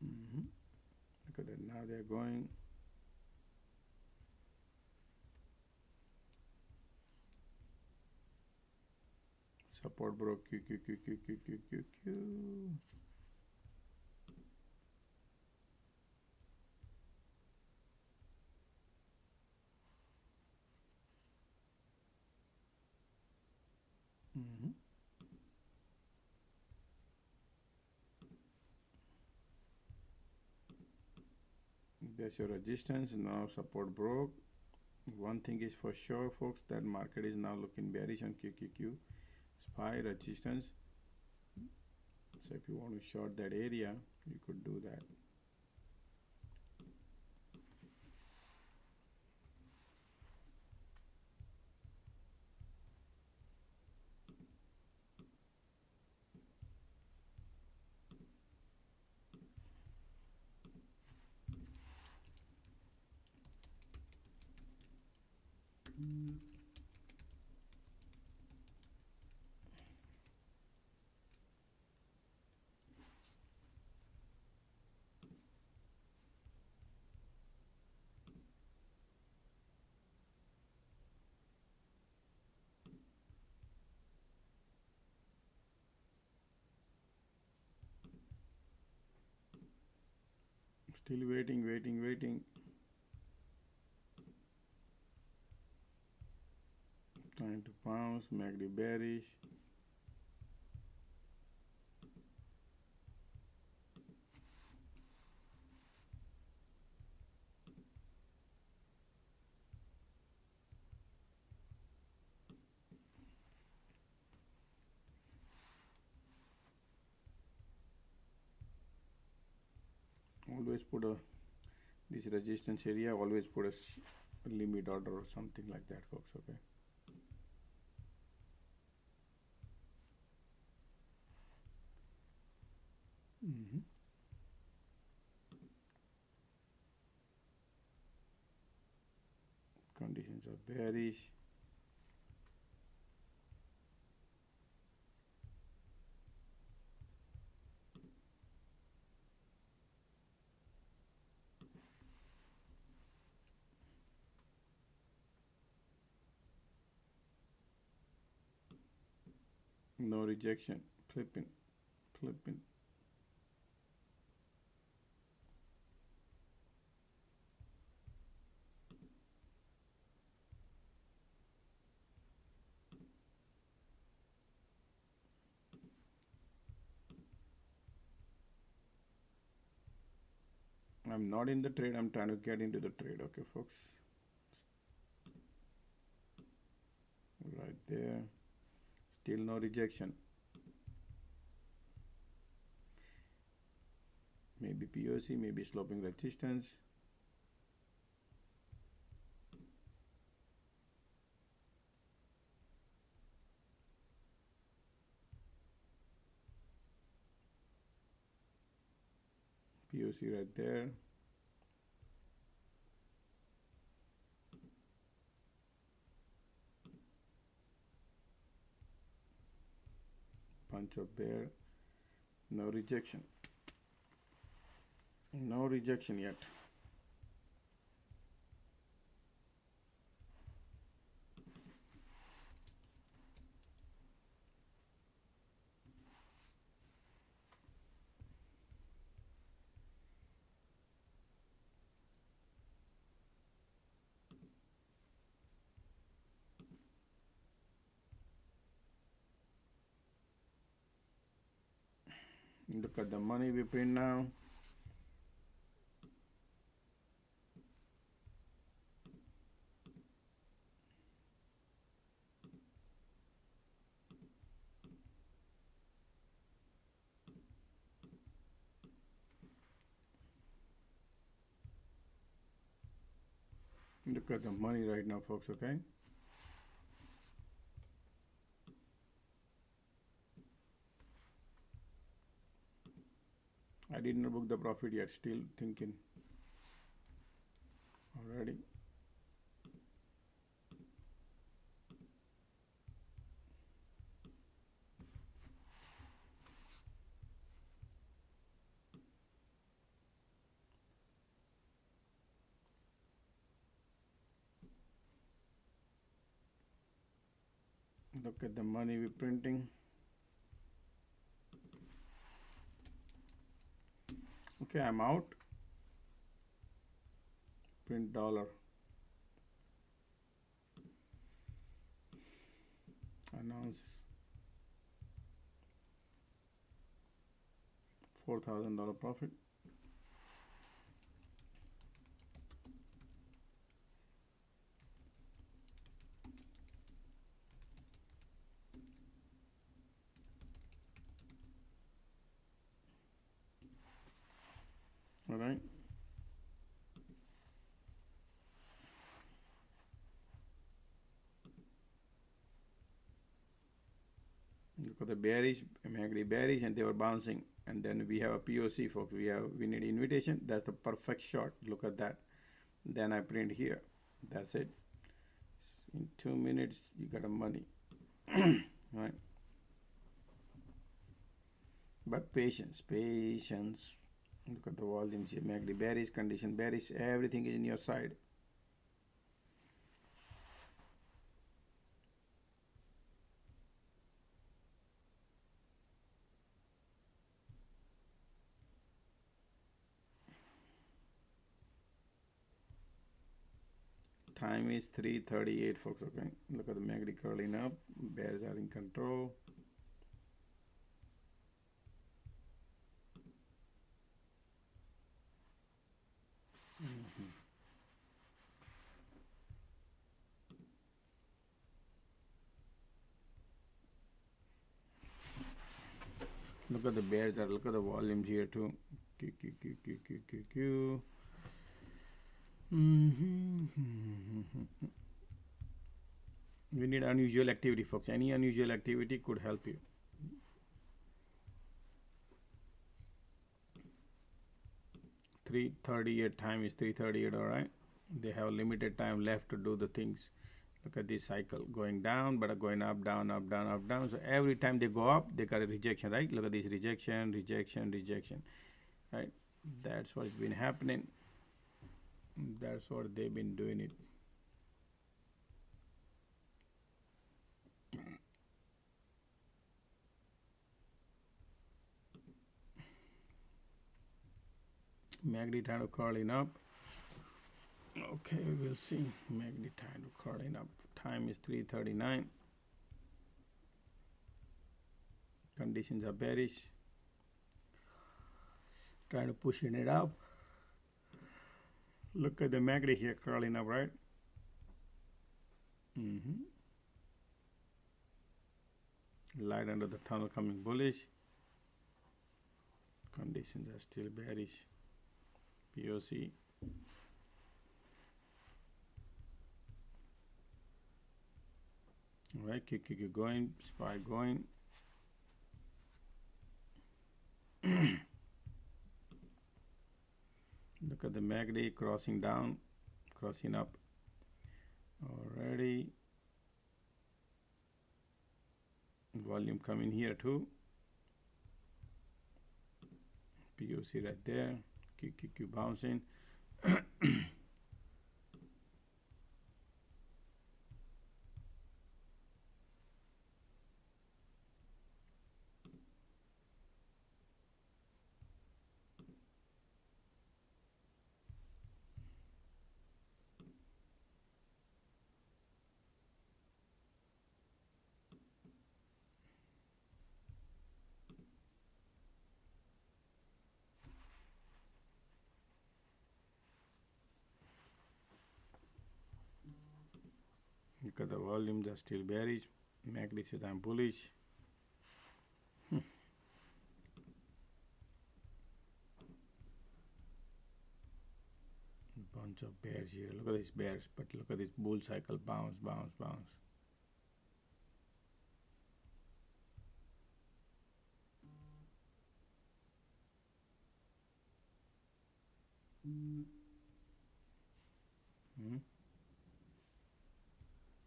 Look at that, now they're going. Support broke, Q. There's your resistance. Now support broke. One thing is for sure, folks, that market is now looking bearish on QQQ. SPY resistance. So if you want to short that area, you could do that. Still waiting. Trying to bounce, MACD bearish. Always put a This resistance area, always put a limit order or something like that, folks. Okay. Conditions are bearish. No rejection, flipping. I'm not in the trade, I'm trying to get into the trade, okay, folks. Right there, still no rejection. Maybe POC, maybe sloping resistance. POC right there. Punch of bear. No rejection. No rejection yet. Look at the money we print now. Look at the money right now, folks, okay? I didn't book the profit yet, still thinking. Already. Look at the money we're printing. Okay, I'm out. Print dollar. Announce $4,000 profit. All right. Look at the bearish, MACD bearish, and they were bouncing. And then we have a POC, folks. We need invitation. That's the perfect shot. Look at that. Then I print here. That's it. In 2 minutes, you got a money. Right? But patience. Look at the volumes here. MACD bearish, condition bearish. Everything is in your side. Time is 3:38, folks. Okay, look at the MACD curling up. Bears are in control. Look at the bears are. Look at the volumes here too. Q. We need unusual activity, folks. Any unusual activity could help you. $338 time is 338. All right, they have limited time left to do the things. Look at this cycle going down, but going up, down, up, down, up, down. So every time they go up, they got a rejection, right? Look at this rejection, rejection, rejection, right? That's what's been happening. That's what they've been doing it. MACD trying to curling up. Okay, we'll see. MACD trying to curling up. Time is 3:39. Conditions are bearish. Trying to pushing it up. Look at the MACD here curling up, right? Light under the tunnel coming bullish. Conditions are still bearish. POC. All right, keep going. SPY going. Look at the MACD crossing down, crossing up already. Volume coming here too. POC right there. Keep bouncing. Look at the volumes are still bearish. MACD says I'm bullish. Bunch of bears here. Look at these bears, but look at this bull cycle. Bounce, bounce, bounce.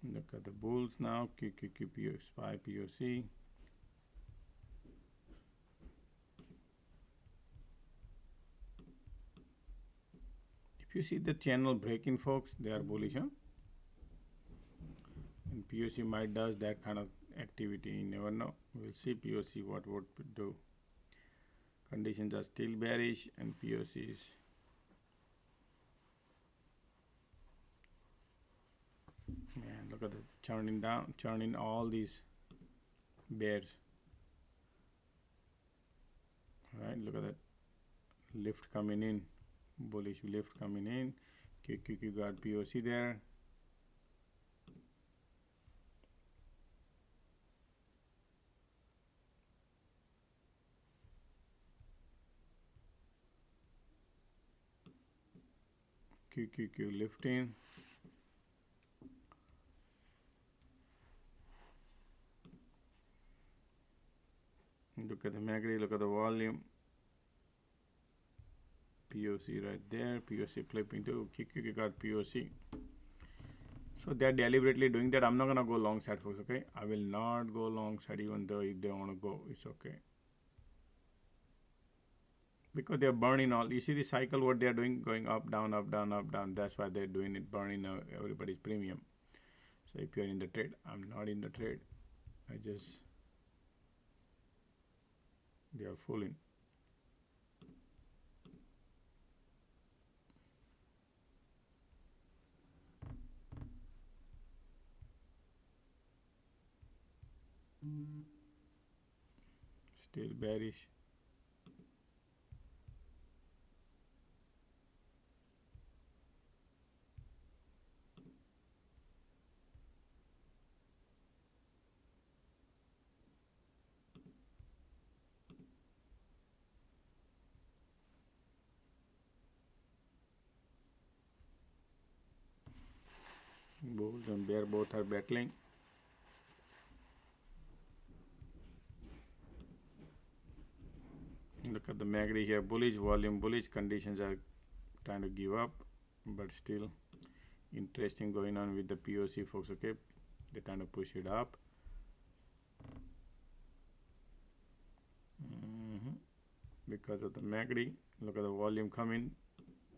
Look at the bulls now. SPY POC. If you see the channel breaking, folks, they are bullish, huh? And POC might does that kind of activity. You never know. We'll see POC what would do. Conditions are still bearish, and POC is man. Look at the churning down, churning all these bears. All right, look at that lift coming in. Bullish lift coming in. QQQ got POC there. QQQ lifting. Look at the MACD, look at the volume. POC right there, POC flipping to QQQ got POC. So they're deliberately doing that. I'm not gonna go long side, folks, okay? I will not go long side even though if they wanna go, it's okay. Because they're burning all, you see the cycle, what they're doing, going up, down, up, down, up, down. That's why they're doing it, burning everybody's premium. So if you're in the trade, I'm not in the trade. They are fooling. Still bearish. Bulls and bear both are battling. Look at the MACD here, bullish volume, bullish conditions are trying to give up, but still interesting going on with the POC, folks. Okay, they're trying to push it up. Because of the MACD, look at the volume coming,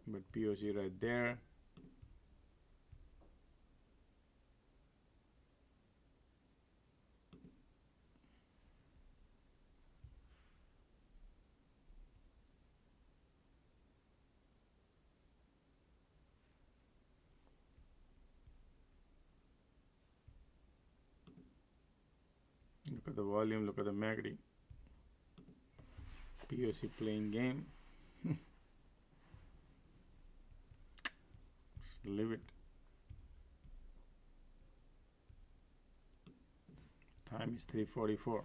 but POC right there. Look at the volume, look at the MACD. POC playing game. Just leave it. Time is 3:44.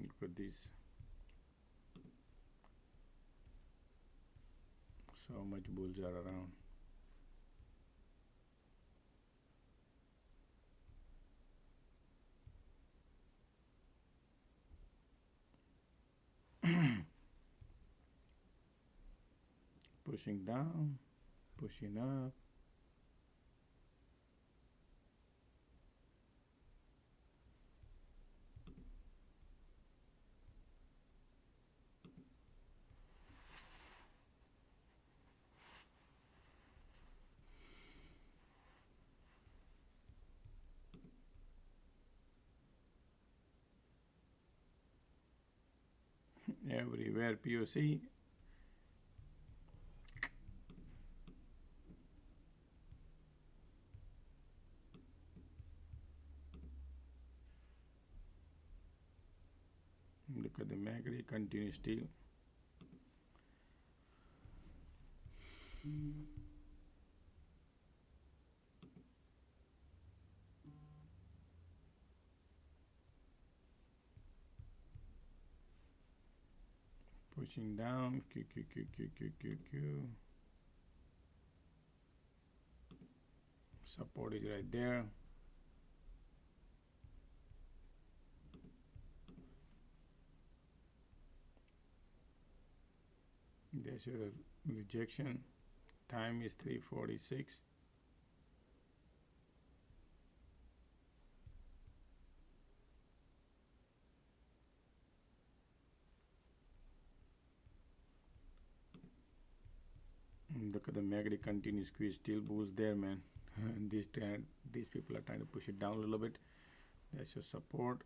Look at this. So much bulls are around. Pushing down, pushing up. Everywhere POC. Look at the MACD, continue still. Pushing down, Q. Support is right there. There's your rejection. Time is 3:46. Look at the MACD continue squeeze, still boost there, man. And these people are trying to push it down a little bit. That's your support.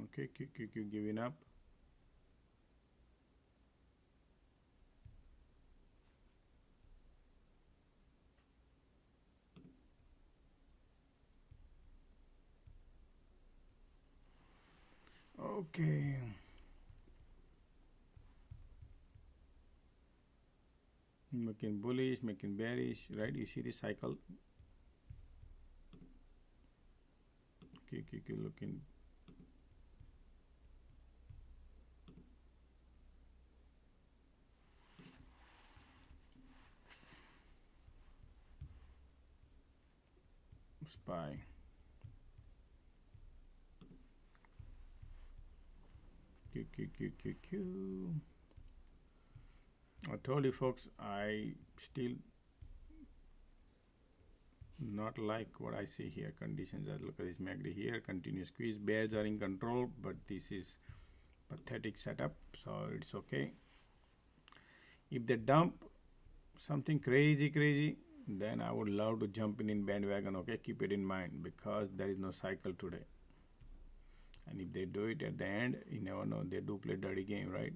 Okay, Q giving up. Okay. Making bullish, making bearish, right? You see the cycle. Q looking. SPY. Q. I told you folks, I still not like what I see here. Conditions are, look at this MACD here, continuous squeeze. Bears are in control, but this is pathetic setup, so it's okay. If they dump something crazy, then I would love to jump in bandwagon. Okay, keep it in mind, because there is no cycle today. And if they do it at the end, you never know, they do play dirty game, right?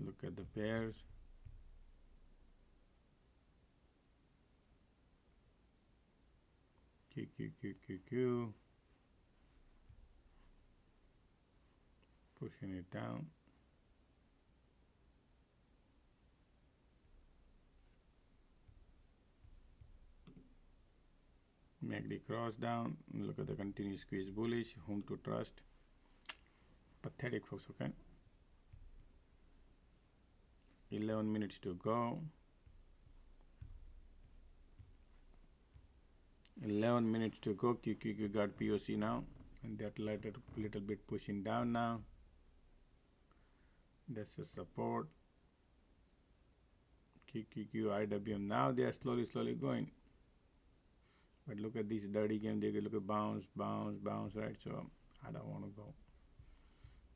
Look at the pairs. Q. pushing it down. MACD cross down. Look at the continuous squeeze bullish. Whom to trust? Pathetic, folks. Okay. 11 minutes to go. 11 minutes to go. QQQ got POC now, and that little bit pushing down now. That's a support. QQQ IWM now they are slowly going. But look at this dirty game. They look at bounce, right? So I don't want to go.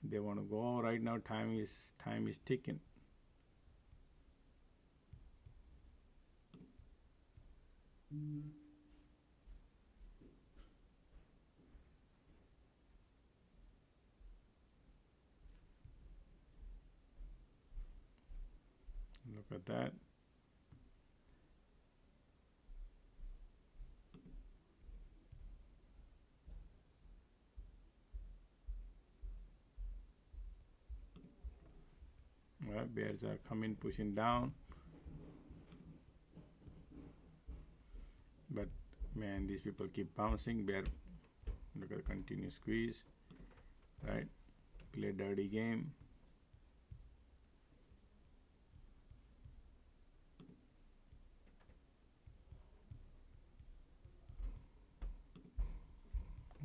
They want to go right now. Time is ticking. Look at that. Well, bears are coming, pushing down. But man, these people keep bouncing. Bear, look at the continuous squeeze, right? Play dirty game.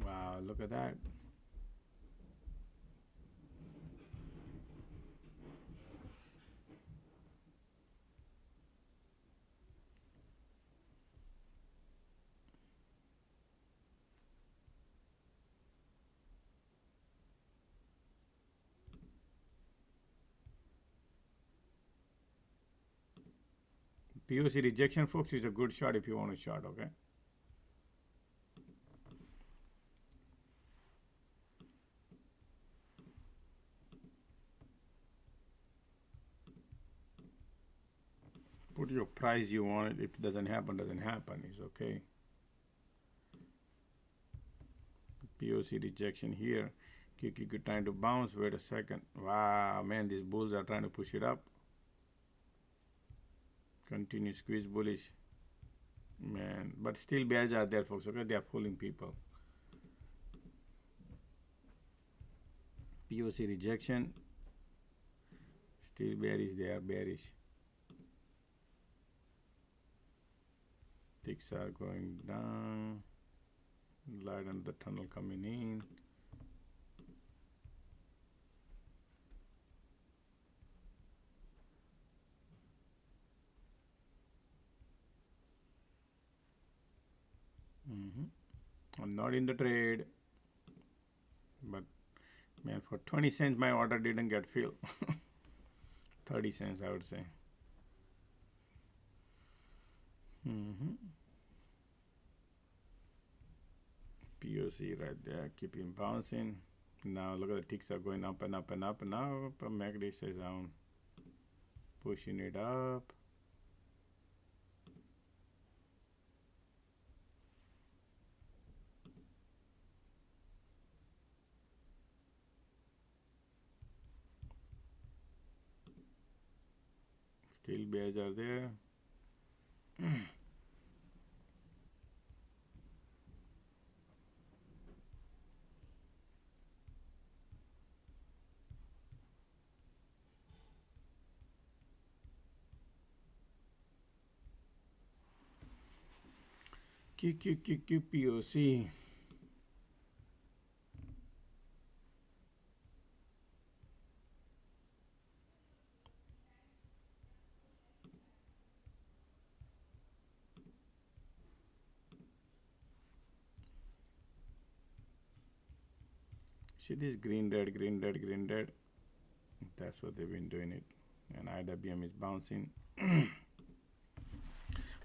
Wow, look at that. POC rejection, folks, is a good shot if you want to short, okay? Put your price you want it. If it doesn't happen, it's okay. POC rejection here. QQQ trying to bounce. Wait a second. Wow, man, these bulls are trying to push it up. Continue squeeze bullish, man, but still bears are there, folks. Okay, they are fooling people. POC rejection, still bearish. They are bearish. Ticks are going down. Light on the tunnel coming in. I'm not in the trade, but man, for 20 cents my order didn't get filled. 30 cents I would say. POC right there, keeping bouncing. Now look at the ticks are going up and up and up. Now MACD says down, pushing it up. Still bears are there. POC. See this green, red. That's what they've been doing it. And IWM is bouncing.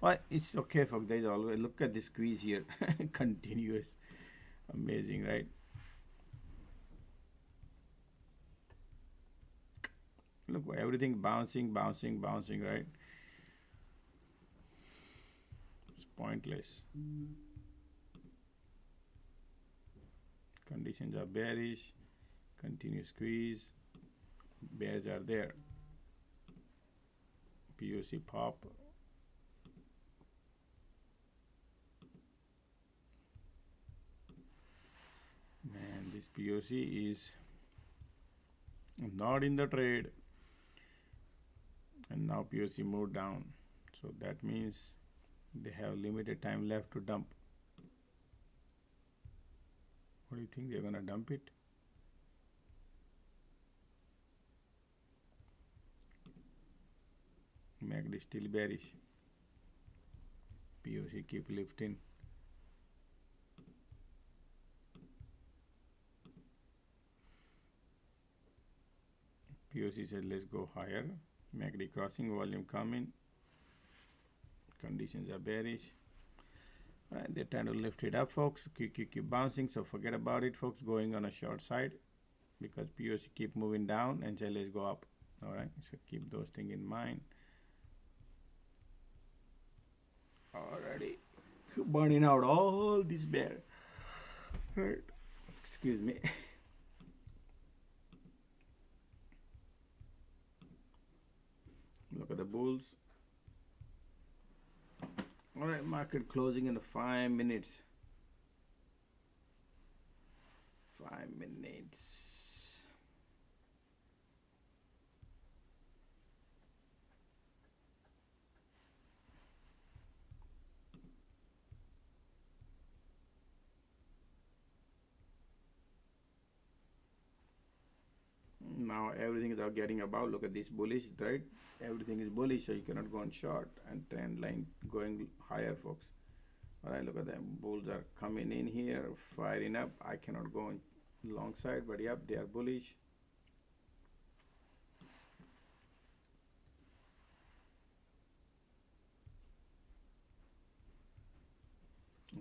Well, it's okay, folks. There's always, look at this squeeze here. Continuous. Amazing, right? Look, everything bouncing, right? It's pointless. Conditions are bearish. Continue squeeze. Bears are there. POC pop. Man, this POC is not in the trade, and now POC moved down, so that means they have limited time left to dump. What do you think? They're gonna dump it? MACD still bearish. POC keep lifting. POC said let's go higher. MACD crossing, volume coming. Conditions are bearish. Alright, they're trying to lift it up, folks. Keep bouncing, so forget about it, folks. Going on a short side because POC keep moving down and say let's go up. Alright, so keep those things in mind. Already burning out all this bear. Right. Excuse me. Look at the bulls. All right, market closing in 5 minutes. 5 minutes. Now everything is getting about. Look at this bullish, right? Everything is bullish, so you cannot go on short, and trend line going higher, folks. All right, look at them. Bulls are coming in here, firing up. I cannot go on long side, but yep, they are bullish.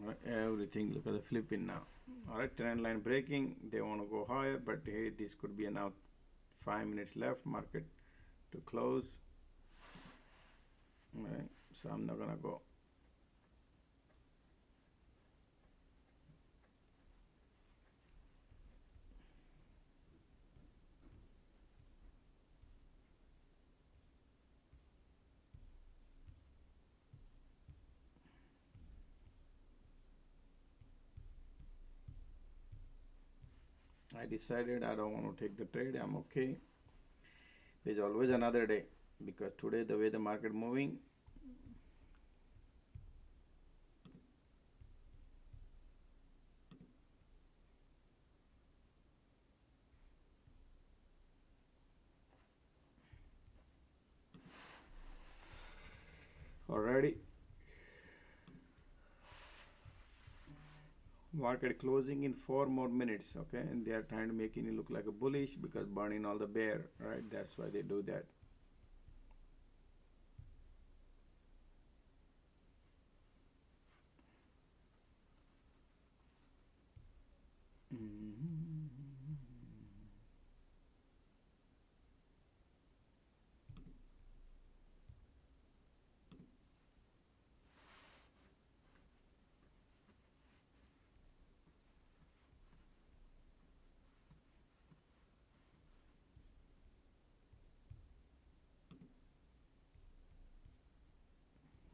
All right, everything, look at the flipping now. All right, trend line breaking. They want to go higher, but hey, this could be now 5 minutes left, market to close. All right, so I'm not gonna go. I decided I don't want to take the trade. I'm okay. There's always another day, because today the way the market moving, already market closing in 4 more minutes. Okay, and they are trying to make it look like a bullish because burning all the bear, right? That's why they do that.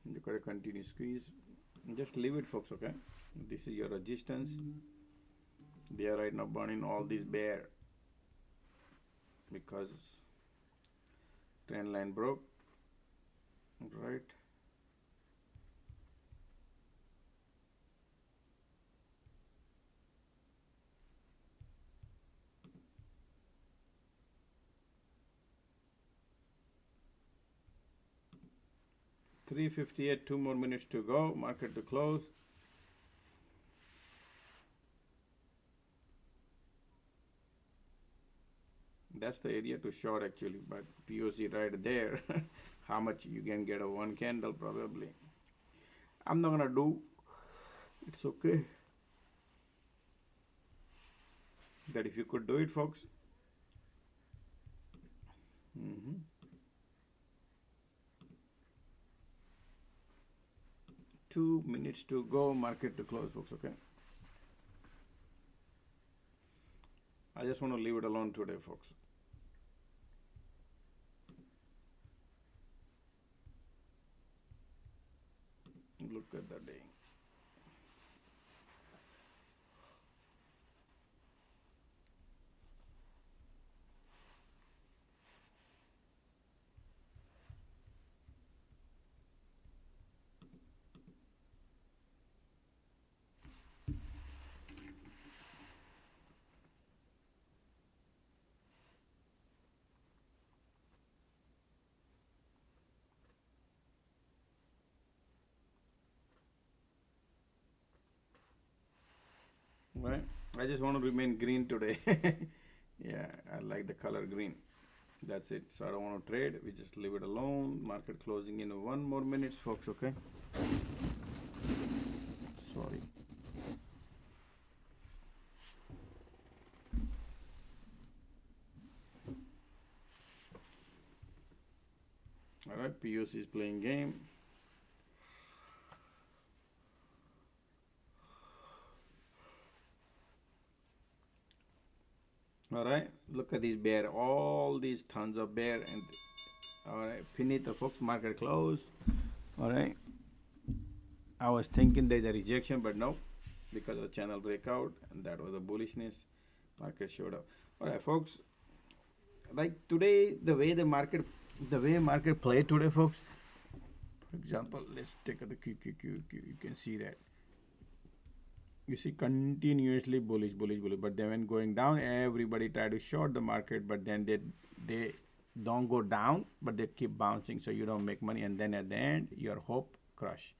You gotta continue squeeze. Just leave it, folks. Okay, this is your resistance. They are right now burning all this bear because trend line broke, right? $358, 2 more minutes to go, market to close. That's the area to short actually, but POC right there. How much you can get a 1 candle probably. I'm not gonna do, it's okay. That if you could do it, folks. 2 minutes to go, market to close, folks. Okay, I just want to leave it alone today, folks. Look at the day. Right? I just want to remain green today. Yeah, I like the color green. That's it. So I don't want to trade. We just leave it alone. Market closing in 1 more minute, folks. Okay. Sorry. All right. POC is playing game. All right, look at this bear, all these tons of bear, and all right, finish the folks, market close. All right, I was thinking there's a rejection, but no, because of the channel breakout, and that was a bullishness, market showed up. All right, folks, like today, the way market played today, folks. For example, let's take the QQQ. You can see that. You see continuously bullish, but then when going down, everybody try to short the market, but then they don't go down, but they keep bouncing, so you don't make money, and then at the end, your hope crush.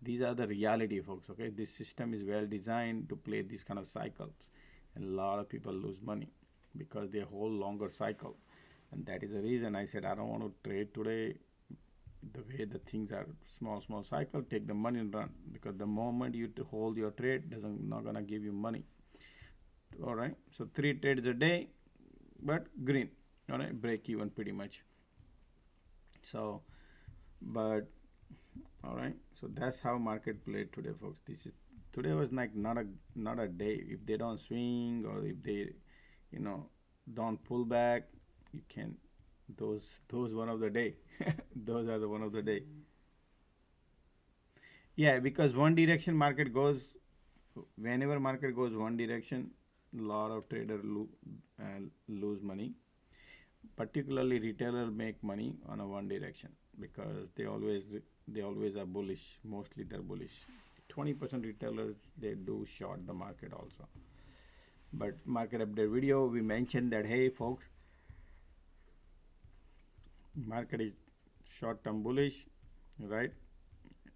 These are the reality, folks, okay? This system is well designed to play these kind of cycles, and a lot of people lose money because they hold longer cycle, and that is the reason I said I don't want to trade today. The way the things are small cycle, take the money and run, because the moment you to hold your trade not gonna give you money. All right, so 3 trades a day, but green. All right, break even pretty much. So, but all right, so that's how market played today, folks. Today was like not a day. If they don't swing, or if they don't pull back, you can those one of the day. Those are the one of the day. Yeah, because one direction market goes, whenever market goes one direction, a lot of traders lose money. Particularly retailer make money on a one direction, because they always are bullish. Mostly they're bullish. 20% retailers, they do short the market also. But market update video, we mentioned that, hey folks, market is short-term bullish, right?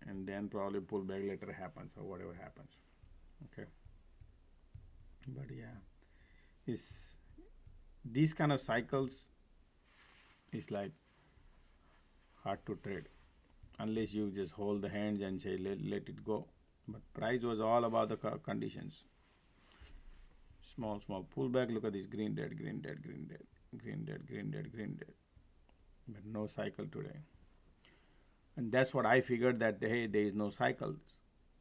And then probably pullback later happens, or whatever happens. Okay. But yeah, these kind of cycles is like hard to trade unless you just hold the hands and say let it go. But price was all about the conditions. Small pullback. Look at this green dead. But no cycle today. And that's what I figured, that hey, there is no cycle.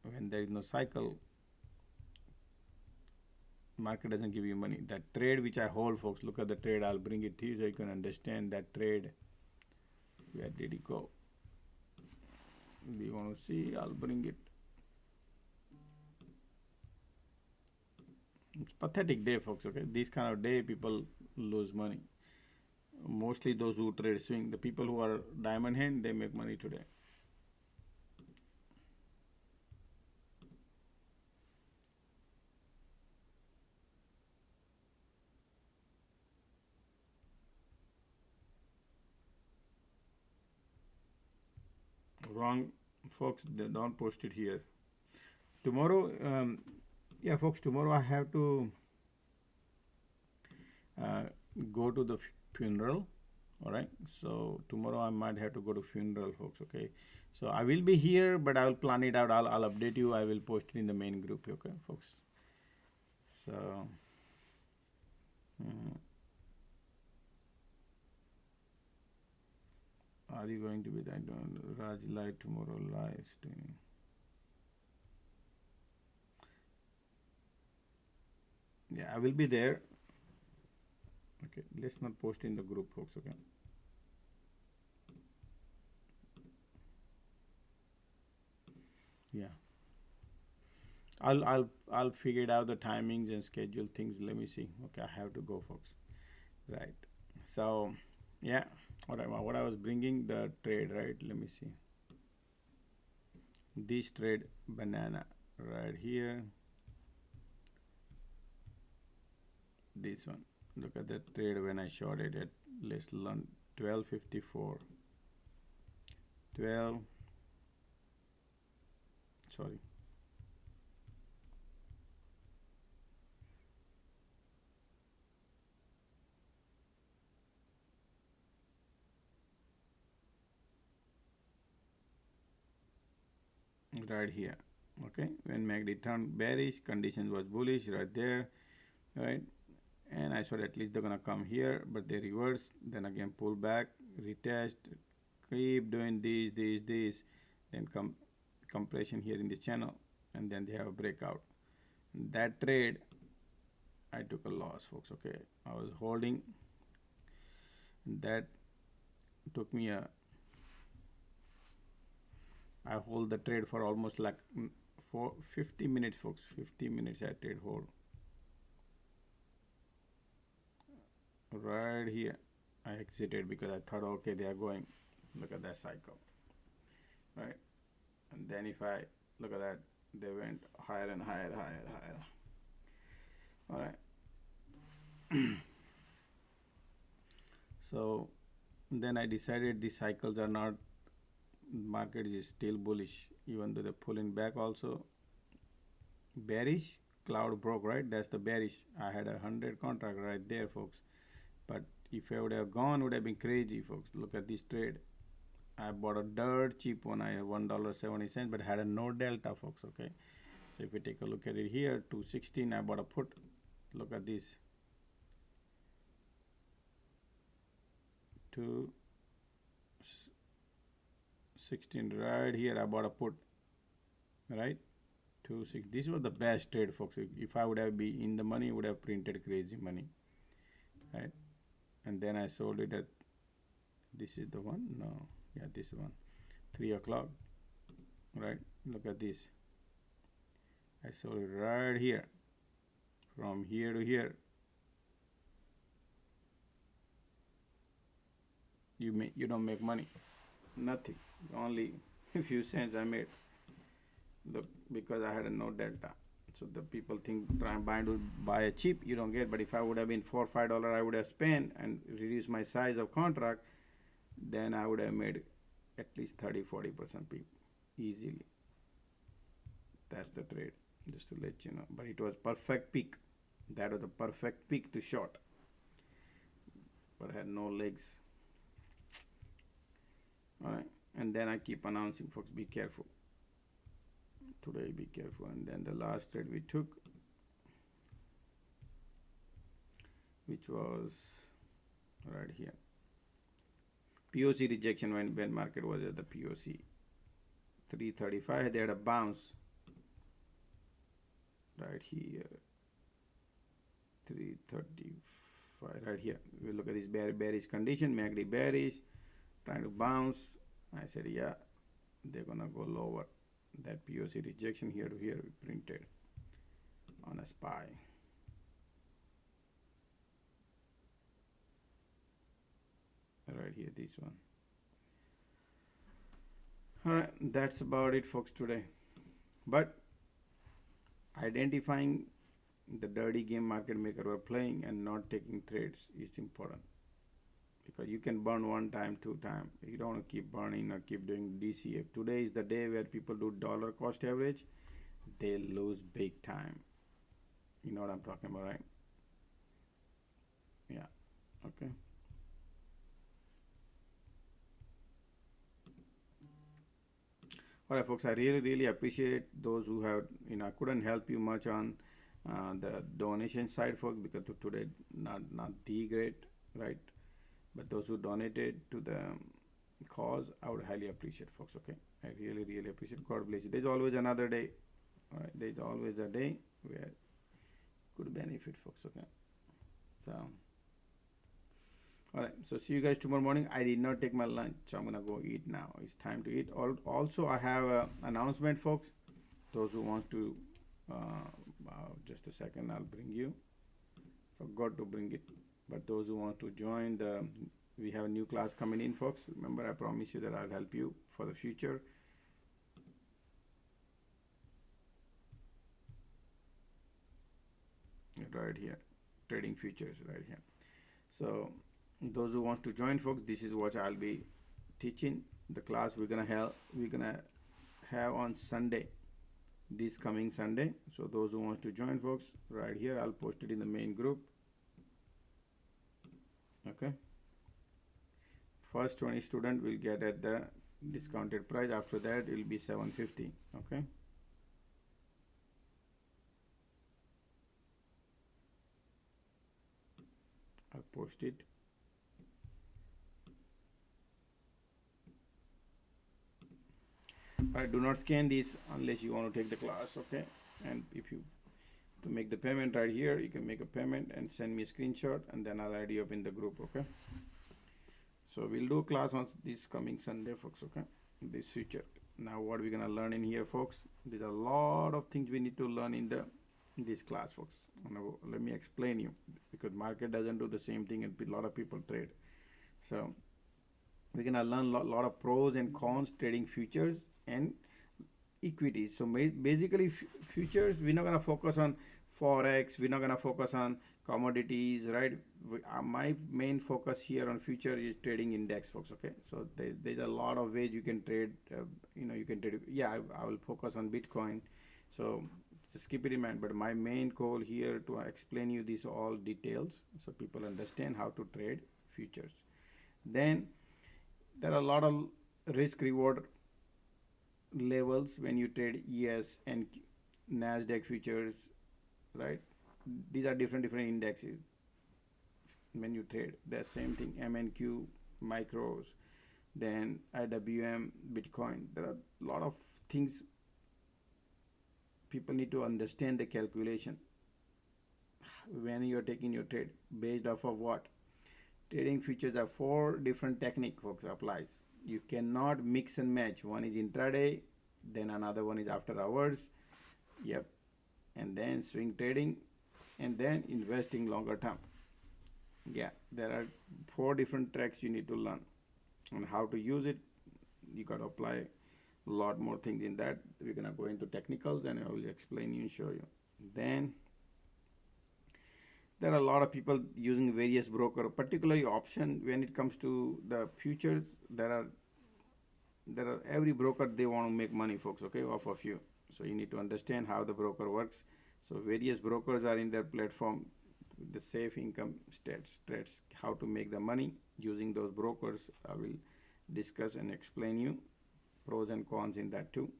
When there is no cycle, market doesn't give you money. That trade which I hold, folks, look at the trade. I'll bring it here so you can understand that trade. Where did it go? Do you want to see? I'll bring it. It's pathetic day, folks. Okay, this kind of day people lose money. Mostly those who trade swing. The people who are diamond hand, they make money today. Wrong, folks. They don't post it here. Tomorrow, yeah, folks. Tomorrow I have to go to the funeral. All right, so tomorrow I might have to go to funeral, folks. Okay, so I will be here, but I will plan it out. I'll update you. I will post it in the main group. Okay, folks. So are you going to be that Raj live tomorrow? Live streaming. Yeah, I will be there. Okay, let's not post in the group, folks. Okay. Yeah. I'll figure out the timings and schedule things. Let me see. Okay, I have to go, folks. Right. So, yeah. What I was bringing the trade, right? Let me see. This trade banana right here. This one. Look at that trade when I shorted it. Let's learn 1254. 12. Sorry. Right here. Okay, when MACD turned bearish, conditions was bullish right there, right? And I thought at least they're gonna come here, but they reversed, then again pull back, retest, keep doing this, then come compression here in the channel, and then they have a breakout. That trade, I took a loss, folks. Okay, I was holding. That took me a. I hold the trade for almost like for 50 minutes, folks. 50 minutes I trade hold. Right here, I exited because I thought, okay, they are going. Look at that cycle, right? And then if I look at that, they went higher and higher. All right. So then I decided these cycles are not. Market is still bullish, even though they're pulling back. Also bearish. Cloud broke, right? That's the bearish. I had 100 contract right there, folks. But if I would have gone, it would have been crazy, folks. Look at this trade. I bought a dirt cheap one. I had $1.70, but had a no delta, folks. Okay, so if you take a look at it here, 216, I bought a put. Look at this. 216 right here. I bought a put. Right, 26. This was the best trade, folks. If I would have been in the money, would have printed crazy money, right? And then I sold it at. This is the one. No, yeah, this one. 3 o'clock. Right. Look at this. I sold it right here. From here to here. You don't make money. Nothing. Only a few cents I made. Look, because I had a no delta. So the people think trying to buy a cheap, you don't get. But if I would have been $4 or $5, I would have spent and reduced my size of contract, then I would have made at least 30-40% peak easily. That's the trade, just to let you know. But it was perfect peak. That was the perfect peak to short. But I had no legs. All right, and then I keep announcing, folks, be careful. Today, be careful. And then the last trade we took, which was right here. POC rejection when market was at the POC 335. They had a bounce right here. 335 right here. We look at this bearish condition. MACD bearish, trying to bounce. I said, yeah, they're gonna go lower. That POC rejection here to here we printed on a SPY. Right here, this one. All right, that's about it, folks, today. But identifying the dirty game market maker were playing and not taking trades is important, because you can burn one time, 2 times. You don't want to keep burning or keep doing DCF. Today is the day where people do dollar cost average. They lose big time. You know what I'm talking about, right? Yeah. Okay. All right, folks, I really appreciate those who have, I couldn't help you much on the donation side, folks, because today not the great, right? But those who donated to the cause, I would highly appreciate, folks. Okay, I really appreciate. God bless you. There's always another day. All right, there's always a day where could benefit, folks. Okay, so All right, so see you guys tomorrow morning. I did not take my lunch, so I'm gonna go eat now. It's time to eat. Also, I have an announcement, folks. Those who want to, just a second, I'll bring you. Forgot to bring it, but those who want to join we have a new class coming in, folks. Remember, I promise you that I'll help you for the future. Right here, trading futures right here. So those who want to join, folks, this is what I'll be teaching. The class we're gonna have on Sunday, this coming Sunday. So those who want to join, folks, right here, I'll post it in the main group. Okay, first 20 student will get at the discounted price. After that it will be $750. Okay, I'll post it. Alright, do not scan this unless you want to take the class. Okay, and if you to make the payment right here, you can make a payment and send me a screenshot, and then I'll add you up in the group. Okay, so we'll do a class on this coming Sunday, folks. Okay, this future. Now what we're gonna learn in here, folks, there's a lot of things we need to learn in this class, folks. Now, let me explain you, because market doesn't do the same thing and a lot of people trade. So we're gonna learn a lot of pros and cons trading futures and equities. So basically futures, we're not gonna focus on forex, we're not gonna focus on commodities, right? My main focus here on future is trading index, folks. Okay, so there's a lot of ways you can trade. You can trade. Yeah, I will focus on Bitcoin, so just keep it in mind. But my main goal here to explain you these all details so people understand how to trade futures. Then there are a lot of risk reward levels when you trade ES and Nasdaq futures, right? These are different indexes when you trade. The same thing, MNQ, micros, then IWM, Bitcoin. There are a lot of things people need to understand the calculation when you're taking your trade based off of what. Trading futures are 4 different technique, folks, applies. You cannot mix and match. One is intraday, then another one is after hours, yep, and then swing trading, and then investing longer term. Yeah, there are 4 different tracks you need to learn, and how to use it. You got to apply a lot more things in that. We're gonna go into technicals and I will explain you and show you. Then there are a lot of people using various broker, particularly option. When it comes to the futures, there are every broker, they want to make money, folks, okay, off of you. So you need to understand how the broker works. So various brokers are in their platform, the safe income trades, how to make the money using those brokers. I will discuss and explain you pros and cons in that too,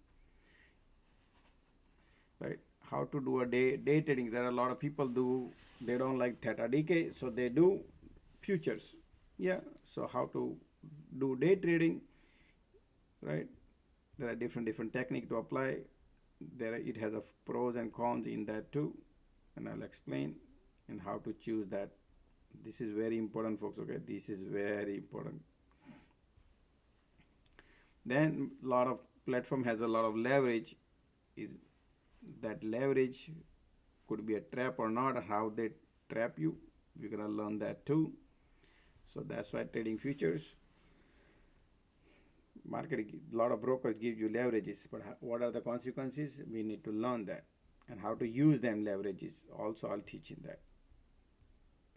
right? How to do a day trading. There are a lot of people they don't like theta decay, so they do futures. Yeah, so how to do day trading, right? There are different technique to apply. It has a pros and cons in that too, and I'll explain and how to choose that. This is very important, folks. Okay, this is very important. Then a lot of platform has a lot of leverage. Is that leverage could be a trap or not? How they trap you? We're gonna learn that too. So that's why trading futures, market, a lot of brokers give you leverages, but what are the consequences? We need to learn that, and how to use them leverages. Also, I'll teach in that.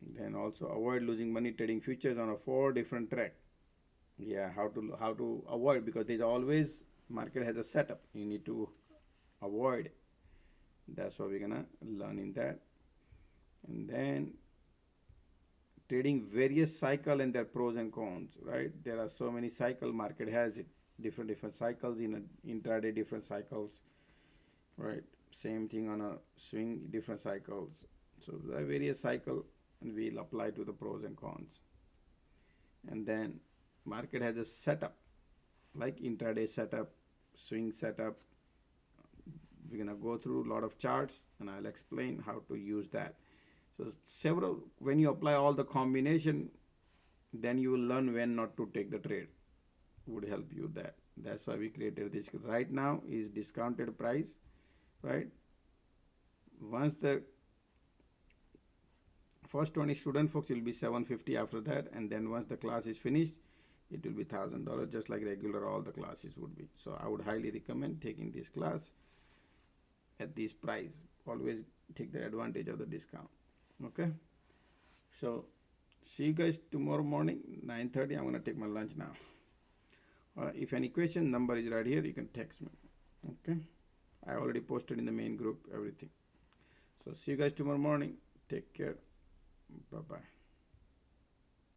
Then also avoid losing money trading futures on a 4 different track. Yeah, how to avoid, because there's always market has a setup you need to avoid. That's what we're gonna learn in that. And then trading various cycle and their pros and cons, right? There are so many cycle, market has it, different cycles in an intraday, different cycles, right? Same thing on a swing, different cycles. So there are various cycle, and we'll apply to the pros and cons. And then market has a setup, like intraday setup, swing setup. We're gonna go through a lot of charts, and I'll explain how to use that. So when you apply all the combination, then you will learn when not to take the trade. Would help you that. That's why we created this. Right now is discounted price, right? Once the first 20 student folks will be $750 after that, and then once the class is finished, it will be $1,000, just like regular all the classes would be. So I would highly recommend taking this class at this price. Always take the advantage of the discount. Okay, so see you guys tomorrow morning 9:30. I'm gonna take my lunch now. If any question, number is right here, you can text me. Okay, I already posted in the main group everything. So see you guys tomorrow morning. Take care. Bye bye.